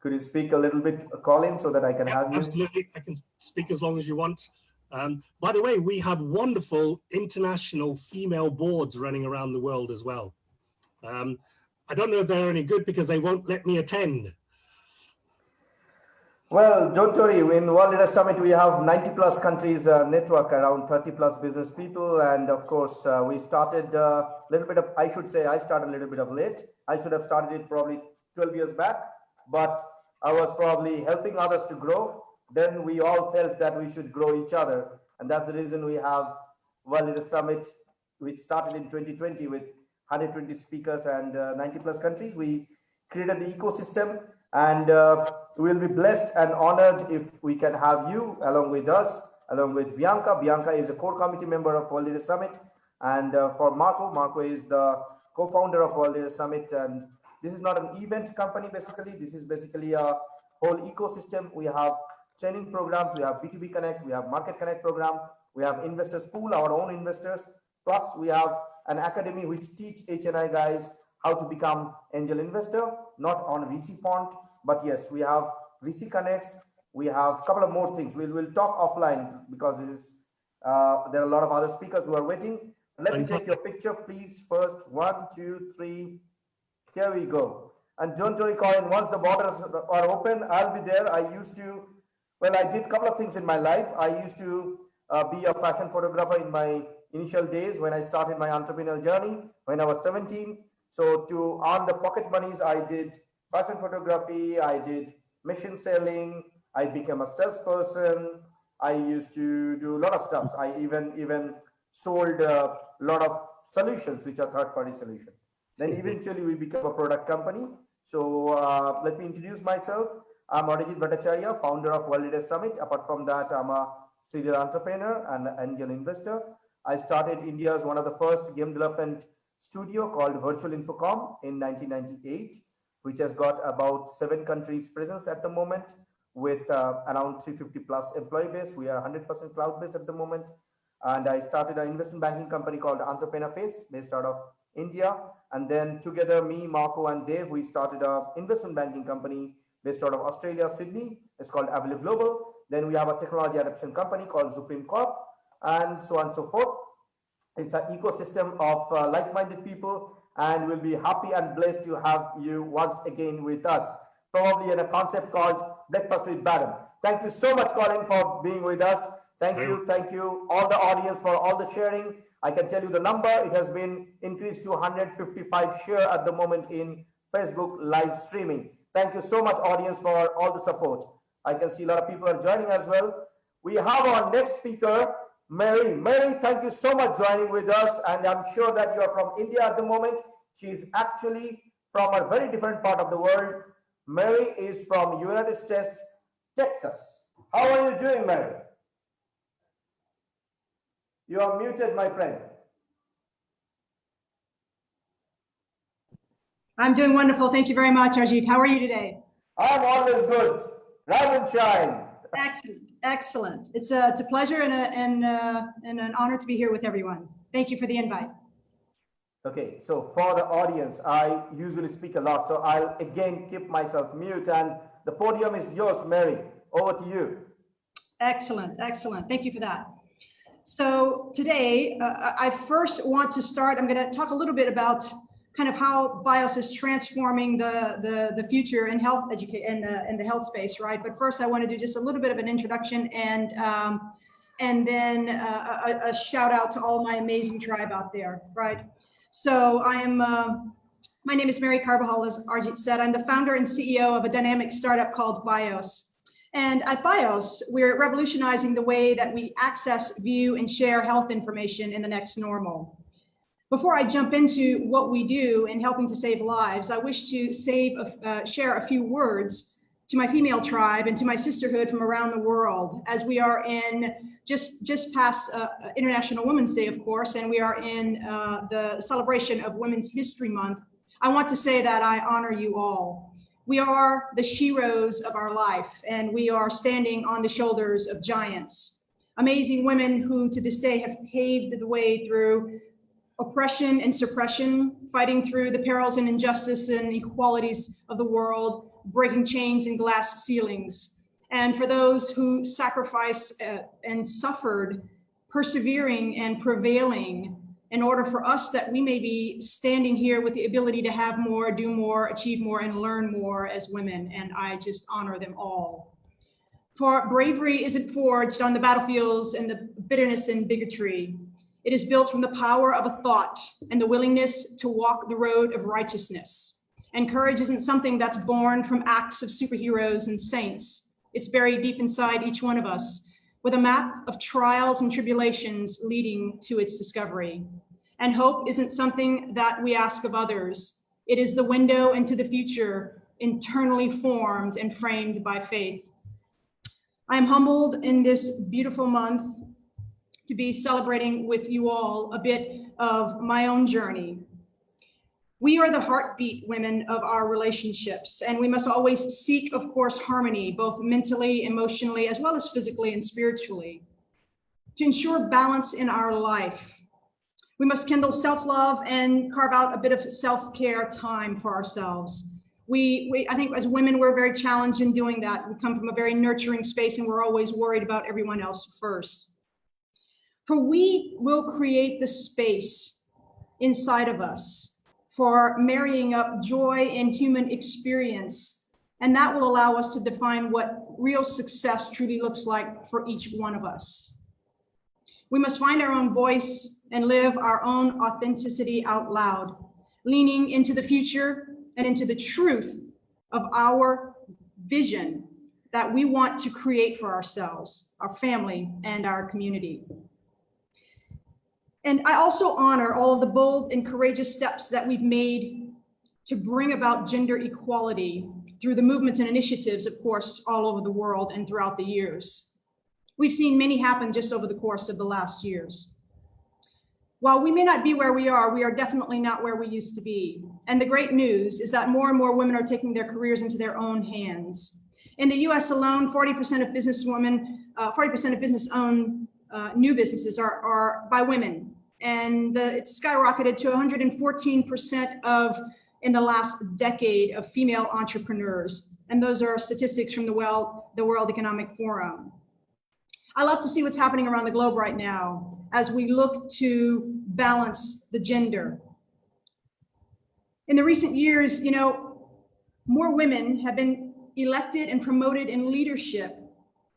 Could you speak a little bit, Colin, so that I can have you? Absolutely. I can speak as long as you want. By the way, we have wonderful international female boards running around the world as well. I don't know if they're any good because they won't let me attend. Well, don't worry. In World Leaders Summit, we have 90 plus countries network, around 30 plus business people. And of course, we started a little bit of, I should say, I started a little bit of late. I should have started it probably 12 years back, but I was probably helping others to grow. Then we all felt that we should grow each other. And that's the reason we have World Leaders Summit, which started in 2020 with 120 speakers and 90 plus countries. We created the ecosystem, and we'll be blessed and honored if we can have you along with us, along with Bianca. Bianca is a core committee member of World Leaders Summit. And for Marco is the co-founder of World Leaders Summit. And this is not an event company, basically. This is basically a whole ecosystem. We have training programs, we have B2B Connect, we have Market Connect program, we have Investors Pool, our own investors. Plus, we have an academy which teach HNI guys how to become angel investor, not on VC font, but yes, we have VC Connects. We have a couple of more things. We'll talk offline because this is, there are a lot of other speakers who are waiting. Let me take your picture, please. First, 1, 2, 3. Here we go. And don't worry, Colin, once the borders are open, I'll be there. I did a couple of things in my life. I used to be a fashion photographer in my initial days when I started my entrepreneurial journey when I was 17. So to earn the pocket monies, I did fashion photography, I did mission selling, I became a salesperson. I used to do a lot of stuff. I even sold a lot of solutions, which are third-party solutions. Then eventually we became a product company. So let me introduce myself. I'm Arijit Bhattacharya, founder of World Leaders Summit. Apart from that, I'm a serial entrepreneur and angel investor. I started India's one of the first game development studio called Virtual Infocom in 1998, which has got about 7 countries presence at the moment with around 350 plus employee base. We are 100% cloud-based at the moment. And I started an investment banking company called Entrepreneurial based out of India. And then together, me, Marco, and Dave, we started an investment banking company based out of Australia, Sydney. It's called Avila Global. Then we have a technology adoption company called Supreme Corp, and so on and so forth. It's an ecosystem of like-minded people, and we'll be happy and blessed to have you once again with us, probably in a concept called Breakfast with Baron. Thank you so much, Colin, for being with us. Thank you, all the audience for all the sharing. I can tell you the number. It has been increased to 155 share at the moment in Facebook live streaming. Thank you so much, audience, for all the support. I can see a lot of people are joining as well. We have our next speaker, Mary. Mary, thank you so much joining with us. And I'm sure that you are from India at the moment. She's actually from a very different part of the world. Mary is from United States, Texas. How are you doing, Mary? You are muted, my friend. I'm doing wonderful. Thank you very much, Arjit. How are you today? I'm always good. Rise and shine. Excellent. Excellent. It's a pleasure and an honor to be here with everyone. Thank you for the invite. Okay, so for the audience, I usually speak a lot, so I'll again keep myself mute, and the podium is yours, Mary. Over to you. Excellent. Excellent. Thank you for that. So today, I first want to start, I'm going to talk a little bit about kind of how BIOS is transforming the future in health education in the health space, right? But first, I want to do just a little bit of an introduction and then a shout out to all my amazing tribe out there, right? So I am, my name is Mary Carbajal, as Arjit said. I'm the founder and CEO of a dynamic startup called BIOS. And at BIOS, we're revolutionizing the way that we access, view, and share health information in the next normal. Before I jump into what we do in helping to save lives, I wish to share a few words to my female tribe and to my sisterhood from around the world, as we are in just past International Women's Day, of course, and we are in the celebration of Women's History Month. I want to say that I honor you all. We are the sheroes of our life, and we are standing on the shoulders of giants, amazing women who to this day have paved the way through oppression and suppression, fighting through the perils and injustice and inequalities of the world, breaking chains and glass ceilings. And for those who sacrificed and suffered, persevering and prevailing in order for us that we may be standing here with the ability to have more, do more, achieve more, and learn more as women. And I just honor them all. For bravery isn't forged on the battlefields and the bitterness and bigotry. It is built from the power of a thought and the willingness to walk the road of righteousness. And courage isn't something that's born from acts of superheroes and saints. It's buried deep inside each one of us, with a map of trials and tribulations leading to its discovery. And hope isn't something that we ask of others. It is the window into the future, internally formed and framed by faith. I am humbled in this beautiful month to be celebrating with you all a bit of my own journey. We are the heartbeat women of our relationships, and we must always seek, of course, harmony, both mentally, emotionally, as well as physically and spiritually. To ensure balance in our life, we must kindle self-love and carve out a bit of self-care time for ourselves. I think as women, we're very challenged in doing that. We come from a very nurturing space, and we're always worried about everyone else first. For we will create the space inside of us for marrying up joy and human experience. And that will allow us to define what real success truly looks like for each one of us. We must find our own voice and live our own authenticity out loud, leaning into the future and into the truth of our vision that we want to create for ourselves, our family, and our community. And I also honor all of the bold and courageous steps that we've made to bring about gender equality through the movements and initiatives, of course, all over the world and throughout the years. We've seen many happen just over the course of the last years. While we may not be where we are definitely not where we used to be. And the great news is that more and more women are taking their careers into their own hands. In the US alone, 40% of businesswomen, 40% of business-owned new businesses are by women, and it's skyrocketed to 114% in the last decade of female entrepreneurs. And those are statistics from the World Economic Forum. I love to see what's happening around the globe right now as we look to balance the gender. In the recent years, more women have been elected and promoted in leadership.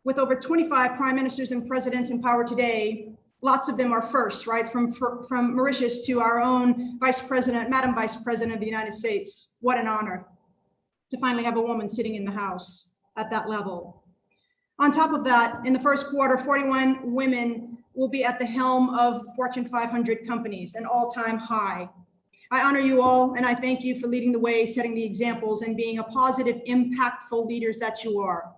With over 25 prime ministers and presidents in power today, lots of them are first, right? From Mauritius to our own vice president, Madam Vice President of the United States. What an honor to finally have a woman sitting in the House at that level. On top of that, in the first quarter, 41 women will be at the helm of Fortune 500 companies, an all-time high. I honor you all, and I thank you for leading the way, setting the examples, and being a positive, impactful leaders that you are.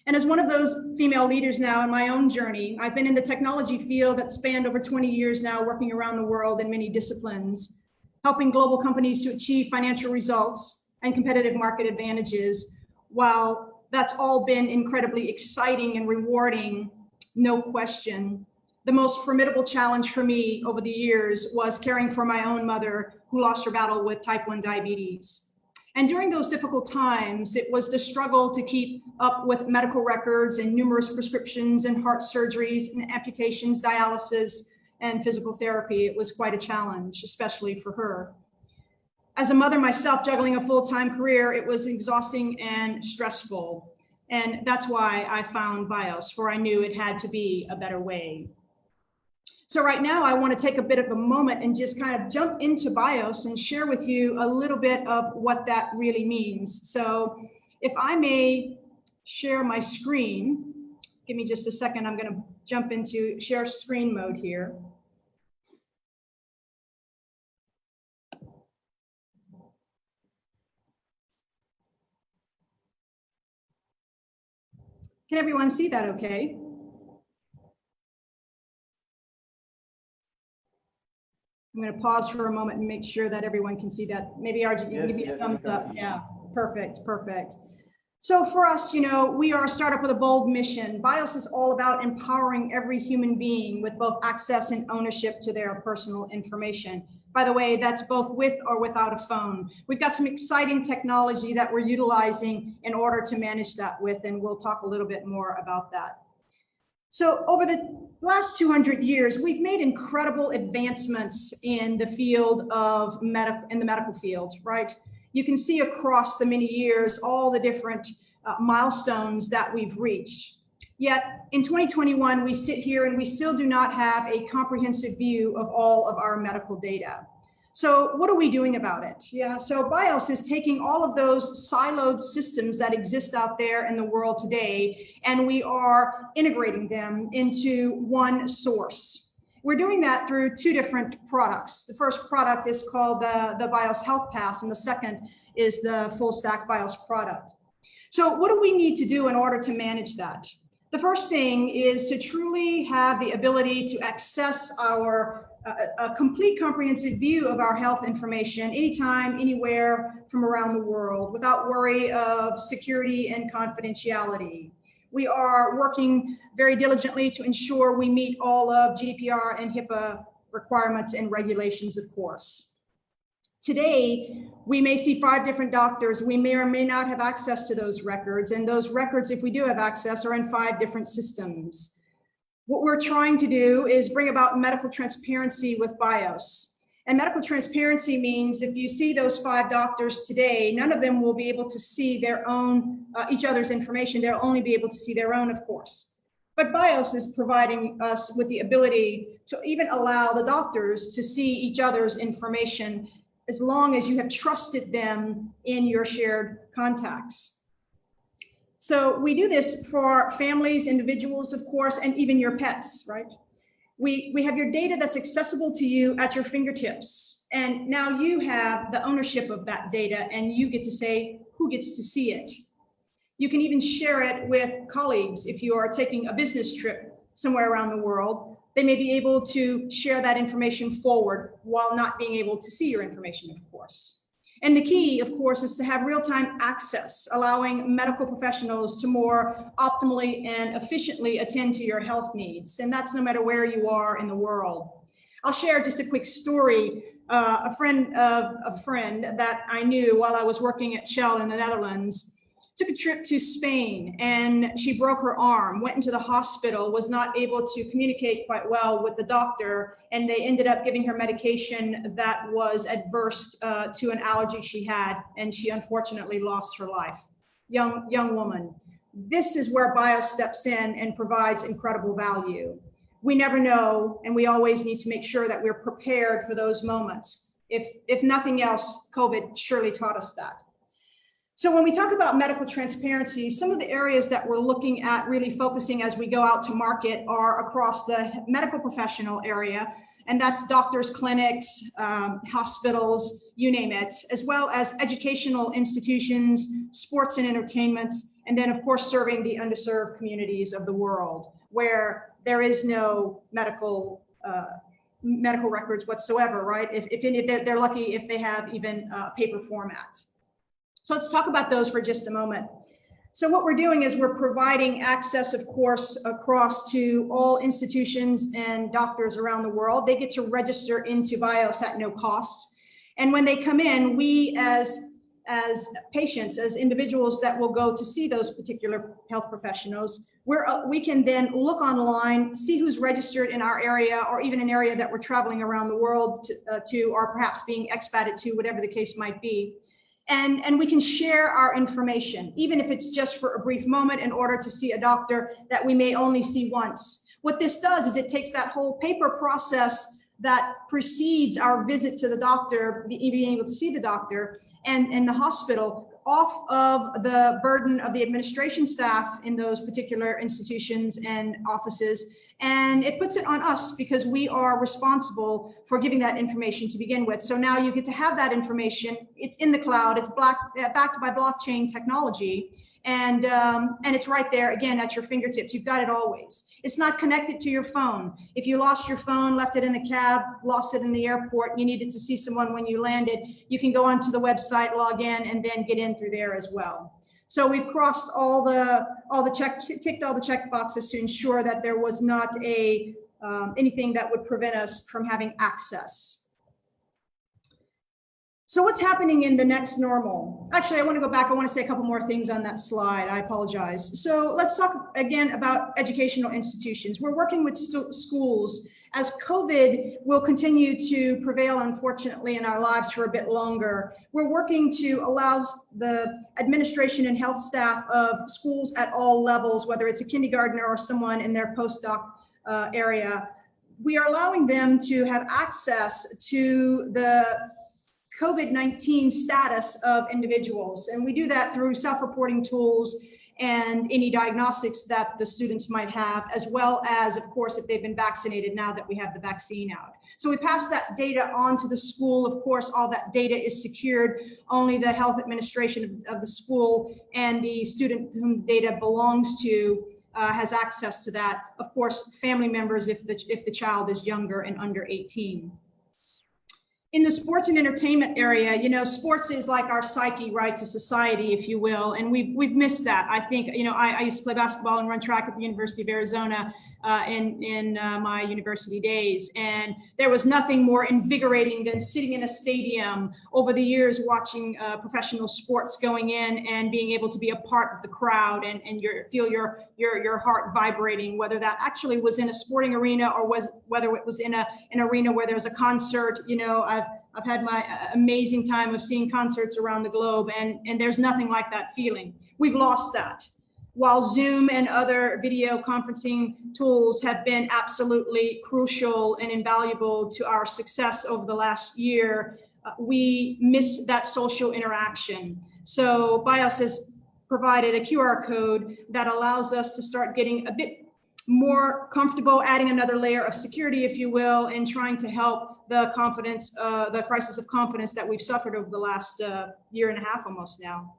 And as one of those female leaders now in my own journey, I've been in the technology field that spanned over 20 years now, working around the world in many disciplines, helping global companies to achieve financial results and competitive market advantages. While that's all been incredibly exciting and rewarding, no question, the most formidable challenge for me over the years was caring for my own mother who lost her battle with type 1 diabetes. And during those difficult times, it was the struggle to keep up with medical records and numerous prescriptions and heart surgeries and amputations, dialysis, and physical therapy, it was quite a challenge, especially for her. As a mother myself, juggling a full-time career, it was exhausting and stressful. And that's why I found BIOS, for I knew it had to be a better way. So right now I want to take a bit of a moment and just kind of jump into BIOS and share with you a little bit of what that really means. So if I may share my screen, give me just a second. I'm going to jump into share screen mode here. Can everyone see that okay? I'm going to pause for a moment and make sure that everyone can see that. Maybe RJ, you can give me a thumbs up. Yeah, perfect, perfect. So for us, you know, we are a startup with a bold mission. BIOS is all about empowering every human being with both access and ownership to their personal information. By the way, that's both with or without a phone. We've got some exciting technology that we're utilizing in order to manage that with, and we'll talk a little bit more about that. So over the last 200 years, we've made incredible advancements in the field of medical field, right? You can see across the many years all the different milestones that we've reached. Yet in 2021, we sit here and we still do not have a comprehensive view of all of our medical data. So what are we doing about it? Yeah, so BIOS is taking all of those siloed systems that exist out there in the world today, and we are integrating them into one source. We're doing that through two different products. The first product is called the BIOS Health Pass, and the second is the full stack BIOS product. So what do we need to do in order to manage that? The first thing is to truly have the ability to access our a complete comprehensive view of our health information anytime, anywhere from around the world without worry of security and confidentiality. We are working very diligently to ensure we meet all of GDPR and HIPAA requirements and regulations, of course. Today, we may see 5 different doctors. We may or may not have access to those records. And those records, if we do have access, are in 5 different systems. What we're trying to do is bring about medical transparency with BIOS. And medical transparency means if you see those 5 doctors today, none of them will be able to see their own, each other's information. They'll only be able to see their own, of course. But BIOS is providing us with the ability to even allow the doctors to see each other's information as long as you have trusted them in your shared contacts. So we do this for families, individuals, of course, and even your pets, right? We have your data that's accessible to you at your fingertips. And now you have the ownership of that data and you get to say who gets to see it. You can even share it with colleagues. If you are taking a business trip somewhere around the world, they may be able to share that information forward while not being able to see your information, of course. And the key, of course, is to have real-time access, allowing medical professionals to more optimally and efficiently attend to your health needs. And that's no matter where you are in the world. I'll share just a quick story. A friend of a friend that I knew while I was working at Shell in the Netherlands took a trip to Spain and she broke her arm, went into the hospital, was not able to communicate quite well with the doctor, and they ended up giving her medication that was adverse to an allergy she had, and she unfortunately lost her life. Young woman. This is where BIOS steps in and provides incredible value. We never know, and we always need to make sure that we're prepared for those moments. If nothing else, COVID surely taught us that. So when we talk about medical transparency, some of the areas that we're looking at really focusing as we go out to market are across the medical professional area, and that's doctors, clinics, hospitals, you name it, as well as educational institutions, sports and entertainment, and then of course serving the underserved communities of the world where there is no medical records whatsoever, right? If any, they're lucky if they have even paper format. So let's talk about those for just a moment. So what we're doing is we're providing access, of course, across to all institutions and doctors around the world. They get to register into BIOS at no cost. And when they come in, we as patients, as individuals that will go to see those particular health professionals, we can then look online, see who's registered in our area, or even an area that we're traveling around the world to or perhaps being expated to, whatever the case might be. And we can share our information, even if it's just for a brief moment in order to see a doctor that we may only see once. What this does is it takes that whole paper process that precedes our visit to the doctor, being able to see the doctor and the hospital, off of the burden of the administration staff in those particular institutions and offices. And it puts it on us because we are responsible for giving that information to begin with. So now you get to have that information. It's in the cloud. It's backed by blockchain technology. And it's right there, again, at your fingertips. You've got it always. It's not connected to your phone. If you lost your phone, left it in a cab, lost it in the airport, you needed to see someone when you landed, you can go onto the website, log in, and then get in through there as well. So we've crossed ticked all the check boxes to ensure that there was not anything that would prevent us from having access. So what's happening in the next normal? Actually, I want to go back. I want to say a couple more things on that slide. I apologize. So let's talk again about educational institutions. We're working with schools as COVID will continue to prevail, unfortunately, in our lives for a bit longer. We're working to allow the administration and health staff of schools at all levels, whether it's a kindergartner or someone in their postdoc area, we are allowing them to have access to the COVID-19 status of individuals. And we do that through self-reporting tools and any diagnostics that the students might have, as well as, of course, if they've been vaccinated now that we have the vaccine out. So we pass that data on to the school. Of course, all that data is secured. Only the health administration of the school and the student whom data belongs to has access to that. Of course, family members if the child is younger and under 18. In the sports and entertainment area, you know, sports is like our psyche, right, to society, if you will, and we've missed that. I think, you know, I used to play basketball and run track at the University of Arizona in my university days, and there was nothing more invigorating than sitting in a stadium over the years watching professional sports going in and being able to be a part of the crowd and feel your heart vibrating, whether that actually was in a sporting arena or whether it was in an arena where there's a concert. You know, I've had my amazing time of seeing concerts around the globe, and there's nothing like that feeling. We've lost that. While Zoom and other video conferencing tools have been absolutely crucial and invaluable to our success over the last year, we miss that social interaction. So BIOS has provided a QR code that allows us to start getting a bit more comfortable, adding another layer of security, if you will, and trying to help the confidence, the crisis of confidence that we've suffered over the last year and a half almost now.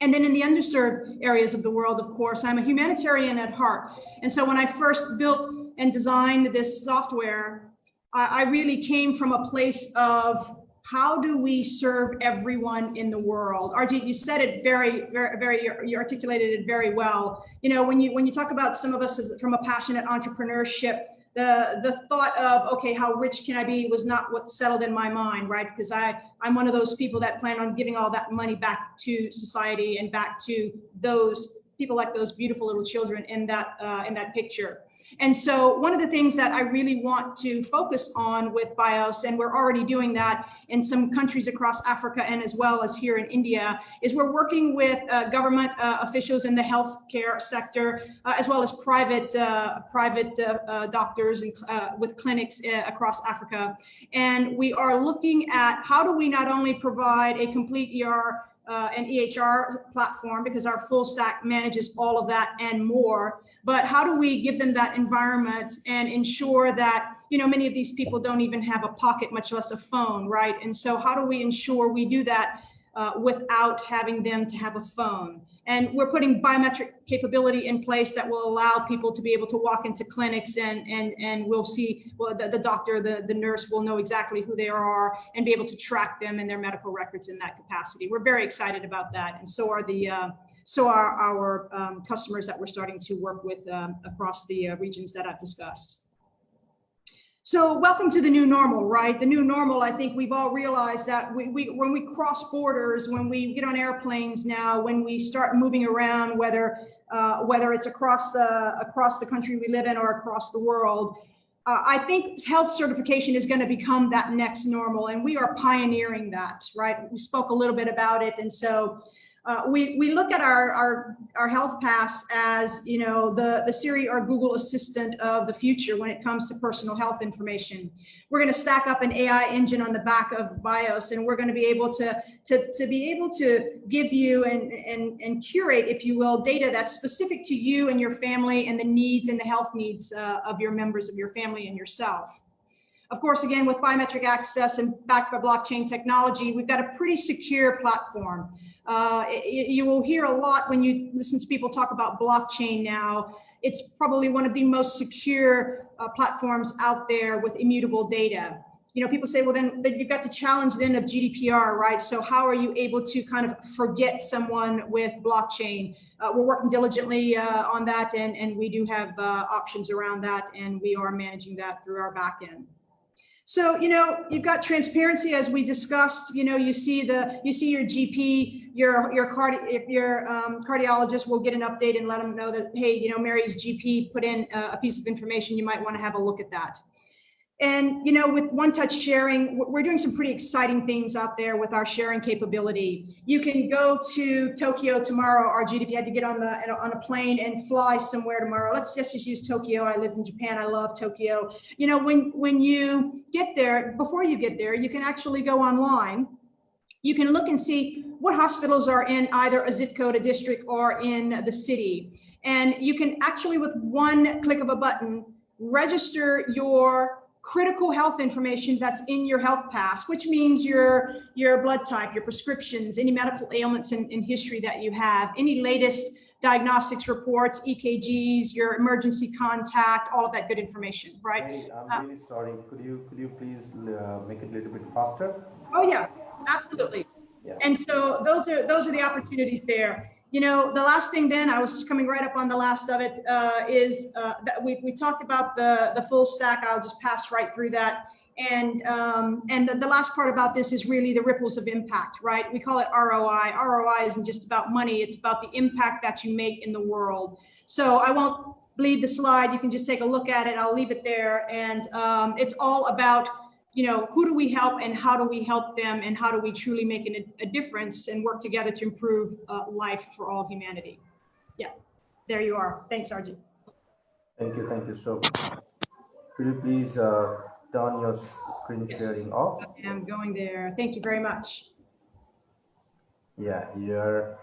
And then in the underserved areas of the world, of course, I'm a humanitarian at heart. And so when I first built and designed this software, I really came from a place of how do we serve everyone in the world? Arjit, you said it you articulated it very well. You know, when you talk about some of us from a passionate entrepreneurship, the thought of, okay, how rich can I be was not what settled in my mind, right? Because I'm one of those people that plan on giving all that money back to society and back to those people, like those beautiful little children in that picture. And so one of the things that I really want to focus on with BIOS, and we're already doing that in some countries across Africa and as well as here in India, is we're working with government officials in the healthcare sector, as well as private doctors and with clinics across Africa. And we are looking at how do we not only provide a complete ER and EHR platform, because our full stack manages all of that and more, but how do we give them that environment and ensure that, you know, many of these people don't even have a pocket, much less a phone, right? And so how do we ensure we do that without having them to have a phone? And we're putting biometric capability in place that will allow people to be able to walk into clinics and we'll see, well, the doctor, the nurse will know exactly who they are and be able to track them in their medical records in that capacity. We're very excited about that. And so are our customers that we're starting to work with across the regions that I've discussed. So welcome to the new normal, right? The new normal, I think we've all realized that when we cross borders, when we get on airplanes now, when we start moving around, whether it's across the country we live in or across the world, I think health certification is going to become that next normal, and we are pioneering that, right? We spoke a little bit about it, and so we look at our health pass as, you know, the Siri or Google assistant of the future when it comes to personal health information. We're going to stack up an AI engine on the back of BIOS, and we're going to be able to give you and curate, if you will, data that's specific to you and your family and the needs and the health needs of your members of your family and yourself. Of course, again, with biometric access and backed by blockchain technology, we've got a pretty secure platform. You will hear a lot when you listen to people talk about blockchain now. It's probably one of the most secure platforms out there with immutable data. You know, people say, well, then you've got the challenge then of GDPR, right? So how are you able to kind of forget someone with blockchain? We're working diligently on that, and we do have options around that, and we are managing that through our back end. So, you know, you've got transparency, as we discussed. You know, you see your GP, your cardiologist will get an update and let them know that, hey, you know, Mary's GP put in a piece of information. You might want to have a look at that. And, you know, with one-touch sharing, we're doing some pretty exciting things out there with our sharing capability. You can go to Tokyo tomorrow, Arjit, if you had to get on a plane and fly somewhere tomorrow. Let's just use Tokyo. I lived in Japan. I love Tokyo. You know, when you get there, before you get there, you can actually go online. You can look and see what hospitals are in either a zip code, a district, or in the city. And you can actually, with one click of a button, register your critical health information that's in your health pass, which means your blood type, your prescriptions, any medical ailments in history that you have, any latest diagnostics reports, EKGs, your emergency contact, all of that good information, right? Hey, I'm really sorry. Could you please make it a little bit faster? Oh yeah, absolutely. Yeah. And so those are the opportunities there. You know, the last thing then, I was just coming right up on the last of it, is that we talked about the full stack. I'll just pass right through that. And the last part about this is really the ripples of impact, right? We call it ROI. ROI isn't just about money. It's about the impact that you make in the world. So I won't bleed the slide. You can just take a look at it. I'll leave it there. And it's all about, you know, who do we help and how do we help them and how do we truly make a difference and work together to improve life for all humanity. Yeah, there you are. Thanks, Arjun. Thank you so much. Could you please turn your screen sharing off? I am going there. Thank you very much. Yeah, here.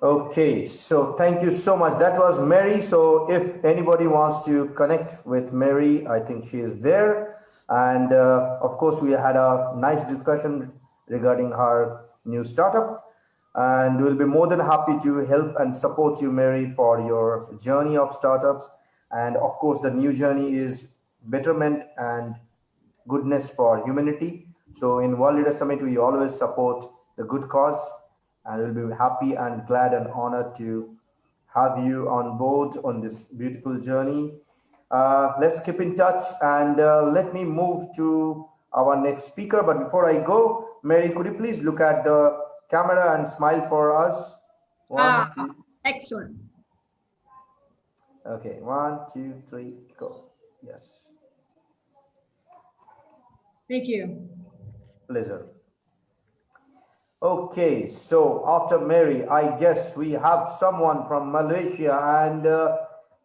Okay, so thank you so much. That was Mary. So if anybody wants to connect with Mary, I think she is there. And of course, we had a nice discussion regarding her new startup. And we'll be more than happy to help and support you, Mary, for your journey of startups. And of course, the new journey is betterment and goodness for humanity. So in World Leader Summit, we always support the good cause. And we'll be happy and glad and honored to have you on board on this beautiful journey. Let's keep in touch, and let me move to our next speaker. But before I go, Mary, could you please look at the camera and smile for us? One, two. Excellent. Okay, 1, 2, 3, go. Yes. Thank you. Pleasure. Okay, so after Mary, I guess we have someone from Malaysia, and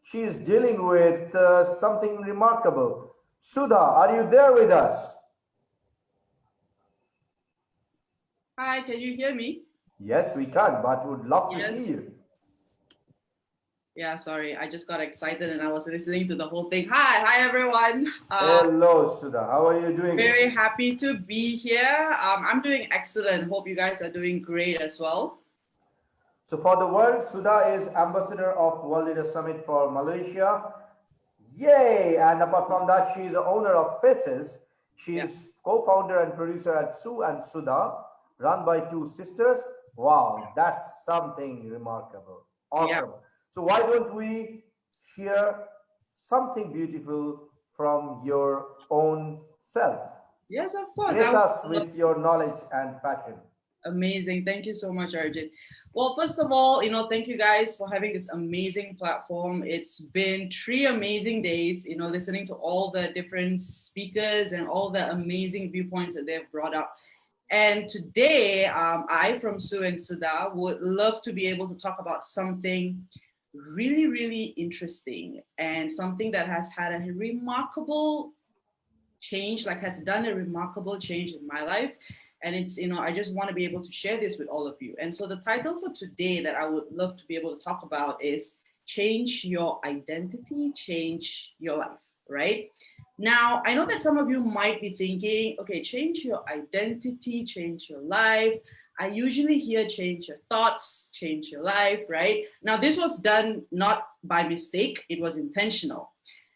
she is dealing with something remarkable. Sudha, are you there with us? Hi, can you hear me? Yes, we can, but would love to see you. Yeah, sorry, I just got excited and I was listening to the whole thing. Hi everyone. Hello, Sudha. How are you doing? Very happy to be here. I'm doing excellent. Hope you guys are doing great as well. So for the world, Sudha is ambassador of World Leader Summit for Malaysia. Yay! And apart from that, she is the owner of Faces. She is co-founder and producer at Sue and Sudha, run by two sisters. Wow, that's something remarkable. Awesome. So why don't we hear something beautiful from your own self. Yes, of course. Grace us with your knowledge and passion. Amazing. Thank you so much, Arjit. Well, first of all, thank you guys for having this amazing platform. It's been 3 amazing days, listening to all the different speakers and all the amazing viewpoints that they've brought up. And today, I, from Sue and Sudha, would love to be able to talk about something really, really interesting and something that has had a remarkable change, has done a remarkable change in my life. And it's, I just want to be able to share this with all of you. And so the title for today that I would love to be able to talk about is Change Your Identity, Change Your Life, right? Now, I know that some of you might be thinking, okay, change your identity, change your life. I usually hear change your thoughts, change your life, right? Now, this was done not by mistake, it was intentional.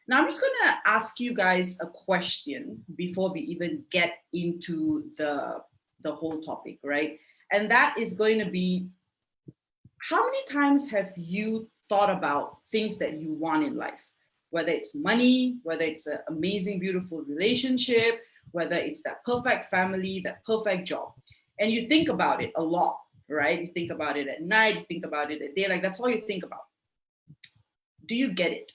Now, I'm just going to ask you guys a question before we even get into the whole topic, right? And that is going to be, how many times have you thought about things that you want in life? Whether it's money, whether it's an amazing, beautiful relationship, whether it's that perfect family, that perfect job. And you think about it a lot, right? You think about it at night, you think about it at day, that's all you think about. Do you get it?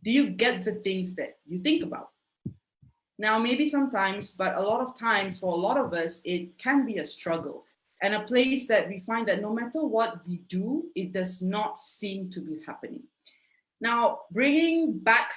Do you get the things that you think about? Now, maybe sometimes, but a lot of times for a lot of us, it can be a struggle and a place that we find that no matter what we do, it does not seem to be happening. Now, bringing back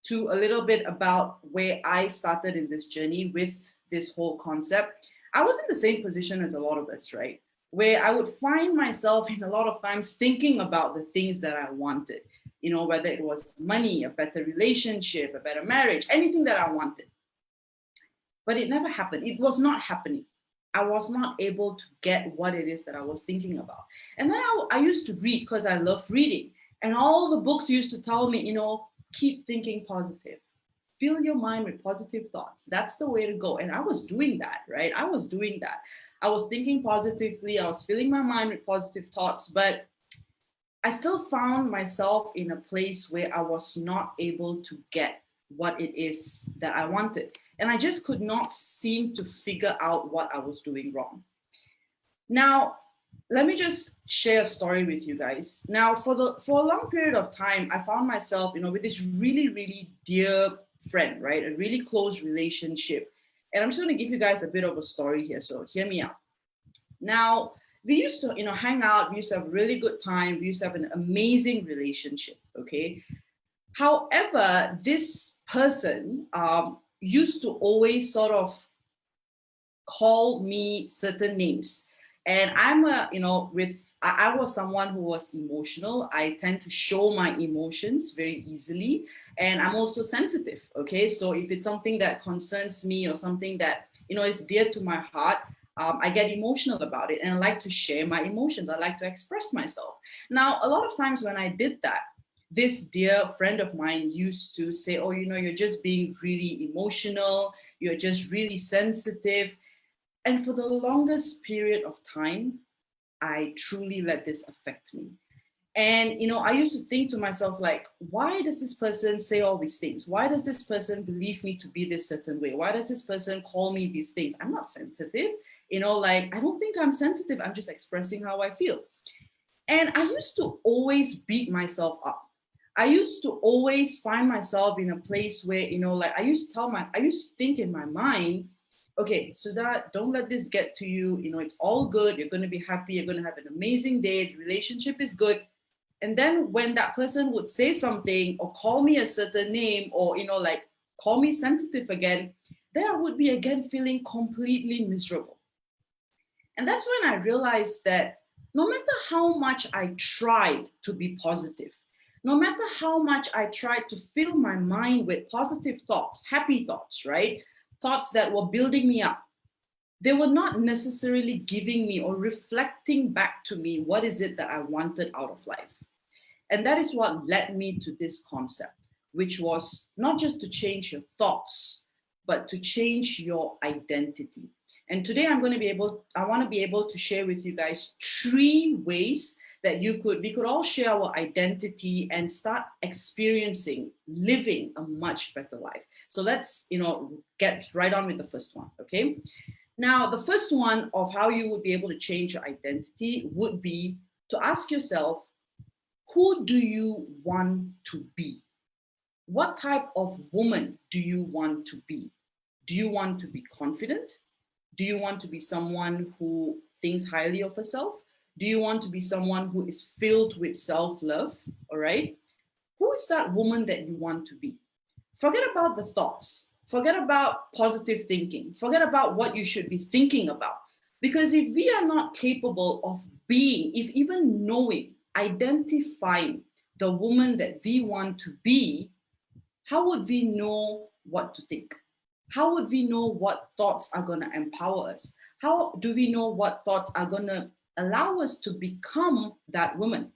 to a little bit about where I started in this journey with this whole concept, I was in the same position as a lot of us, right? Where I would find myself in a lot of times thinking about the things that I wanted, whether it was money, a better relationship, a better marriage, anything that I wanted. But it never happened. It was not happening. I was not able to get what it is that I was thinking about. And then I used to read because I love reading. And all the books used to tell me, keep thinking positive. Fill your mind with positive thoughts. That's the way to go. And I was doing that, right? I was doing that. I was thinking positively. I was filling my mind with positive thoughts. But I still found myself in a place where I was not able to get what it is that I wanted. And I just could not seem to figure out what I was doing wrong. Now, let me just share a story with you guys. Now, for a long period of time, I found myself, with this really, really dear friend, right? A really close relationship. And I'm just going to give you guys a bit of a story here. So hear me out. Now, we used to, hang out. We used to have a really good time. We used to have an amazing relationship, okay? However, this person used to always sort of call me certain names. And I was someone who was emotional. I tend to show my emotions very easily. And I'm also sensitive, okay? So if it's something that concerns me or something that, is dear to my heart, I get emotional about it. And I like to share my emotions. I like to express myself. Now, a lot of times when I did that, this dear friend of mine used to say, oh, you're just being really emotional. You're just really sensitive. And for the longest period of time, I truly let this affect me. And, I used to think to myself, why does this person say all these things? Why does this person believe me to be this certain way? Why does this person call me these things? I'm not sensitive. I don't think I'm sensitive. I'm just expressing how I feel. And I used to always beat myself up. I used to always find myself in a place where, I used to think in my mind, okay, so that don't let this get to you. It's all good. You're going to be happy. You're going to have an amazing day. The relationship is good. And then when that person would say something or call me a certain name or, call me sensitive again, then I would be again feeling completely miserable. And that's when I realized that no matter how much I tried to be positive, no matter how much I tried to fill my mind with positive thoughts, happy thoughts, right? Thoughts that were building me up, they were not necessarily giving me or reflecting back to me what is it that I wanted out of life. And that is what led me to this concept, which was not just to change your thoughts, but to change your identity. And today I want to be able to share with you guys 3 ways that we could all share our identity and start experiencing, living a much better life. So let's, get right on with the first one, okay? Now, the first one of how you would be able to change your identity would be to ask yourself, who do you want to be? What type of woman do you want to be? Do you want to be confident? Do you want to be someone who thinks highly of herself? Do you want to be someone who is filled with self-love? All right. Who is that woman that you want to be? Forget about the thoughts. Forget about positive thinking. Forget about what you should be thinking about. Because if we are not capable of being, if even knowing, identifying the woman that we want to be, how would we know what to think? How would we know what thoughts are going to empower us? How do we know what thoughts are going to allow us to become that woman?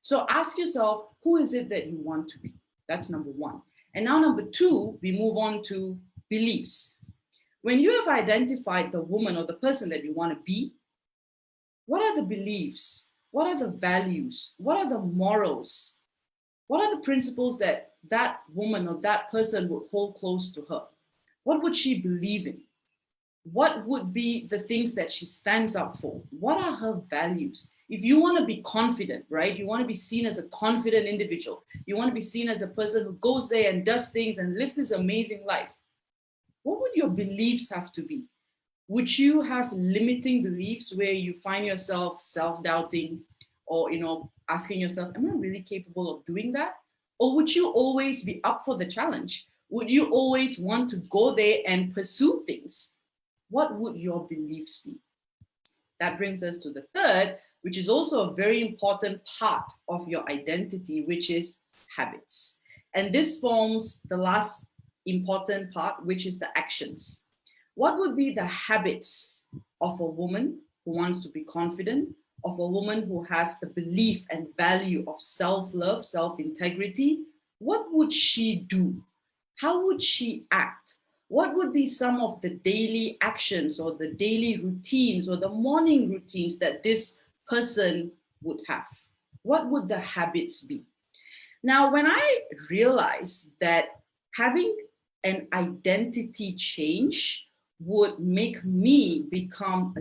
So ask yourself, who is it that you want to be? That's number one. And now number two, we move on to beliefs. When you have identified the woman or the person that you want to be, what are the beliefs? What are the values? What are the morals? What are the principles that that woman or that person would hold close to her? What would she believe in? What would be the things that she stands up for? What are her values? If you want to be confident, right? You want to be seen as a confident individual. You want to be seen as a person who goes there and does things and lives this amazing life. What would your beliefs have to be? Would you have limiting beliefs where you find yourself self-doubting or, asking yourself, am I really capable of doing that? Or would you always be up for the challenge? Would you always want to go there and pursue things? What would your beliefs be? That brings us to the third, which is also a very important part of your identity, which is habits. And this forms the last important part, which is the actions. What would be the habits of a woman who wants to be confident, of a woman who has the belief and value of self-love, self-integrity? What would she do? How would she act? What would be some of the daily actions or the daily routines or the morning routines that this person would have? What would the habits be? Now, when I realized that having an identity change would make me become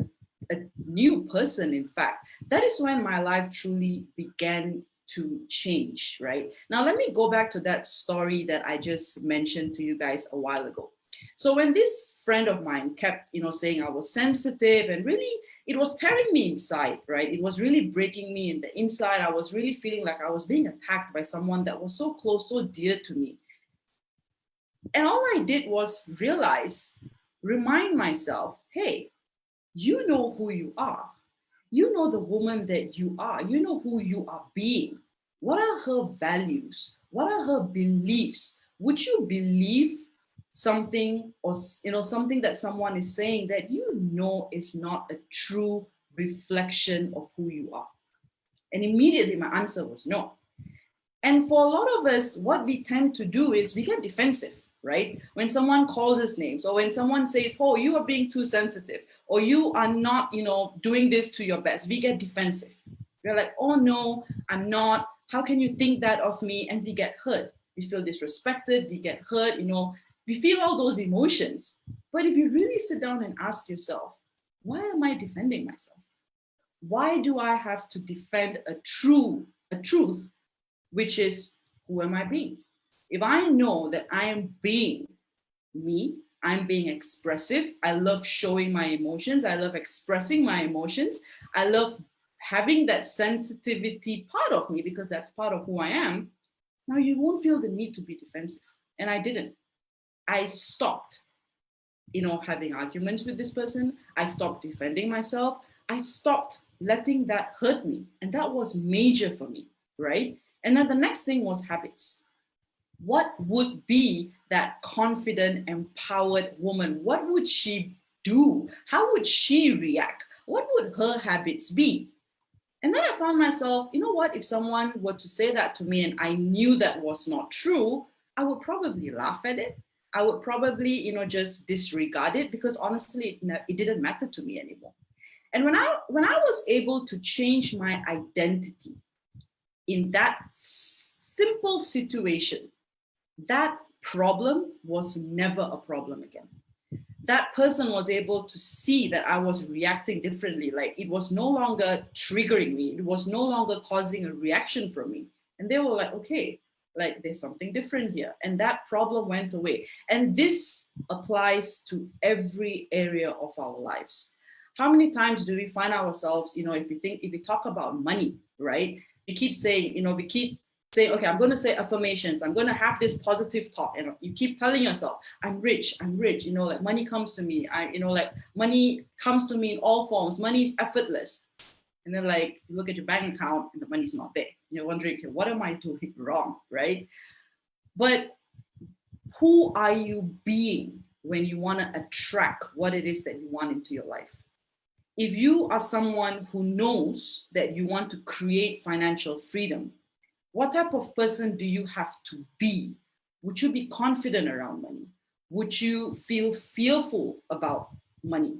a new person, in fact, that is when my life truly began to change, right? Now, let me go back to that story that I just mentioned to you guys a while ago. So when this friend of mine kept, saying I was sensitive and really, it was tearing me inside, right? It was really breaking me in the inside. I was really feeling like I was being attacked by someone that was so close, so dear to me. And all I did was remind myself, hey, you know who you are. You know the woman that you are. You know who you are being. What are her values? What are her beliefs? Would you believe something or something that someone is saying that is not a true reflection of who you are? And immediately my answer was no. And for a lot of us, what we tend to do is we get defensive, right? When someone calls us names or when someone says, oh, you are being too sensitive or you are not, doing this to your best, we get defensive. We're like, oh no, I'm not. How can you think that of me? And we get hurt. We feel disrespected, we get hurt, we feel all those emotions. But if you really sit down and ask yourself, why am I defending myself? Why do I have to defend a truth, which is, who am I being? If I know that I am being me, I'm being expressive, I love showing my emotions, I love expressing my emotions, I love having that sensitivity part of me because that's part of who I am, now you won't feel the need to be defensive. And I didn't. I stopped, having arguments with this person. I stopped defending myself. I stopped letting that hurt me. And that was major for me, right? And then the next thing was habits. What would be that confident, empowered woman? What would she do? How would she react? What would her habits be? And then I found myself, you know what? If someone were to say that to me and I knew that was not true, I would probably laugh at it. I would probably, just disregard it because honestly, it didn't matter to me anymore. And when I was able to change my identity in that simple situation, that problem was never a problem again. That person was able to see that I was reacting differently. Like it was no longer triggering me. It was no longer causing a reaction from me. And they were like, okay, like there's something different here. And that problem went away. And this applies to every area of our lives. How many times do we find ourselves, if we talk about money, right? We keep saying, okay, I'm going to say affirmations. I'm going to have this positive talk. And you keep telling yourself, I'm rich, like money comes to me. Money comes to me in all forms. Money is effortless. And then like, you look at your bank account and the money's not there. You're wondering, okay, what am I doing wrong, right? But who are you being when you want to attract what it is that you want into your life? If you are someone who knows that you want to create financial freedom, what type of person do you have to be? Would you be confident around money? Would you feel fearful about money?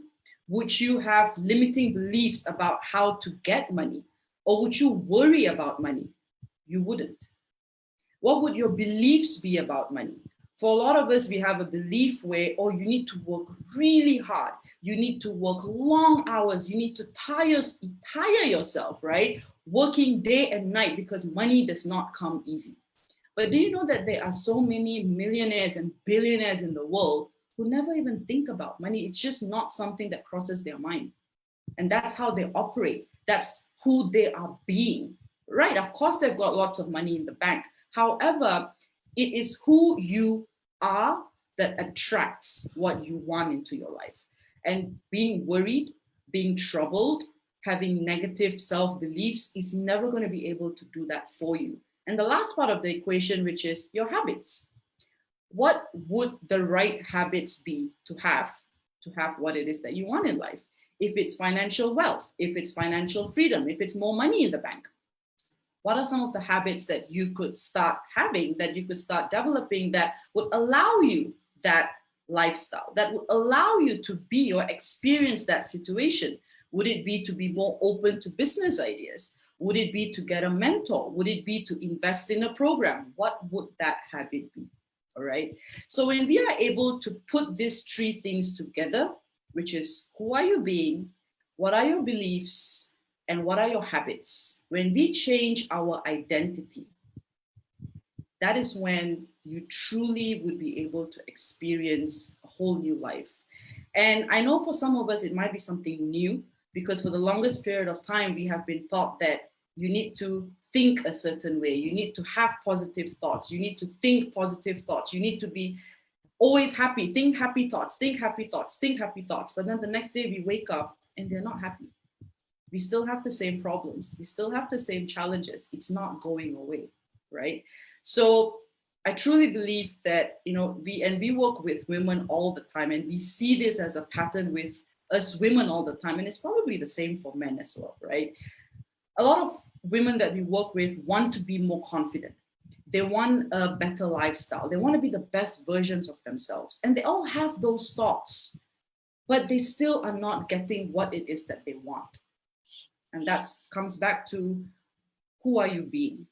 Would you have limiting beliefs about how to get money? Or would you worry about money? You wouldn't. What would your beliefs be about money? For a lot of us, we have a belief where, oh, you need to work really hard. You need to work long hours. You need to tire yourself, right? Working day and night because money does not come easy. But do you know that there are so many millionaires and billionaires in the world who never even think about money? It's just not something that crosses their mind. And that's how they operate. That's who they are being, right? Of course, they've got lots of money in the bank. However, it is who you are that attracts what you want into your life. And being worried, being troubled, having negative self-beliefs is never going to be able to do that for you. And the last part of the equation, which is your habits. What would the right habits be to have what it is that you want in life? If it's financial wealth, if it's financial freedom, if it's more money in the bank, what are some of the habits that you could start having, that you could start developing that would allow you that lifestyle, that would allow you to be or experience that situation? Would it be to be more open to business ideas? Would it be to get a mentor? Would it be to invest in a program? What would that habit be? All right. So when we are able to put these three things together, which is who are you being, what are your beliefs, and what are your habits? When we change our identity, that is when you truly would be able to experience a whole new life. And I know for some of us, it might be something new, because for the longest period of time, we have been taught that you need to think a certain way. You need to have positive thoughts. You need to think positive thoughts. You need to be always happy. Think happy thoughts, think happy thoughts, think happy thoughts. But then the next day we wake up and they're not happy. We still have the same problems. We still have the same challenges. It's not going away, right? So I truly believe that, we work with women all the time, and we see this as a pattern with us women all the time. And it's probably the same for men as well, right? A lot of women that we work with want to be more confident. They want a better lifestyle. They want to be the best versions of themselves. And they all have those thoughts, but they still are not getting what it is that they want. And that comes back to, who are you being?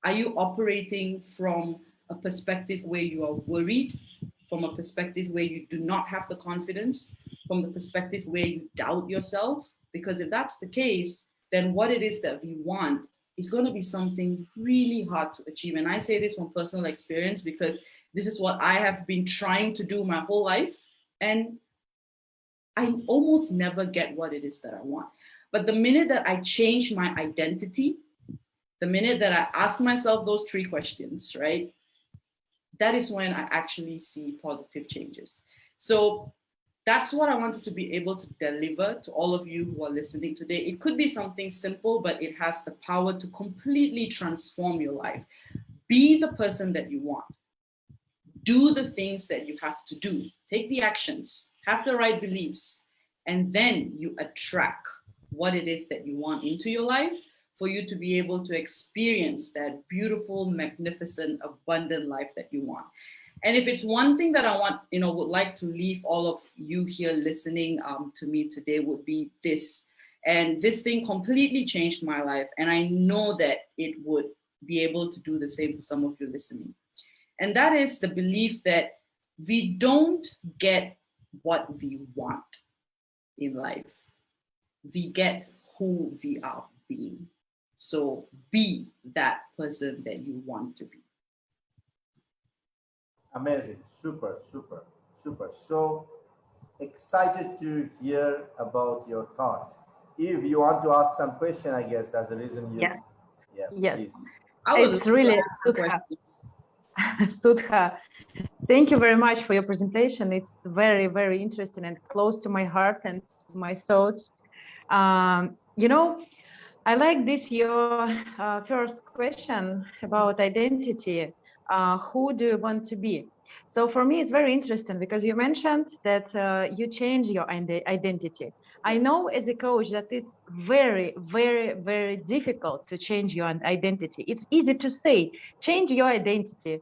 Are you operating from a perspective where you are worried, from a perspective where you do not have the confidence, from the perspective where you doubt yourself? Because if that's the case, then what it is that we want is going to be something really hard to achieve. And I say this from personal experience, because this is what I have been trying to do my whole life. And I almost never get what it is that I want. But the minute that I change my identity, the minute that I ask myself those three questions, right, that is when I actually see positive changes. So that's what I wanted to be able to deliver to all of you who are listening today. It could be something simple, but it has the power to completely transform your life. Be the person that you want. Do the things that you have to do. Take the actions, have the right beliefs, and then you attract what it is that you want into your life, for you to be able to experience that beautiful, magnificent, abundant life that you want. And if it's one thing that I want, would like to leave all of you here listening to me today, would be this. And this thing completely changed my life. And I know that it would be able to do the same for some of you listening. And that is the belief that we don't get what we want in life. We get who we are being. So be that person that you want to be. Amazing. Super, super, super. So excited to hear about your thoughts. If you want to ask some question, I guess that's the reason you. Yeah. Yes. Please. It's really Sudha. Sudha, thank you very much for your presentation. It's very, very interesting and close to my heart and to my thoughts. You know, I like this, your first question about identity. Who do you want to be? So for me, it's very interesting because you mentioned that you change your identity. I know as a coach that it's very, very, very difficult to change your identity. It's easy to say, change your identity,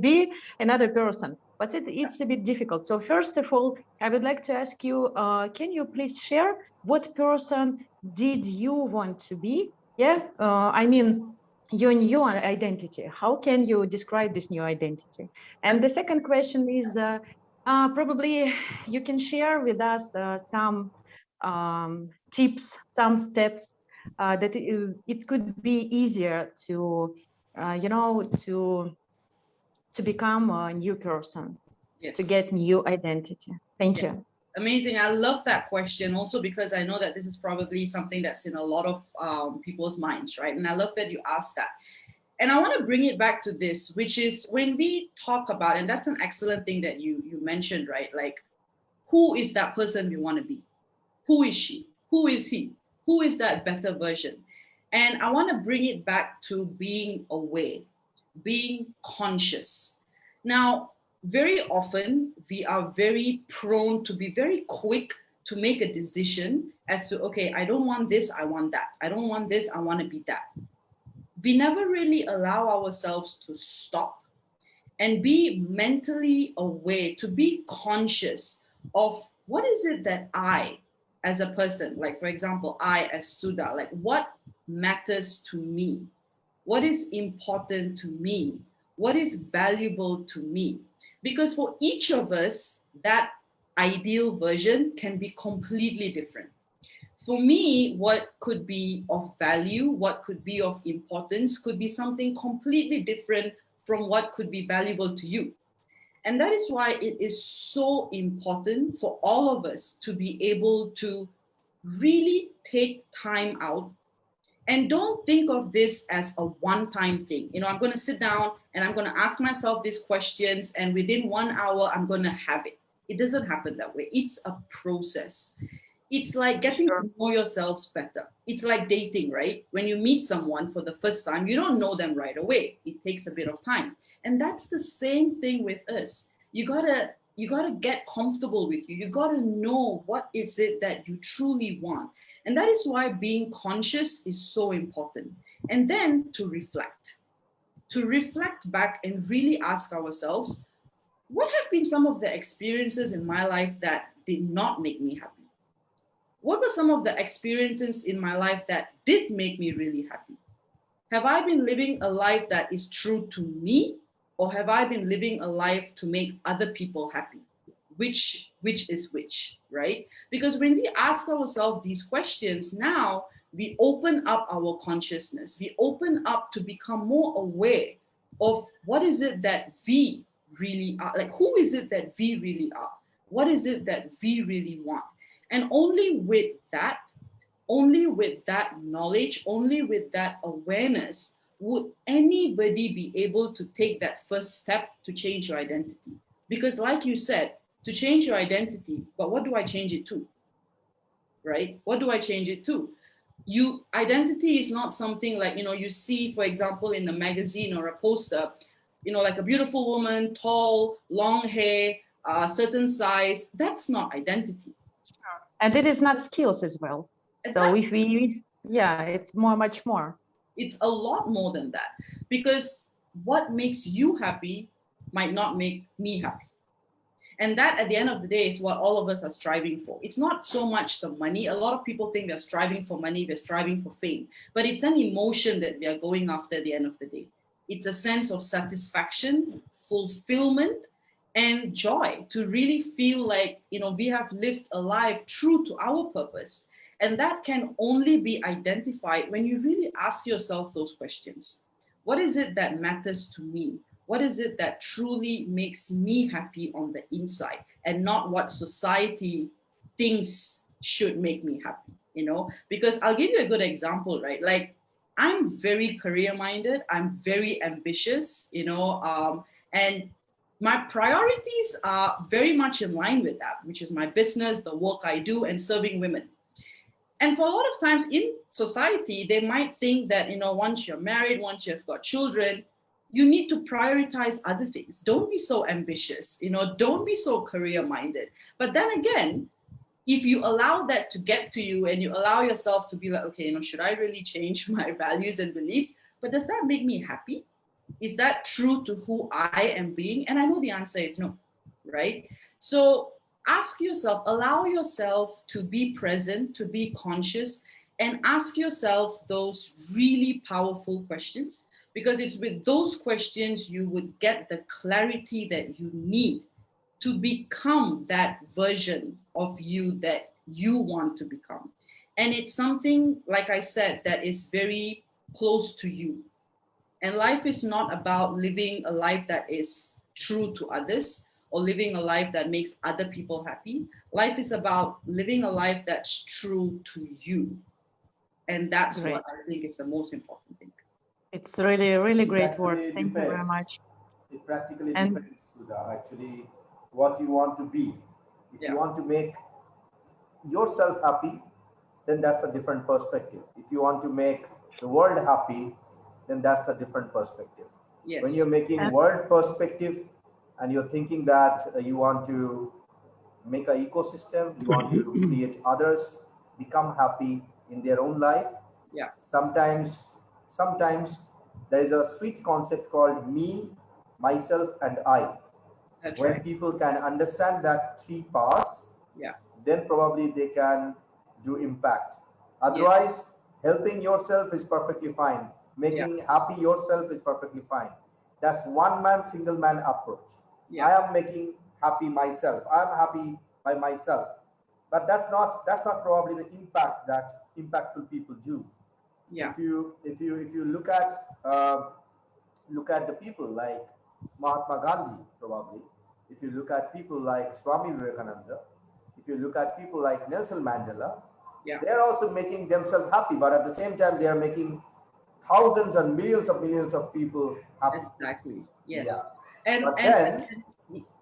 be another person, but it's a bit difficult. So first of all, I would like to ask you, can you please share what person did you want to be? Yeah, I mean, your new identity. How can you describe this new identity? And the second question is, probably you can share with us some tips, some steps that it could be easier to, you know, to become a new person, Yes. to get new identity. Thank you. Amazing. I love that question also because I know that this is probably something that's in a lot of people's minds, right? And I love that you asked that. And I want to bring it back to this, which is when we talk about, and that's an excellent thing that you mentioned, right? Like, who is that person we want to be? Who is she? Who is he? Who is that better version? And I want to bring it back to being aware, being conscious. Now, very often we are very prone to be very quick to make a decision as to, okay, I don't want this, I want that. I don't want this, I want to be that. We never really allow ourselves to stop and be mentally aware, to be conscious of what is it that I, as a person, like for example, I as Sudha, like what matters to me? What is important to me? What is valuable to me? Because for each of us, that ideal version can be completely different. For me, what could be of value, what could be of importance, could be something completely different from what could be valuable to you. And that is why it is so important for all of us to be able to really take time out. And don't think of this as a one-time thing. You know, I'm going to sit down and I'm going to ask myself these questions, and within 1 hour, I'm going to have it. It doesn't happen that way. It's a process. It's like getting to know yourselves better. It's like dating, right? When you meet someone for the first time, you don't know them right away. It takes a bit of time. And that's the same thing with us. You gotta get comfortable with you. You gotta know what is it that you truly want. And that is why being conscious is so important. And then to reflect back and really ask ourselves, what have been some of the experiences in my life that did not make me happy? What were some of the experiences in my life that did make me really happy? Have I been living a life that is true to me, or have I been living a life to make other people happy? Which is which, right? Because when we ask ourselves these questions, now we open up our consciousness. We open up to become more aware of what is it that we really are, like who is it that we really are? What is it that we really want? And only with that knowledge, only with that awareness, would anybody be able to take that first step to change your identity. Because like you said, to change your identity, but what do I change it to? Right? What do I change it to? Identity is not something like, you know, you see, for example, in a magazine or a poster, you know, like a beautiful woman, tall, long hair, certain size. That's not identity. And it is not skills as well. Exactly. So if we, yeah, it's much more. It's a lot more than that, because what makes you happy might not make me happy. And that, at the end of the day, is what all of us are striving for. It's not so much the money. A lot of people think they're striving for money, they're striving for fame, but it's an emotion that we are going after at the end of the day. It's a sense of satisfaction, fulfillment, and joy to really feel like, we have lived a life true to our purpose. And that can only be identified when you really ask yourself those questions. What is it that matters to me? What is it that truly makes me happy on the inside, and not what society thinks should make me happy, Because I'll give you a good example, right? Like, I'm very career minded, I'm very ambitious, and my priorities are very much in line with that, which is my business, the work I do, and serving women. And for a lot of times in society, they might think that, once you're married, once you've got children, you need to prioritize other things. Don't be so ambitious, don't be so career minded. But then again, if you allow that to get to you and you allow yourself to be like, okay, should I really change my values and beliefs? But does that make me happy? Is that true to who I am being? And I know the answer is no, right? So ask yourself, allow yourself to be present, to be conscious, and ask yourself those really powerful questions, because it's with those questions you would get the clarity that you need to become that version of you that you want to become. And it's something, like I said, that is very close to you. And life is not about living a life that is true to others or living a life that makes other people happy. Life is about living a life that's true to you. And that's what I think is the most important thing. It's really, really great work. Actually, Thank you very much. It practically depends, Sudha, actually, what you want to be. If you want to make yourself happy, then that's a different perspective. If you want to make the world happy, then that's a different perspective. Yes. When you're making world perspective and you're thinking that you want to make an ecosystem, you want to create others become happy in their own life. Yeah. Sometimes there is a sweet concept called me, myself, and I. That's when right. people can understand that three parts, then probably they can do impact. Otherwise, helping yourself is perfectly fine. Making happy yourself is perfectly fine. That's one man, single man approach. I am making happy myself. I am happy by myself. But that's not probably the impact that impactful people do. Yeah. If you look at the people like Mahatma Gandhi, probably. If you look at people like Swami Vivekananda, if you look at people like Nelson Mandela, they're also making themselves happy, but at the same time, they are making thousands and millions of people happy. Exactly. Yes. Yeah. And then,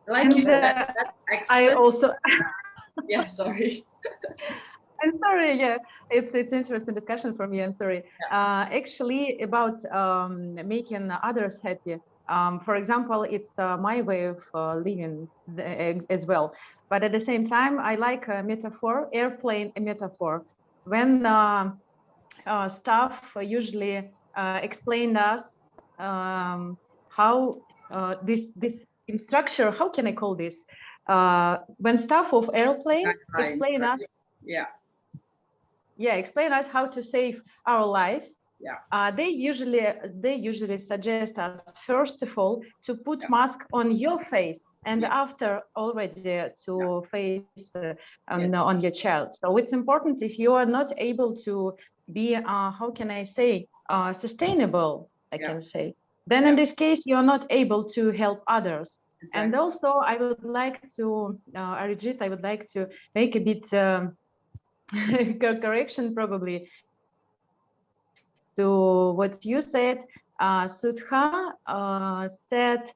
like you said, that's excellent. I also. Yeah. Sorry. I'm sorry. Yeah, it's interesting discussion for me. I'm sorry. Actually, about making others happy. For example, it's my way of living as well. But at the same time, I like a metaphor, airplane metaphor. When staff usually explain us how this in structure. How can I call this? When staff of airplane explain us. Explain us how to save our life. They usually suggest us, first of all, to put mask on your face, and after already to face on your child. So it's important, if you are not able to be, how can I say, sustainable, I can say, then in this case, you are not able to help others. Exactly. And also, I would like to, Arijit, I would like to make a bit correction probably to what you said. Sudha said,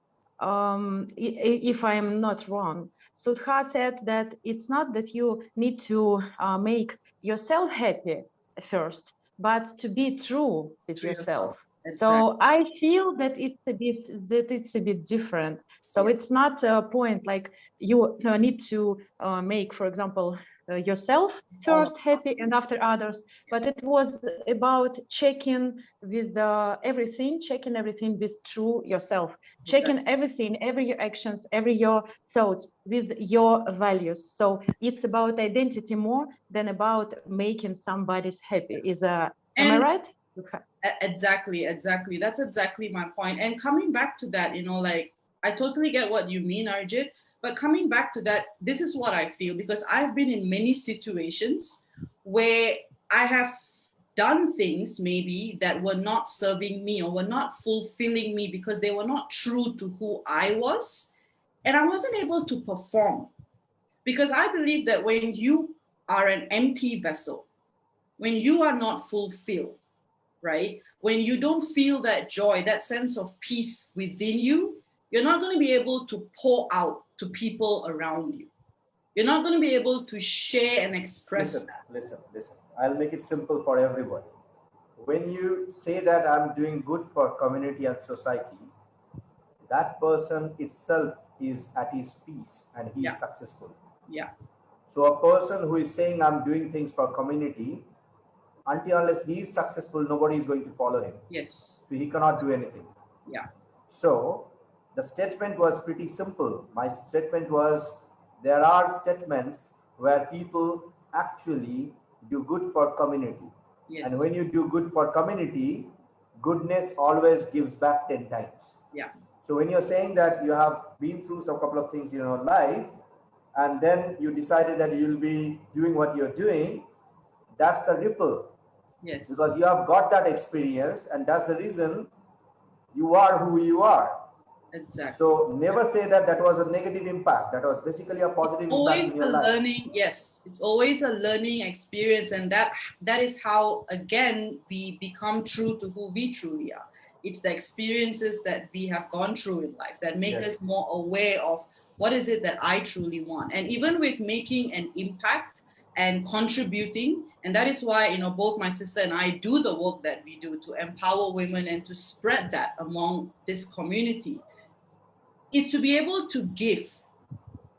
if I am not wrong, Sudha said that it's not that you need to make yourself happy first, but to be true with yourself. Exactly. So I feel that it's a bit different. So it's not a point like you need to make, for example, yourself first happy and after others, but it was about checking with checking everything with true yourself, checking everything, every your actions, every your thoughts with your values. So it's about identity more than about making somebody's happy. Am I right? Okay. Exactly. That's exactly my point. And coming back to that, like, I totally get what you mean, Arjit. But coming back to that, this is what I feel, because I've been in many situations where I have done things maybe that were not serving me or were not fulfilling me because they were not true to who I was. And I wasn't able to perform, because I believe that when you are an empty vessel, when you are not fulfilled, right? When you don't feel that joy, that sense of peace within you, you're not going to be able to pour out to people around you. You're not going to be able to share and express. Listen. I'll make it simple for everybody. When you say that I'm doing good for community and society, that person itself is at his peace and he's successful. Yeah. So a person who is saying I'm doing things for community, until unless he is successful, nobody is going to follow him. Yes. So he cannot do anything. Yeah. So the statement was pretty simple. My statement was, there are statements where people actually do good for community. Yes. And when you do good for community, goodness always gives back 10 times. Yeah. So when you're saying that you have been through some couple of things in your life, and then you decided that you'll be doing what you're doing, that's the ripple. Yes. Because you have got that experience, and that's the reason you are who you are. Exactly. So never say that that was a negative impact. That was basically a positive impact in your life. Learning, yes. It's always a learning experience, and that is how, again, we become true to who we truly are. It's the experiences that we have gone through in life that make us more aware of what is it that I truly want. And even with making an impact and contributing, and that is why, both my sister and I do the work that we do to empower women and to spread that among this community, is to be able to give,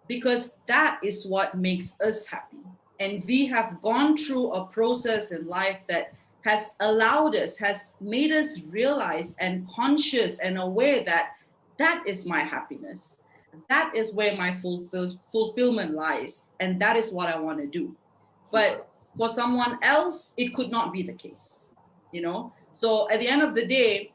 because that is what makes us happy. And we have gone through a process in life that has allowed us, has made us realize and conscious and aware that that is my happiness. That is where my fulfillment lies. And that is what I want to do. But for someone else, it could not be the case, So at the end of the day,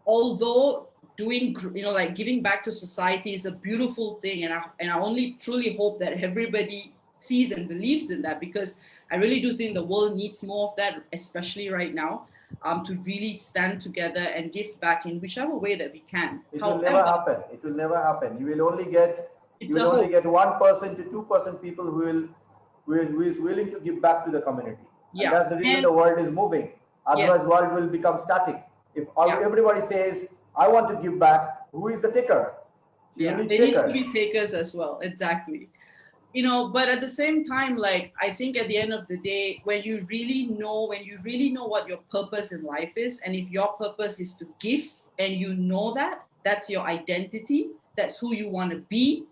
although doing, like giving back to society is a beautiful thing, and I only truly hope that everybody sees and believes in that, because I really do think the world needs more of that, especially right now, to really stand together and give back in whichever way that we can. It will never happen. It will never happen. You will only get 1% to 2% people who is willing to give back to the community. Yeah. And that's the reason the world is moving. Otherwise, world will become static. If everybody says, I want to give back, who is the taker? So there needs to be takers as well. Exactly. But at the same time, like, I think at the end of the day, when you really know what your purpose in life is, and if your purpose is to give, and that's your identity, that's who you want to be,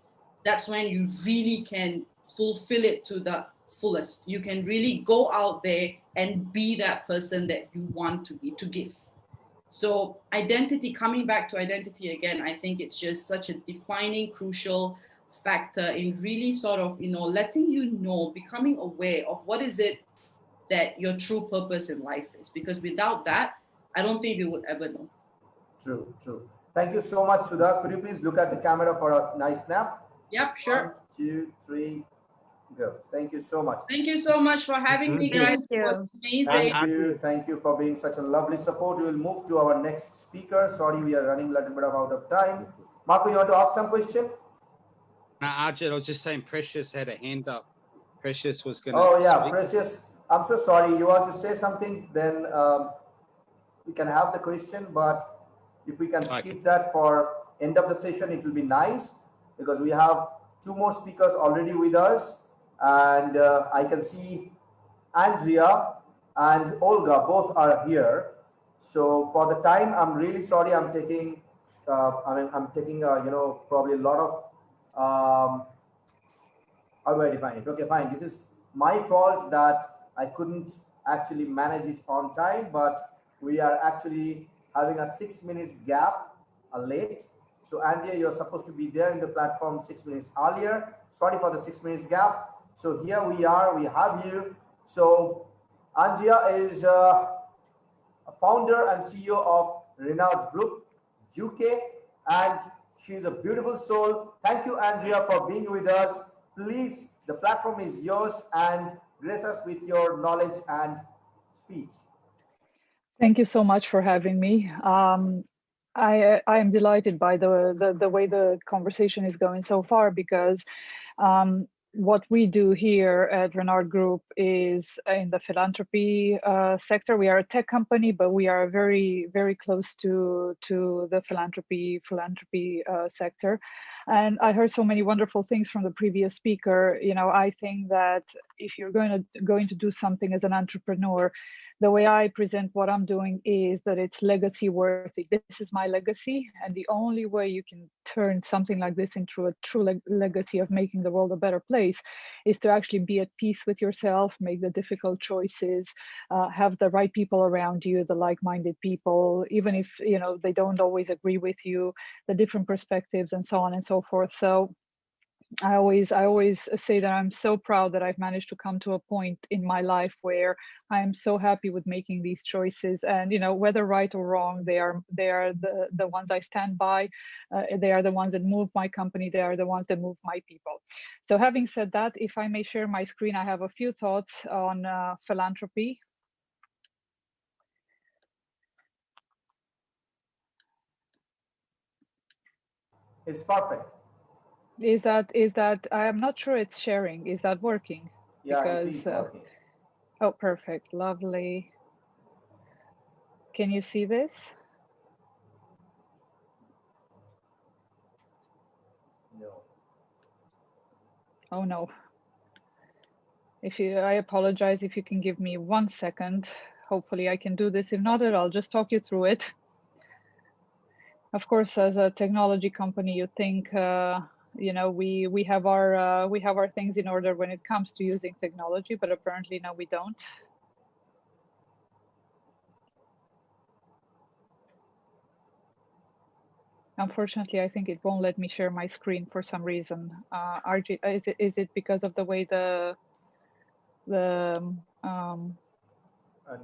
that's when you really can fulfill it to the fullest. You can really go out there and be that person that you want to be, to give. So identity, coming back to identity again, I think it's just such a defining, crucial factor in really sort of, letting becoming aware of what is it that your true purpose in life is. Because without that, I don't think we would ever know. True. Thank you so much, Sudha. Could you please look at the camera for a nice snap? Yep, sure. 1, 2, 3, go. Thank you so much. Thank you so much for having me, guys. It was amazing. Thank you for being such a lovely support. We will move to our next speaker. Sorry, we are running a little bit out of time. Marco, you want to ask some question? No, Arjit, I was just saying Precious had a hand up. Precious was going to speak. Precious. I'm so sorry. You want to say something? Then you can have the question, but if we can skip that for end of the session, it will be nice, because we have 2 more speakers already with us, and I can see Andrea and Olga both are here. So for the time, I'm really sorry, I'm taking I mean, I'm taking, probably a lot of, how do I define it? Okay, fine. This is my fault that I couldn't actually manage it on time, but we are actually having a 6 minutes gap, late. So Andrea, you're supposed to be there in the platform 6 minutes earlier. Sorry for the 6 minutes gap. So here we are, we have you. So Andrea is a founder and CEO of Renault Group UK, and she's a beautiful soul. Thank you, Andrea, for being with us. Please, the platform is yours, and grace us with your knowledge and speech. Thank you so much for having me. I am delighted by the way the conversation is going so far, because what we do here at Renault Group is in the philanthropy sector. We are a tech company, but we are very, very close to the philanthropy sector. And I heard so many wonderful things from the previous speaker. You know, I think that if you're going to do something as an entrepreneur, the way I present what I'm doing is that it's legacy worthy. This is my legacy, and the only way you can turn something like this into a true legacy of making the world a better place is to actually be at peace with yourself, make the difficult choices, have the right people around you, the like-minded people, even if they don't always agree with you, the different perspectives, and so on and so forth. So I always say that I'm so proud that I've managed to come to a point in my life where I am so happy with making these choices, and whether right or wrong, they are the ones I stand by. They are the ones that move my company. They are the ones that move my people. So having said that, if I may share my screen, I have a few thoughts on philanthropy. It's perfect. Is that I am not sure it's sharing. Is that working? Yeah, it is working. Oh, perfect. Lovely. Can you see this? No. Oh no. I apologize if you can give me 1 second. Hopefully I can do this. If not, I'll just talk you through it. Of course, as a technology company, you think we have our things in order when it comes to using technology, but apparently no, we don't. Unfortunately, I think it won't let me share my screen for some reason. RJ, is it because of the way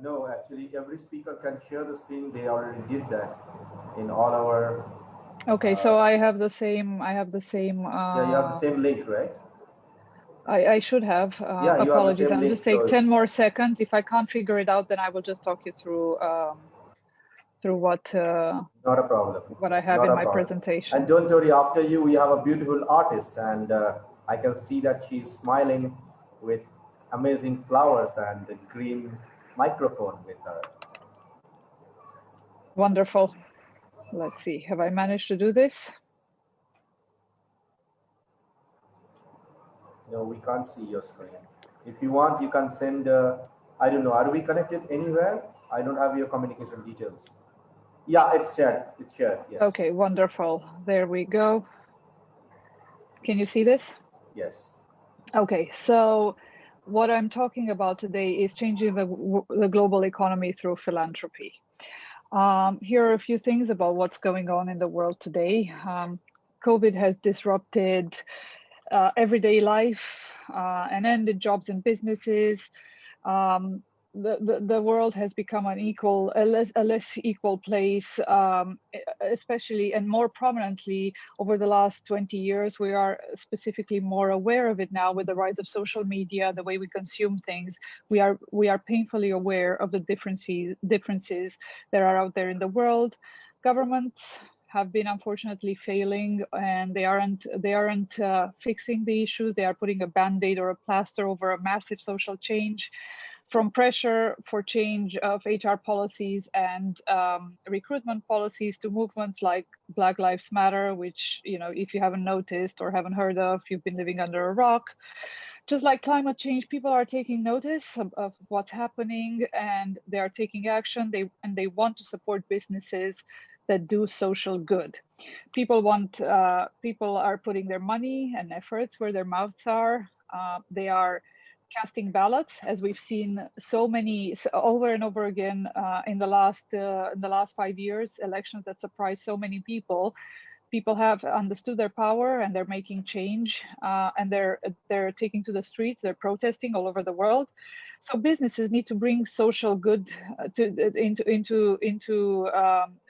No, actually, every speaker can share the screen. They already did that in all our. Okay, so I have the same. Yeah, you have the same link, right? I should have. Yeah, you apologies. have the same I'll link, just take so 10 more seconds. If I can't figure it out, then I will just talk you through what not a problem. What I have Not in a my problem. presentation. And don't worry, after you, we have a beautiful artist, and I can see that she's smiling with amazing flowers and a green microphone with her. Wonderful. Let's see. Have I managed to do this? No, we can't see your screen. If you want, you can send, I don't know, are we connected anywhere? I don't have your communication details. Yeah, it's shared. It's shared, yes. Okay, wonderful. There we go. Can you see this? Yes. Okay, so what I'm talking about today is changing the global economy through philanthropy. Here are a few things about what's going on in the world today. COVID has disrupted everyday life and ended jobs and businesses. The world has become a less equal place, especially and more prominently over the last 20 years. We are specifically more aware of it now with the rise of social media, the way we consume things. We are painfully aware of the differences that are out there in the world. Governments have been unfortunately failing, and they aren't fixing the issues. They are putting a band-aid or a plaster over a massive social change. From pressure for change of HR policies and recruitment policies to movements like Black Lives Matter, which, if you haven't noticed or haven't heard of, you've been living under a rock. Just like climate change, people are taking notice of what's happening, and they are taking action. They want to support businesses that do social good. People are putting their money and efforts where their mouths are. They are casting ballots, as we've seen over and over again in the last 5 years, elections that surprised so many people. People have understood their power and they're making change, and they're taking to the streets. They're protesting all over the world. So businesses need to bring social good into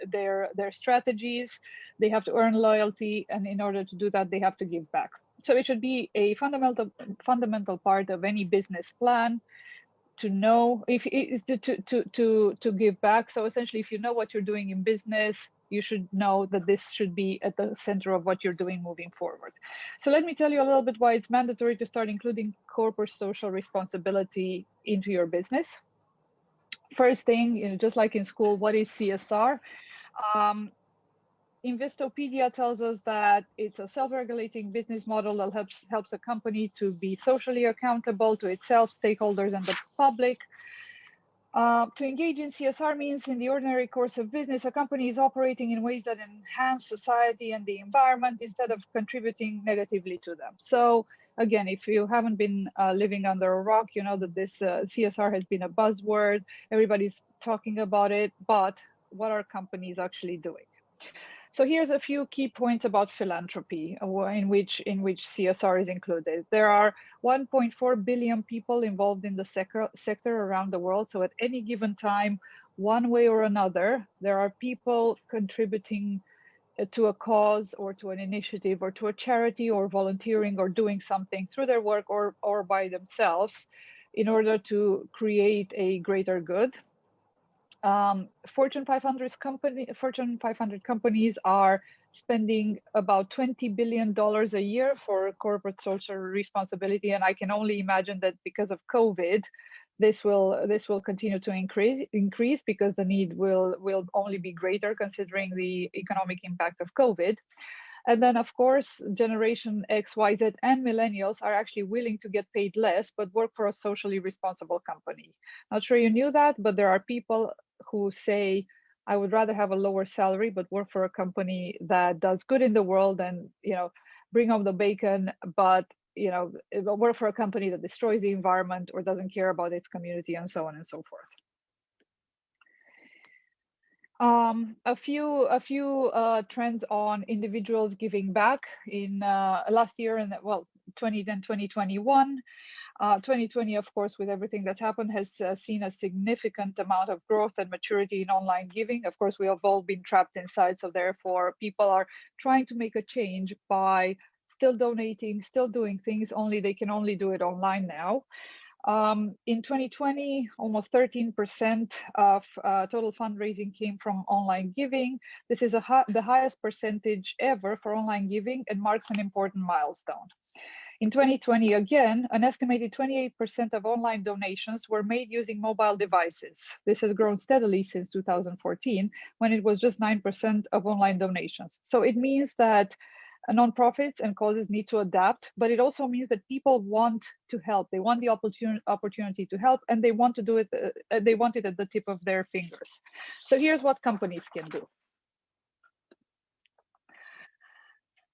their strategies. They have to earn loyalty, and in order to do that, they have to give back. So it should be a fundamental part of any business plan to know to give back. So essentially, if you know what you're doing in business, you should know that this should be at the center of what you're doing moving forward. So let me tell you a little bit why it's mandatory to start including corporate social responsibility into your business. First thing, just like in school, what is CSR? Investopedia tells us that it's a self-regulating business model that helps a company to be socially accountable to itself, stakeholders, and the public. To engage in CSR means in the ordinary course of business, a company is operating in ways that enhance society and the environment instead of contributing negatively to them. So again, if you haven't been living under a rock, you know that this CSR has been a buzzword. Everybody's talking about it, but what are companies actually doing? So here's a few key points about philanthropy in which CSR is included. There are 1.4 billion people involved in the sector around the world. So at any given time, one way or another, there are people contributing to a cause or to an initiative or to a charity or volunteering or doing something through their work or by themselves in order to create a greater good. Fortune 500 companies are spending about $20 billion a year for corporate social responsibility, and I can only imagine that because of COVID, this will continue to increase because the need will only be greater considering the economic impact of COVID. And then, of course, Generation X, Y, Z, and millennials are actually willing to get paid less, but work for a socially responsible company. Not sure you knew that, but there are people who say, I would rather have a lower salary, but work for a company that does good in the world and, bring home the bacon, but, work for a company that destroys the environment or doesn't care about its community and so on and so forth. A few trends on individuals giving back in last year and 2021. 2020, of course, with everything that's happened, has seen a significant amount of growth and maturity in online giving. Of course, we have all been trapped inside, so therefore people are trying to make a change by still donating, still doing things, only they can only do it online now. In 2020, almost 13% of total fundraising came from online giving. This is the highest percentage ever for online giving and marks an important milestone. In 2020, again, an estimated 28% of online donations were made using mobile devices. This has grown steadily since 2014, when it was just 9% of online donations. So it means that nonprofits and causes need to adapt, but it also means that people want to help. They want the opportunity to help, and they want to do it. They want it at the tip of their fingers. So here's what companies can do.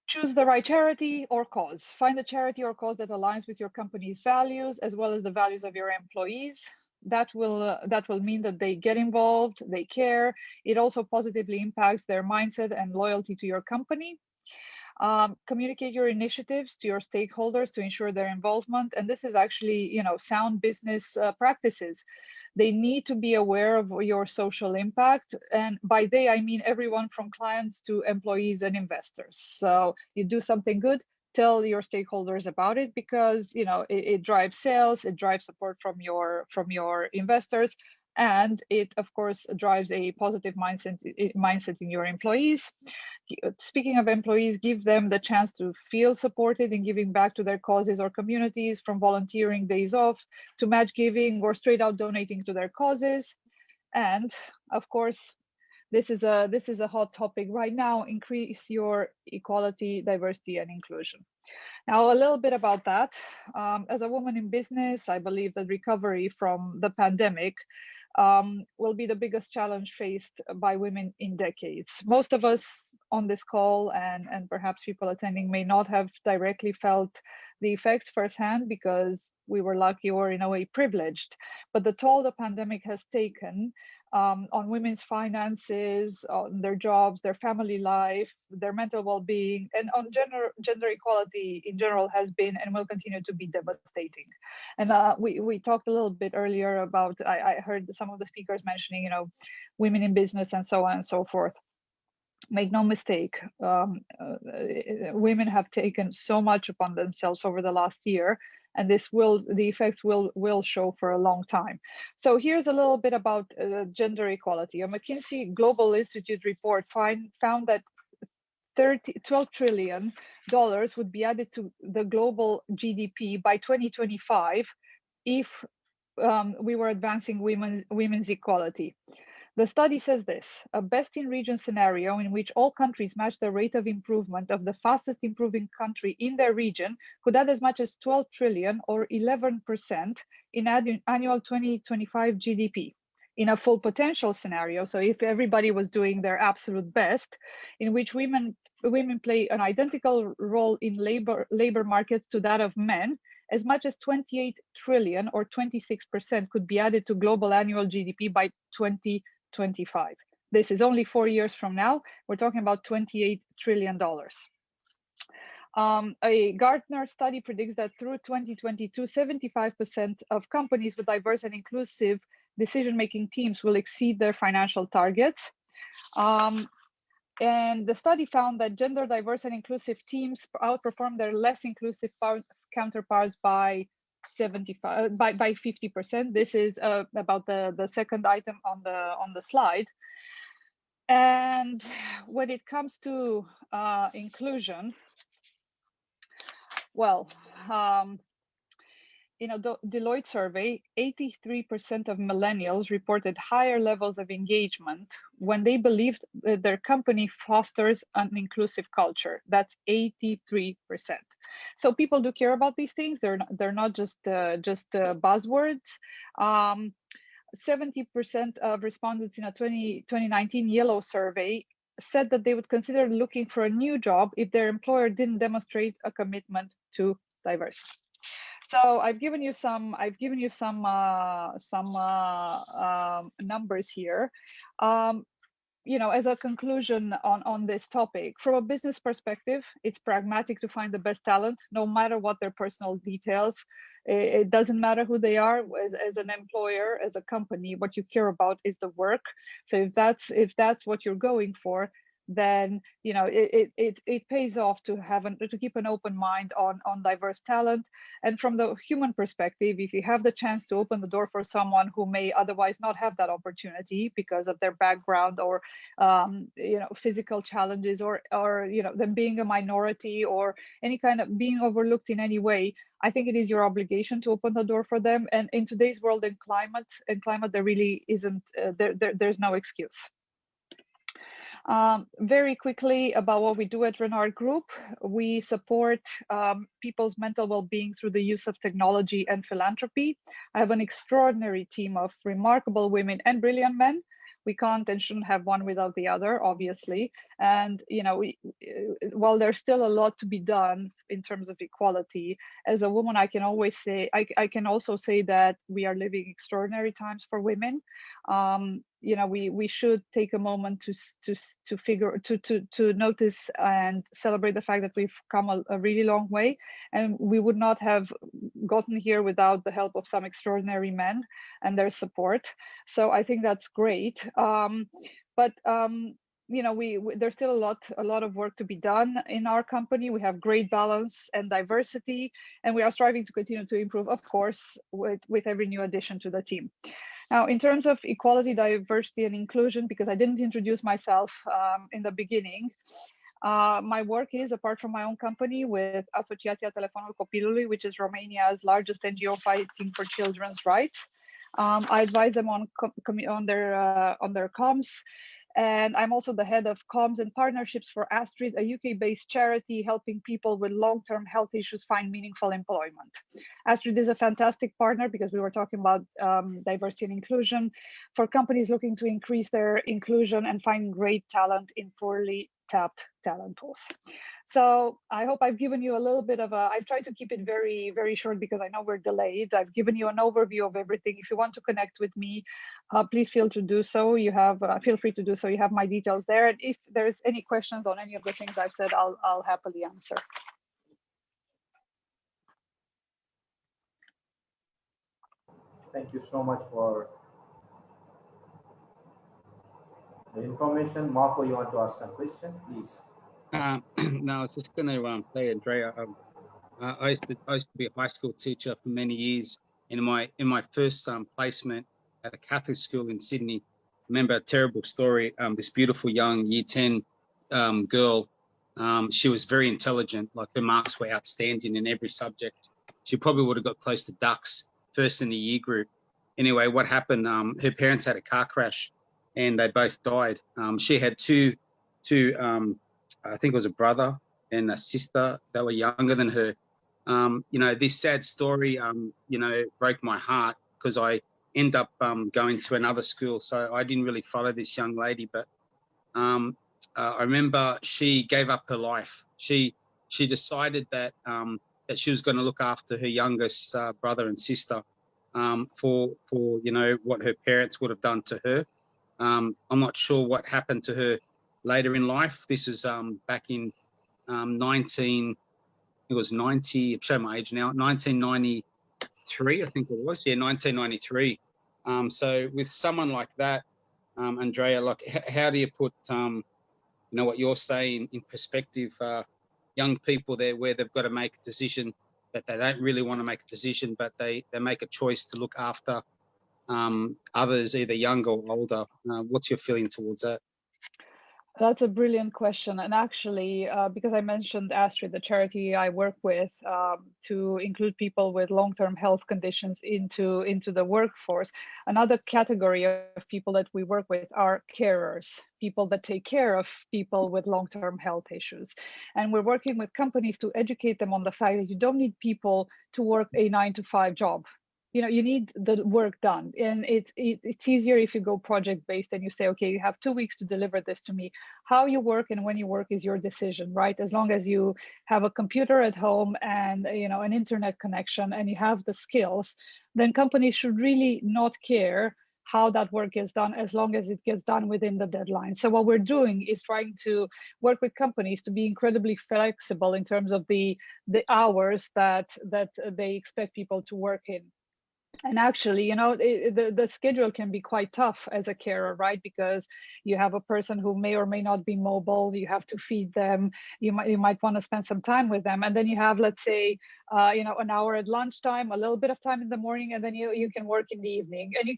Choose the right charity or cause. Find a charity or cause that aligns with your company's values as well as the values of your employees. That will mean that they get involved, they care. It also positively impacts their mindset and loyalty to your company. Communicate your initiatives to your stakeholders to ensure their involvement. And this is actually, sound business practices. They need to be aware of your social impact. And by they, I mean everyone from clients to employees and investors. So you do something good, tell your stakeholders about it because, it drives sales, it drives support from your investors. And it, of course, drives a positive mindset in your employees. Speaking of employees, give them the chance to feel supported in giving back to their causes or communities, from volunteering days off to match giving or straight out donating to their causes. And of course, this is a hot topic right now. Increase your equality, diversity, and inclusion. Now, a little bit about that. As a woman in business, I believe that recovery from the pandemic will be the biggest challenge faced by women in decades. Most of us on this call and perhaps people attending may not have directly felt the effects firsthand because we were lucky or in a way privileged, but the toll the pandemic has taken on women's finances, on their jobs, their family life, their mental well-being, and on gender equality in general has been and will continue to be devastating. And we talked a little bit earlier about, I heard some of the speakers mentioning, you know, women in business and so on and so forth. Make no mistake, women have taken so much upon themselves over the last year, and the effects will show for a long time. So here's a little bit about gender equality. A McKinsey Global Institute report found that $12 trillion would be added to the global GDP by 2025 if we were advancing women's equality. The study says this: a best-in-region scenario in which all countries match the rate of improvement of the fastest improving country in their region could add as much as 12 trillion or 11% in annual 2025 GDP. In a full potential scenario, so if everybody was doing their absolute best, in which women play an identical role in labor markets to that of men, as much as 28 trillion or 26% could be added to global annual GDP by 2025. This is only 4 years from now. We're talking about $28 trillion. A Gartner study predicts that through 2022, 75% of companies with diverse and inclusive decision-making teams will exceed their financial targets. And the study found that gender diverse and inclusive teams outperform their less inclusive counterparts by 50%. This is about the second item on the slide. And when it comes to inclusion, well, in a Deloitte survey, 83% of millennials reported higher levels of engagement when they believed that their company fosters an inclusive culture. That's 83%. So people do care about these things. They're not just buzzwords. 70% of respondents in a 2019 Yellow survey said that they would consider looking for a new job if their employer didn't demonstrate a commitment to diversity. So I've given you some numbers here. You know, as a conclusion on this topic, from a business perspective, it's pragmatic to find the best talent, no matter what their personal details. It doesn't matter who they are. As an employer, as a company, what you care about is the work. So if that's what you're going for, then you know it pays off to keep an open mind on diverse talent. And from the human perspective, if you have the chance to open the door for someone who may otherwise not have that opportunity because of their background or you know, physical challenges or you know, them being a minority or any kind of being overlooked in any way, I think it is your obligation to open the door for them. And in today's world and climate, there really isn't there's no excuse. Very quickly about what we do at Renard Group. We support people's mental well-being through the use of technology and philanthropy. I have an extraordinary team of remarkable women and brilliant men. We can't and shouldn't have one without the other, obviously. And you know, while there's still a lot to be done in terms of equality, as a woman, I can always say, I can also say that we are living extraordinary times for women. You know, we should take a moment to notice and celebrate the fact that we've come a really long way, and we would not have gotten here without the help of some extraordinary men and their support. So I think that's great. But you know, there's still a lot of work to be done in our company. We have great balance and diversity, and we are striving to continue to improve, of course, with every new addition to the team. Now, in terms of equality, diversity, and inclusion, because I didn't introduce myself in the beginning, my work is, apart from my own company, with Asociația Telefonul Copilului, which is Romania's largest NGO fighting for children's rights. I advise them on their comms, And I'm also the head of comms and partnerships for Astrid, a UK-based charity helping people with long-term health issues find meaningful employment. Astrid is a fantastic partner because we were talking about diversity and inclusion for companies looking to increase their inclusion and find great talent in poorly tapped talent pools. So I hope I've given you a little bit of I've tried to keep it very, very short because I know we're delayed. I've given you an overview of everything. If you want to connect with me, please feel to do so. You have, feel free to do so. You have my details there. And if there's any questions on any of the things I've said, I'll happily answer. Thank you so much for the information. Marco, you want to ask some question, please? No, I was just going to say, Andrea, I used to be a high school teacher for many years. In my first placement at a Catholic school in Sydney, I remember a terrible story. This beautiful young year 10 girl, she was very intelligent. Like her marks were outstanding in every subject. She probably would have got close to ducks first in the year group. Anyway, what happened? Her parents had a car crash, and they both died. She had two. I think it was a brother and a sister that were younger than her. You know, this sad story, you know, broke my heart because I ended up going to another school. So I didn't really follow this young lady, but I remember she gave up her life. She decided that that she was going to look after her youngest brother and sister for you know what her parents would have done to her. I'm not sure what happened to her later in life. This is back in 19. It was 90. I'm showing my age now. 1993, I think it was. Yeah, 1993. So with someone like that, Andrea, like how do you put you know what you're saying in perspective? Young people there where they've got to make a decision that they don't really want to make a decision, but they make a choice to look after others, either younger or older. What's your feeling towards that? That's a brilliant question. And actually, because I mentioned Astrid, the charity I work with, to include people with long-term health conditions into the workforce, another category of people that we work with are carers, people that take care of people with long-term health issues. And we're working with companies to educate them on the fact that you don't need people to work a 9-to-5 job. You know, you need the work done, and it's easier if you go project based and you say, okay, you have 2 weeks to deliver this to me. How you work and when you work is your decision, right? As long as you have a computer at home and you know an internet connection and you have the skills, then companies should really not care how that work is done as long as it gets done within the deadline. So what we're doing is trying to work with companies to be incredibly flexible in terms of the hours that they expect people to work in. And actually, you know, the schedule can be quite tough as a carer, right? Because you have a person who may or may not be mobile. You have to feed them. You might want to spend some time with them, and then you have, let's say, you know, an hour at lunchtime, a little bit of time in the morning, and then you can work in the evening. And you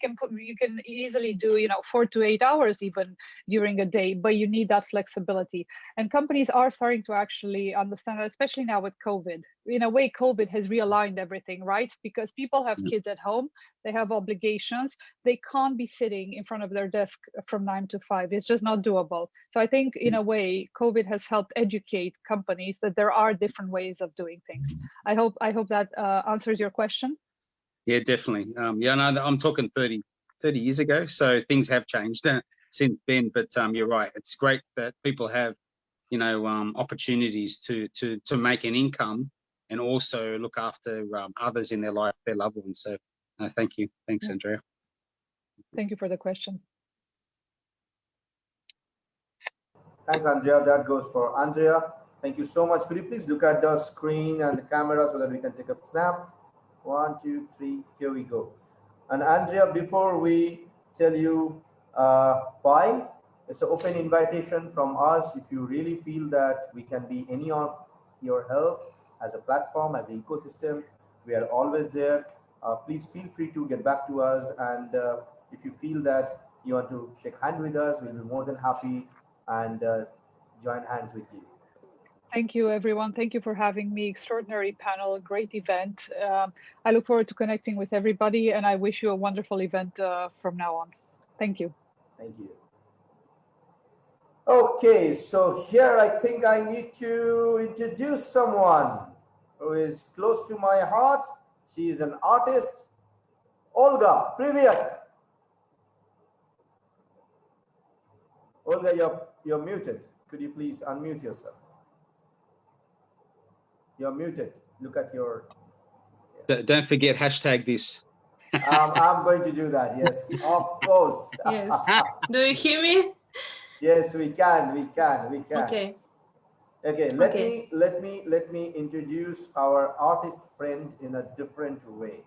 can easily do, you know, 4 to 8 hours even during a day. But you need that flexibility. And companies are starting to actually understand that, especially now with COVID. In a way, COVID has realigned everything, right? Because people have kids at home, they have obligations, they can't be sitting in front of their desk from 9 to 5. It's just not doable. So I think in a way, COVID has helped educate companies that there are different ways of doing things. I hope that answers your question. Yeah, definitely. Yeah, no, I'm talking 30 years ago, so things have changed since then. But you're right. It's great that people have, you know, opportunities to make an income and also look after others in their life, their loved ones. So thank you. Thanks, Andrea. Thank you for the question. Thanks, Andrea. That goes for Andrea. Thank you so much. Could you please look at the screen and the camera so that we can take a snap? 1, 2, 3, here we go. And Andrea, before we tell you why, it's an open invitation from us. If you really feel that we can be any of your help as a platform, as an ecosystem, we are always there. Please feel free to get back to us. And if you feel that you want to shake hands with us, we'll be more than happy and join hands with you. Thank you, everyone. Thank you for having me. Extraordinary panel, great event. I look forward to connecting with everybody, and I wish you a wonderful event from now on. Thank you. Thank you. Okay, so here I think I need to introduce someone who is close to my heart. She is an artist, Olga Priviat. Olga, you're muted. Could you please unmute yourself? You're muted. Look at your... Don't forget, hashtag this. I'm going to do that, yes, of course. Yes. Do you hear me? Yes, we can. Okay. Okay, Okay. let me introduce our artist friend in a different way.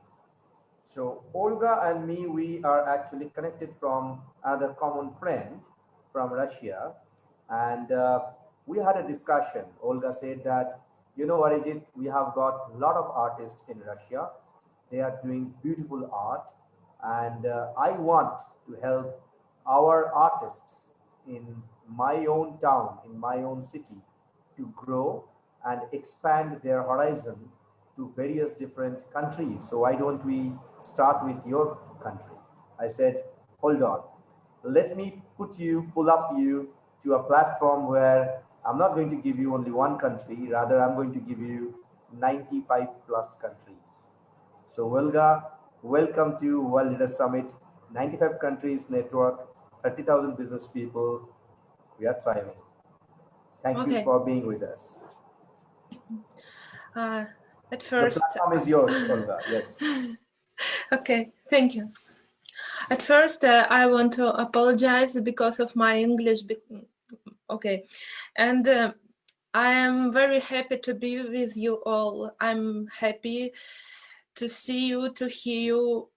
So Olga and me, we are actually connected from another common friend from Russia, and we had a discussion. Olga said that, you know, Arijit, we have got a lot of artists in Russia. They are doing beautiful art, and I want to help our artists in my own town, in my own city, to grow and expand their horizon to various different countries. So why don't we start with your country? I said, hold on, let me pull up you to a platform where I'm not going to give you only one country, rather I'm going to give you 95 plus countries. So Olga, welcome to World Leader Summit, 95 countries network, 30,000 business people. We are thriving. Thank you for being with us. At first, the platform is yours, Olga. Yes. Okay, thank you. At first, I want to apologize because of my English. Okay, and I am very happy to be with you all. I'm happy to see you, to hear you.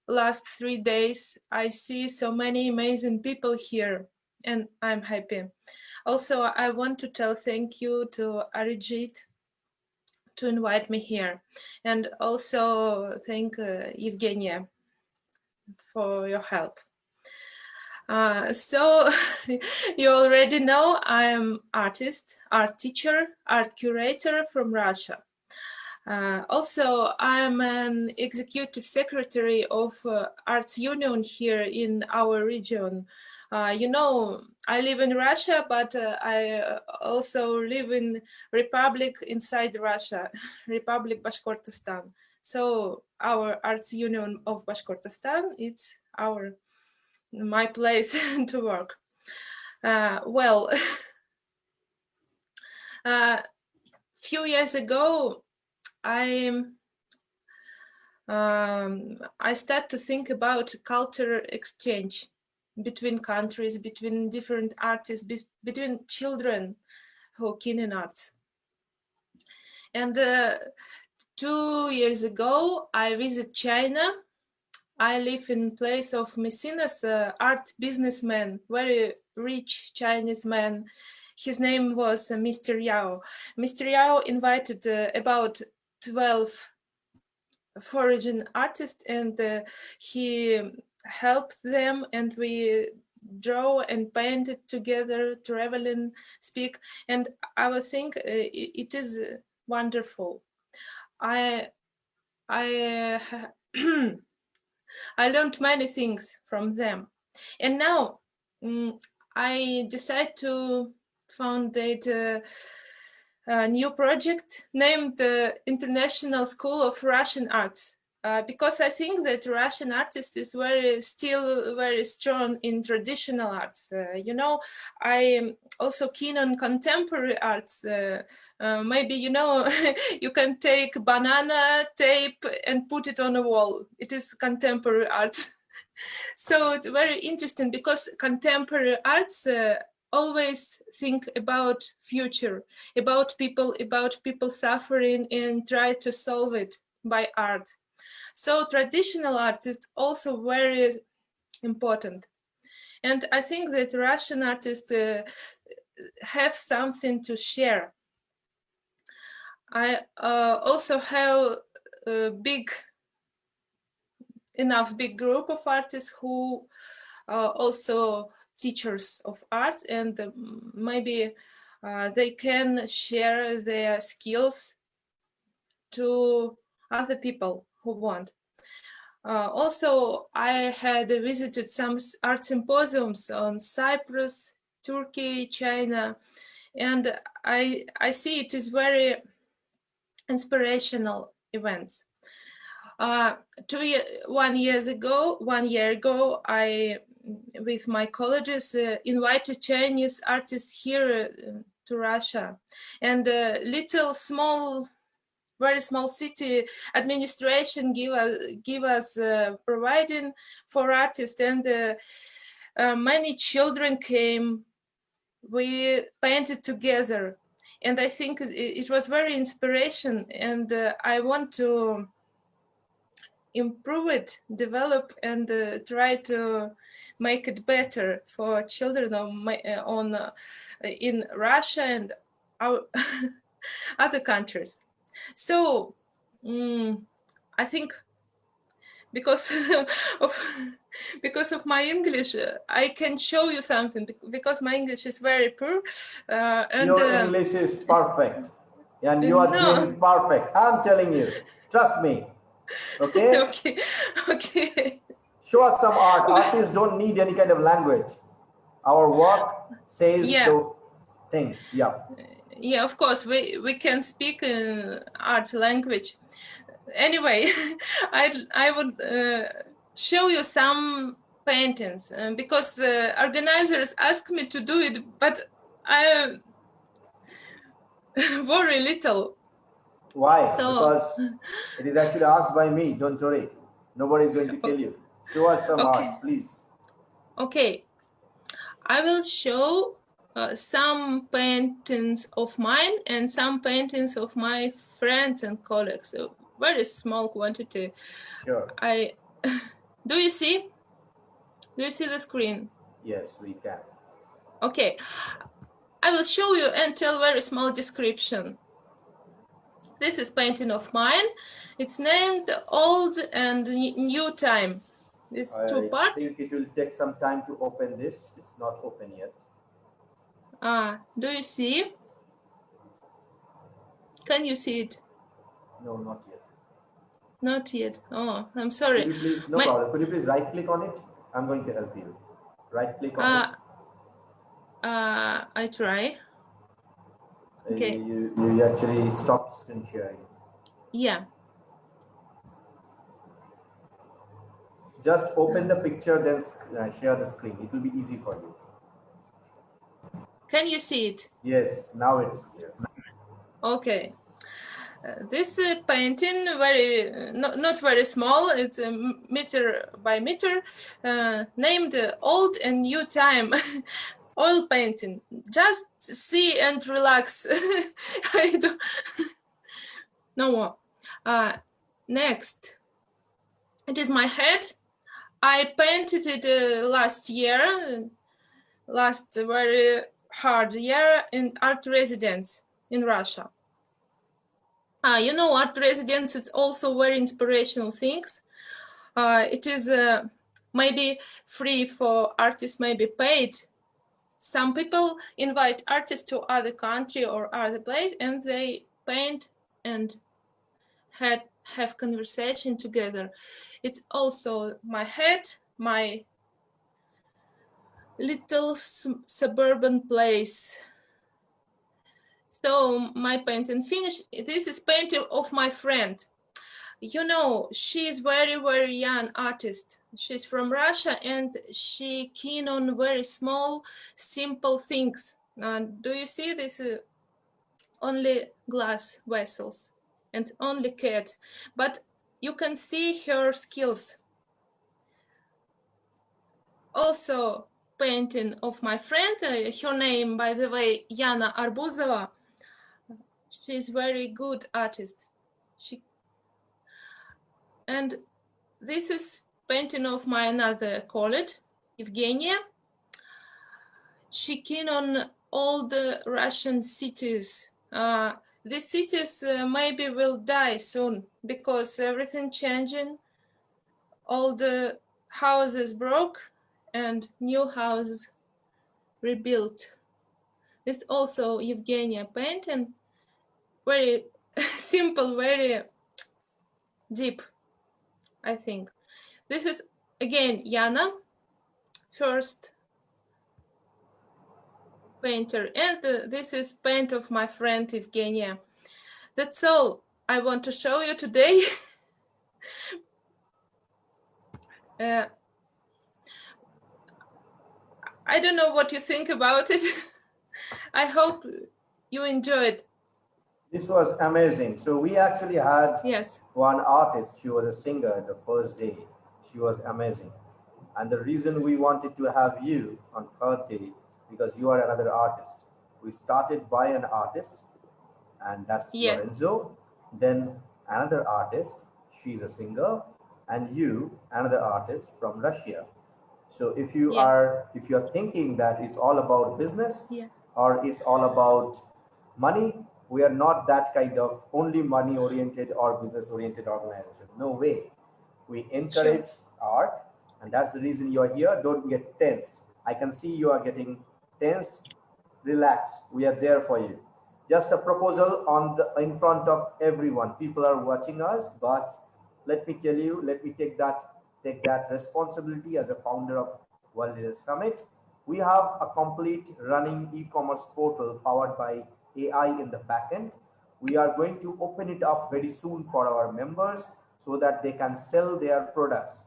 Last 3 days, I see so many amazing people here, and I'm happy. Also, I want to tell thank you to Arijit to invite me here, and also thank Evgenia for your help. So you already know I am artist, art teacher, art curator from Russia. Also, I am an executive secretary of Arts Union here in our region. You know, I live in Russia, but I also live in Republic inside Russia, Republic Bashkortostan. So our Arts Union of Bashkortostan, it's my place to work. Well, few years ago, I start to think about cultural exchange between countries, between different artists, between children who are keen in arts. And 2 years ago, I visit China. I live in place of Messina's art businessman, very rich Chinese man. His name was Mr. Yao. Mr. Yao invited about 12 foreign artists, and he helped them, and we draw and painted together, traveling, speak, and I would think it is wonderful. I learned many things from them, and now I decide to founded a new project named the International School of Russian Arts, because I think that Russian artist is still very strong in traditional arts. You know, I am also keen on contemporary arts. Maybe, you know, you can take banana tape and put it on a wall. It is contemporary art. So it's very interesting because contemporary arts always think about future, about people suffering, and try to solve it by art. So traditional art is also very important. And I think that Russian artists have something to share. I also have a big group of artists who are also teachers of art, and maybe they can share their skills to other people who want. Also, I had visited some art symposiums on Cyprus, Turkey, China, and I see it is very inspirational events. 1 year ago, I, with my colleagues, invited Chinese artists here to Russia, and little small, very small city administration give us providing for artists, and many children came. We painted together, and I think it was very inspiration, and I want to improve it, develop, and try to make it better for children in Russia and our other countries. So I think because of my English, I can show you something, because my English is very poor. And your English is perfect, and you are doing perfect. I'm telling you, trust me. Okay. Okay. Show us some art. Artists don't need any kind of language. Our work says the things. Yeah, of course, we can speak art language. Anyway, I would show you some paintings, because organizers asked me to do it, but I very little. Why? Because it is actually asked by me. Don't worry. Nobody is going to kill you. Show us some arts, please. Okay. I will show some paintings of mine and some paintings of my friends and colleagues. A very small quantity. Sure. Do you see? Do you see the screen? Yes, we can. Okay. I will show you and tell very small description. This is painting of mine. It's named Old and New Time. These two parts. I think it will take some time to open this. It's not open yet. Do you see? Can you see it? No, not yet. Not yet. Oh, I'm sorry. Could you please, no problem. Could you please right click on it? I'm going to help you. Right click on it. I try. Okay. You actually stopped screen sharing. Yeah. Just open the picture, then share the screen. It will be easy for you. Can you see it? Yes, now it is clear. Okay. This painting, not very small. It's a meter by meter, named Old and New Time. Oil painting. Just see and relax. I don't. No more. Next. It is my head. I painted it last year, last very hard year in art residence in Russia. You know, art residence, it's also very inspirational things. It is maybe free for artists, maybe paid. Some people invite artists to other country or other place, and they paint and have conversation together. It's also my head, my little suburban place. So my painting finished. This is painting of my friend. You know, she's very young artist. She's from Russia, and she keen on very small, simple things. Do you see this? Only glass vessels and only cat, but you can see her skills. Also, painting of my friend. Her name, by the way, Yana Arbuzova. She's very good artist. And this is painting of my another colleague, Evgenia. She keen on all the Russian cities. These cities maybe will die soon because everything changing. All the houses broke and new houses rebuilt. This also Evgenia painting. Very simple, very deep, I think. This is again Yana. First painter. And this is paint of my friend Evgenia. That's all I want to show you today. I don't know what you think about it. I hope you enjoyed. This was amazing. So we actually had Yes. one artist. She was a singer the first day. She was amazing. And the reason we wanted to have you on third day, because you are another artist. We started by an artist, and that's Lorenzo. Then another artist, she's a singer, and you, another artist from Russia. So if you are thinking that it's all about business or it's all about money, we are not that kind of only money oriented or business oriented organization. No way. We encourage art, and that's the reason you are here. Don't get tensed. I can see you are getting tensed. Relax. We are there for you. Just a proposal in front of everyone. People are watching us, but let me tell you, let me take that responsibility as a founder of World Leaders Summit. We have a complete running e-commerce portal powered by AI in the backend. We are going to open it up very soon for our members so that they can sell their products.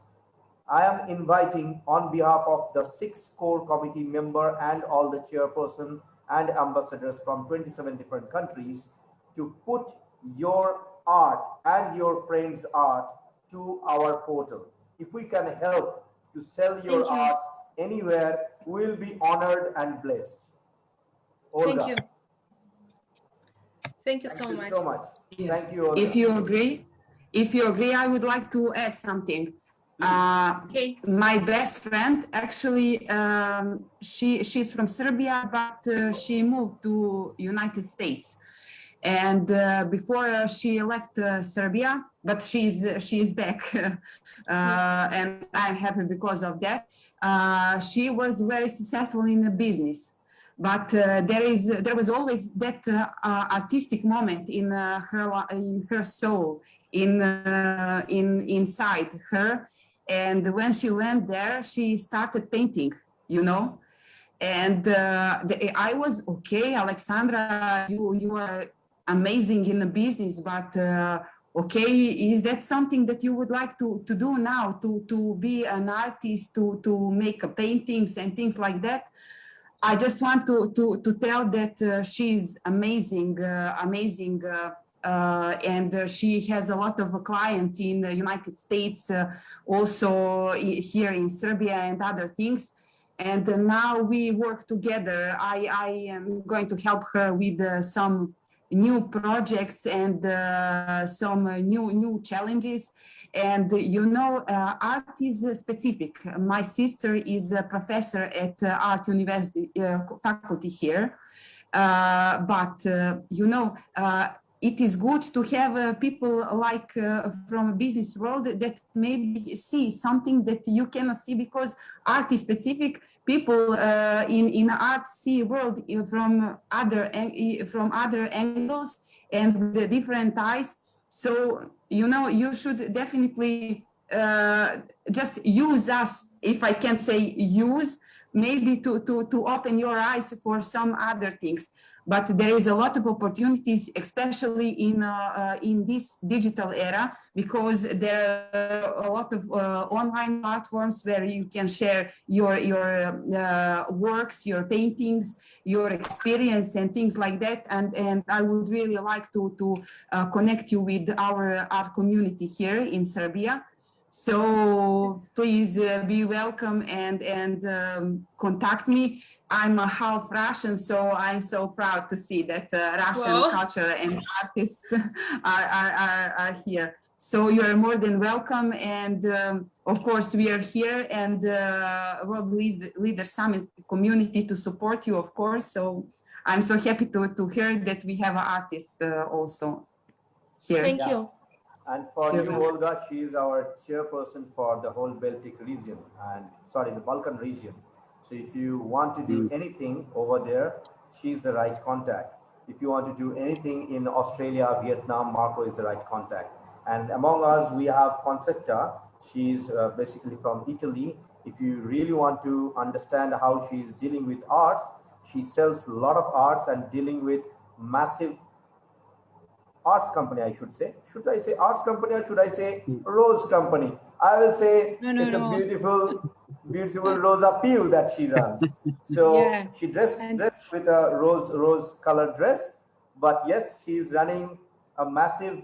I am inviting on behalf of the 6 core committee member and all the chairperson and ambassadors from 27 different countries to put your art and your friends' art to our portal. If we can help to sell your arts anywhere, we'll be honored and blessed. Olga. Thank you. Thank you so much. Thank you, Olga. If you agree, I would like to add something. My best friend, actually, she's from Serbia, but she moved to United States. And before she left Serbia, but she's back, and I'm happy because of that. She was very successful in the business, but there was always that artistic moment in her soul, inside her. And when she went there, she started painting, you know. And I was, okay, Alexandra, you are amazing in the business, but okay, is that something that you would like to do now, to be an artist, to make paintings and things like that? I just want to tell that she's amazing, and she has a lot of clients in the United States, also here in Serbia and other things. And now we work together. I am going to help her with some new projects and some new challenges. And you know, art is specific. My sister is a professor at Art University faculty here. But you know, it is good to have people like from a business world that maybe see something that you cannot see, because art is specific. People in art see world from other angles and with the different eyes. So you know, you should definitely just use us, if I can say use, maybe to open your eyes for some other things. But there is a lot of opportunities, especially in this digital era, because there are a lot of online platforms where you can share your works, your paintings, your experience and things like that. And I would really like to connect you with our community here in Serbia. So please be welcome and contact me. I'm a half Russian, so I'm so proud to see that Russian culture and artists are here. So you're more than welcome. And of course, we are here and World Leaders Summit community to support you, of course. So I'm so happy to hear that we have artists also here. Thank you. And for you, Olga, she is our chairperson for the whole Baltic region the Balkan region. So if you want to do anything over there, she's the right contact. If you want to do anything in Australia, Vietnam, Marco is the right contact. And among us, we have Concetta. She's basically from Italy. If you really want to understand how she's dealing with arts, She sells a lot of arts and dealing with massive arts company, I should say. Should I say arts company or should I say rose company? I will say it's a beautiful, beautiful Rosa Pew that she runs. So she dressed with a rose colored dress, but yes, she is running a massive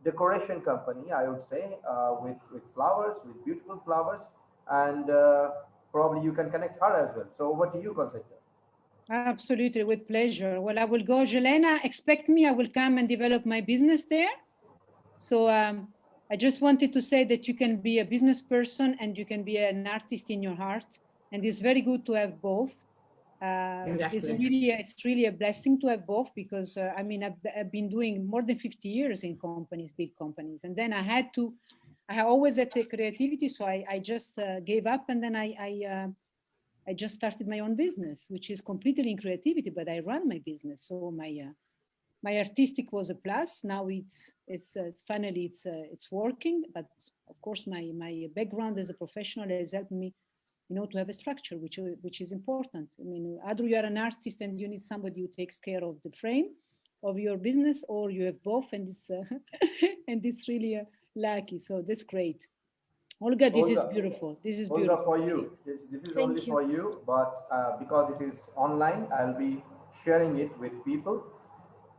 decoration company, I would say, with flowers, with beautiful flowers, and probably you can connect her as well. So over to you, Concepta. Absolutely, with pleasure. Well, I will go. Jelena, expect me. I will come and develop my business there. So I just wanted to say that you can be a business person and you can be an artist in your heart. And it's very good to have both. Exactly. It's really a blessing to have both because, I mean, I've been doing more than 50 years in companies, big companies. And then I always had the creativity. So I just gave up and then I just started my own business, which is completely in creativity, but I run my business. So my artistic was a plus. Now it's finally working. But of course, my background as a professional has helped me, to have a structure, which is important. I mean, either you are an artist and you need somebody who takes care of the frame of your business, or you have both, and it's and it's really lucky. So that's great. Olga, this is beautiful. This is Olga, beautiful. for you. This is only for you, but because it is online, I'll be sharing it with people.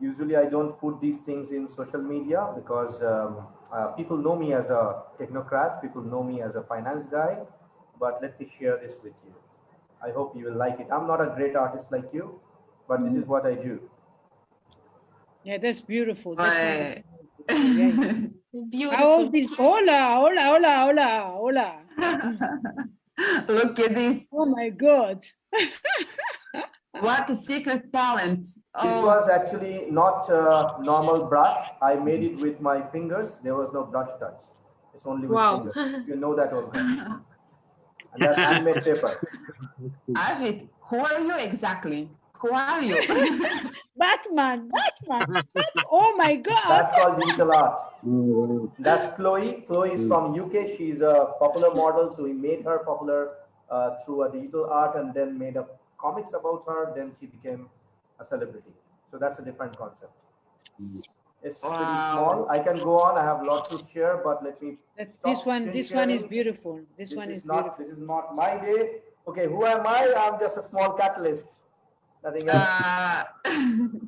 Usually, I don't put these things in social media because people know me as a technocrat. People know me as a finance guy. But let me share this with you. I hope you will like it. I'm not a great artist like you, but this is what I do. Yeah, that's beautiful. That's beautiful. How old is Hola. Look at this. Oh my God. What a secret talent. This was actually not a normal brush. I made it with my fingers. There was no brush touch. It's only with fingers. You know that, Olga. And that's handmade paper. Ajit, who are you exactly? Who are you? Batman. Oh my God. That's called digital art. That's Chloe. Chloe is from UK. She's a popular model. So we made her popular through a digital art and then made a comics about her. Then she became a celebrity. So that's a different concept. It's pretty small. I can go on. I have a lot to share, but let me stop. This one is beautiful. This is not my day. Okay, who am I? I'm just a small catalyst. Nothing else.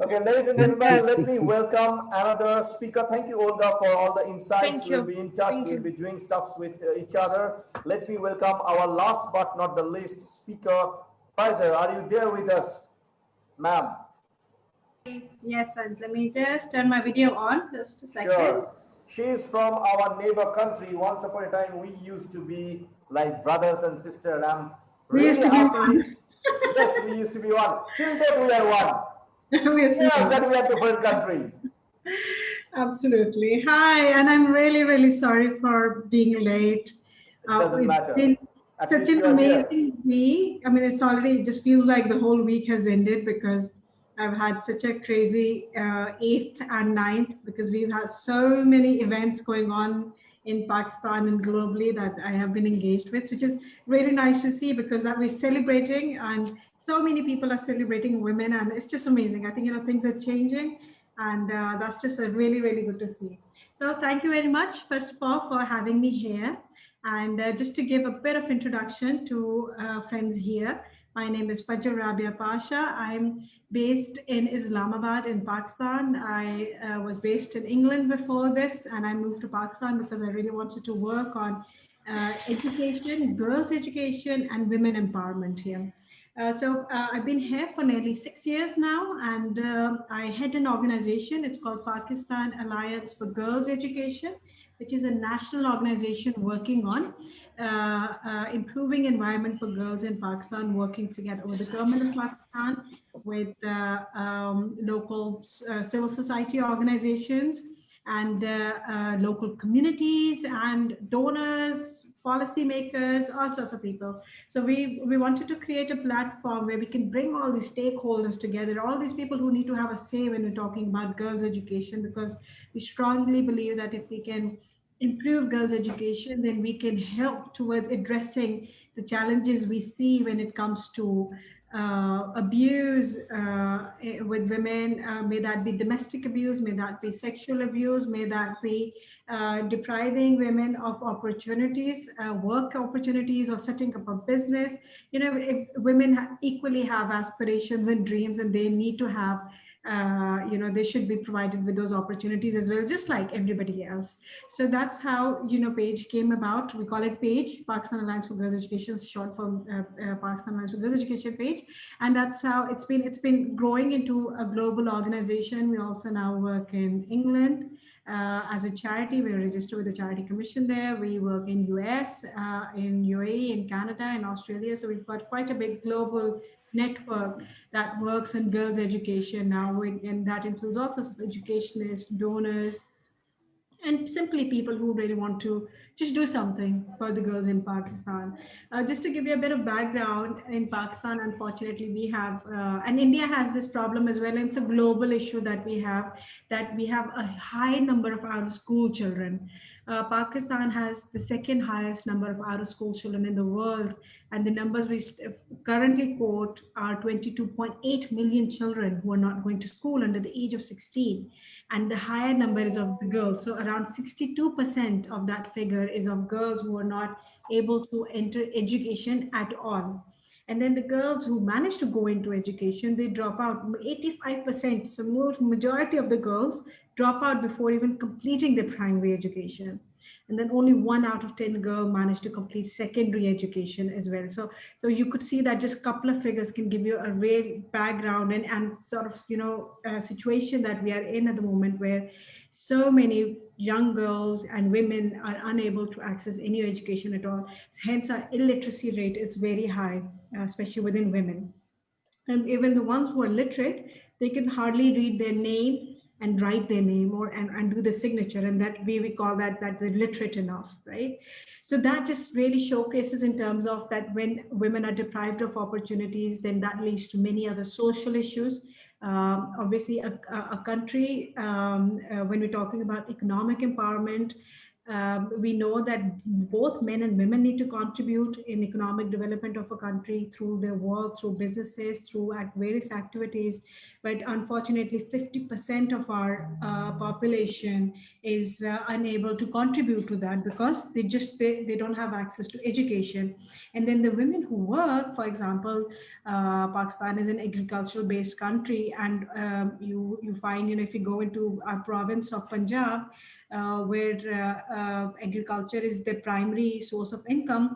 Okay, ladies and gentlemen, let me welcome another speaker. Thank you, Olga, for all the insights. We'll be in touch. We'll be doing stuff with each other. Let me welcome our last but not the least speaker, Pfizer. Are you there with us, ma'am? Yes, and let me just turn my video on. Just a second. Sure. She's from our neighbor country. Once upon a time, we used to be like brothers and sisters. I'm really happy. Yes, we used to be one. Till then, we are one. Yes, and we are different countries. Absolutely. Hi, and I'm really, really sorry for being late. It doesn't matter. Been such an amazing week. I mean, it just feels like the whole week has ended because I've had such a crazy 8th and 9th because we've had so many events going on in Pakistan and globally that I have been engaged with, which is really nice to see because that we're celebrating and so many people are celebrating women and it's just amazing. I think, things are changing and that's just really, really good to see. So thank you very much, first of all, for having me here. And just to give a bit of introduction to friends here, my name is Fajr Rabia Pasha. I'm based in Islamabad in Pakistan. I was based in England before this and I moved to Pakistan because I really wanted to work on education, girls' education and women empowerment here. So I've been here for nearly 6 years now and I head an organization. It's called Pakistan Alliance for Girls' Education, which is a national organization working on improving environment for girls in Pakistan, working together with the government of Pakistan, with local civil society organizations and local communities and donors, policymakers, all sorts of people. So we wanted to create a platform where we can bring all these stakeholders together, all these people who need to have a say when we're talking about girls' education, because we strongly believe that if we can improve girls' education, then we can help towards addressing the challenges we see when it comes to abuse with women, may that be domestic abuse, may that be sexual abuse, may that be depriving women of opportunities, work opportunities, or setting up a business. You know, if women equally have aspirations and dreams, and they need to have, you know, they should be provided with those opportunities as well, just like everybody else. So that's how, you know, PAGE came about. We call it PAGE, Pakistan Alliance for Girls Education, short for Pakistan Alliance for Girls Education, PAGE. And that's how it's been growing into a global organization. We also now work in England as a charity. We're registered with the Charity Commission there. We work in US, in UAE, in Canada, in Australia. So we've got quite a big global network that works on girls' education now, and that includes all sorts of educationists, donors, and simply people who really want to just do something for the girls in Pakistan. Just to give you a bit of background, in Pakistan, unfortunately, we have, and India has this problem as well, and it's a global issue that we have a high number of out-of-school children. Pakistan has the second highest number of out-of-school children in the world, and the numbers we currently quote are 22.8 million children who are not going to school under the age of 16. And the higher number is of the girls. So around 62% of that figure is of girls who are not able to enter education at all. And then the girls who manage to go into education, they drop out 85%. So majority of the girls drop out before even completing their primary education. And then only 1 out of 10 girls manage to complete secondary education as well. So you could see that just a couple of figures can give you a real background and sort of, you know, a situation that we are in at the moment, where so many young girls and women are unable to access any education at all. Hence our illiteracy rate is very high, especially within women. And even the ones who are literate, they can hardly read their name and write their name and do the signature, and that we call that they're literate enough, right? So that just really showcases in terms of that when women are deprived of opportunities, then that leads to many other social issues. Obviously, a country, when we're talking about economic empowerment, we know that both men and women need to contribute in economic development of a country through their work, through businesses, through various activities. But unfortunately, 50% of our population is unable to contribute to that because they don't have access to education. And then the women who work, for example, Pakistan is an agricultural based country, and you find, you know, if you go into our province of Punjab, where agriculture is the primary source of income,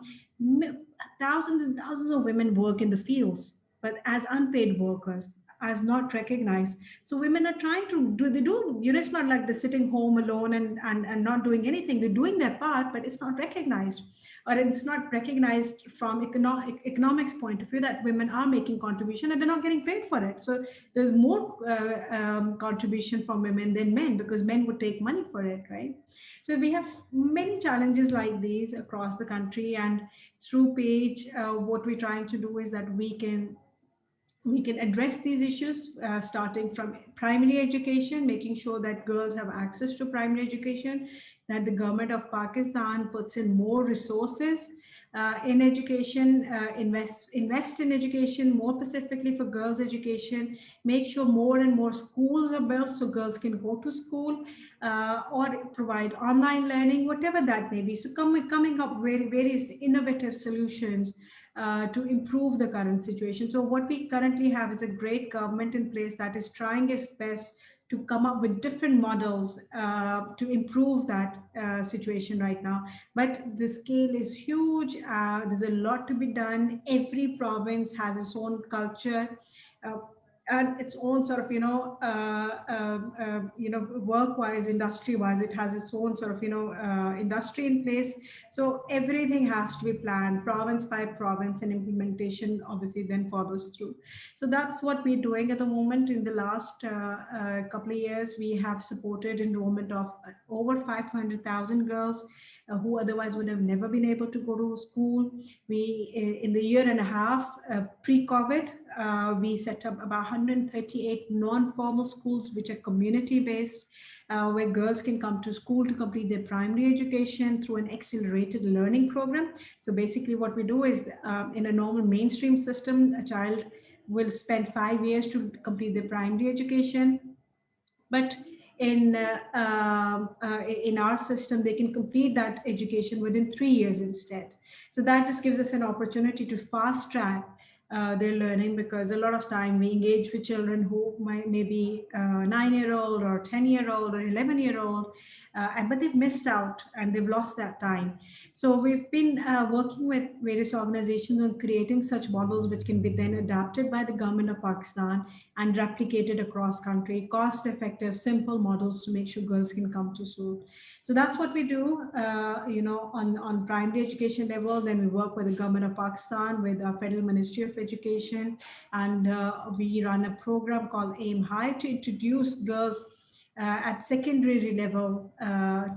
thousands and thousands of women work in the fields, but as unpaid workers, as not recognized. So women are trying to you know, it's not like they're sitting home alone and not doing anything. They're doing their part, but it's not recognized, or it's not recognized from economics point of view that women are making contribution and they're not getting paid for it. So there's more contribution from women than men, because men would take money for it, right? So we have many challenges like these across the country, and through PAGE, what we're trying to do is that we can address these issues, starting from primary education, making sure that girls have access to primary education, that the government of Pakistan puts in more resources in education, invest in education, more specifically for girls' education, make sure more and more schools are built so girls can go to school, or provide online learning, whatever that may be. So coming up with various innovative solutions to improve the current situation. So what we currently have is a great government in place that is trying its best to come up with different models to improve that situation right now. But the scale is huge. There's a lot to be done. Every province has its own culture. And its own sort of, work-wise, industry-wise, it has its own sort of, industry in place. So everything has to be planned, province by province, and implementation obviously then follows through. So that's what we're doing at the moment. In the last couple of years, we have supported enrollment of over 500,000 girls who otherwise would have never been able to go to school. We, in the year and a half pre-COVID, we set up about 138 non-formal schools, which are community-based. where girls can come to school to complete their primary education through an accelerated learning program. So basically what we do is in a normal mainstream system, a child will spend 5 years to complete their primary education. But in our system, they can complete that education within 3 years instead. So that just gives us an opportunity to fast track their learning, because a lot of time we engage with children who may be 9-year-old or 10-year-old or 11-year-old, but they've missed out and they've lost that time. So we've been working with various organizations on creating such models which can be then adapted by the government of Pakistan and replicated across country, cost-effective, simple models to make sure girls can come to school. So that's what we do, on primary education level. Then we work with the government of Pakistan, with our Federal Ministry of Education, and we run a program called Aim High to introduce girls at secondary level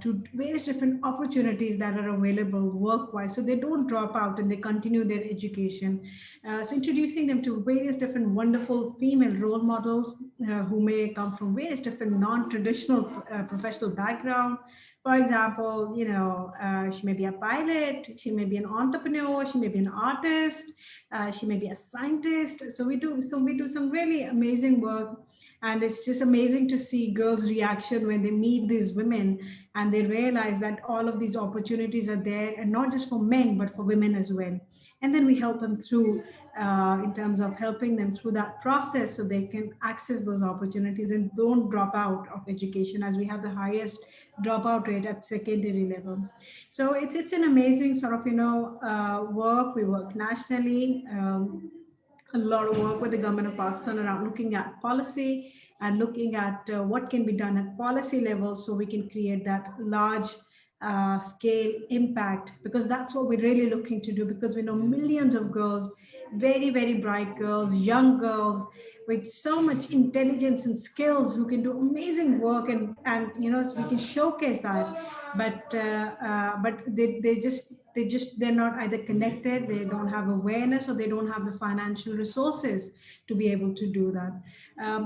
to various different opportunities that are available work-wise, so they don't drop out and they continue their education. So introducing them to various different wonderful female role models who may come from various different non-traditional professional background. For example, she may be a pilot, she may be an entrepreneur, she may be an artist, she may be a scientist. So we do some really amazing work. And it's just amazing to see girls' reaction when they meet these women and they realize that all of these opportunities are there, and not just for men, but for women as well. And then we help them through in terms of helping them through that process so they can access those opportunities and don't drop out of education, as we have the highest dropout rate at secondary level. So it's an amazing sort of, work. We work nationally. A lot of work with the government of Pakistan around looking at policy and looking at what can be done at policy level so we can create that large scale impact, because that's what we're really looking to do, because we know millions of girls, very, very bright girls, young girls with so much intelligence and skills who can do amazing work, and so we can showcase that. But they're not either connected, they don't have awareness, or they don't have the financial resources to be able to do that.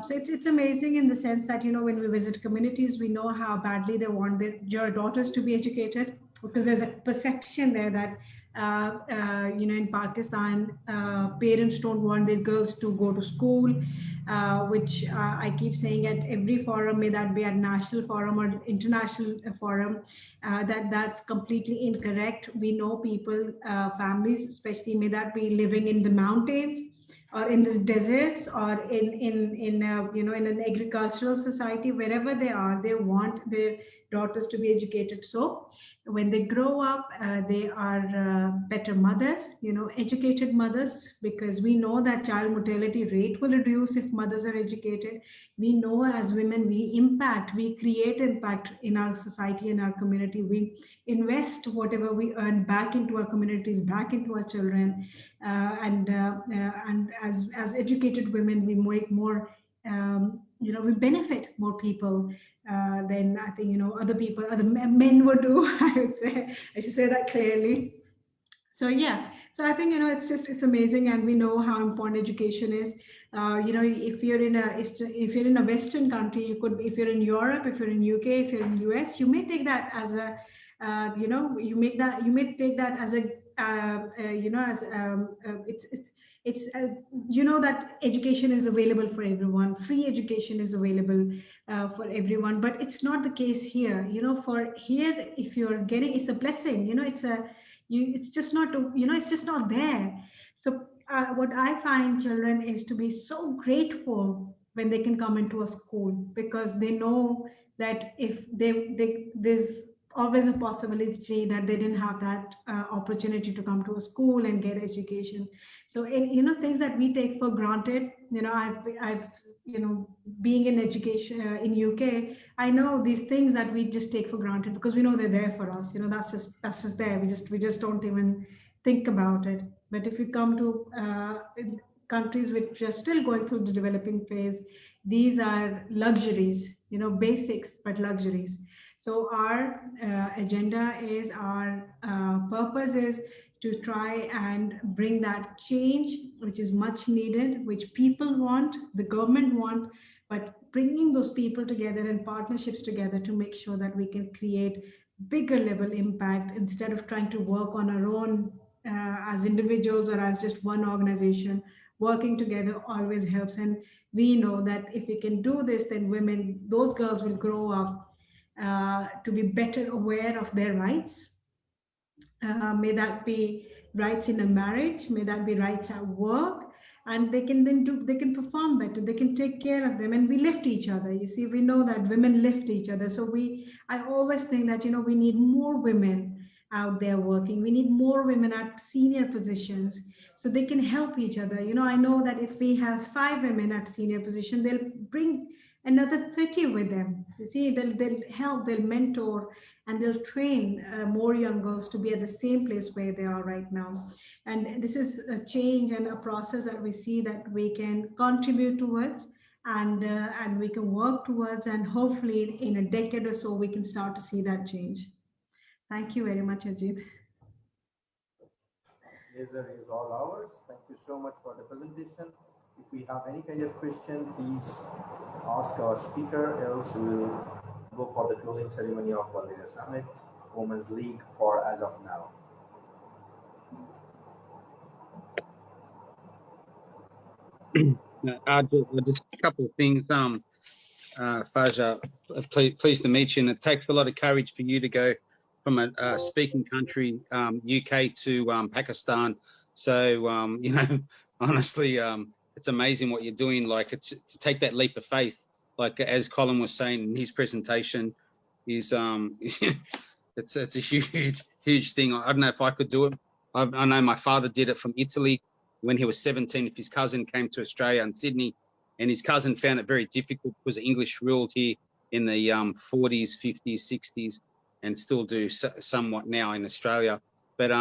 So it's amazing in the sense that, when we visit communities, we know how badly they want their daughters to be educated, because there's a perception there that in Pakistan, parents don't want their girls to go to school, which I keep saying at every forum, may that be at national forum or international forum, that's completely incorrect. We know people, families especially, may that be living in the mountains or in the deserts or in an agricultural society, wherever they are, they want their daughters to be educated. So when they grow up, they are better mothers, educated mothers, because we know that child mortality rate will reduce if mothers are educated. We know as women, we create impact in our society, in our community. We invest whatever we earn back into our communities, back into our children. And as educated women, we make more, we benefit more people than I think, other men would do. I should say that clearly. So yeah, so I think, it's amazing, and we know how important education is. If you're in a Western country, if you're in Europe, if you're in UK, if you're in US, you may take that as a, you may take that as a, that education is available for everyone. Free education is available for everyone, but it's not the case here. For here, if you're getting, it's a blessing. It's just not, it's just not there. So what I find children is to be so grateful when they can come into a school, because they know that if there's always a possibility that they didn't have that opportunity to come to a school and get education. So things that we take for granted, I've being in education in UK, I know these things that we just take for granted because we know they're there for us. That's just there. We just don't even think about it. But if you come to countries which are still going through the developing phase, these are luxuries, basics, but luxuries. So our agenda is, our purpose is to try and bring that change, which is much needed, which people want, the government want, but bringing those people together and partnerships together to make sure that we can create bigger level impact instead of trying to work on our own as individuals or as just one organization. Working together always helps. And we know that if we can do this, then women, those girls will grow up to be better aware of their rights. May that be rights in a marriage, may that be rights at work, and they can they can perform better, they can take care of them, and we lift each other. You see, we know that women lift each other. So I always think that, we need more women out there working. We need more women at senior positions so they can help each other. I know that if we have 5 women at senior position, they'll bring another 30 with them. You see, they'll help, they'll mentor, and they'll train more young girls to be at the same place where they are right now. And this is a change and a process that we see that we can contribute towards, and we can work towards, and hopefully in a decade or so, we can start to see that change. Thank you very much, Ajit. Pleasure is all ours. Thank you so much for the presentation. If we have any kind of question, please ask our speaker, else we will go for the closing ceremony of Valdera Summit Women's League for as of now. Just a couple of things. Faja, pleased to meet you. And it takes a lot of courage for you to go from a speaking country, UK, to Pakistan. So, honestly, it's amazing what you're doing. Like, it's to take that leap of faith, like as Colin was saying in his presentation, is it's a huge thing. I don't know if I could do it. I know my father did it from Italy when he was 17. If his cousin came to Australia and Sydney, and his cousin found it very difficult because English ruled here in the 40s, 50s, 60s, and still do somewhat now in Australia. But,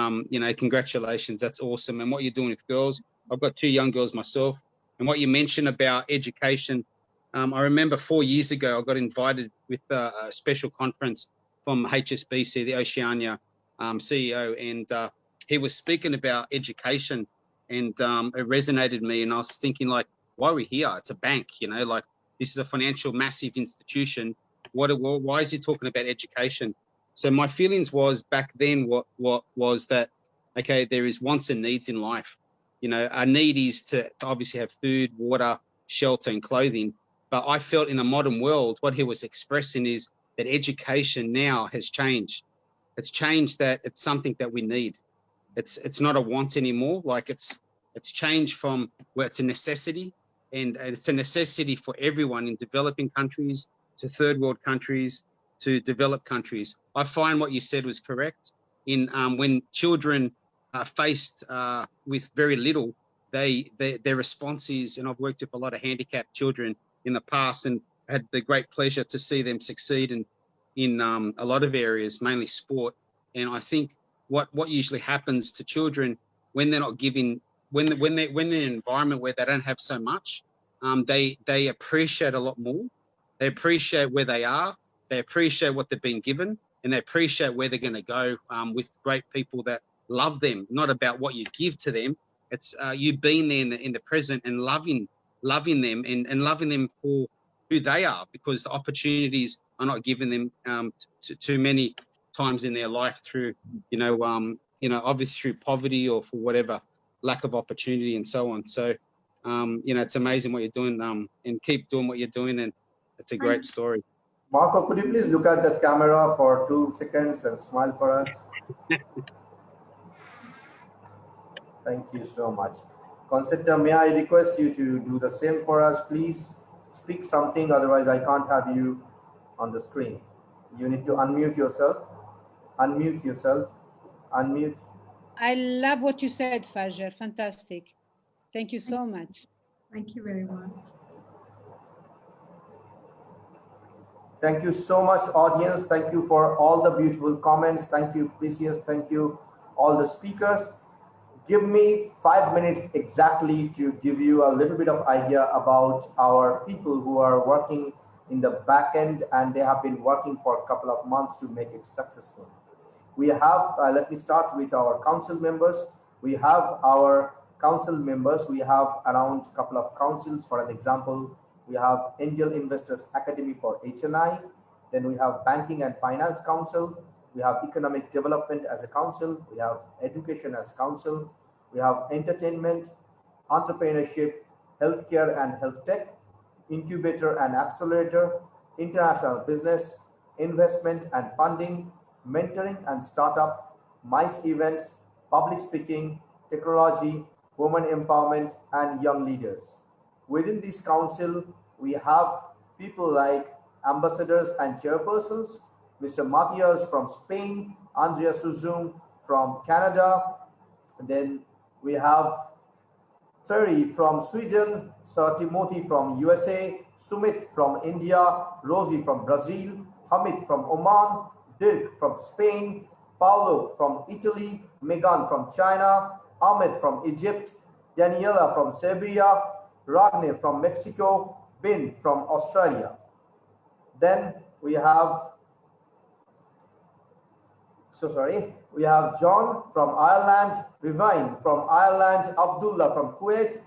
congratulations. That's awesome. And what you're doing with girls, I've got 2 young girls myself. And what you mentioned about education, I remember 4 years ago, I got invited with a special conference from HSBC, the Oceania CEO, and he was speaking about education, and it resonated me. And I was thinking, like, why are we here? It's a bank, like this is a financial massive institution. Why is he talking about education? So my feelings was back then, what was that, okay, there is wants and needs in life. Our need is to obviously have food, water, shelter, and clothing. But I felt in the modern world, what he was expressing is that education now has changed. It's changed that it's something that we need. It's not a want anymore. Like it's changed from where it's a necessity, and it's a necessity for everyone in developing countries to third world countries to developed countries. I find what you said was correct. In when children are faced with very little, their response is, and I've worked with a lot of handicapped children in the past and had the great pleasure to see them succeed in a lot of areas, mainly sport. And I think what usually happens to children when they're not given, when they're in an environment where they don't have so much, they appreciate a lot more. They appreciate where they are. They appreciate what they've been given, and they appreciate where they're going to go with great people that love them. Not about what you give to them. It's you being there in the present and loving them and loving them for who they are, because the opportunities are not given them too many times in their life through, obviously through poverty or for whatever, lack of opportunity and so on. So, it's amazing what you're doing, and keep doing what you're doing, and it's a great story. Marco, could you please look at the camera for 2 seconds and smile for us? Thank you so much. Concetta, may I request you to do the same for us, please? Speak something, otherwise I can't have you on the screen. You need to unmute yourself. Unmute yourself. Unmute. I love what you said, Fajer. Fantastic. Thank you so much. Thank you very much. Thank you so much, audience. Thank you for all the beautiful comments. Thank you, Precious. Thank you, all the speakers. Give me 5 minutes exactly to give you a little bit of idea about our people who are working in the back end, and they have been working for a couple of months to make it successful. We have, let me start with our council members. We have our council members. We have around a couple of councils. For an example, We have Angel Investors Academy for HNI. Then we have Banking and Finance Council. We have Economic Development as a council. We have Education as council. We have Entertainment, Entrepreneurship, Healthcare and Health Tech, Incubator and Accelerator, International Business, Investment and Funding, Mentoring and Startup, MICE Events, Public Speaking, Technology, Women Empowerment, and Young Leaders. Within this council, we have people like ambassadors and chairpersons, Mr. Matias from Spain, Andrea Suzum from Canada. Then we have Terry from Sweden, Sir Timothy from USA, Sumit from India, Rosie from Brazil, Hamid from Oman, Dirk from Spain, Paolo from Italy, Megan from China, Ahmed from Egypt, Daniela from Serbia, Ragne from Mexico, Bin from Australia. Then we have, we have John from Ireland, Rivine from Ireland, Abdullah from Kuwait,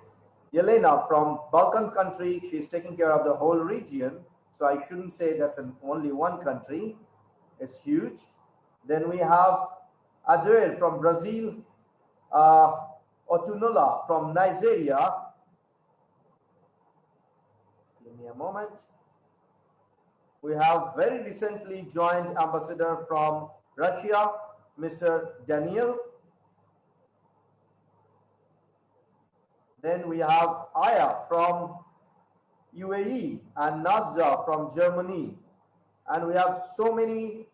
Yelena from Balkan country. She's taking care of the whole region. So I shouldn't say that's only one country. It's huge. Then we have Adair from Brazil, Otunola from Nigeria. Give me a moment. We have very recently joined ambassador from Russia, Mr. Daniel. Then we have Aya from UAE and Nadja from Germany. And we have so many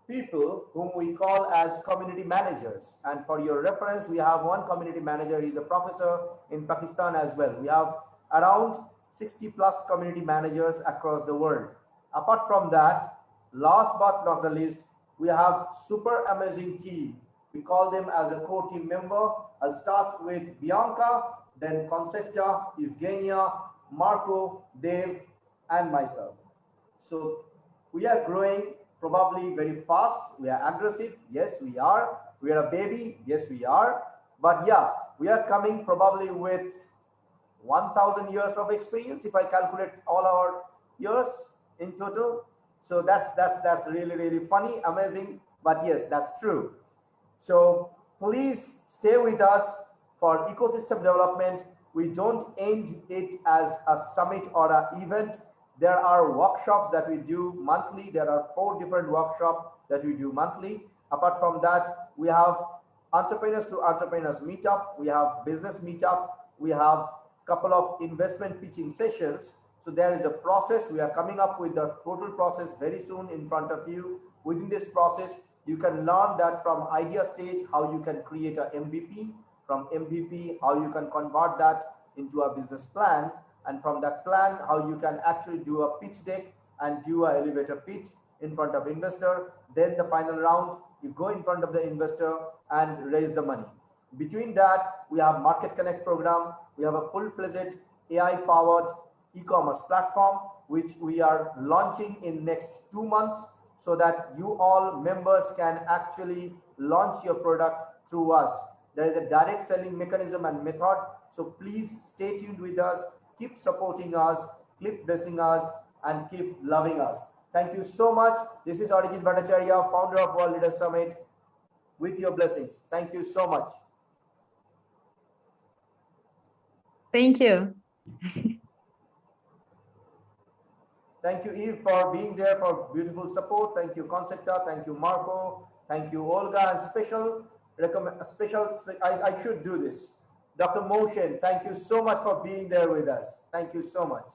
people whom we call as community managers. And for your reference, we have one community manager. He's a professor in Pakistan as well. We have around 60 plus community managers across the world. Apart from that, last but not the least, we have super amazing team. We call them as a core team member. I'll start with Bianca, then Concepta, Evgenia, Marco, Dave, and myself. So we are growing probably very fast. We are aggressive. Yes, we are. We are a baby. Yes, we are. But yeah, we are coming probably with 1,000 years of experience if I calculate all our years in total. So that's really, really funny, amazing. But yes, that's true. So please stay with us for ecosystem development. We don't end it as a summit or an event. There are workshops that we do monthly. There are 4 different workshops that we do monthly. Apart from that, we have entrepreneurs to entrepreneurs meetup. We have business meetup. We have a couple of investment pitching sessions. So there is a process. We are coming up with the total process very soon in front of you. Within this process, you can learn that from idea stage, how you can create a MVP. From MVP, how you can convert that into a business plan. And from that plan, how you can actually do a pitch deck and do an elevator pitch in front of investor. Then the final round, you go in front of the investor and raise the money. Between that, we have Market Connect program. We have a full-fledged AI-powered e-commerce platform, which we are launching in next 2 months so that you all members can actually launch your product through us. There is a direct selling mechanism and method. So please stay tuned with us, keep supporting us, keep blessing us, and keep loving us. Thank you so much. This is Arijit Bhattacharya, founder of World Leaders Summit, with your blessings. Thank you so much. Thank you. Thank you, Eve, for being there, for beautiful support. Thank you, Concepta. Thank you, Marco. Thank you, Olga. And I should do this. Dr. Moshen, thank you so much for being there with us. Thank you so much.